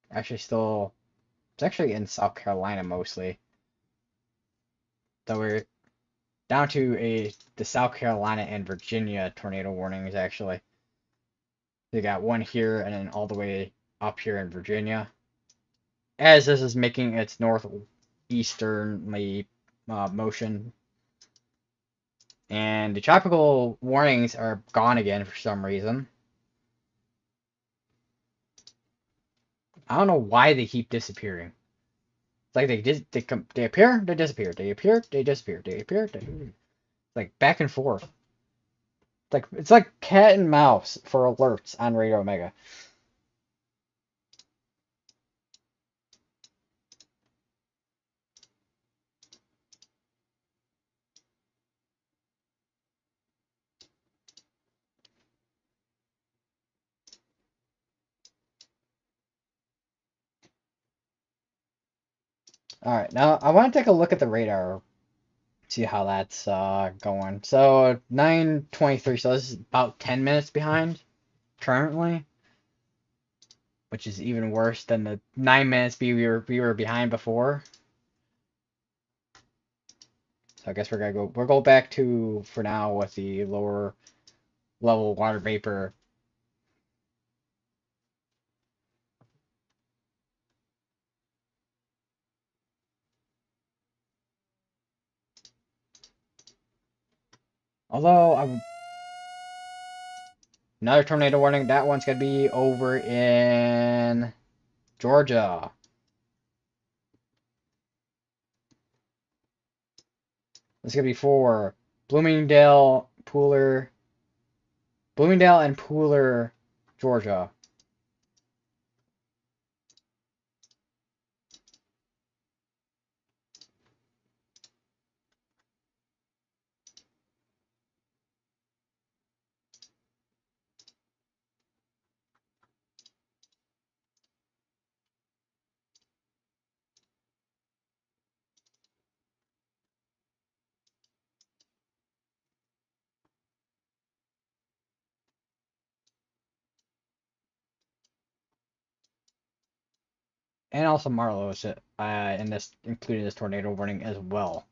actually still, it's actually in South Carolina mostly. So we're down to the South Carolina and Virginia tornado warnings actually. They got one here and then all the way up here in Virginia. As this is making its northeasternly motion. And the tropical warnings are gone again for some reason. I don't know why they keep disappearing. It's like they appear, they disappear, they appear, they disappear, they appear, it's like back and forth. It's like cat and mouse for alerts on Radio Omega. All right, now I want to take a look at the radar, see how that's going. So 9:23, so this is about 10 minutes behind currently, which is even worse than the 9 minutes we were behind before. So I guess we'll go back to for now with the lower level water vapor. Although another tornado warning, that one's gonna be over in Georgia. This is gonna be for Bloomingdale, Bloomingdale and Pooler, Georgia. And also Marlowe is in this included this tornado warning as well.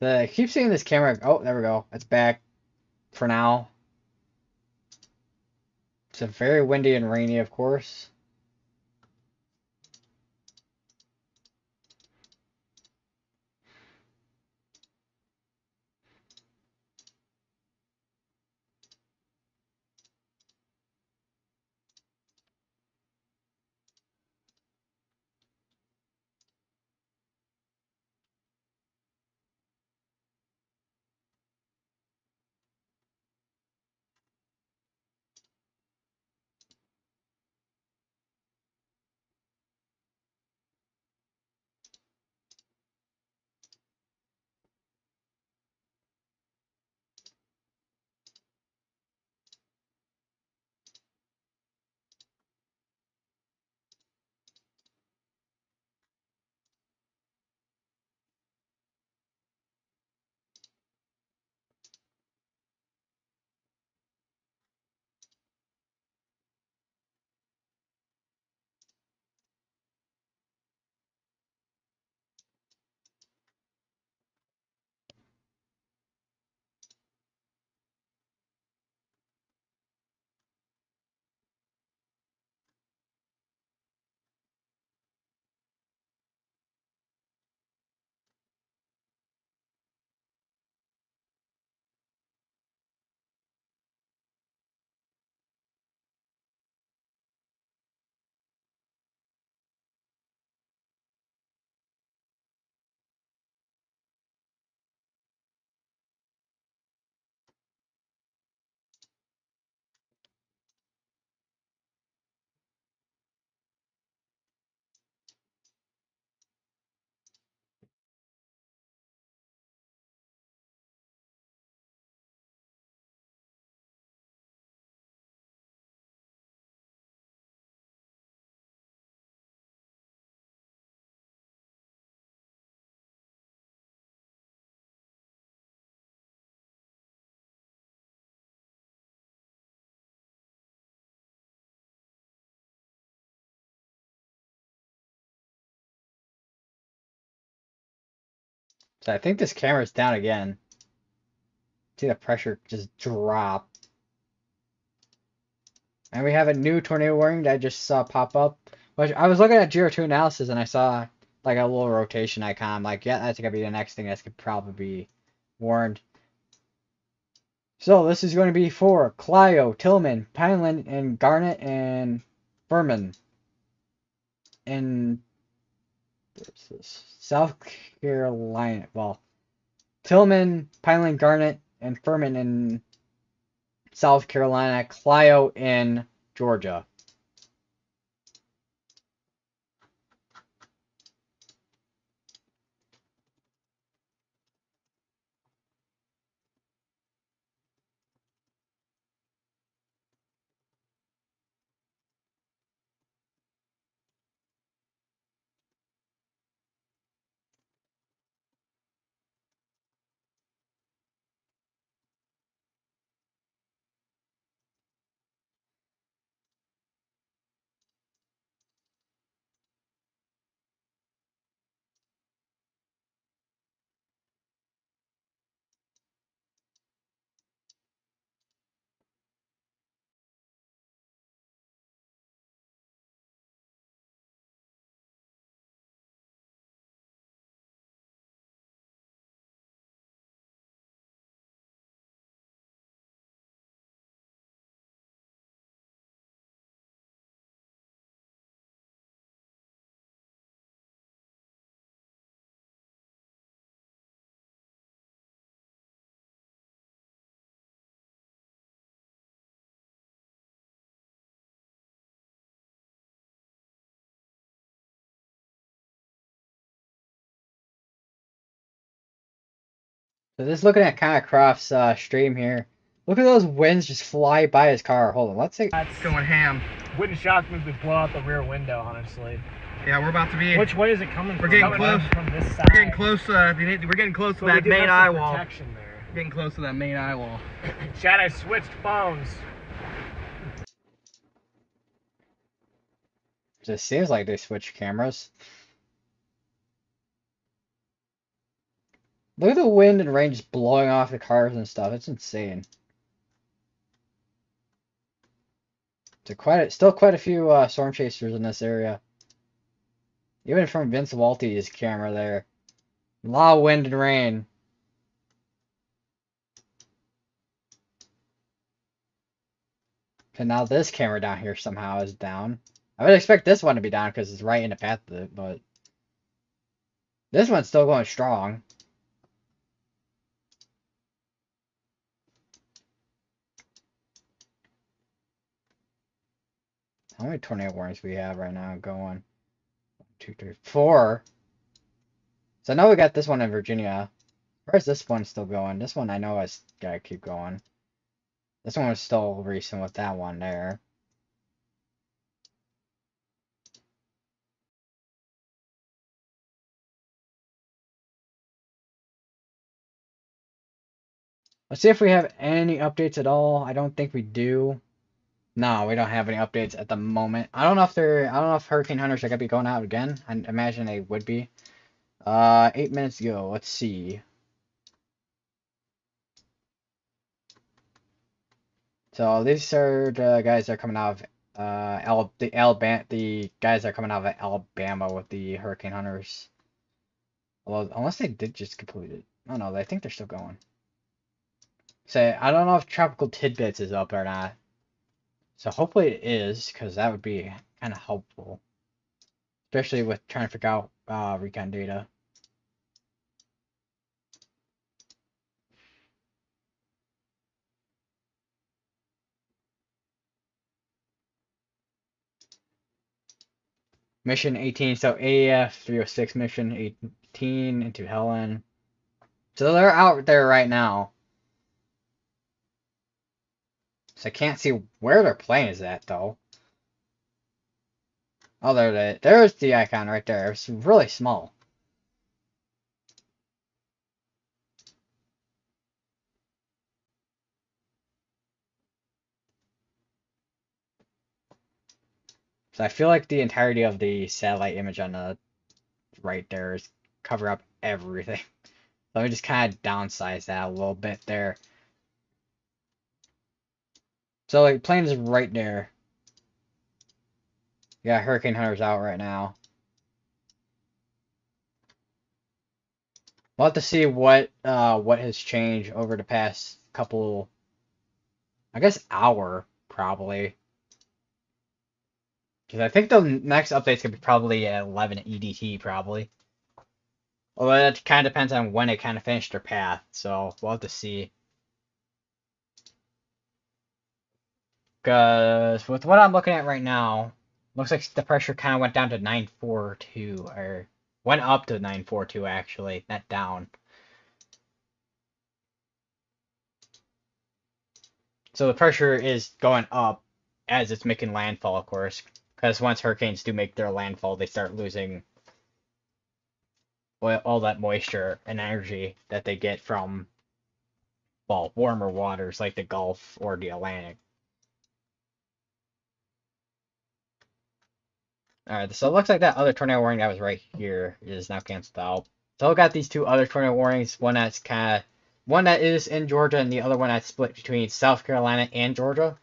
I keep seeing this camera. Oh, there we go. It's back for now. It's a very windy and rainy, of course. So I think this camera's down again. See the pressure just drop. And we have a new tornado warning that I just saw pop up. Which I was looking at Geo 2 analysis and I saw like a little rotation icon. I'm like, yeah, that's gonna be the next thing that's could probably be warned. So this is going to be for Clio, Tillman, Pineland, and Garnet, and Furman. In South Carolina. Well, Tillman, Pineland, Garnet, and Furman in South Carolina. Clio in Georgia. So just looking at kind of Croft's stream here. Look at those winds just fly by his car. Hold on, let's see. That's going ham. Wouldn't shock me if we blow out the rear window, honestly. Yeah, we're about to be. Which way is it coming from? We're getting close. From this side. We're getting close. We're getting close to that main eye wall. Protection there. Getting close to that main eye wall. Chad, I switched phones. It seems like they switched cameras. Look at the wind and rain just blowing off the cars and stuff. It's insane. Still quite a few storm chasers in this area. Even from Vince Walty's camera there. A lot of wind and rain. And now this camera down here somehow is down. I would expect this one to be down because it's right in the path of it, but this one's still going strong. How many tornado warnings do we have right now going? 1, 2, 3, 4. So I know we got this one in Virginia. Where's this one still going? This one I know I gotta keep going. This one was still recent with that one there. Let's see if we have any updates at all. I don't think we do. No, we don't have any updates at the moment. I don't know if Hurricane Hunters are gonna be going out again. I imagine they would be. 8 minutes ago. Let's see. So these are the guys that are coming out of the guys that are coming out of Alabama with the Hurricane Hunters. Well, unless they did just complete it. Oh no, I think they're still going. Say, I don't know if Tropical Tidbits is up or not. So hopefully it is, because that would be kind of helpful. Especially with trying to figure out recon data. Mission 18, so AF 306 mission 18 into Helene. So they're out there right now. So I can't see where their plane is at, though. Oh, there's the icon right there. It's really small. So I feel like the entirety of the satellite image on the right there is cover up everything. Let me just kind of downsize that a little bit there. So like plane is right there. Yeah, Hurricane Hunter's out right now. We'll have to see what has changed over the past couple, I guess, hour probably. Because I think the next update's gonna be probably at 11 EDT probably. Although that kind of depends on when it kind of finished their path, so we'll have to see. Because with what I'm looking at right now, looks like the pressure kind of went down to 942, or went up to 942 actually, not down. So the pressure is going up as it's making landfall, of course. Because once hurricanes do make their landfall, they start losing all that moisture and energy that they get from, well, warmer waters like the Gulf or the Atlantic. Alright, so it looks like that other tornado warning that was right here is now canceled out. So I've got these two other tornado warnings, one that is in Georgia and the other one that's split between South Carolina and Georgia.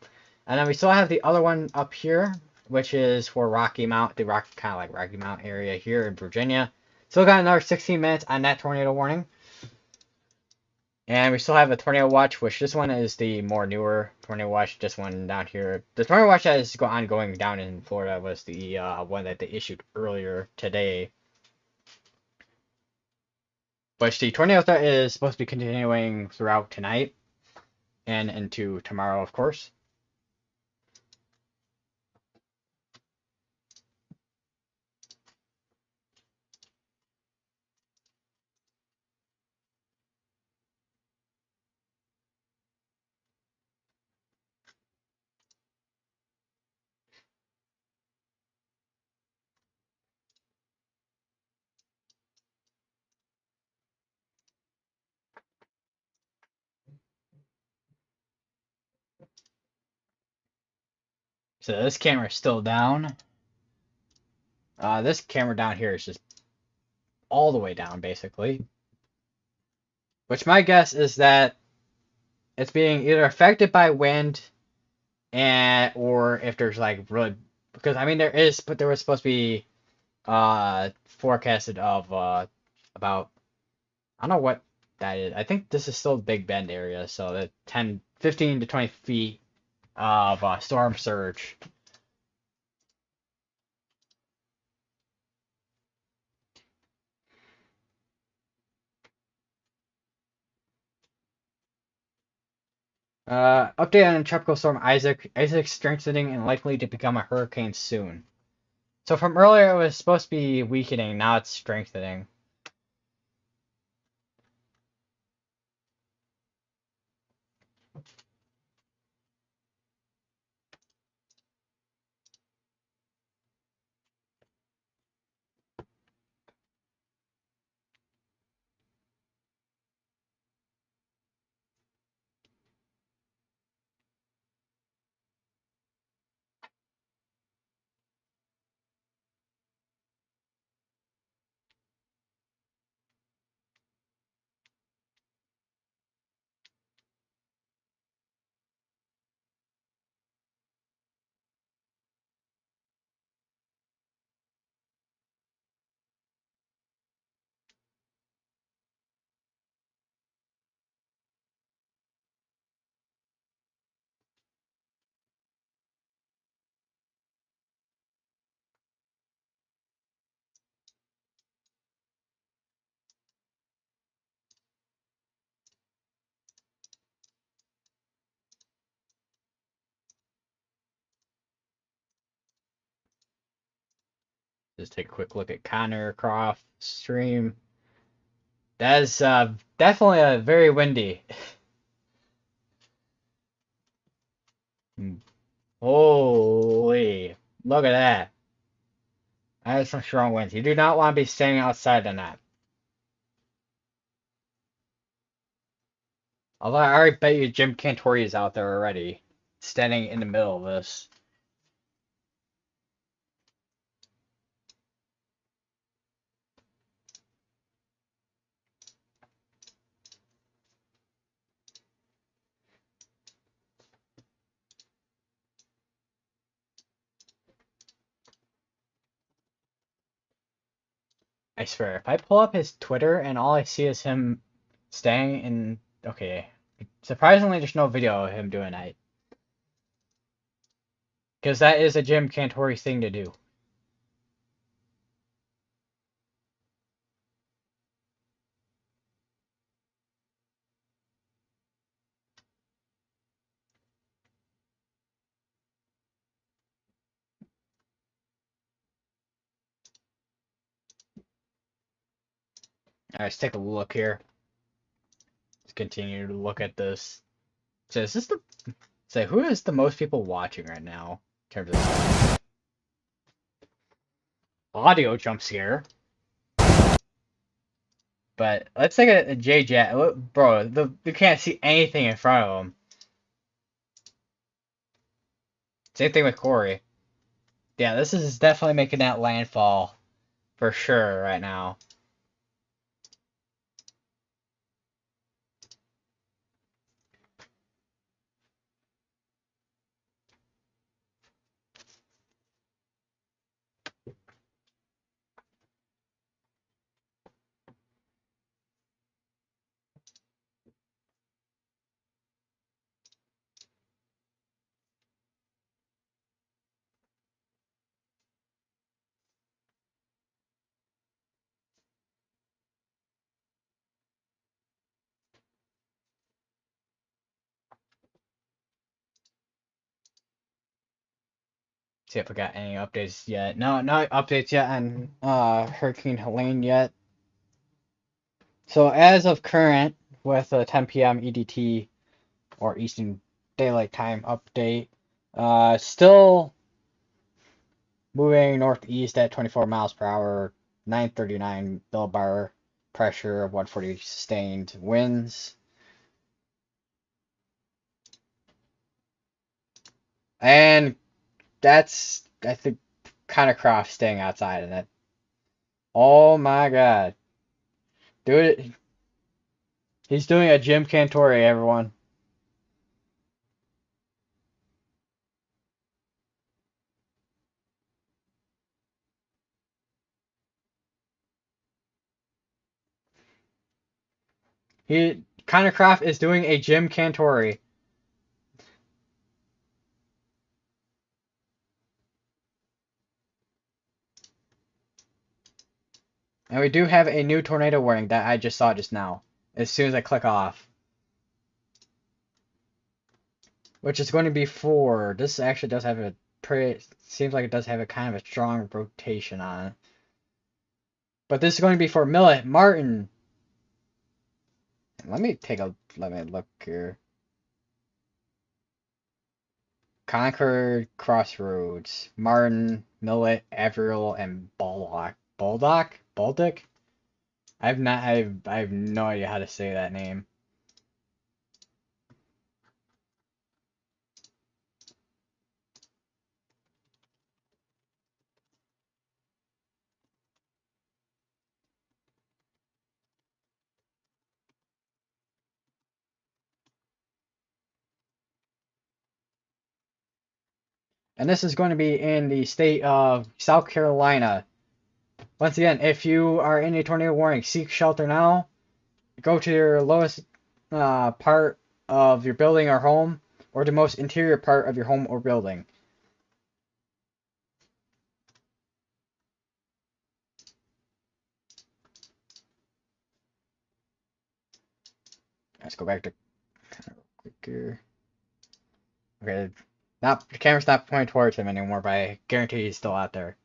And then we still have the other one up here, which is for Rocky Mount, the kind of like Rocky Mount area here in Virginia. Still got another 16 minutes on that tornado warning. And we still have a tornado watch, which this one is the more newer tornado watch. This one down here, the tornado watch that is ongoing down in Florida was the one that they issued earlier today. But the tornado threat is supposed to be continuing throughout tonight and into tomorrow, of course. So this camera is still down. This camera down here is just all the way down, basically. Which my guess is that it's being either affected by wind or if there's like really, because I mean there was supposed to be forecasted of about, I don't know what that is. I think this is still Big Bend area, so the 15 to 20 feet of storm surge. Update on Tropical Storm Isaac. Isaac's strengthening and likely to become a hurricane soon. So from earlier it was supposed to be weakening, now it's strengthening. Just take a quick look at Connor Croft stream. That is definitely very windy. Holy, look at that. That is some strong winds. You do not want to be standing outside on that. Although I already bet you Jim Cantori is out there already, standing in the middle of this. I swear, if I pull up his Twitter and all I see is him staying in. Okay. Surprisingly, there's no video of him doing that. Because that is a Jim Cantori thing to do. Alright, let's take a look here. Let's continue to look at this. So is this the... So who is the most people watching right now? In terms of audio jump scare. But let's take a J-Jet. Bro, you can't see anything in front of him. Same thing with Corey. Yeah, this is definitely making that landfall for sure right now. See if we got any updates yet. No, no updates yet on Hurricane Helene yet. So as of current, with a 10 p.m. EDT or Eastern Daylight Time update, still moving northeast at 24 miles per hour, 939 millibar pressure, 140 sustained winds. And that's, I think, kind of Croft staying outside in it. Oh my god. Dude, he's doing a Jim Cantori, everyone. Connor Croft is doing a Jim Cantori. And we do have a new tornado warning that I just saw just now. As soon as I click off. Which is going to be for... This actually does have a pretty... Seems like it does have a kind of a strong rotation on it. But this is going to be for Millet, Martin. Let me look here. Concord, Crossroads, Martin, Millet, Averill, and Baldock. Baldock? I have no idea how to say that name. And this is going to be in the state of South Carolina. Once again, if you are in a tornado warning, seek shelter now. Go to your lowest part of your building or home, or the most interior part of your home or building. Let's go back to quick here. Okay, the camera's not pointing towards him anymore, but I guarantee he's still out there.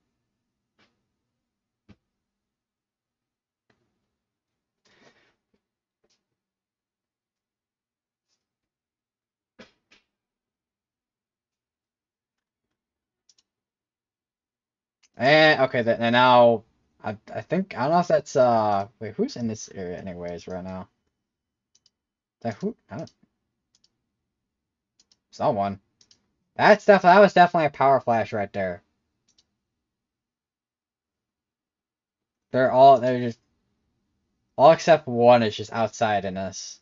And okay, and now I think I don't know if that's wait, who's in this area anyways right now? That who? I don't. Someone. That was definitely a power flash right there. They're just all except one is just outside in this.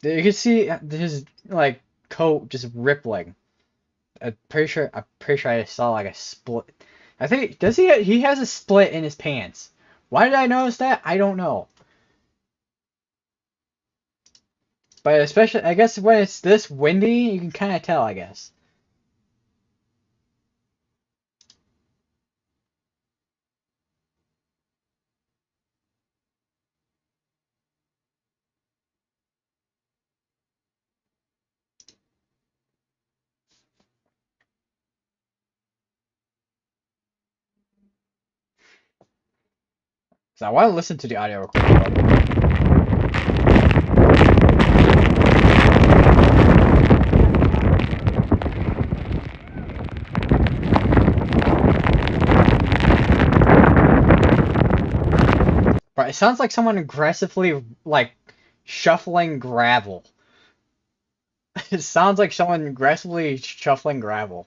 You can see his like coat just rippling. I'm pretty sure I saw like a split. I think does he has a split in his pants. Why did I notice that? I don't know. But especially I guess when it's this windy, you can kind of tell, I guess. So I want to listen to the audio recording. But it sounds like someone aggressively like shuffling gravel. It sounds like someone aggressively shuffling gravel.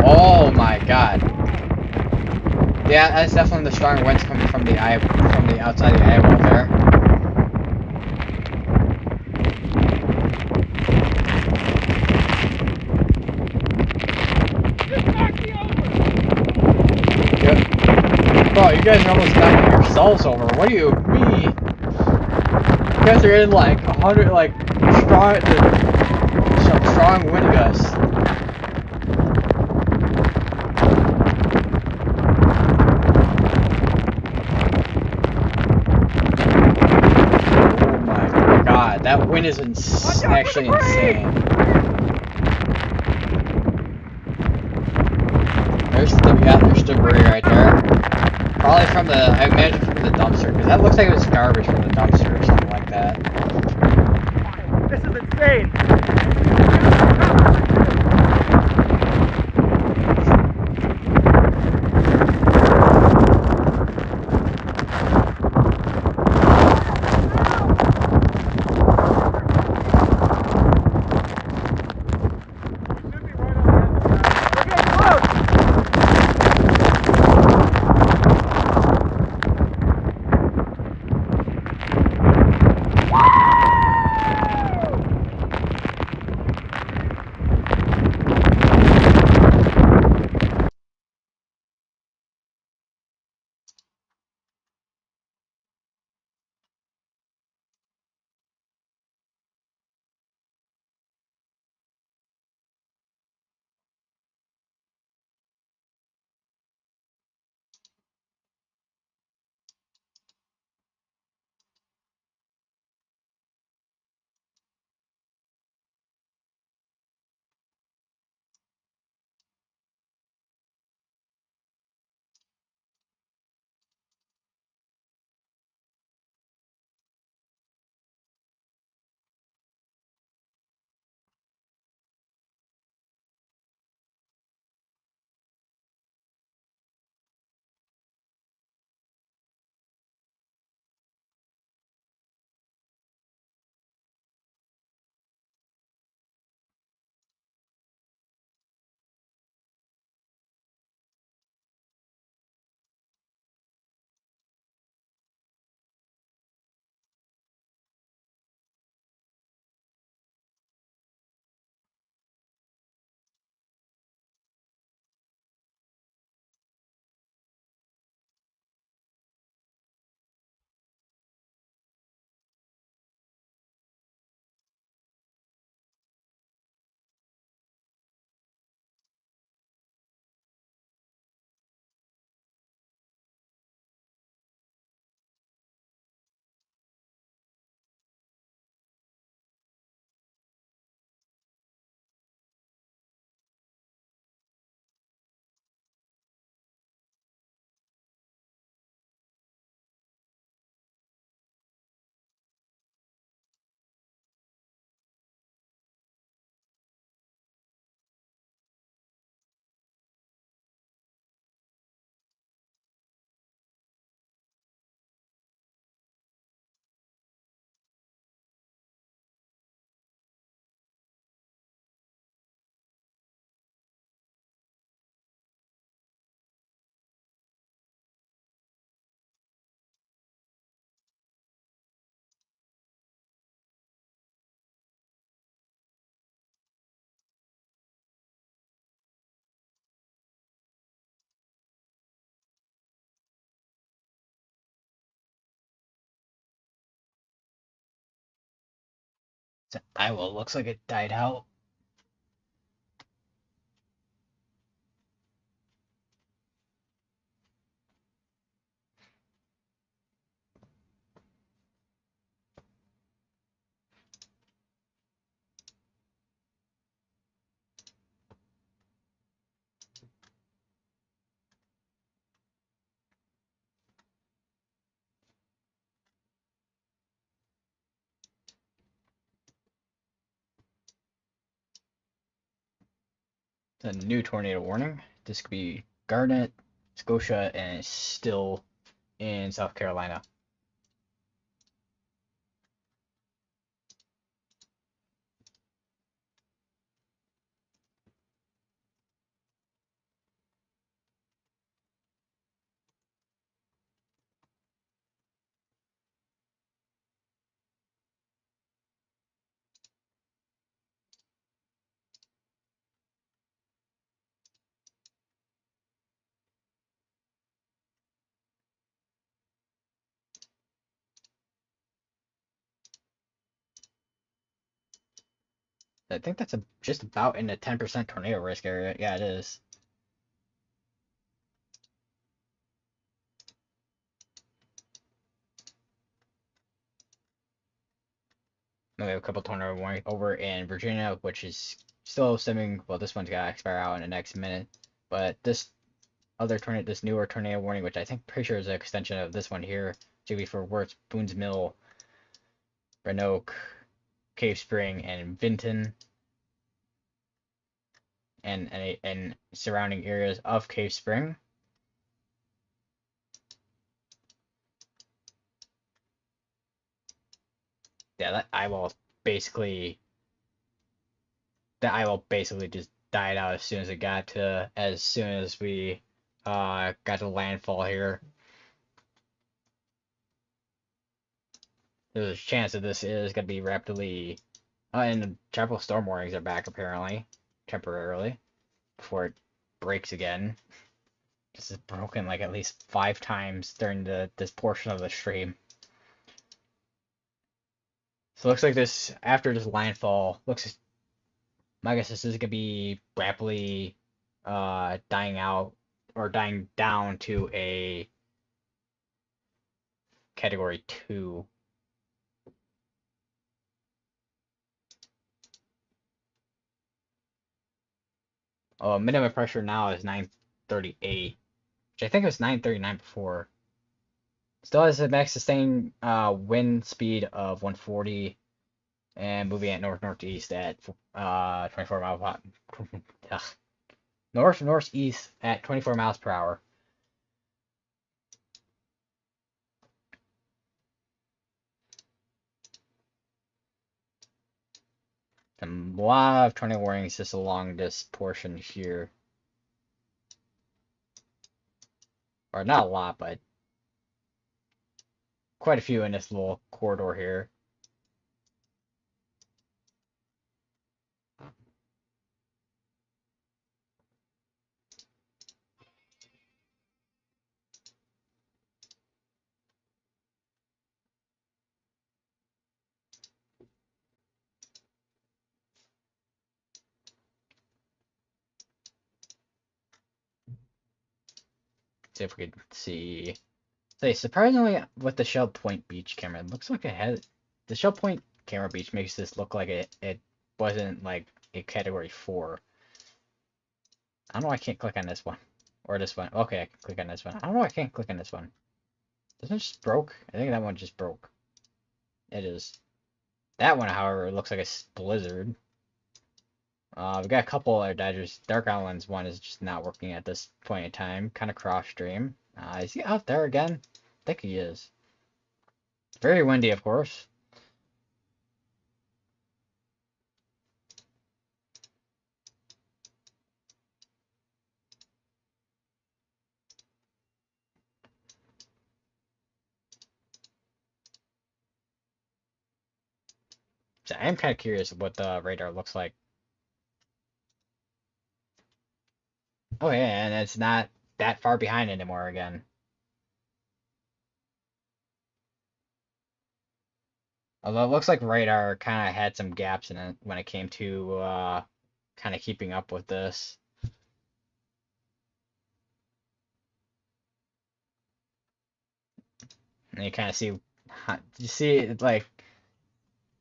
Oh my god. Yeah, that's definitely the strong winds coming from the outside the eye wall there. Yep. Bro, you guys are almost knocking yourselves over. What do you mean? You guys are in like 100 like some strong wind gusts. That wind is actually insane. There's debris right there. Probably from I imagine from the dumpster, because that looks like it was garbage from the dumpster or something like that. This is insane. Iowa looks like it died out. A new tornado warning. This could be Garnet, Scotia, and it's still in South Carolina. I think that's just about in the 10% tornado risk area. Yeah, it is. Then we have a couple tornado warnings over in Virginia, which is still stemming. Well, this one's gonna expire out in the next minute, but this newer tornado warning, which I think pretty sure is an extension of this one here, should be for Worth, Boone's Mill, Roanoke, Cave Spring, and Vinton, and surrounding areas of Cave Spring. Yeah, basically that eyeball basically just died out as soon as we got to landfall here. There's a chance that this is gonna be rapidly and the tropical storm warnings are back apparently, temporarily, before it breaks again. This is broken like at least 5 times during this portion of the stream. So it looks like this after this landfall my guess is gonna be rapidly dying out or dying down to a category 2. Minimum pressure now is 938, which I think it was 939 before. Still has a max sustained wind speed of 140 and moving at north-northeast at 24 miles north-northeast at 24 miles per hour. A lot of tornado warnings just along this portion here. Or not a lot, but quite a few in this little corridor here. See if we could see. Say, surprisingly, with the Shell Point Beach camera, it looks like it has. The Shell Point camera beach makes this look like it wasn't like a category 4. I don't know why I can't click on this one. Or this one. Okay, I can click on this one. I don't know why I can't click on this one. This one just broke? I think that one just broke. It is. That one, however, looks like a blizzard. We got a couple other Dodgers. Dark Islands one is just not working at this point in time. Kind of cross stream. Is he out there again? I think he is. Very windy, of course. So I am kind of curious what the radar looks like. Oh yeah, and it's not that far behind anymore again. Although it looks like radar kind of had some gaps in it when it came to kind of keeping up with this. And you kind of see, you see it like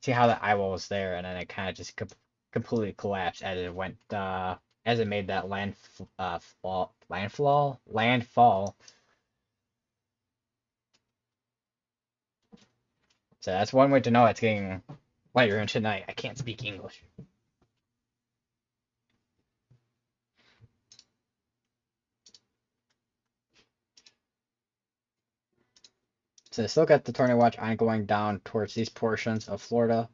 see how the eyeball was there, and then it kind of just completely collapsed as it went, as it made that landfall. So that's one way to know it's getting later into night. I can't speak English. So they still got the tornado watch ongoing down towards these portions of Florida,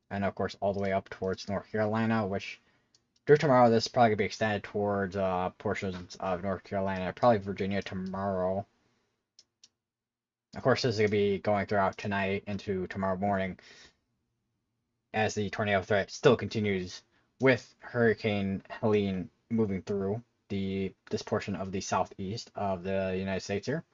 and of course all the way up towards North Carolina, which through tomorrow this is probably gonna be extended towards portions of North Carolina, probably Virginia tomorrow. Of course, this is gonna be going throughout tonight into tomorrow morning, as the tornado threat still continues with Hurricane Helene moving through this portion of the southeast of the United States here.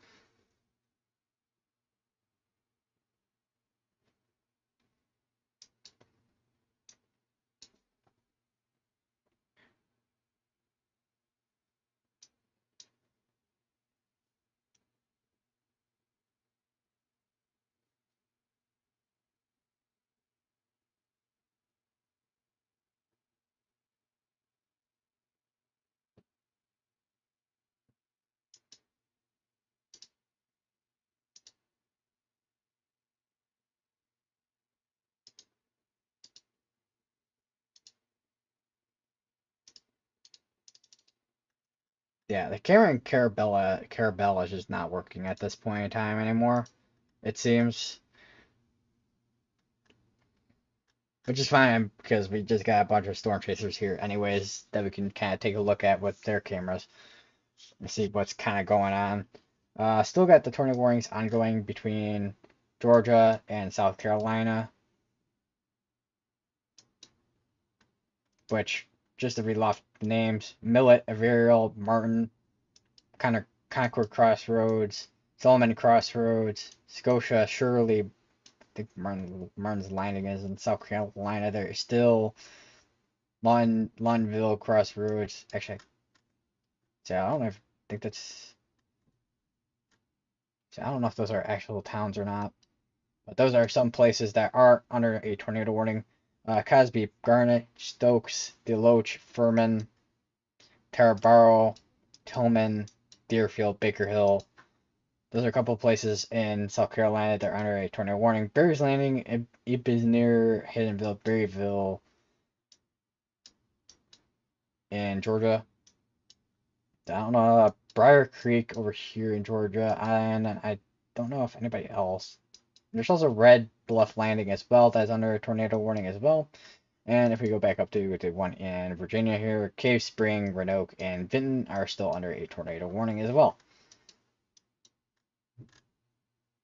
Yeah, the camera in Carabella is just not working at this point in time anymore, it seems. Which is fine because we just got a bunch of storm chasers here anyways that we can kind of take a look at with their cameras and see what's kind of going on. Still got the tornado warnings ongoing between Georgia and South Carolina, which, just to read off the names: Millet, Averill, Martin, Concord Crossroads, Solomon Crossroads, Scotia, Shirley. I think Martin's Landing is in South Carolina. There's still Lunville Crossroads. Actually, so I don't know if I think that's. So I don't know if those are actual towns or not, but those are some places that are under a tornado warning. Cosby, Garnet, Stokes, Deloach, Furman, Tarboro, Tillman, Deerfield, Baker Hill. Those are a couple of places in South Carolina that are under a tornado warning. Berry's Landing, Ebenezer, Haydenville, Berryville, in Georgia. I don't know, Briar Creek over here in Georgia, and I don't know if anybody else. There's also Red Bluff Landing as well, that's under a tornado warning as well. And if we go back up to the one in Virginia here, Cave Spring, Roanoke, and Vinton are still under a tornado warning as well.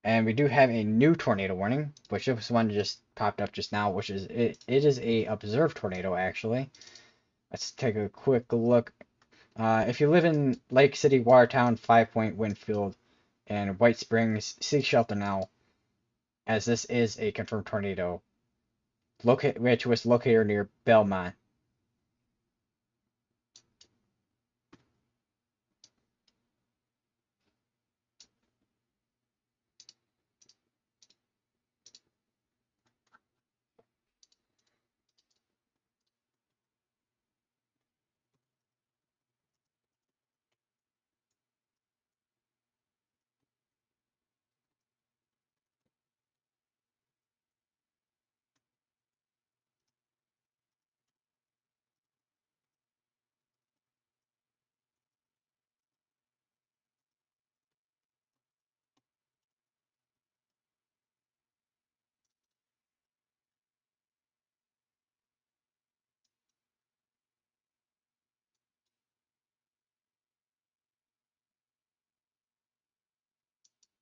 And we do have a new tornado warning, which this one just popped up just now, which is it is a observed tornado actually. Let's take a quick look. If you live in Lake City, Watertown, 5 Point, Winfield, and White Springs, seek shelter now, as this is a confirmed tornado, which was located near Belmont.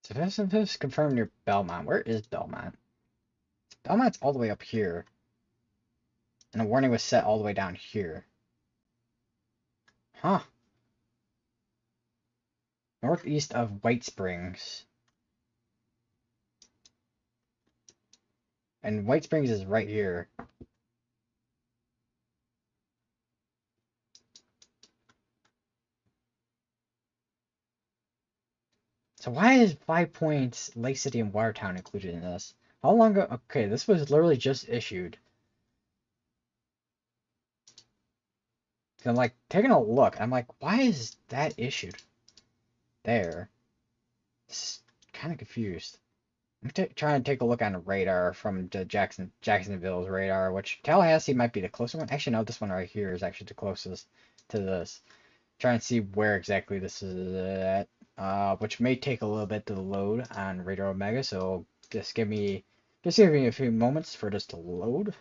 So this is confirmed near Belmont. Where is Belmont? Belmont's all the way up here, and a warning was set all the way down here. Huh. Northeast of White Springs. And White Springs is right here. So why is 5 Points, Lake City, and Watertown included in this? How long ago? Okay, this was literally just issued. I'm like taking a look. I'm like, why is that issued there? It's kind of confused. I'm trying to take a look on the radar from the Jacksonville's radar, which Tallahassee might be the closest one. Actually, no, this one right here is actually the closest to this. Trying to see where exactly this is at, which may take a little bit to load on Radar Omega. So just give me a few moments for this to load.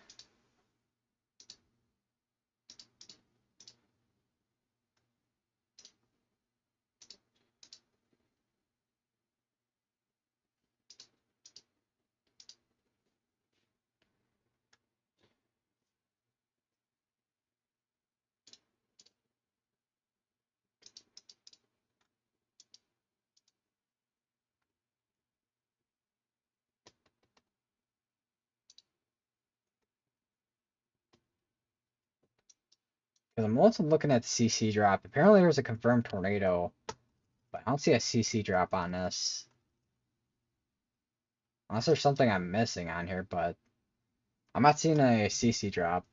Because I'm also looking at the CC drop. Apparently, there's a confirmed tornado, but I don't see a CC drop on this. Unless there's something I'm missing on here, but I'm not seeing a CC drop.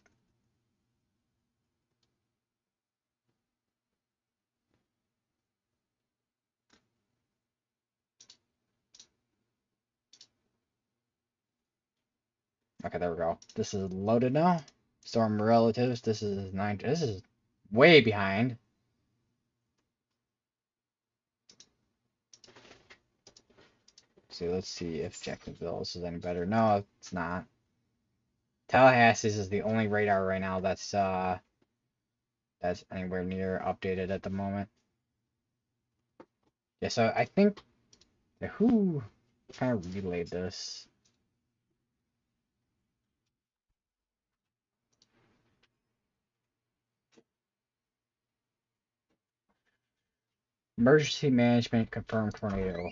Okay, there we go. This is loaded now. Storm relatives. This is 9. This is way behind. So let's see if Jacksonville is any better. No, it's not. Tallahassee is the only radar right now that's anywhere near updated at the moment. Yeah, so I think who kind of relayed this? Emergency management confirmed tornado.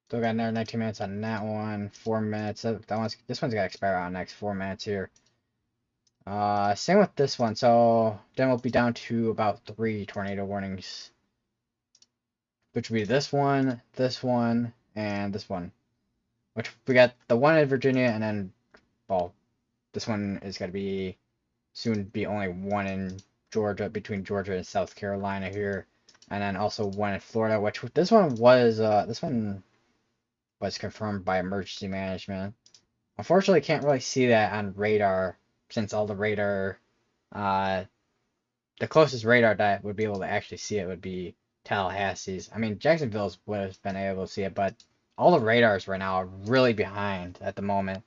Still got another 19 minutes on that one. 4 minutes. This one's got to expire on next 4 minutes here. Same with this one. So then we'll be down to about 3 tornado warnings, which would be this one, and this one. Which we got the one in Virginia, and then, well, this one is going to be soon be only one in Georgia, between Georgia and South Carolina here, and then also one in Florida. Which this one was confirmed by emergency management. Unfortunately, can't really see that on radar since all the radar, uh, the closest radar that would be able to actually see it would be Tallahassee's. I mean, Jacksonville's would have been able to see it, but all the radars right now are really behind at the moment.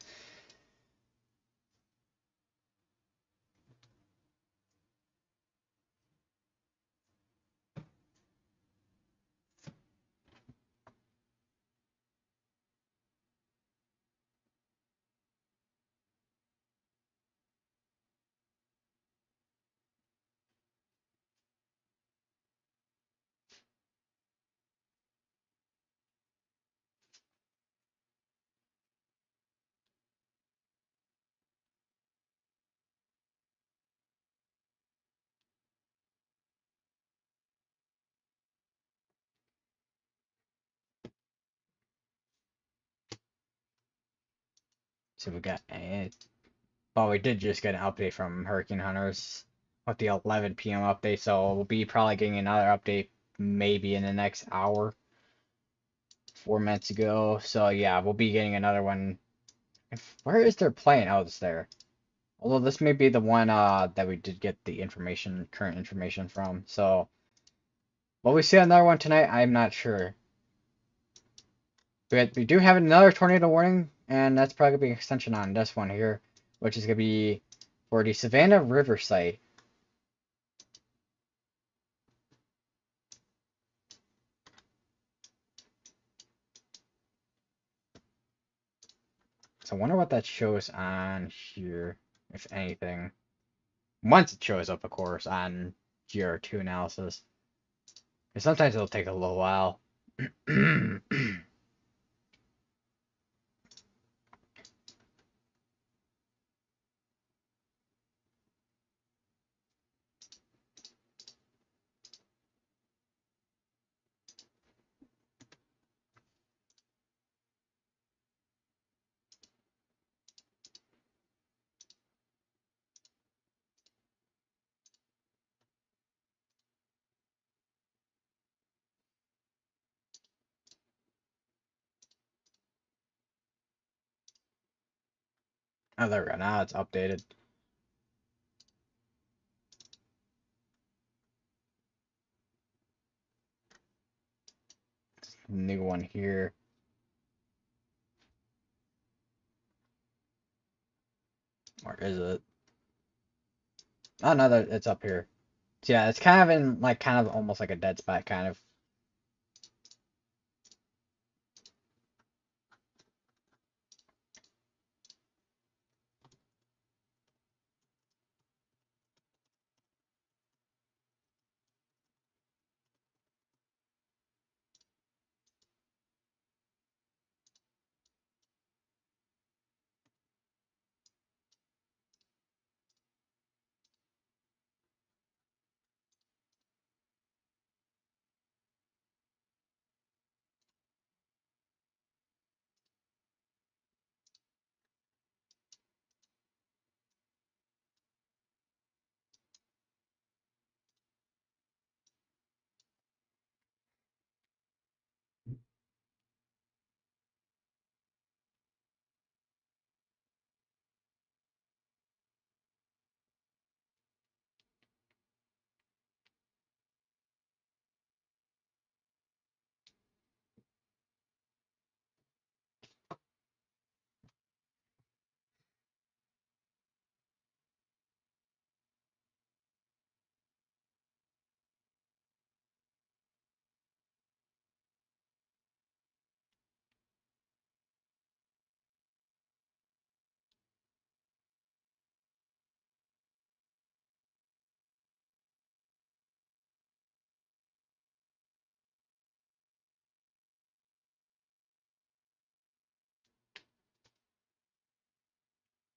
So we got a. Well, we did just get an update from Hurricane Hunters with the 11 p.m. update, so we'll be probably getting another update maybe in the next hour. 4 minutes ago. So yeah, we'll be getting another one. Where is their plane? Oh, it's there. Although this may be the one that we did get the current information from. So will we see another one tonight? I'm not sure. But we do have another tornado warning, and that's probably gonna be an extension on this one here, which is gonna be for the Savannah River site. So I wonder what that shows on here, if anything. Once it shows up, of course, on GR2 analysis. And sometimes it'll take a little while. Oh, there we go. Now it's updated. New one here. Where is it? Oh, no, it's up here. So yeah, it's kind of in like kind of almost like a dead spot, kind of.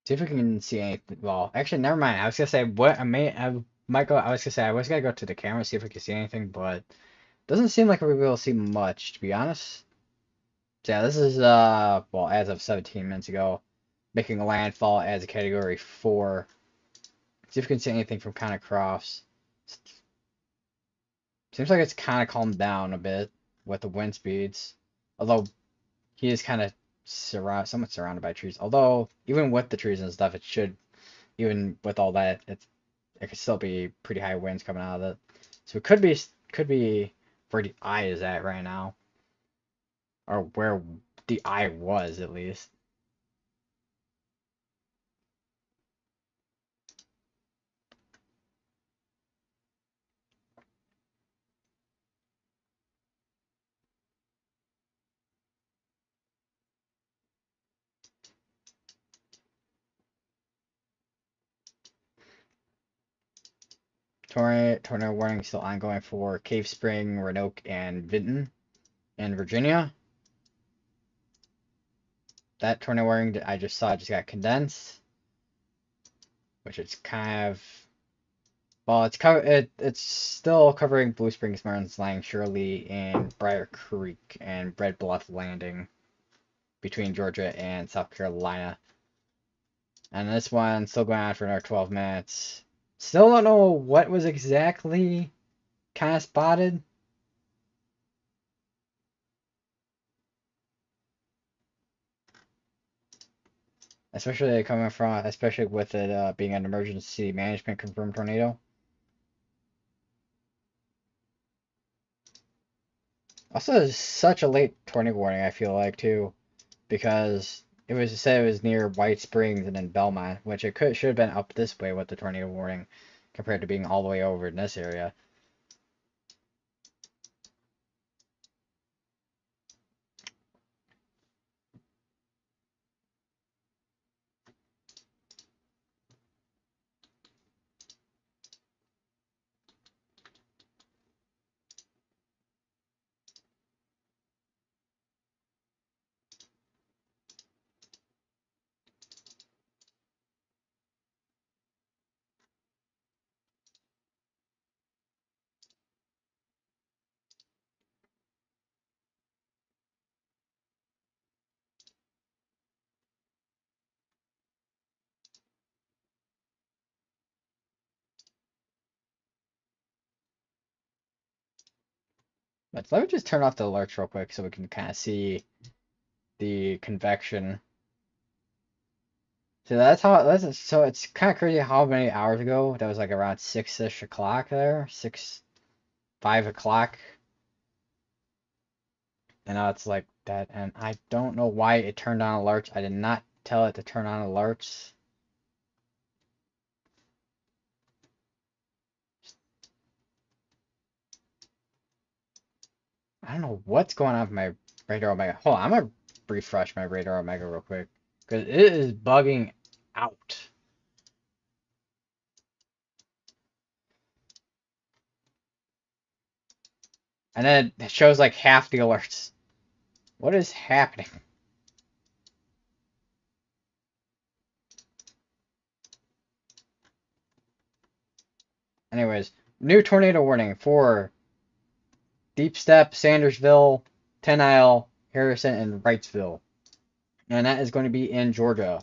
See if we can see anything. Well, actually, never mind. I was gonna say what I might go. I was gonna say I was gonna go to the camera see if we can see anything, but doesn't seem like we'll be able to see much, to be honest. So yeah, this is well, as of 17 minutes ago, making a landfall as a category 4. See if we can see anything from kind of crofts. Seems like it's kind of calmed down a bit with the wind speeds, although he is kind of somewhat surrounded by trees. Although even with the trees and stuff, it should, even with all that, it could still be pretty high winds coming out of it. So it could be where the eye is at right now, or where the eye was at least. Tornado warning still ongoing for Cave Spring, Roanoke, and Vinton in Virginia. That tornado warning that I just saw just got condensed, which is kind of, well, it's still covering Blue Springs, Martins Lang, Shirley, and Briar Creek and Red Bluff Landing between Georgia and South Carolina. And this one's still going on for another 12 minutes. Still don't know what was exactly kind of spotted. Especially with it being an emergency management confirmed tornado. Also, it's such a late tornado warning, I feel like, too, because said it was near White Springs and then Belmont, which should have been up this way with the tornado warning compared to being all the way over in this area. But let me just turn off the alerts real quick so we can kind of see the convection. So it's kind of crazy how many hours ago that was like around 6-ish o'clock there, 5 o'clock, and now it's like that, and I don't know why it turned on alerts. I did not tell it to turn on alerts. I don't know what's going on with my Radar Omega. Hold on, I'm gonna refresh my Radar Omega real quick because it is bugging out. And then it shows like half the alerts. What is happening? Anyways, new tornado warning for Deep Step, Sandersville, Ten Isle, Harrison, and Wrightsville. And that is going to be in Georgia.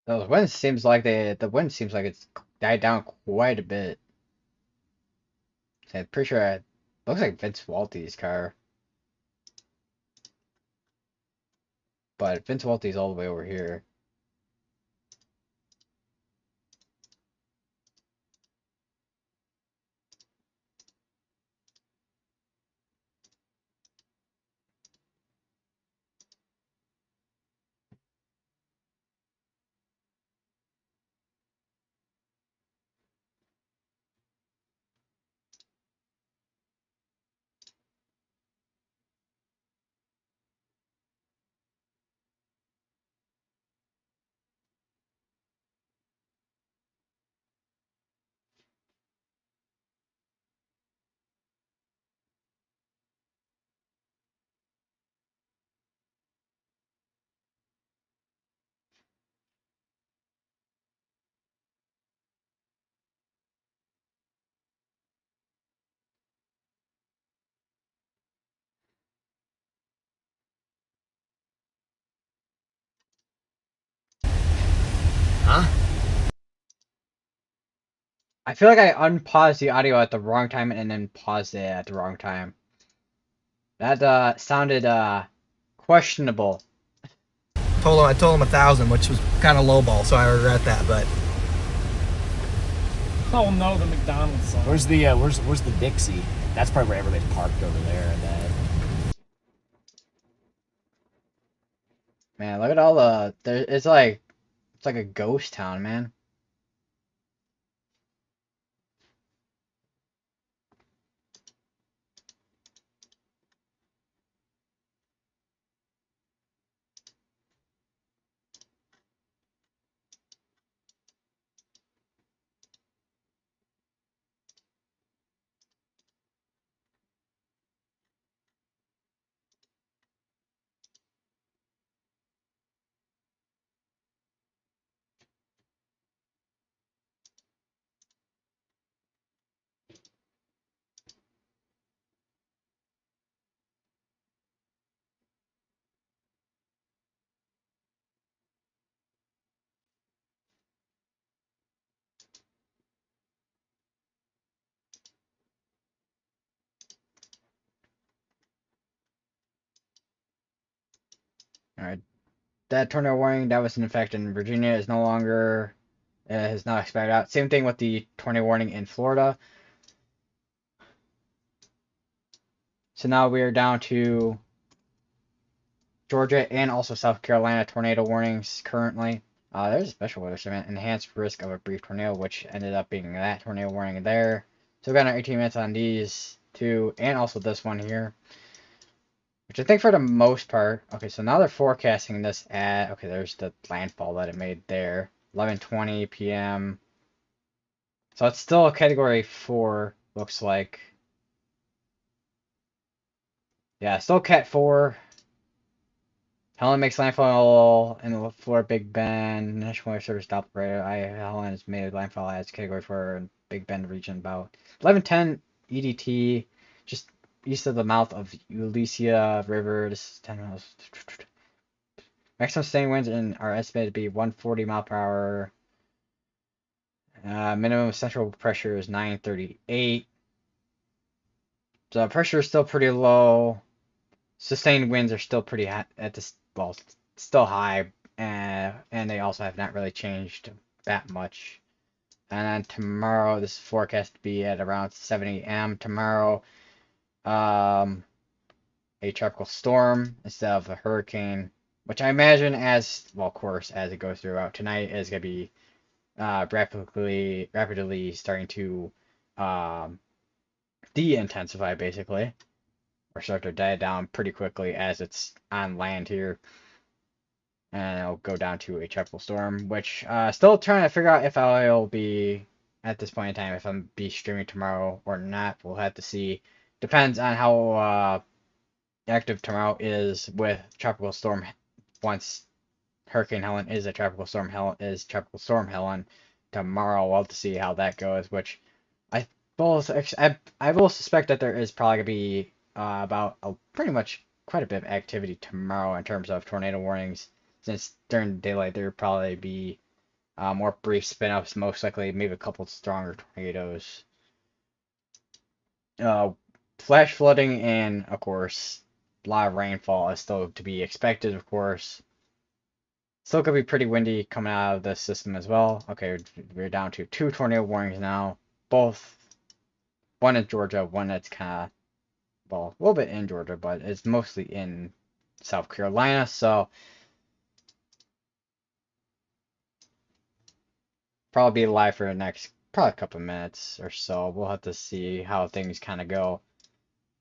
The wind seems like it's died down quite a bit. So I'm pretty sure it looks like Vince Waltey's car, but Vince Waltey's all the way over here. Huh? I feel like I unpaused the audio at the wrong time and then paused it at the wrong time. That sounded questionable. I told him 1,000, which was kind of lowball, so I regret that. But Oh no, the McDonald's song. Where's the Dixie? That's probably where everybody's parked over there. Man, look at all it's like a ghost town, man. All right, that tornado warning that was in effect in Virginia is no longer has not expired out. Same thing with the tornado warning in Florida. So now we are down to Georgia and also South Carolina tornado warnings currently. There's a special weather event, enhanced risk of a brief tornado, which ended up being that tornado warning there. So we got our 18 minutes on these two, and also this one here, which I think for the most part. Okay, so now they're forecasting this at, okay, there's the landfall that it made there, 11:20 p.m. So it's still a category 4, looks like. Yeah, still Cat 4. Helene makes landfall in the Florida Big Bend. National Weather Service Doppler. Helene has made landfall as category 4 in Big Bend region about 11:10 EDT, just east of the mouth of Ulicia River. This is 10 miles. Maximum sustained winds are estimated to be 140 mile per hour. Minimum central pressure is 938. The pressure is still pretty low. Sustained winds are still pretty high at this, well, still high, and they also have not really changed that much. And then tomorrow, this is forecast to be at around 7 a.m. tomorrow. A tropical storm instead of a hurricane, which I imagine as well, of course, as it goes throughout tonight, is going to be rapidly starting to de-intensify, basically, or start to die down pretty quickly as it's on land here. And it'll go down to a tropical storm, which still trying to figure out if I'll be at this point in time if I'm be streaming tomorrow or not. We'll have to see. Depends on how active tomorrow is with tropical storm. Once Hurricane Helen is a tropical storm, Helen tomorrow. We'll have to see how that goes. Which I will suspect that there is probably gonna be pretty much quite a bit of activity tomorrow in terms of tornado warnings, since during daylight there will probably be More brief spin-ups, most likely, maybe a couple stronger tornadoes. Uh, Flash flooding and, of course, a lot of rainfall is still to be expected, of course. Still could be pretty windy coming out of the system as well. Okay, we're down to 2 tornado warnings now. Both, one in Georgia, one that's kind of, well, a little bit in Georgia, but it's mostly in South Carolina. So probably be live for the next probably a couple minutes or so. We'll have to see how things kind of go.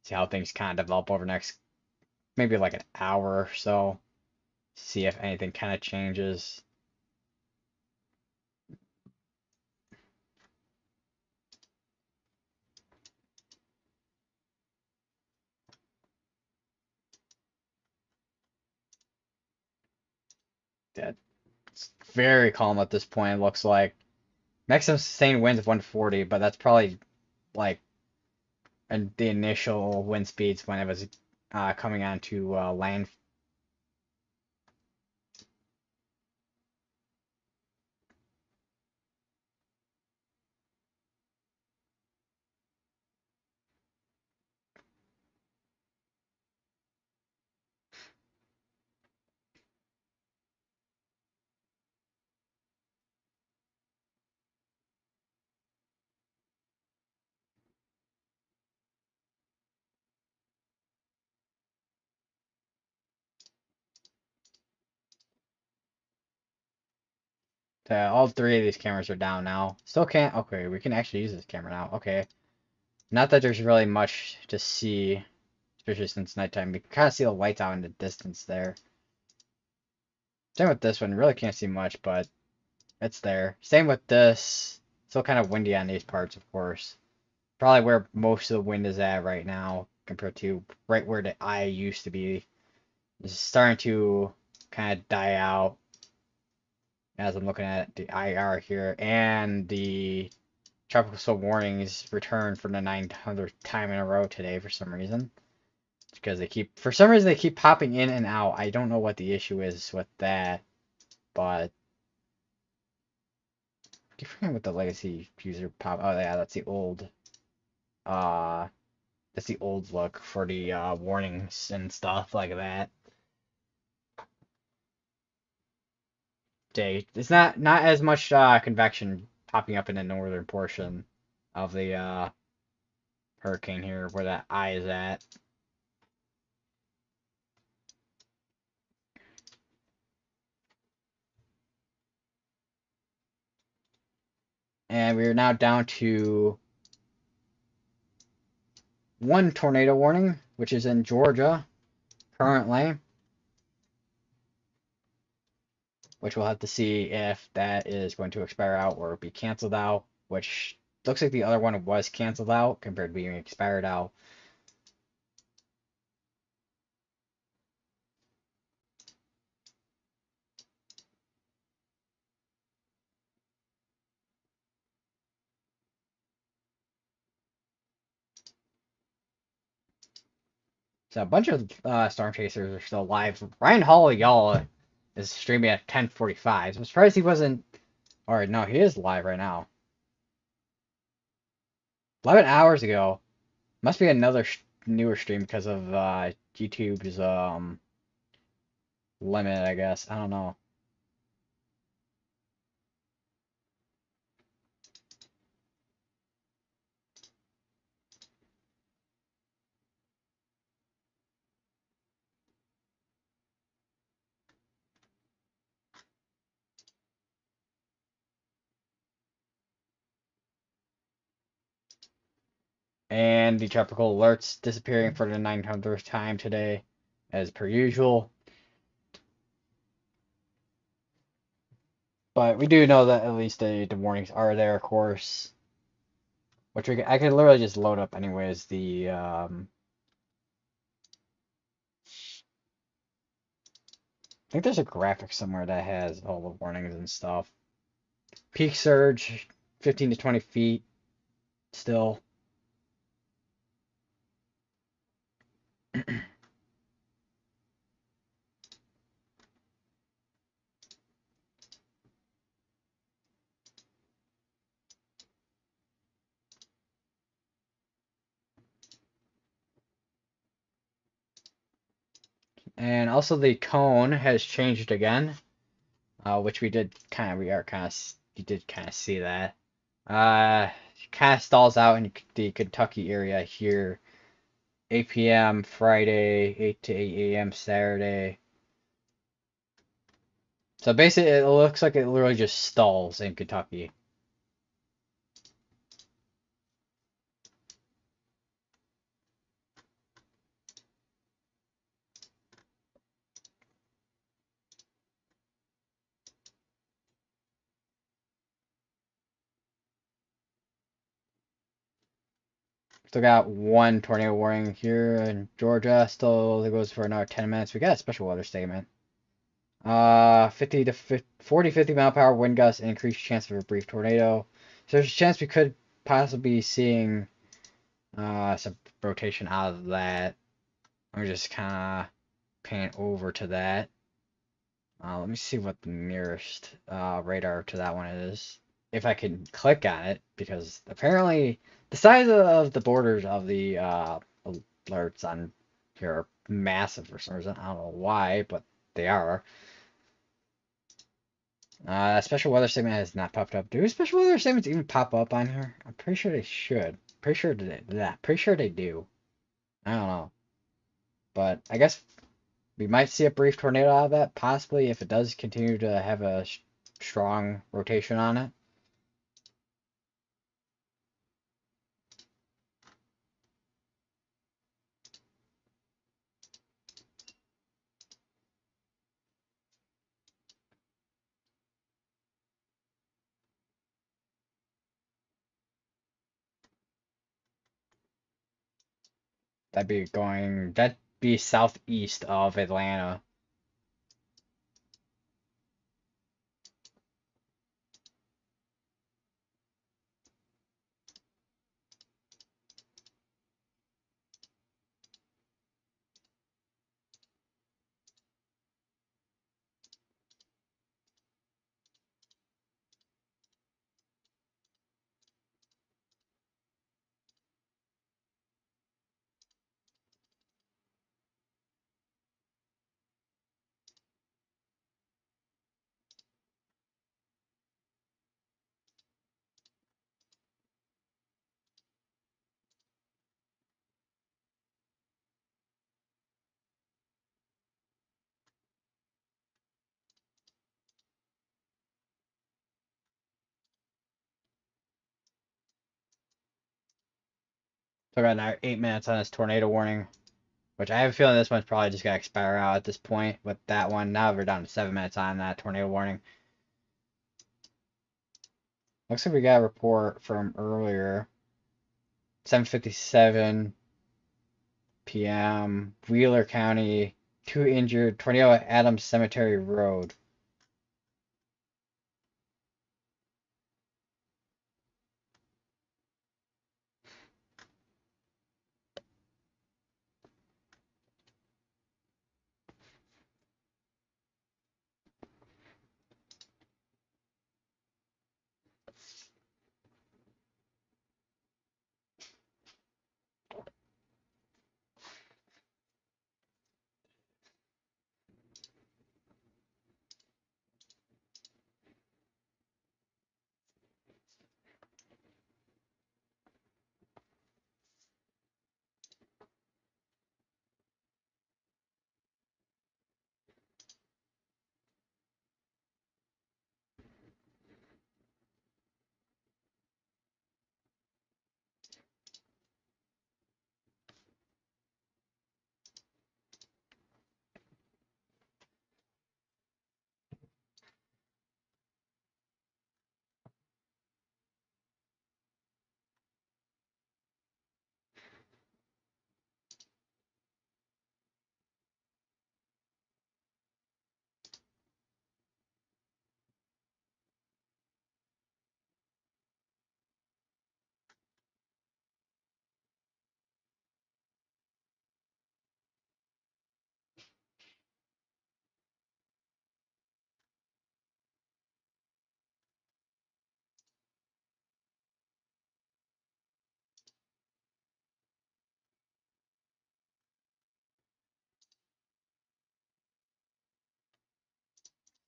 See how things kind of develop over the next maybe like an hour or so. See if anything kind of changes. Yeah, it's very calm at this point, it looks like. Maximum sustained winds of 140, but that's probably like the initial wind speeds when it was coming onto land. All three of these cameras are down now. Still can't. Okay, we can actually use this camera now. Okay. Not that there's really much to see, especially since nighttime. You can kind of see the lights out in the distance there. Same with this one. Really can't see much, but it's there. Same with this. Still kind of windy on these parts, of course. Probably where most of the wind is at right now, compared to right where the eye used to be. It's starting to kind of die out as I'm looking at the IR here. And the tropical storm warnings return for the 900th time in a row today for some reason. Because for some reason, they keep popping in and out. I don't know what the issue is with that, but I keep forgetting what the legacy user pop. Oh yeah, uh, that's the old look for the warnings and stuff like that. It's not as much convection popping up in the northern portion of the hurricane here, where that eye is at. And we're now down to one tornado warning, which is in Georgia currently, which we'll have to see if that is going to expire out or be canceled out, which looks like the other one was canceled out compared to being expired out. So a bunch of Storm Chasers are still live. Ryan Hall, y'all, is streaming at 10:45. I'm surprised he wasn't. Or no, he is live right now. 11 hours ago. Must be another newer stream because of YouTube's limit, I guess. I don't know. And the tropical alerts disappearing for the 900th time today, as per usual. But we do know that at least the warnings are there, of course. Which I could literally just load up anyways. I think there's a graphic somewhere that has all the warnings and stuff. Peak surge, 15 to 20 feet, still. And also the cone has changed again, which we did you did kind of see that. Kind of stalls out in the Kentucky area here. 8 p.m. Friday, 8 to 8 a.m. Saturday. So basically, it looks like it literally just stalls in Kentucky. Still got one tornado warning here in Georgia. Still, it goes for another 10 minutes. We got a special weather statement. 50 to 50 mile per hour wind gusts, increased chance of a brief tornado. So there's a chance we could possibly be seeing some rotation out of that. I'm just kind of pan over to that. Let me see what the nearest radar to that one is. If I can click on it, because apparently the size of the borders of the alerts on here are massive for some reason. I don't know why, but they are. Special weather statement has not popped up. Do special weather statements even pop up on here? I'm pretty sure they should. Pretty sure they do. I don't know. But I guess we might see a brief tornado out of that, possibly if it does continue to have a strong rotation on it. That'd be southeast of Atlanta. So got another 8 minutes on this tornado warning, which I have a feeling this one's probably just gonna expire out at this point. With that one, now we're down to 7 minutes on that tornado warning. Looks like we got a report from earlier, 7:57 p.m. Wheeler County, 2 injured, tornado at Adams Cemetery Road.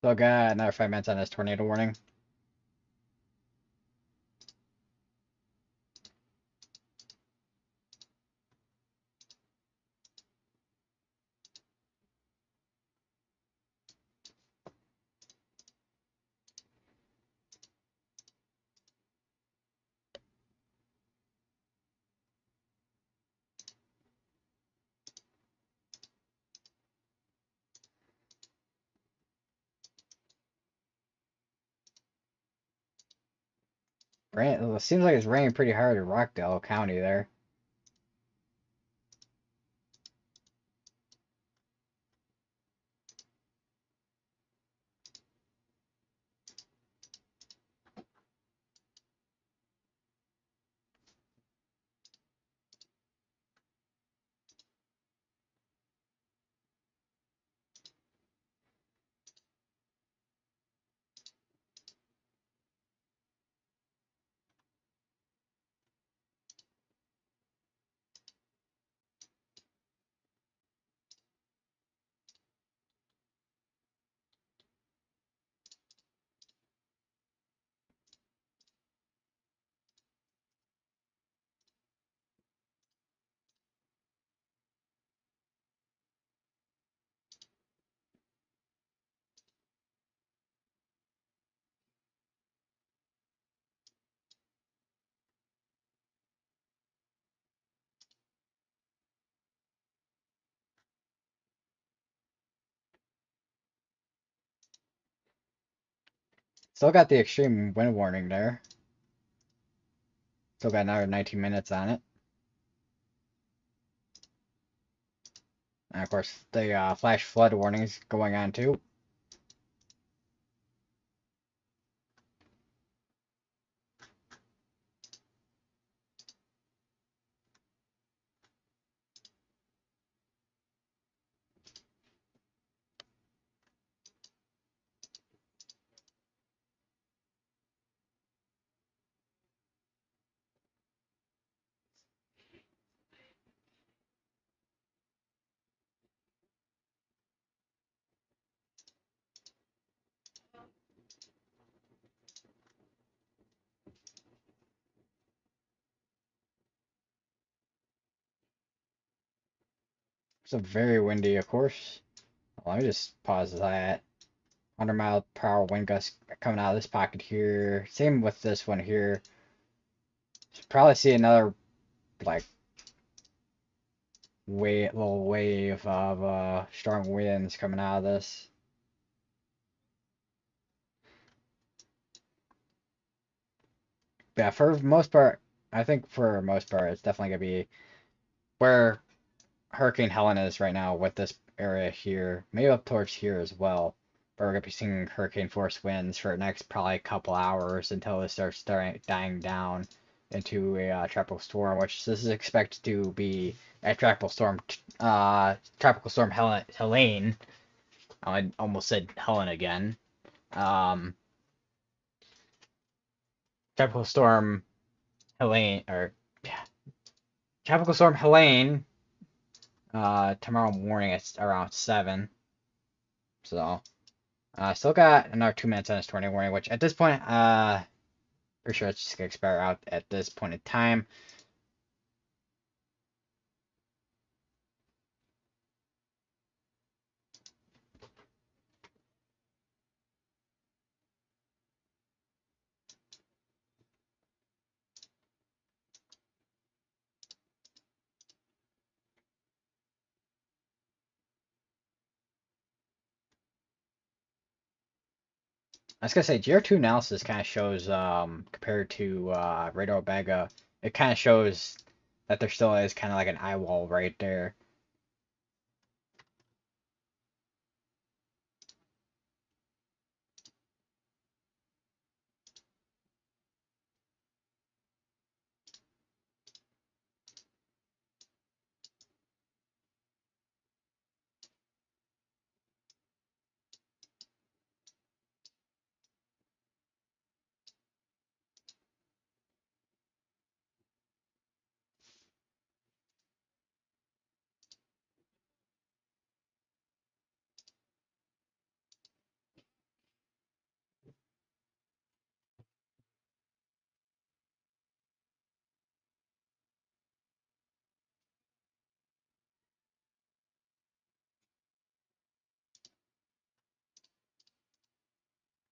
So got another 5 minutes on this tornado warning. It seems like it's raining pretty hard in Rockdale County there. Still got the extreme wind warning there. Still got another 19 minutes on it. And of course, the flash flood warnings going on too. It's a very windy, of course. Let me just pause that. 100-mile-per-hour wind gusts coming out of this pocket here. Same with this one here. Should probably see another like little wave of strong winds coming out of this. Yeah, for most part, I think for most part, it's definitely gonna be where Hurricane Helen is right now with this area here, maybe up towards here as well. But we're gonna be seeing hurricane force winds for the next probably couple hours until it starts dying down into a tropical storm, which this is expected to be a tropical storm Helene. I almost said Helen again. Um, tropical storm Helene, or yeah, tropical storm Helene. Tomorrow morning it's around 7. So. Still got another 2 minutes on this tornado warning, which at this point, pretty sure it's just gonna expire out at this point in time. I was gonna say GR2 analysis kind of shows, compared to Radar Omega, it kind of shows that there still is kind of like an eye wall right there.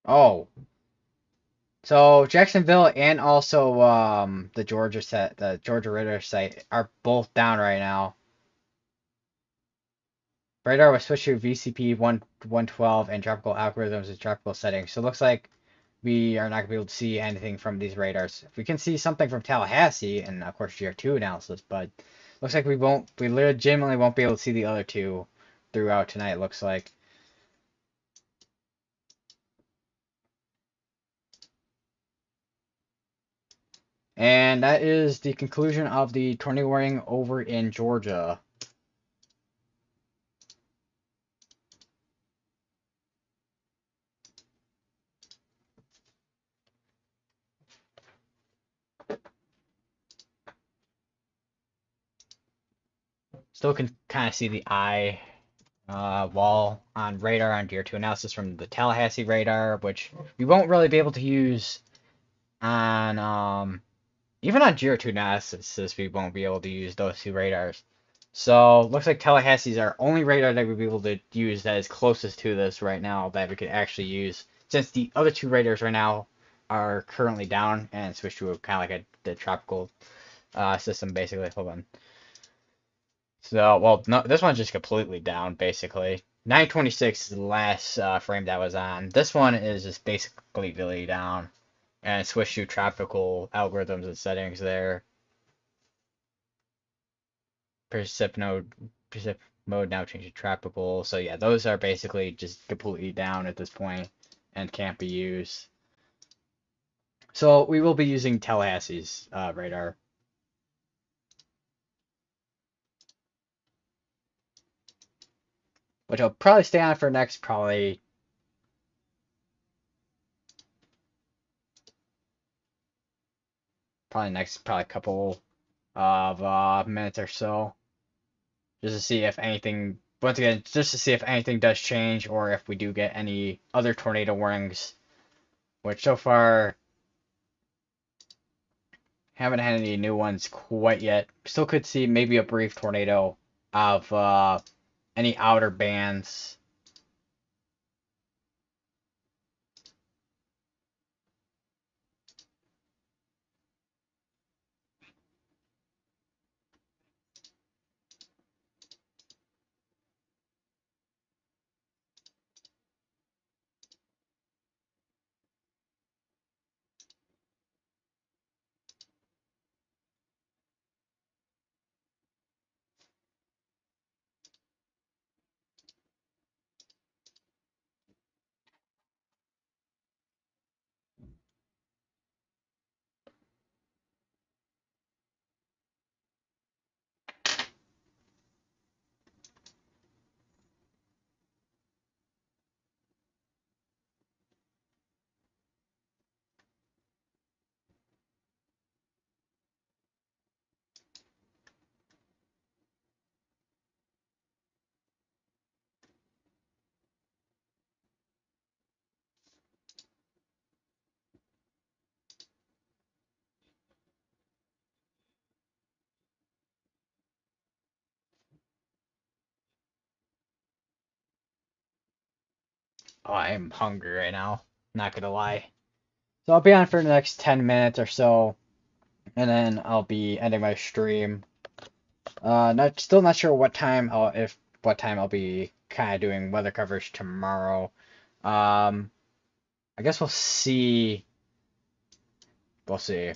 Oh, so Jacksonville and also the Georgia radar site are both down right now. Radar was switched to VCP 112 and tropical algorithms and tropical settings. So it looks like we are not going to be able to see anything from these radars. We can see something from Tallahassee and of course GR2 analysis, but looks like we legitimately won't be able to see the other two throughout tonight, it looks like. And that is the conclusion of the tornado warning over in Georgia. Still can kind of see the eye wall on radar on GR2 analysis from the Tallahassee radar, which we won't really be able to use on even on GR2 analysis. We won't be able to use those two radars. So looks like Tallahassee's our only radar that we'll be able to use that is closest to this right now that we could actually use, since the other two radars right now are currently down and switched to kind of like the tropical system basically. Hold on. So, well, no, this one's just completely down, basically. 926 is the last frame that was on. This one is just basically really down. And switch to tropical algorithms and settings there. Precip mode now changed to tropical. So yeah, those are basically just completely down at this point and can't be used. So we will be using Tallahassee's radar. Which I'll probably stay on for next probably couple of minutes or so, just to see if anything. Once again, just to see if anything does change or if we do get any other tornado warnings, which so far haven't had any new ones quite yet. Still could see maybe a brief tornado of any outer bands. Oh, I am hungry right now. Not gonna lie. So I'll be on for the next 10 minutes or so, and then I'll be ending my stream. Still not sure what time I'll be kind of doing weather coverage tomorrow. I guess we'll see. We'll see.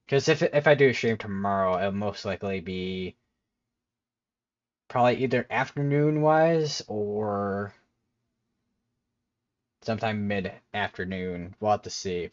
Because if I do a stream tomorrow, it'll most likely be probably either afternoon wise or sometime mid afternoon. We'll have to see.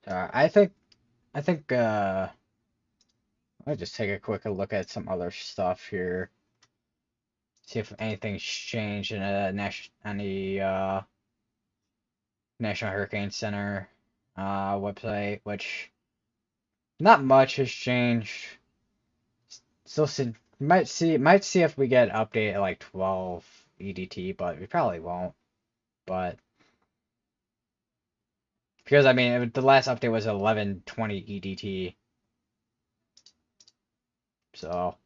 I think I'll just take a quick look at some other stuff here. See if anything's changed in the National Hurricane Center website, which not much has changed. Still see might see if we get an update at like 12 EDT, but we probably won't. But because I mean the last update was 11:20 EDT, so all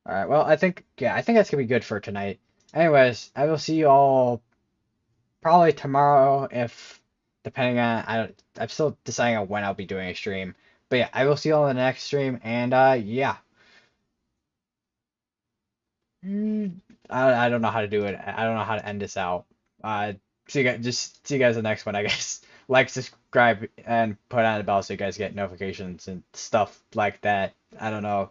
right. Well, I think that's gonna be good for tonight. Anyways, I will see you all probably tomorrow if depending on I'm still deciding on when I'll be doing a stream. But yeah, I will see you all in the next stream and yeah. Mm, I don't know how to do it. I don't know how to end this out. See you guys in the next one, I guess. Like, subscribe, and put on the bell so you guys get notifications and stuff like that. I don't know.